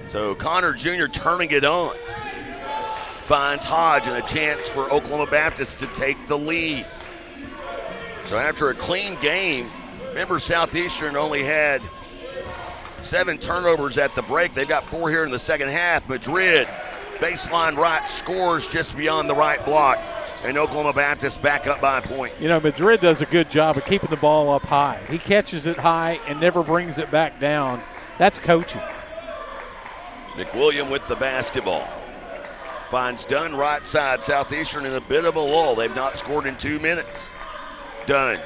S2: So Connor Jr. turning it on. Finds Hodge and a chance for Oklahoma Baptist to take the lead. So after a clean game, remember Southeastern only had 7 turnovers at the break. They've got 4 here in the second half. Madrid, baseline right, scores just beyond the right block. And Oklahoma Baptist back up by a point.
S8: You know, Madrid does a good job of keeping the ball up high. He catches it high and never brings it back down. That's coaching.
S2: McWilliam with the basketball. Finds Dunn right side. Southeastern in a bit of a lull. They've not scored in 2 minutes. Dunn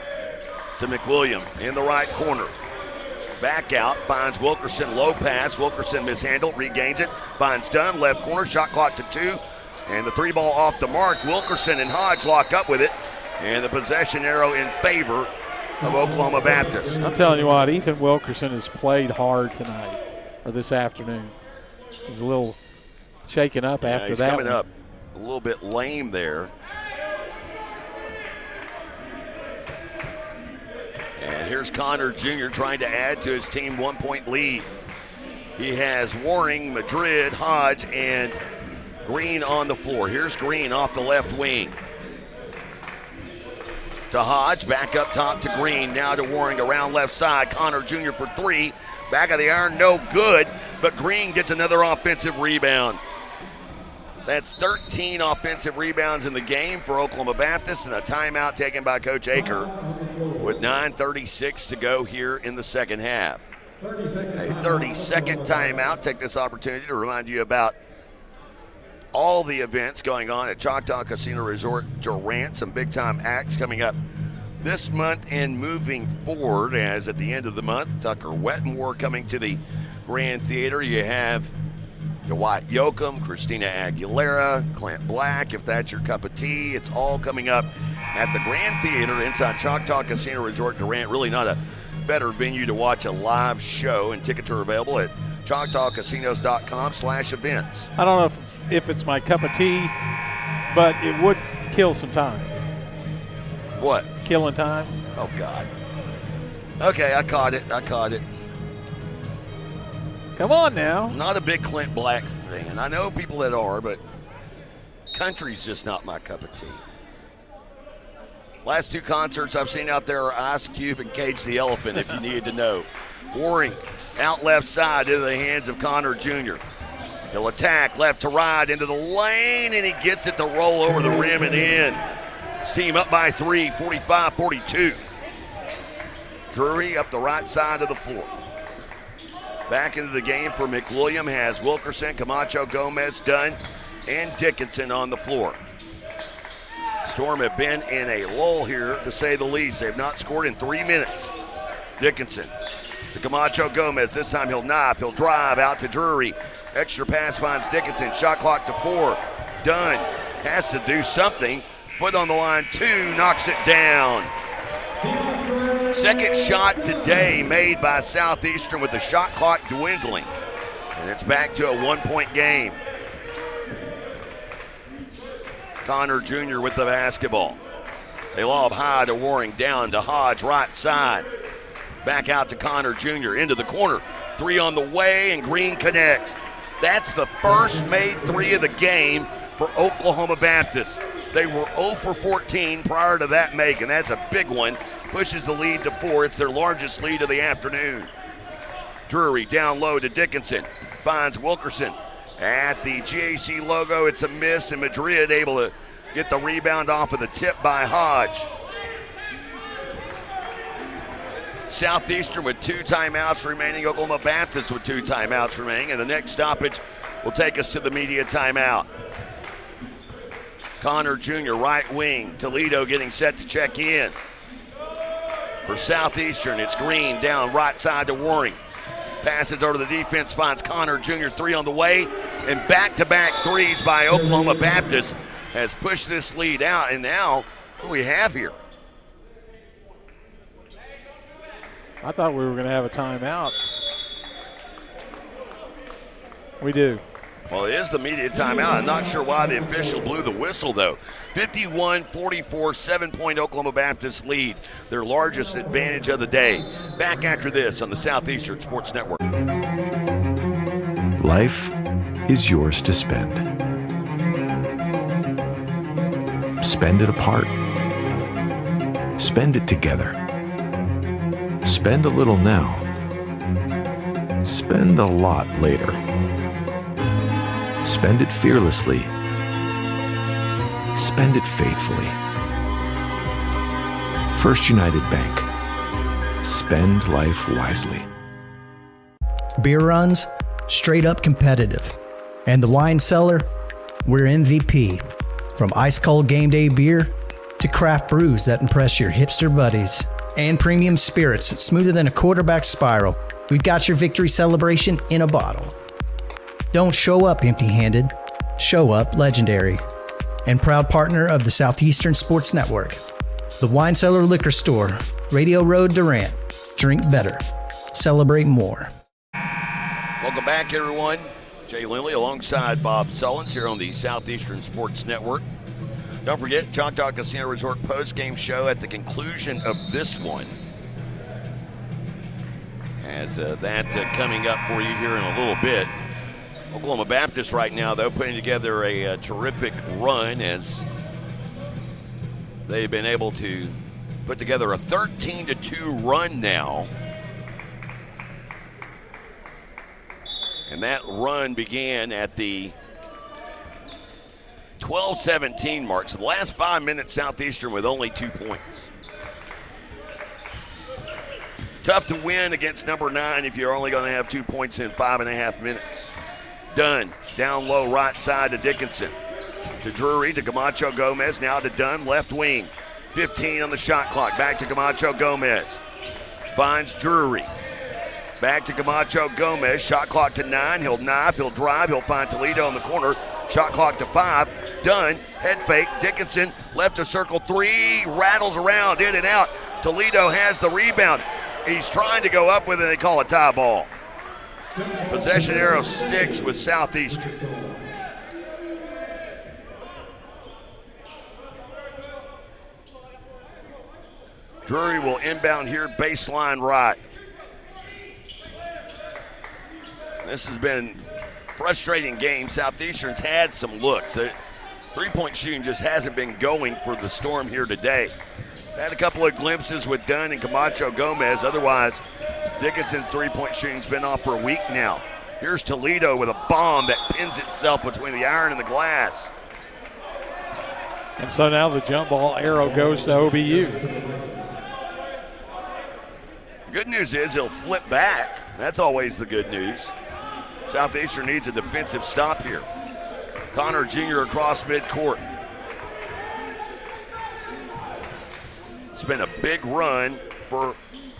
S2: to McWilliam in the right corner. Back out, finds Wilkerson, low pass. Wilkerson mishandled, regains it. Finds Dunn, left corner, shot clock to 2. And the 3 ball off the mark. Wilkerson and Hodge lock up with it. And the possession arrow in favor of Oklahoma Baptist.
S8: I'm telling you what, Ethan Wilkerson has played hard tonight, or this afternoon. He's a little shaken up after
S2: he's
S8: that.
S2: He's coming up a little bit lame there. And here's Connor Jr. trying to add to his team 1-point lead. He has Waring, Madrid, Hodge, and Green on the floor. Here's Green off the left wing. To Hodge, back up top to Green. Now to Waring around left side. Connor Jr. for 3. Back of the iron, no good. But Green gets another offensive rebound. That's 13 offensive rebounds in the game for Oklahoma Baptist, and a timeout taken by Coach Aker with 9:36 to go here in the second half. A 30-second timeout. Take this opportunity to remind you about all the events going on at Choctaw Casino Resort Durant. Some big-time acts coming up this month and moving forward, as at the end of the month, Tucker Wetmore coming to the Grand Theater. You have Dwight Yoakam, Christina Aguilera, Clint Black, if that's your cup of tea. It's all coming up at the Grand Theater inside Choctaw Casino Resort Durant. Really not a better venue to watch a live show, and tickets are available at ChoctawCasinos.com/events.
S8: I don't know if it's my cup of tea, but it would kill some time.
S2: What?
S8: Killing time.
S2: Oh, God. Okay, I caught it.
S8: Come on now.
S2: I'm not a big Clint Black fan. I know people that are, but country's just not my cup of tea. Last two concerts I've seen out there are Ice Cube and Cage the Elephant, if you needed to know. Waring out left side into the hands of Connor Jr. He'll attack left to right into the lane, and he gets it to roll over the rim and in. His team up by 3, 45-42. Drury up the right side of the floor. Back into the game for McWilliam has Wilkerson, Camacho, Gomez, Dunn, and Dickinson on the floor. Storm have been in a lull here, to say the least. They've not scored in 3 minutes. Dickinson to Camacho Gomez. This time he'll knife, he'll drive out to Drury. Extra pass finds Dickinson. Shot clock to 4. Dunn has to do something. Foot on the line, 2, knocks it down. Second shot today made by Southeastern with the shot clock dwindling. And it's back to a 1-point game. Connor Jr. with the basketball. They lob high to Waring, down to Hodge, right side. Back out to Connor Jr. into the corner. 3 on the way, and Green connects. That's the first made 3 of the game for Oklahoma Baptist. They were 0 for 14 prior to that make, and that's a big one. Pushes the lead to 4. It's their largest lead of the afternoon. Drury down low to Dickinson. Finds Wilkerson at the GAC logo. It's a miss, and Madrid able to get the rebound off of the tip by Hodge. Southeastern with 2 timeouts remaining. Oklahoma Baptist with 2 timeouts remaining. And the next stoppage will take us to the media timeout. Connor Jr., right wing. Toledo getting set to check in. For Southeastern, it's Green down right side to Waring. Passes over to the defense, finds Connor Jr. 3 on the way. And back-to-back threes by Oklahoma Baptist has pushed this lead out. And now, what do we have here?
S8: I thought we were going to have a timeout. We do.
S2: Well, it is the media timeout. I'm not sure why the official blew the whistle, though. 51-44, 7-point Oklahoma Baptist lead, their largest advantage of the day. Back after this on the Southeastern Sports Network.
S4: Life is yours to spend. Spend it apart. Spend it together. Spend a little now. Spend a lot later. Spend it fearlessly. Spend it faithfully. First United Bank. Spend life wisely.
S18: Beer runs, straight up competitive. And the wine cellar, we're MVP. From ice cold game day beer to craft brews that impress your hipster buddies. And premium spirits smoother than a quarterback spiral. We've got your victory celebration in a bottle. Don't show up empty-handed. Show up legendary. And proud partner of the Southeastern Sports Network. The Wine Cellar Liquor Store, Radio Road, Durant. Drink better. Celebrate more.
S2: Welcome back, everyone. Jay Lindley alongside Bob Sullins here on the Southeastern Sports Network. Don't forget, Choctaw Casino Resort postgame show at the conclusion of this one. As that coming up for you here in a little bit. Oklahoma Baptist right now, though, putting together a terrific run as they've been able to put together a 13-2 run now. And that run began at the 12-17 mark. So the last 5 minutes, Southeastern with only 2 points. Tough to win against number 9 if you're only going to have 2 points in 5.5 minutes. Dunn, down low, right side to Dickinson. To Drury, to Camacho Gomez, now to Dunn, left wing. 15 on the shot clock, back to Camacho Gomez. Finds Drury. Back to Camacho Gomez. Shot clock to 9. He'll knife. He'll drive. He'll find Toledo in the corner. Shot clock to 5. Dunn. Head fake. Dickinson. Left of circle 3. Rattles around. In and out. Toledo has the rebound. He's trying to go up with it. They call a tie ball. Possession arrow sticks with Southeastern. Drury will inbound here, baseline right. This has been a frustrating game. Southeastern's had some looks. The three-point shooting just hasn't been going for the Storm here today. Had a couple of glimpses with Dunn and Camacho Gomez. Otherwise, Dickinson's three-point shooting's been off for a week now. Here's Toledo with a bomb that pins itself between the iron and the glass.
S8: And so now the jump ball arrow goes to OBU.
S2: Good news is he'll flip back. That's always the good news. Southeastern needs a defensive stop here. Connor Jr. across midcourt. It's been a big run for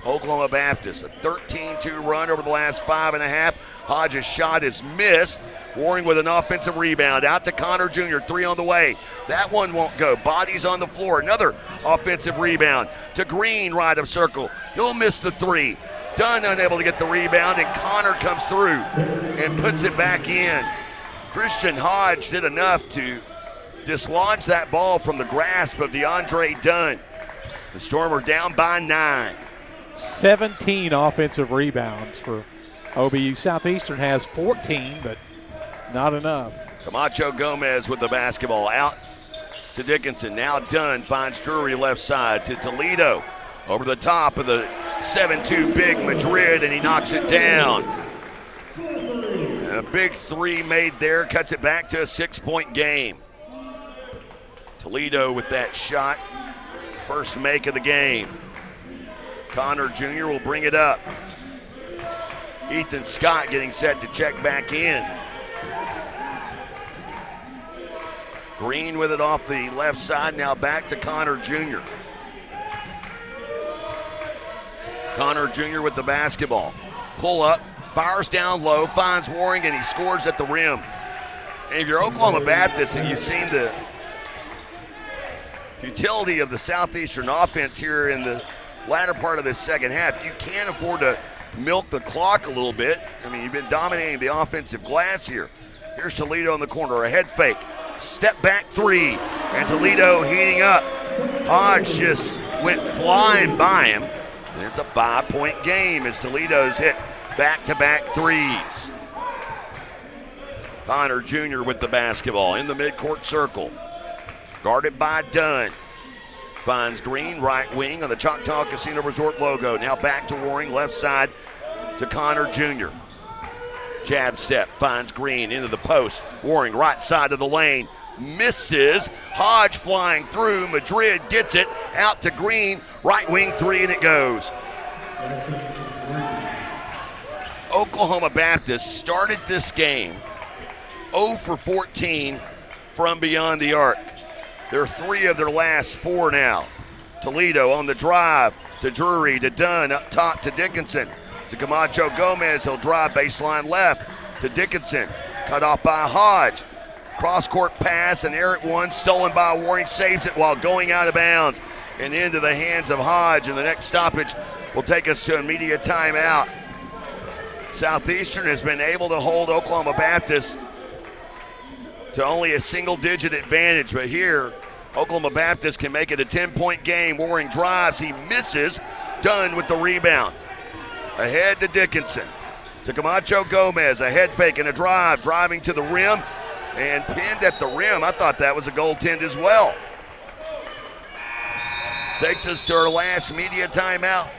S2: Oklahoma Baptist. A 13-2 run over the last 5.5. Hodges' shot is missed. Waring with an offensive rebound. Out to Connor Jr. 3 on the way. That one won't go. Bodies on the floor. Another offensive rebound to Green, right of circle. He'll miss the 3. Dunn unable to get the rebound, and Connor comes through and puts it back in. Christian Hodge did enough to dislodge that ball from the grasp of DeAndre Dunn. The Storm are down by 9.
S8: 17 offensive rebounds for OBU. Southeastern has 14, but not enough.
S2: Camacho Gomez with the basketball out to Dickinson. Now Dunn finds Drury left side to Toledo. Over the top of the 7-2 big Madrid, and he knocks it down. And a big 3 made there, cuts it back to a 6-point game. Toledo with that shot. First make of the game. Connor Jr. will bring it up. Ethan Scott getting set to check back in. Green with it off the left side, now back to Connor Jr. Connor Jr. with the basketball. Pull up, fires down low, finds Waring, and he scores at the rim. And if you're Oklahoma Baptist and you've seen the futility of the Southeastern offense here in the latter part of this second half, you can't afford to milk the clock a little bit. I mean, you've been dominating the offensive glass here. Here's Toledo in the corner, a head fake. Step back 3, and Toledo heating up. Hodge just went flying by him. And it's a 5-point game as Toledo's hit back-to-back threes. Connor Jr. with the basketball in the midcourt circle. Guarded by Dunn. Finds Green, right wing on the Choctaw Casino Resort logo. Now back to Waring, left side to Connor Jr. Jab step, finds Green into the post. Waring, right side of the lane, misses. Hodge flying through. Madrid gets it out to Green. Right wing 3, and it goes. Oklahoma Baptist started this game 0 for 14 from beyond the arc. They're 3 of their last 4 now. Toledo on the drive to Drury, to Dunn, up top to Dickinson. To Camacho Gomez, he'll drive baseline left to Dickinson. Cut off by Hodge. Cross-court pass, and Eric one stolen by Waring, saves it while going out of bounds and into the hands of Hodge. And the next stoppage will take us to immediate timeout. Southeastern has been able to hold Oklahoma Baptist to only a single-digit advantage, but here Oklahoma Baptist can make it a 10-point game. Waring drives, he misses. Dunn with the rebound. Ahead to Dickinson. To Camacho Gomez, a head fake and a drive, driving to the rim and pinned at the rim. I thought that was a goaltend as well. Takes us to our last media timeout.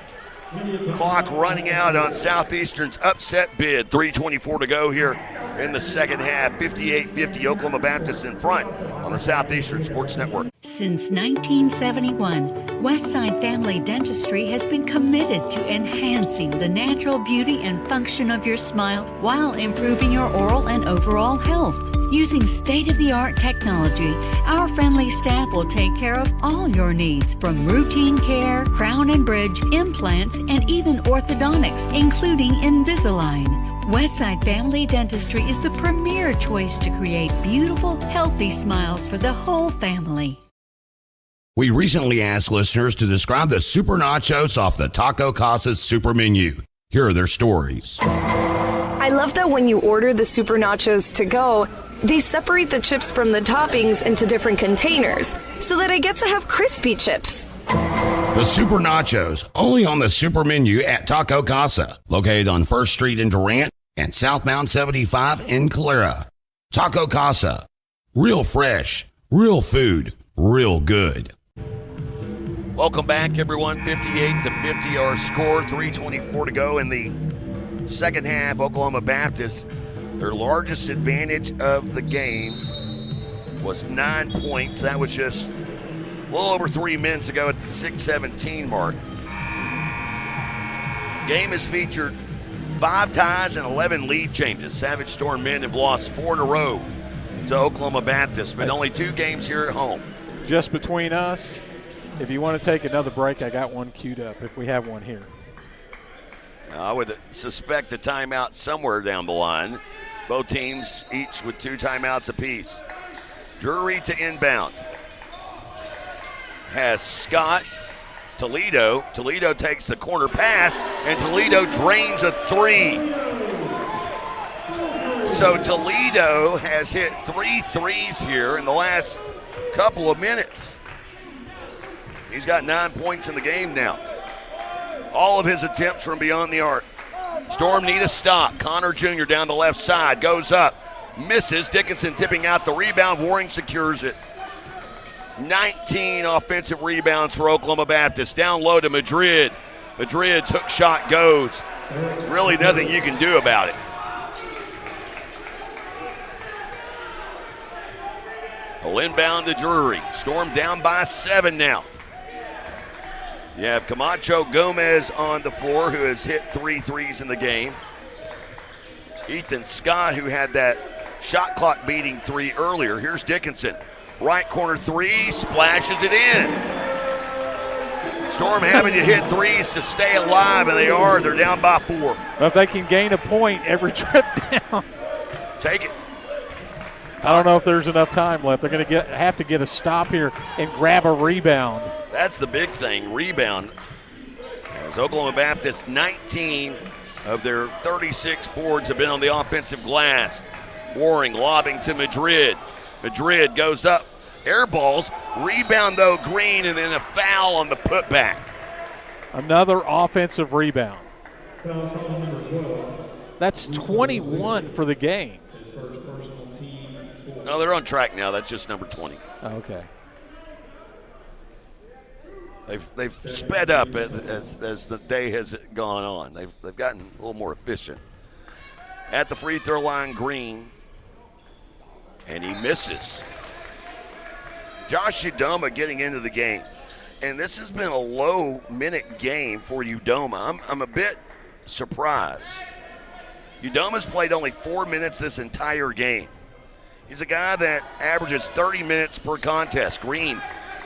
S2: Clock running out on Southeastern's upset bid. 3:24 to go here in the second half. 58-50, Oklahoma Baptist in front on the Southeastern Sports Network.
S13: Since 1971, Westside Family Dentistry has been committed to enhancing the natural beauty and function of your smile while improving your oral and overall health. Using state-of-the-art technology, our friendly staff will take care of all your needs, from routine care, crown and bridge, implants, and even orthodontics, including Invisalign. Westside Family Dentistry is the premier choice to create beautiful, healthy smiles for the whole family.
S10: We recently asked listeners to describe the super nachos off the Taco Casa's super menu. Here are their stories.
S3: I love that when you order the super nachos to go, they separate the chips from the toppings into different containers so that I get to have crispy chips.
S10: The super nachos, only on the super menu at Taco Casa, located on 1st Street in Durant and southbound 75 in Calera. Taco Casa, real fresh, real food, real good.
S2: Welcome back, everyone. 58-50 our score, 3:24 to go in the second half. Oklahoma Baptist, their largest advantage of the game was 9 points. That was just a little over 3 minutes ago at the 6:17 mark. Game has featured 5 ties and 11 lead changes. Savage Storm men have lost 4 in a row to Oklahoma Baptist, but only 2 games here at home.
S8: Just between us, if you want to take another break, I got one queued up if we have one here.
S2: I would suspect a timeout somewhere down the line. Both teams each with 2 timeouts apiece. Drury to inbound. Has Scott. Toledo. Toledo takes the corner pass, and Toledo drains a 3. So Toledo has hit 3 threes here in the last couple of minutes. He's got 9 points in the game now. All of his attempts from beyond the arc. Storm need a stop. Connor Jr. down the left side, goes up, misses. Dickinson tipping out the rebound. Waring secures it. 19 offensive rebounds for Oklahoma Baptist. Down low to Madrid. Madrid's hook shot goes. Really nothing you can do about it. Well, inbound to Drury. Storm down by 7 now. You have Camacho Gomez on the floor, who has hit 3 threes in the game. Ethan Scott, who had that shot clock beating 3 earlier. Here's Dickinson. Right corner 3, splashes it in. Storm having to hit 3s to stay alive, and they are. They're down by 4.
S8: Well, if they can gain a point every trip down.
S2: Take it.
S8: I don't know if there's enough time left. They're going to have to get a stop here and grab a rebound.
S2: That's the big thing, rebound. As Oklahoma Baptist, 19 of their 36 boards have been on the offensive glass. Waring lobbing to Madrid. Madrid goes up, air balls, rebound though Green, and then a foul on the putback.
S8: Another offensive rebound. That's 21 for the game.
S2: No, they're on track now. That's just number 20.
S8: Oh, okay.
S2: They've sped up as the day has gone on. They've gotten a little more efficient. At the free throw line, Green, and he misses. Josh Udoma getting into the game, and this has been a low-minute game for Udoma. I'm a bit surprised. Udoma's played only 4 minutes this entire game. He's a guy that averages 30 minutes per contest. Green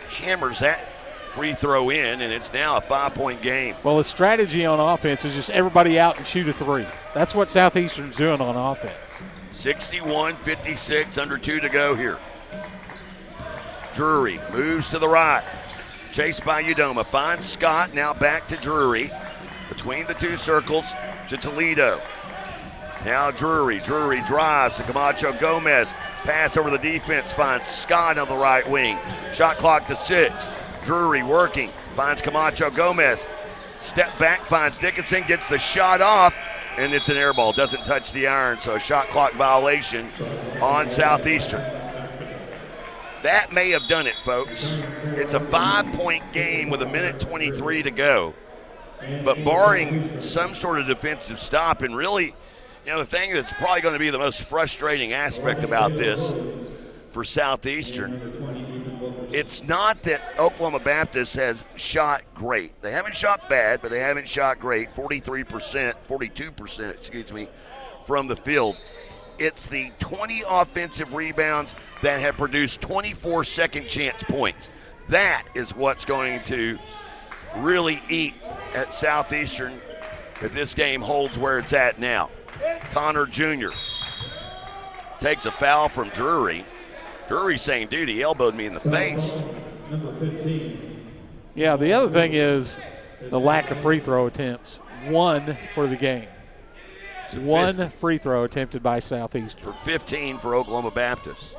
S2: hammers that free throw in, and it's now a 5-point game.
S8: Well, the strategy on offense is just everybody out and shoot a 3. That's what Southeastern's doing on offense.
S2: 61-56, under 2 to go here. Drury moves to the right. Chased by Udoma. Finds Scott, now back to Drury. Between the 2 circles to Toledo. Now Drury drives to Camacho Gomez. Pass over the defense, finds Scott on the right wing. Shot clock to 6. Drury working, finds Camacho Gomez. Step back, finds Dickinson, gets the shot off, and it's an air ball. Doesn't touch the iron, so a shot clock violation on Southeastern. That may have done it, folks. It's a 5-point game with 1:23 to go. But barring some sort of defensive stop, and really, the thing that's probably going to be the most frustrating aspect about this for Southeastern, it's not that Oklahoma Baptist has shot great. They haven't shot bad, but they haven't shot great. 42%, from the field. It's the 20 offensive rebounds that have produced 24 second chance points. That is what's going to really eat at Southeastern if this game holds where it's at now. Connor Jr. takes a foul from Drury. Drury saying, dude, he elbowed me in the face.
S8: Number 15. Yeah, the other thing is the lack of free throw attempts. 1 for the game. 1 free throw attempted by Southeastern.
S2: For 15 for Oklahoma Baptist.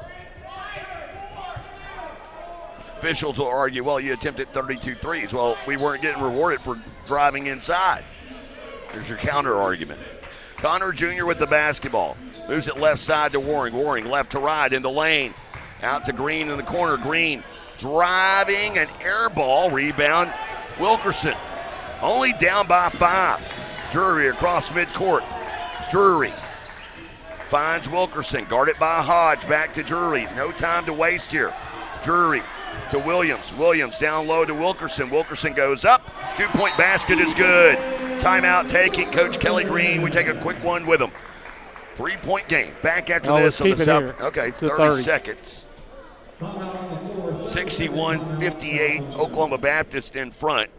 S2: Officials will argue, well, you attempted 32 threes. Well, we weren't getting rewarded for driving inside. There's your counter argument. Connor Jr. with the basketball. Moves it left side to Waring. Waring left to right in the lane. Out to Green in the corner. Green driving an air ball. Rebound, Wilkerson. Only down by 5. Drury across midcourt. Drury finds Wilkerson. Guarded by Hodge. Back to Drury. No time to waste here. Drury to Williams. Williams down low to Wilkerson. Wilkerson goes up. 2-point basket is good. Timeout taking. Coach Kelly Green. We take a quick one with him. 3-point game. Back after this on the South.
S8: Here.
S2: Okay, it's 30 seconds. 61-58. Oklahoma Baptist in front.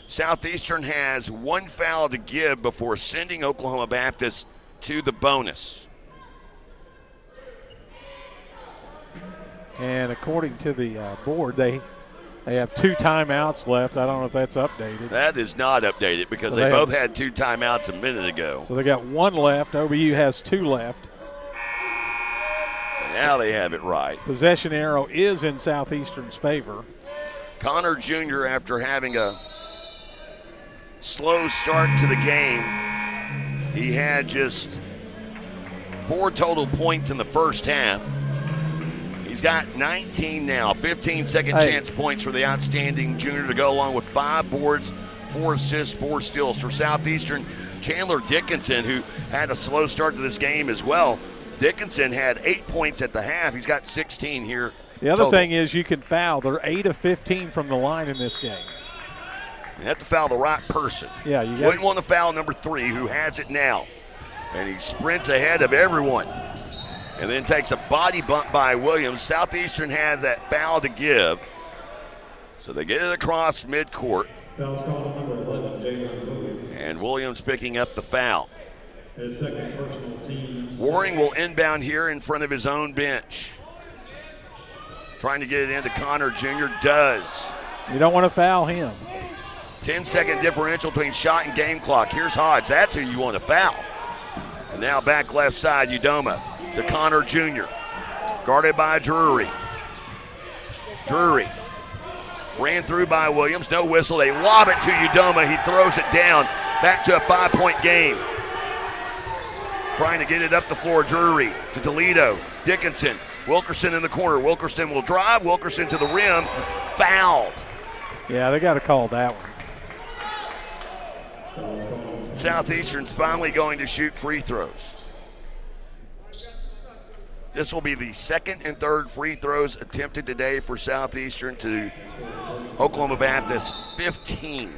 S2: Southeastern has 1 foul to give before sending Oklahoma Baptist to the bonus.
S8: And according to the board, they have 2 timeouts left. I don't know if that's updated.
S2: That is not updated because they both had 2 timeouts a minute ago.
S8: So they got 1 left. OBU has 2 left.
S2: And now they have it right.
S8: Possession arrow is in Southeastern's favor.
S2: Connor Jr., after having a slow start to the game, he had just 4 total points in the first half. He's got 19 now, 15 second chance points for the outstanding junior to go along with 5 boards, 4 assists, 4 steals. For Southeastern, Chandler Dickinson, who had a slow start to this game as well. Dickinson had 8 points at the half. He's got 16 here.
S8: The other thing is you can foul. They're 8 of 15 from the line in this game.
S2: You have to foul the right person.
S8: Yeah, you
S2: wouldn't want to foul number 3, who has it now. And he sprints ahead of everyone. And then takes a body bump by Williams. Southeastern had that foul to give. So they get it across midcourt.
S5: Foul's called on number 11, Jalen Williams.
S2: And Williams picking up the foul.
S5: His second personal team.
S2: Waring will inbound here in front of his own bench. Trying to get it into Connor Jr. Does.
S8: You don't want to foul him.
S2: 10-second differential between shot and game clock. Here's Hodge. That's who you want to foul. And now back left side, Udoma to Connor Jr. Guarded by Drury. Drury ran through by Williams. No whistle. They lob it to Udoma. He throws it down. Back to a 5-point game. Trying to get it up the floor. Drury to Toledo. Dickinson. Wilkerson in the corner. Wilkerson will drive. Wilkerson to the rim. Fouled.
S8: Yeah, they got to call that one.
S2: Southeastern's finally going to shoot free throws. This will be the second and third free throws attempted today for Southeastern to Oklahoma Baptist 15.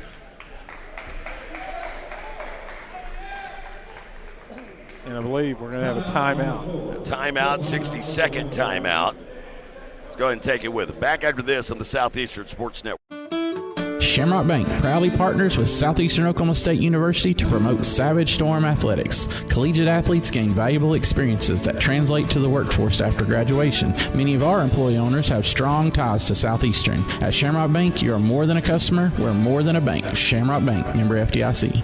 S8: And I believe we're going to have a timeout.
S2: A timeout, 60-second timeout. Let's go ahead and take it with them. Back after this on the Southeastern Sports Network.
S15: Shamrock Bank proudly partners with Southeastern Oklahoma State University to promote Savage Storm athletics. Collegiate athletes gain valuable experiences that translate to the workforce after graduation. Many of our employee owners have strong ties to Southeastern. At Shamrock Bank, you are more than a customer, we're more than a bank. Shamrock Bank, member FDIC.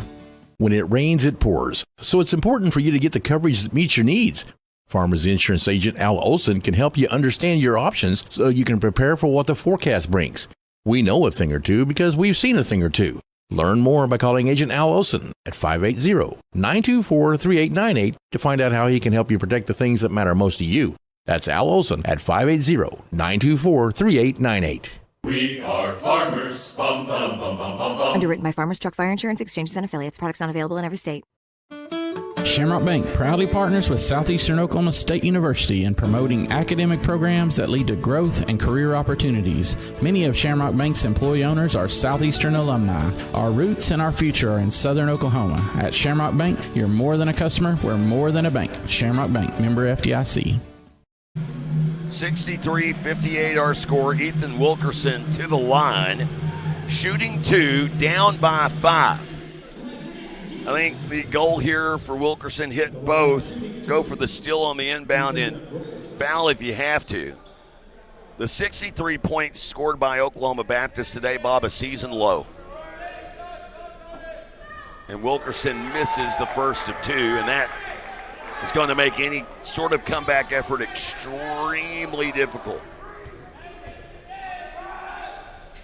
S1: When it rains, it pours. So it's important for you to get the coverage that meets your needs. Farmers Insurance agent Al Olson can help you understand your options so you can prepare for what the forecast brings. We know a thing or two because we've seen a thing or two. Learn more by calling Agent Al Olson at 580-924-3898 to find out how he can help you protect the things that matter most to you. That's Al Olson at 580-924-3898.
S5: We are farmers. Bum, bum, bum, bum, bum, bum.
S17: Underwritten by Farmers Truck Fire Insurance Exchanges and Affiliates. Products not available in every state.
S15: Shamrock Bank proudly partners with Southeastern Oklahoma State University in promoting academic programs that lead to growth and career opportunities. Many of Shamrock Bank's employee owners are Southeastern alumni. Our roots and our future are in Southern Oklahoma. At Shamrock Bank, you're more than a customer, we're more than a bank. Shamrock Bank, member FDIC.
S2: 63-58 our score. Ethan Wilkerson to the line. Shooting 2, down by 5. I think the goal here for Wilkerson, hit both, go for the steal on the inbound and foul if you have to. The 63 points scored by Oklahoma Baptist today, Bob, a season low. And Wilkerson misses the first of 2, and that is going to make any sort of comeback effort extremely difficult.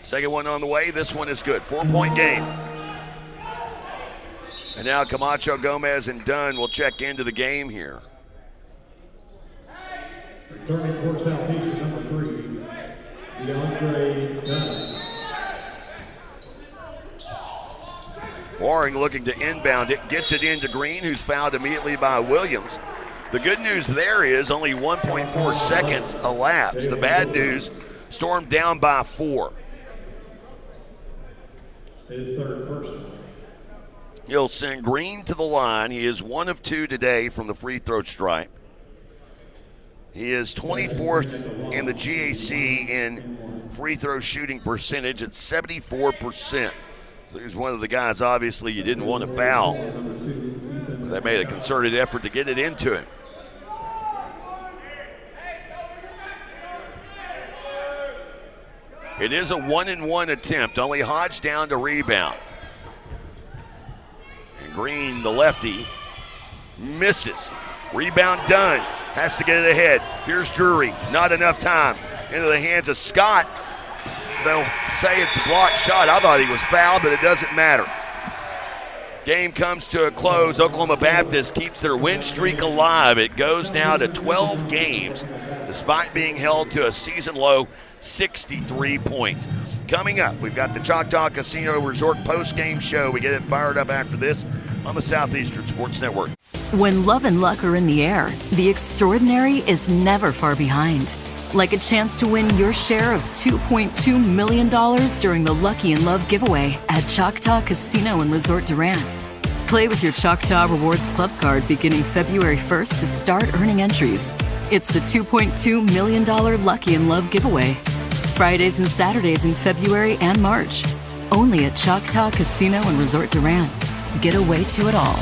S2: Second one on the way. This one is good. 4-point game. And now Camacho, Gomez, and Dunn will check into the game here.
S17: Returning for Southeastern, number 3, DeAndre Dunn.
S2: Waring looking to inbound it, gets it into Green, who's fouled immediately by Williams. The good news there is only 1.4 seconds elapsed. The bad news, Storm down by 4.
S17: His third person.
S2: He'll send Green to the line. He is 1 of 2 today from the free throw stripe. He is 24th in the GAC in free throw shooting percentage at 74%. So he's one of the guys, obviously, you didn't want to foul. But they made a concerted effort to get it into him. It is a 1-and-1 attempt. Only Hodge down to rebound. And Green, the lefty, misses. Rebound done. Has to get it ahead. Here's Drury. Not enough time. Into the hands of Scott. They'll say it's a blocked shot. I thought he was fouled, but it doesn't matter. Game comes to a close. Oklahoma Baptist keeps their win streak alive. It goes now to 12 games, despite being held to a season-low 63 points. Coming up, we've got the Choctaw Casino Resort post-game show. We get it fired up after this on the Southeastern Sports Network.
S20: When love and luck are in the air, the extraordinary is never far behind. Like a chance to win your share of $2.2 million during the Lucky in Love giveaway at Choctaw Casino and Resort Durant. Play with your Choctaw Rewards Club card beginning February 1st to start earning entries. It's the $2.2 million Lucky in Love giveaway. Fridays and Saturdays in February and March. Only at Choctaw Casino and Resort Durant. Get away to it all.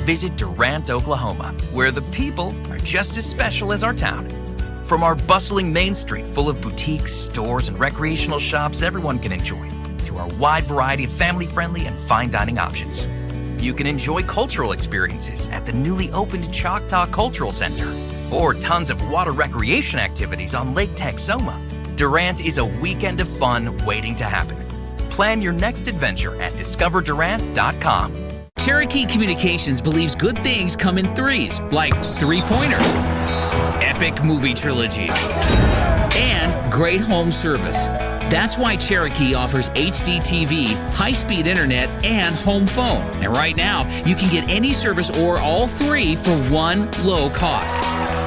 S22: Visit Durant, Oklahoma, where the people are just as special as our town. From our bustling Main Street full of boutiques, stores, and recreational shops everyone can enjoy, to our wide variety of family-friendly and fine dining options. You can enjoy cultural experiences at the newly opened Choctaw Cultural Center, or tons of water recreation activities on Lake Texoma. Durant is a weekend of fun waiting to happen. Plan your next adventure at discoverdurant.com.
S23: Cherokee Communications believes good things come in threes, like 3-pointers, epic movie trilogies, and great home service. That's why Cherokee offers HD TV, high-speed internet, and home phone. And right now, you can get any service or all 3 for one low cost.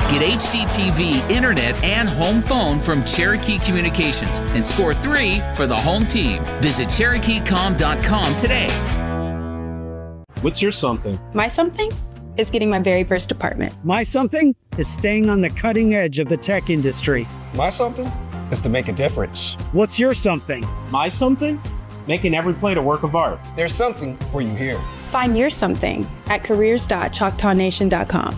S23: Get HD TV, internet, and home phone from Cherokee Communications and score 3 for the home team. Visit CherokeeCom.com today.
S25: What's your something?
S26: My something is getting my very first apartment.
S27: My something is staying on the cutting edge of the tech industry.
S25: My something is to make a difference.
S27: What's your something?
S25: My something? Making every plate a work of art. There's something for you here.
S26: Find your something at careers.choctawnation.com.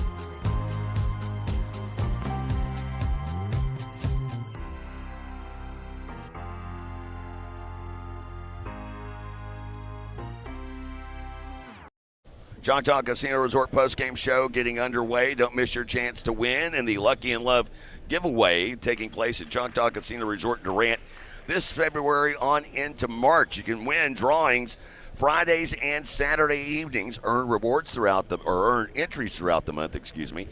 S2: Choctaw Casino Resort postgame show getting underway. Don't miss your chance to win in the Lucky in Love giveaway taking place at Choctaw Casino Resort Durant this February on into March. You can win drawings Fridays and Saturday evenings, earn entries throughout the month, To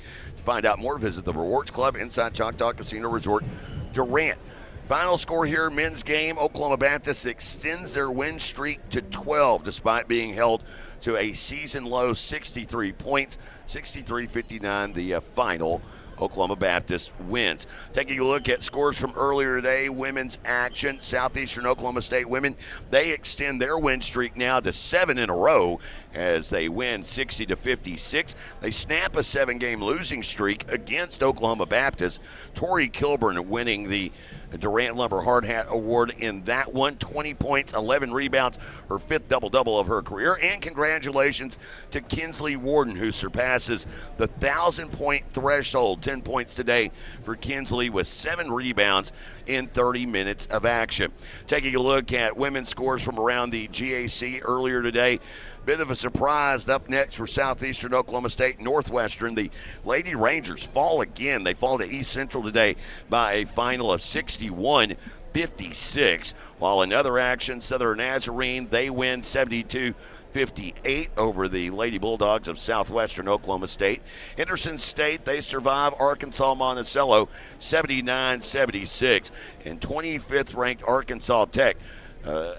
S2: find out more, visit the Rewards Club inside Choctaw Casino Resort Durant. Final score here, men's game, Oklahoma Baptist extends their win streak to 12 despite being held to a season-low 63 points, 63-59 the final. Oklahoma Baptist wins. Taking a look at scores from earlier today, women's action. Southeastern Oklahoma State women, they extend their win streak now to 7 in a row as they win 60-56. They snap a 7-game losing streak against Oklahoma Baptist. Tori Kilburn winning the Durant Lumber Hard Hat Award in that one. 20 points, 11 rebounds, her 5th double-double of her career. And congratulations to Kinsley Warden, who surpasses the 1,000-point threshold. 10 points today for Kinsley with 7 rebounds in 30 minutes of action. Taking a look at women's scores from around the GAC earlier today. Bit of a surprise up next for Southeastern Oklahoma State Northwestern. The Lady Rangers fall again. They fall to East Central today by a final of 61-56. While in other action, Southern Nazarene, they win 72-58 over the Lady Bulldogs of Southwestern Oklahoma State. Henderson State, they survive Arkansas Monticello 79-76. And 25th ranked Arkansas Tech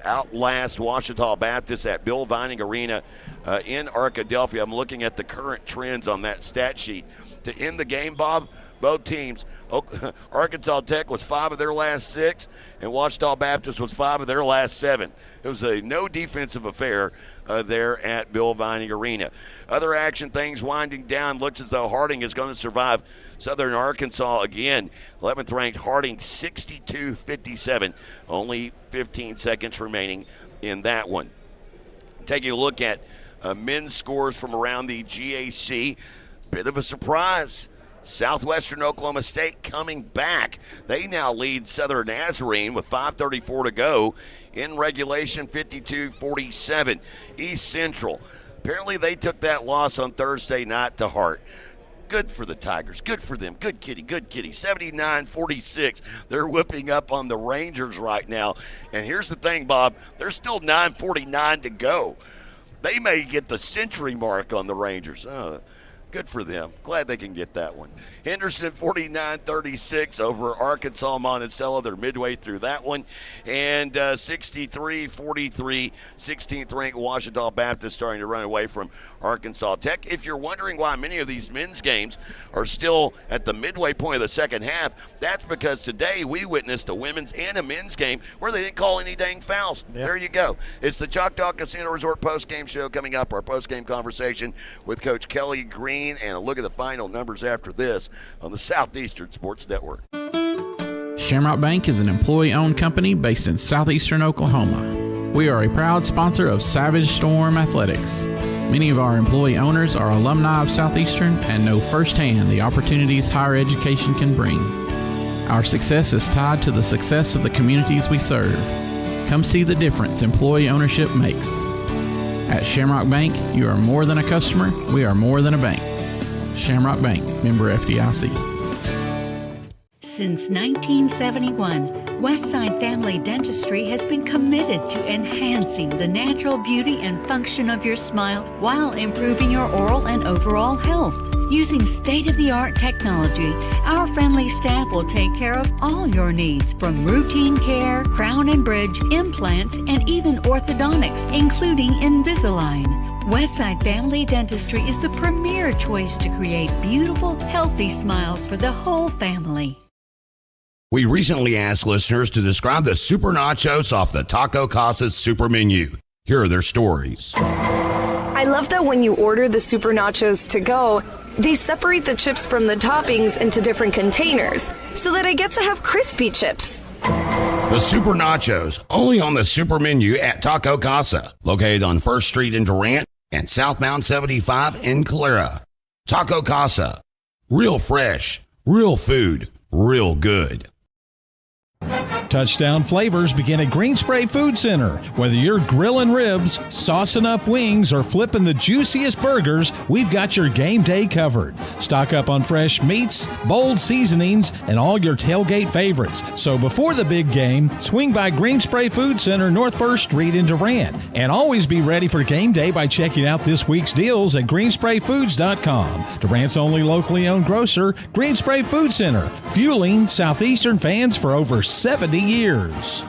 S2: outlast Ouachita Baptist at Bill Vining Arena in Arkadelphia. I'm looking at the current trends on that stat sheet. To end the game, Bob, both teams, Arkansas Tech was 5 of their last 6, and Ouachita Baptist was 5 of their last 7. It was a no defensive affair there at Bill Vining Arena. Other action, things winding down. Looks as though Harding is going to survive Southern Arkansas again. 11th ranked Harding 62-57. Only 15 seconds remaining in that one. Taking a look at men's scores from around the GAC. Bit of a surprise. Southwestern Oklahoma State coming back. They now lead Southern Nazarene with 5:34 to go in regulation, 52-47. East Central, apparently they took that loss on Thursday night to heart. Good for the Tigers. Good for them. Good kitty. 79-46. They're whipping up on the Rangers right now. And here's the thing, Bob. There's still 9:49 to go. They may get the century mark on the Rangers. Good for them. Glad they can get that one. Henderson 49-36 over Arkansas Monticello. They're midway through that one. And 63-43, 16th ranked Ouachita Baptist starting to run away from Arkansas Tech. If you're wondering why many of these men's games are still at the midway point of the second half, that's because today we witnessed a women's and a men's game where they didn't call any dang fouls. Yep. There you go. It's the Choctaw Casino Resort postgame show coming up. Our postgame conversation with Coach Kelly Green and a look at the final numbers after this on the Southeastern Sports Network.
S15: Shamrock Bank is an employee-owned company based in southeastern Oklahoma. We are a proud sponsor of Savage Storm Athletics. Many of our employee owners are alumni of Southeastern and know firsthand the opportunities higher education can bring. Our success is tied to the success of the communities we serve. Come see the difference employee ownership makes. At Shamrock Bank, you are more than a customer, we are more than a bank. Shamrock Bank, member FDIC.
S13: Since 1971, Westside Family Dentistry has been committed to enhancing the natural beauty and function of your smile while improving your oral and overall health. Using state-of-the-art technology, our friendly staff will take care of all your needs, from routine care, crown and bridge, implants, and even orthodontics, including Invisalign. Westside Family Dentistry is the premier choice to create beautiful, healthy smiles for the whole family.
S10: We recently asked listeners to describe the super nachos off the Taco Casa's super menu. Here are their stories.
S3: I love that when you order the super nachos to go, they separate the chips from the toppings into different containers so that I get to have crispy chips.
S10: The super nachos, only on the super menu at Taco Casa, located on 1st Street in Durant and southbound 75 in Calera. Taco Casa, real fresh, real food, real good.
S7: Touchdown flavors begin at Green Spray Food Center. Whether you're grilling ribs, saucing up wings, or flipping the juiciest burgers, we've got your game day covered. Stock up on fresh meats, bold seasonings, and all your tailgate favorites. So before the big game, swing by Green Spray Food Center, North 1st Street in Durant. And always be ready for game day by checking out this week's deals at greensprayfoods.com. Durant's only locally owned grocer, Green Spray Food Center, fueling Southeastern fans for over 70 years.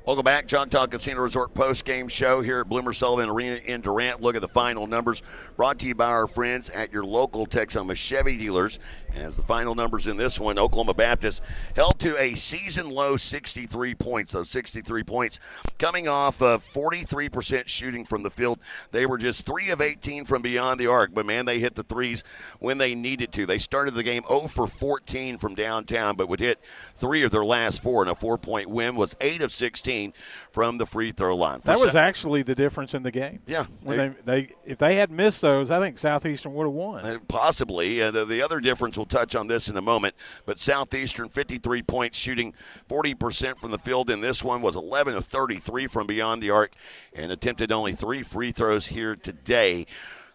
S2: Welcome back. Choctaw Casino Resort post-game show here at Bloomer Sullivan Arena in Durant. Look at the final numbers brought to you by our friends at your local Texoma Chevy dealers. As the final numbers in this one, Oklahoma Baptist held to a season-low 63 points. Those 63 points coming off of 43% shooting from the field. They were just 3 of 18 from beyond the arc, but, man, they hit the threes when they needed to. They started the game 0 for 14 from downtown, but would hit 3 of their last 4, and a 4-point win was 8 of 16 from the free throw line.
S8: That was actually the difference in the game.
S2: Yeah.
S8: When they if they had missed those, I think Southeastern would have won.
S2: Possibly. The other difference, we'll touch on this in a moment, but Southeastern 53 points, shooting 40% from the field in this one, was 11 of 33 from beyond the arc, and attempted only 3 free throws here today.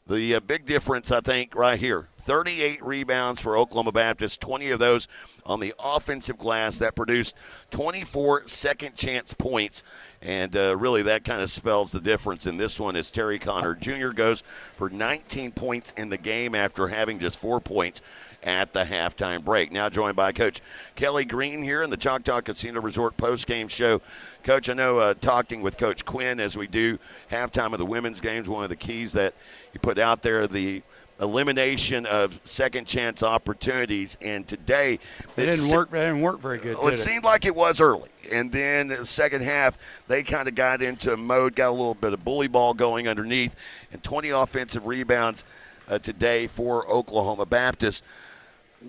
S2: The big difference, I think, right here, 38 rebounds for Oklahoma Baptist, 20 of those on the offensive glass. That produced 24 second-chance points, and really that kind of spells the difference in this one as Terry Connor Jr. goes for 19 points in the game after having just 4 points at the halftime break. Now joined by Coach Kelly Green here in the Choctaw Casino Resort post-game show. Coach, I know talking with Coach Quinn as we do halftime of the women's games, one of the keys that you put out there, the elimination of second chance opportunities, and today
S6: it didn't work very good.
S2: It seemed like it was early, and then the second half they kind of got into a mode, got a little bit of bully ball going underneath, and 20 offensive rebounds today for Oklahoma Baptist.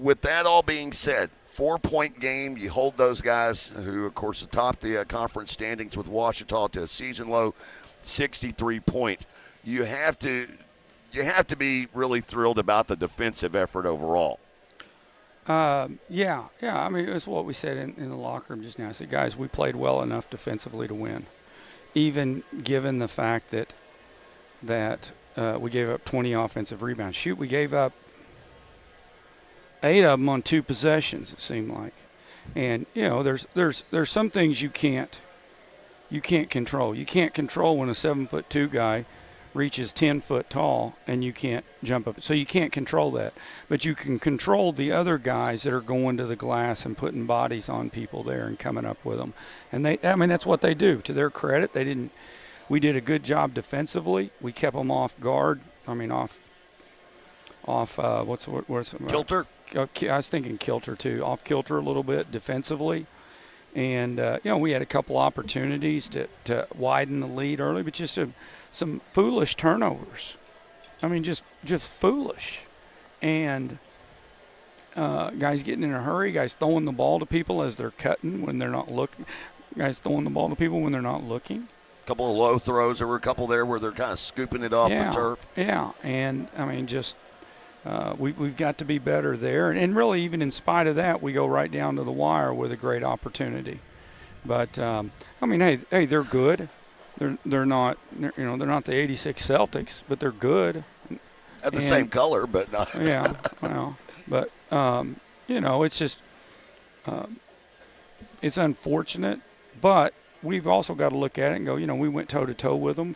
S2: With that all being said, 4-point game, you hold those guys who, of course, atop the conference standings with Ouachita to a season-low 63 points. You have to be really thrilled about the defensive effort overall.
S6: Yeah. I mean, it's what we said in the locker room just now. I said, guys, we played well enough defensively to win, even given the fact that we gave up 20 offensive rebounds. Shoot, we gave up 8 of them on 2 possessions, it seemed like. And, you know, there's some things you can't control. You can't control when a 7'2" guy reaches 10 foot tall and you can't jump up. So you can't control that. But you can control the other guys that are going to the glass and putting bodies on people there and coming up with them. And that's what they do. To their credit, we did a good job defensively. We kept them off guard.
S2: Kilter?
S6: I was thinking kilter too. Off kilter a little bit defensively. And, we had a couple opportunities to widen the lead early, but just some foolish turnovers. I mean, just foolish. And guys getting in a hurry, guys throwing the ball to people as they're cutting when they're not looking. Guys throwing the ball to people when they're not looking.
S2: A couple of low throws. There were a couple there where they're kind of scooping it off the turf.
S6: Yeah, and, I mean, just we've got to be better there. And really, even in spite of that, we go right down to the wire with a great opportunity. But, hey, they're good. They're not the 86 Celtics, but they're good.
S2: At the same color, but not.
S6: Yeah, well, but it's just it's unfortunate, but we've also got to look at it and go, we went toe to toe with them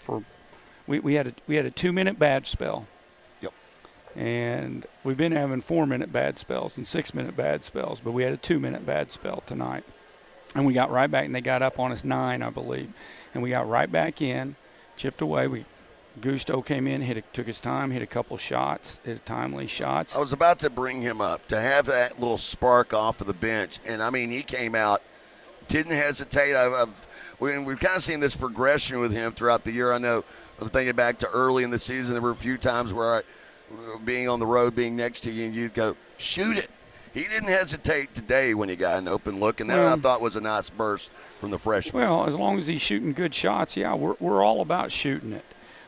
S6: we had a 2-minute bad spell.
S2: Yep.
S6: And we've been having 4-minute bad spells and 6-minute bad spells, but we had a 2-minute bad spell tonight. And we got right back, and they got up on us 9, I believe. And we got right back in, chipped away. Gusto came in, took his time, hit a couple shots, hit timely shots.
S2: I was about to bring him up, to have that little spark off of the bench. And, I mean, he came out, didn't hesitate. We've kind of seen this progression with him throughout the year. I know, I'm thinking back to early in the season, there were a few times where being on the road, being next to you, and you'd go, shoot it. He didn't hesitate today when he got an open look, and that I thought was a nice burst from the freshman.
S6: Well, as long as he's shooting good shots, yeah, we're all about shooting it.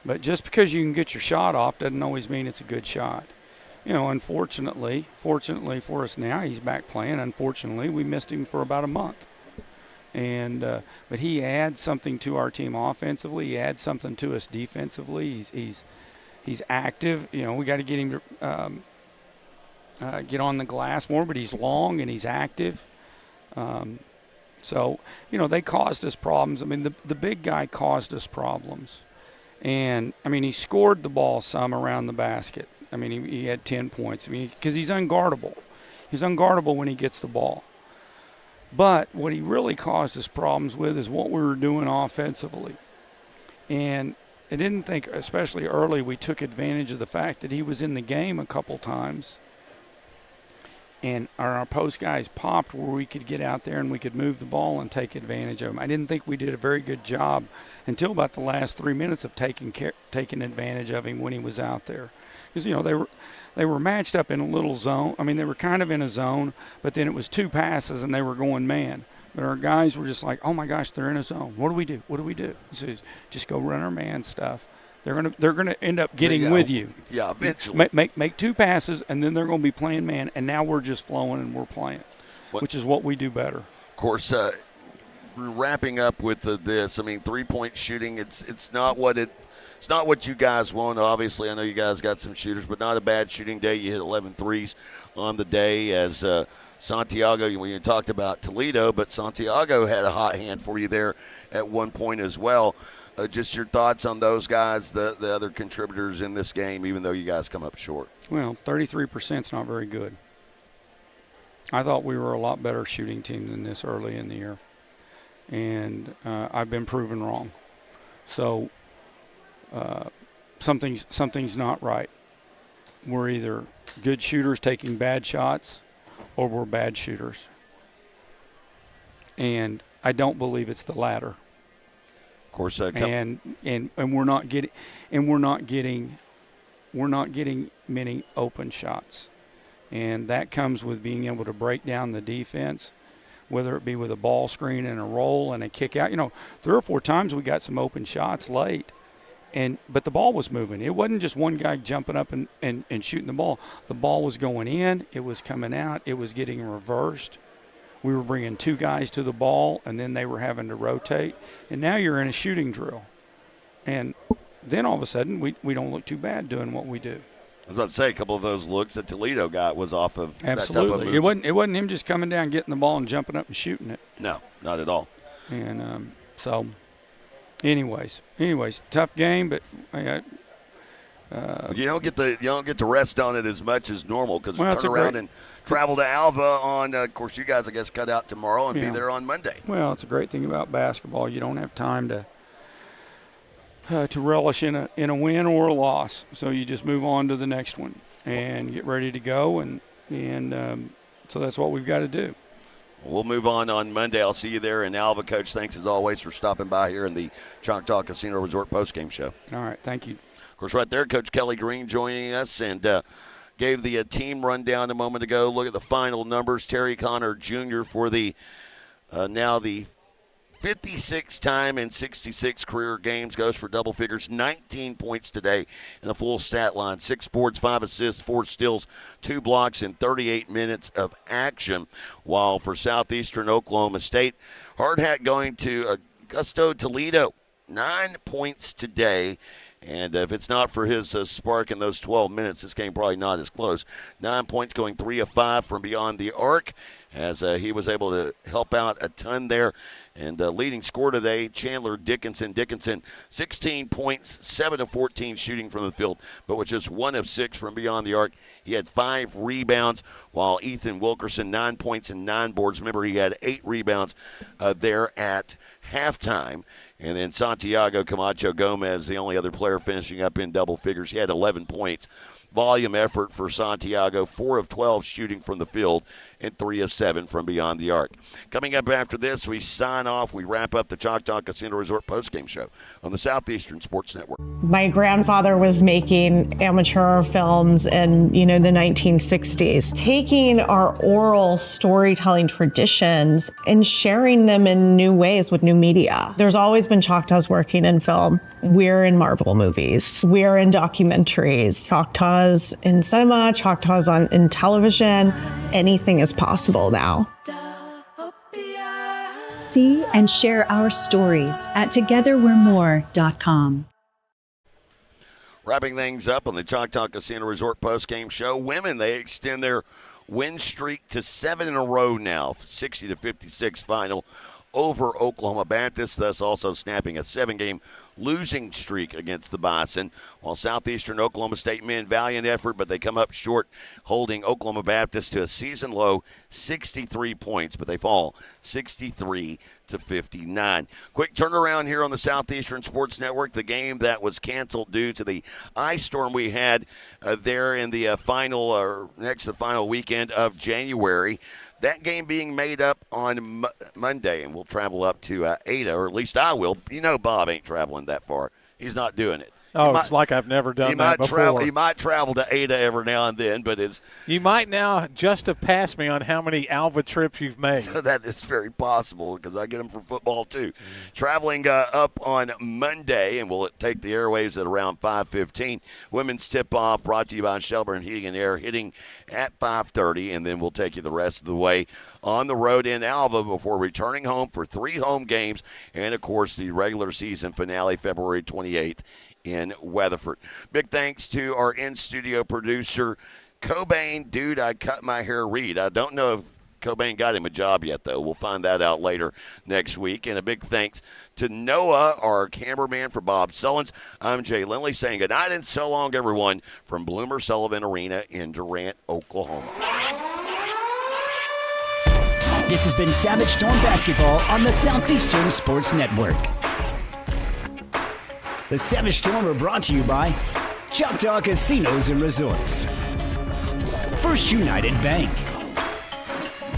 S6: But just because you can get your shot off doesn't always mean it's a good shot. Fortunately for us now, he's back playing. Unfortunately, we missed him for about a month. And but he adds something to our team offensively. He adds something to us defensively. He's active. We got to get him to get on the glass more, but he's long and he's active. So, they caused us problems. I mean, the big guy caused us problems. And, I mean, he scored the ball some around the basket. I mean, he had 10 points. I mean, because he's unguardable. He's unguardable when he gets the ball. But what he really caused us problems with is what we were doing offensively. And I didn't think, especially early, we took advantage of the fact that he was in the game a couple times. And our post guys popped where we could get out there and we could move the ball and take advantage of him. I didn't think we did a very good job until about the last 3 minutes of taking advantage of him when he was out there. Because, you know, they were matched up in a little zone. I mean, they were kind of in a zone, but then it was 2 passes and they were going man. But our guys were just like, oh, my gosh, they're in a zone. What do we do? What do we do? He says, just go run our man stuff. They're gonna end up getting with you.
S2: Yeah, eventually.
S6: Make 2 passes, and then they're going to be playing man, and now we're just flowing and we're playing, which is what we do better.
S2: Of course, wrapping up with this, I mean, 3-point shooting, it's not what you guys want. Obviously, I know you guys got some shooters, but not a bad shooting day. You hit 11 threes on the day as Santiago, you talked about Toledo, but Santiago had a hot hand for you there at one point as well. Just your thoughts on those guys, the other contributors in this game, even though you guys come up short.
S6: Well, 33% is not very good. I thought we were a lot better shooting team than this early in the year, and I've been proven wrong. So something's not right. We're either good shooters taking bad shots, or we're bad shooters, and I don't believe it's the latter.
S2: Of course,
S6: and we're not getting many open shots, and that comes with being able to break down the defense, whether it be with a ball screen and a roll and a kick out. You know, 3 or 4 times we got some open shots late, but the ball was moving. It wasn't just one guy jumping up and shooting the ball. The ball was going in, it was coming out, it was getting reversed. We were bringing 2 guys to the ball, and then they were having to rotate. And now you're in a shooting drill. And then all of a sudden, we don't look too bad doing what we do.
S2: I was about to say, a couple of those looks that Toledo got was off of
S6: Absolutely.
S2: that type of movement.
S6: It wasn't him just coming down, getting the ball, and jumping up and shooting it.
S2: No, not at all.
S6: And so, anyways, tough game, but
S2: you don't get to rest on it as much as normal because we turn around and travel to Alva on. Of course, you guys, I guess, cut out tomorrow and be there on Monday.
S6: Well, it's a great thing about basketball. You don't have time to relish in a win or a loss. So you just move on to the next one and get ready to go. And so that's what we've got to do.
S2: We'll move on Monday. I'll see you there in Alva. Coach, thanks as always for stopping by here in the Choctaw Casino Resort postgame show.
S6: All right, thank you.
S2: Of course, right there, Coach Kelly Green joining us and gave the team rundown a moment ago. Look at the final numbers. Terry Connor Jr. for the now the 56th time in 66 career games, goes for double figures, 19 points today in a full stat line, 6 boards, 5 assists, 4 steals, 2 blocks in 38 minutes of action. While for Southeastern Oklahoma State, hard hat going to Augusto Toledo, 9 points today. And if it's not for his spark in those 12 minutes, this game probably not as close. 9 points, going 3 of 5 from beyond the arc, as he was able to help out a ton there. And leading scorer today, Chandler Dickinson. Dickinson, 16 points, 7 of 14 shooting from the field, but with just 1 of 6 from beyond the arc. He had 5 rebounds, while Ethan Wilkerson, 9 points and 9 boards. Remember, he had 8 rebounds there at halftime. And then Santiago Camacho Gomez, the only other player finishing up in double figures. He had 11 points. Volume effort for Santiago, 4 of 12 shooting from the field and 3 of 7 from beyond the arc. Coming up after this, we sign off. We wrap up the Choctaw Casino Resort postgame show on the Southeastern Sports Network.
S9: My grandfather was making amateur films in, the 1960s, taking our oral storytelling traditions and sharing them in new ways with new media. There's always been Choctaws working in film. We're in Marvel movies. We're in documentaries. Choctaws in cinema, Choctaws in television. Anything is possible now.
S13: See and share our stories at togetherwe'remore.com.
S2: Wrapping things up on the Choctaw Casino Resort postgame show. Women, they extend their win streak to 7 in a row now, 60-56 final over Oklahoma Baptist, thus also snapping a 7-game losing streak against the Bison. While Southeastern Oklahoma State men, valiant effort, but they come up short, holding Oklahoma Baptist to a season-low 63 points, but they fall 63-59. Quick turnaround here on the Southeastern Sports Network. The game that was canceled due to the ice storm we had there in the final weekend of January. That game being made up on Monday, and we'll travel up to Ada, or at least I will. You know Bob ain't traveling that far. He's not doing it.
S8: Oh, it's like I've never done that before.
S2: He might travel to Ada every now and then, but
S8: you might now just have passed me on how many Alva trips you've made.
S2: So that is very possible because I get them for football too. Traveling up on Monday, and we'll take the airwaves at around 5:15. Women's tip-off brought to you by Shelburne Heating and Air, hitting at 5:30, and then we'll take you the rest of the way on the road in Alva before returning home for 3 home games and, of course, the regular season finale February 28th. In Weatherford. Big thanks to our in-studio producer, Cobain. Dude, I cut my hair Reed. I don't know if Cobain got him a job yet, though. We'll find that out later next week. And a big thanks to Noah, our cameraman, for Bob Sullins. I'm Jay Lindley saying good night and so long, everyone, from Bloomer Sullivan Arena in Durant, Oklahoma.
S11: This has been Savage Storm Basketball on the Southeastern Sports Network. The Savage Storm are brought to you by Choctaw Casinos and Resorts, First United Bank,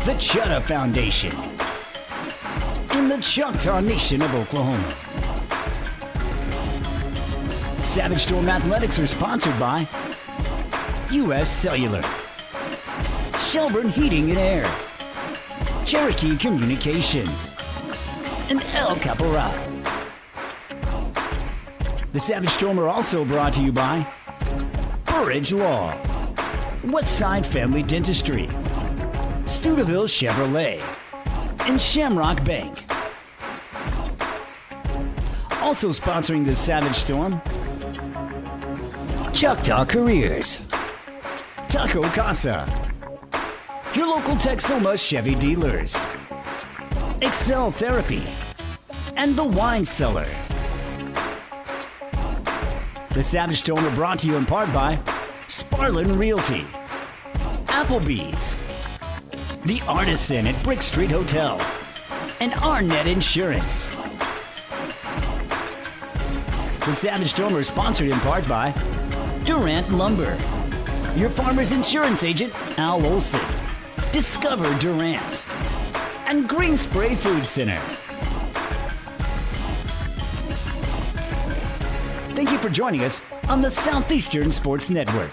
S11: the Chutta Foundation, and the Choctaw Nation of Oklahoma. Savage Storm Athletics are sponsored by U.S. Cellular, Shelburne Heating and Air, Cherokee Communications, and El Caporal. The Savage Storm are also brought to you by Burridge Law, Westside Family Dentistry, Stuyvesant Chevrolet, and Shamrock Bank. Also sponsoring the Savage Storm, Choctaw Careers, Taco Casa, your local Texoma Chevy dealers, Excel Therapy, and the Wine Cellar. The Savage Storm are brought to you in part by Sparlin Realty, Applebee's, The Artisan at Brick Street Hotel, and Arnett Insurance. The Savage Storm are sponsored in part by Durant Lumber, your farmer's insurance agent, Al Olson, Discover Durant, and Green Spray Food Center. Thank you for joining us on the Southeastern Sports Network.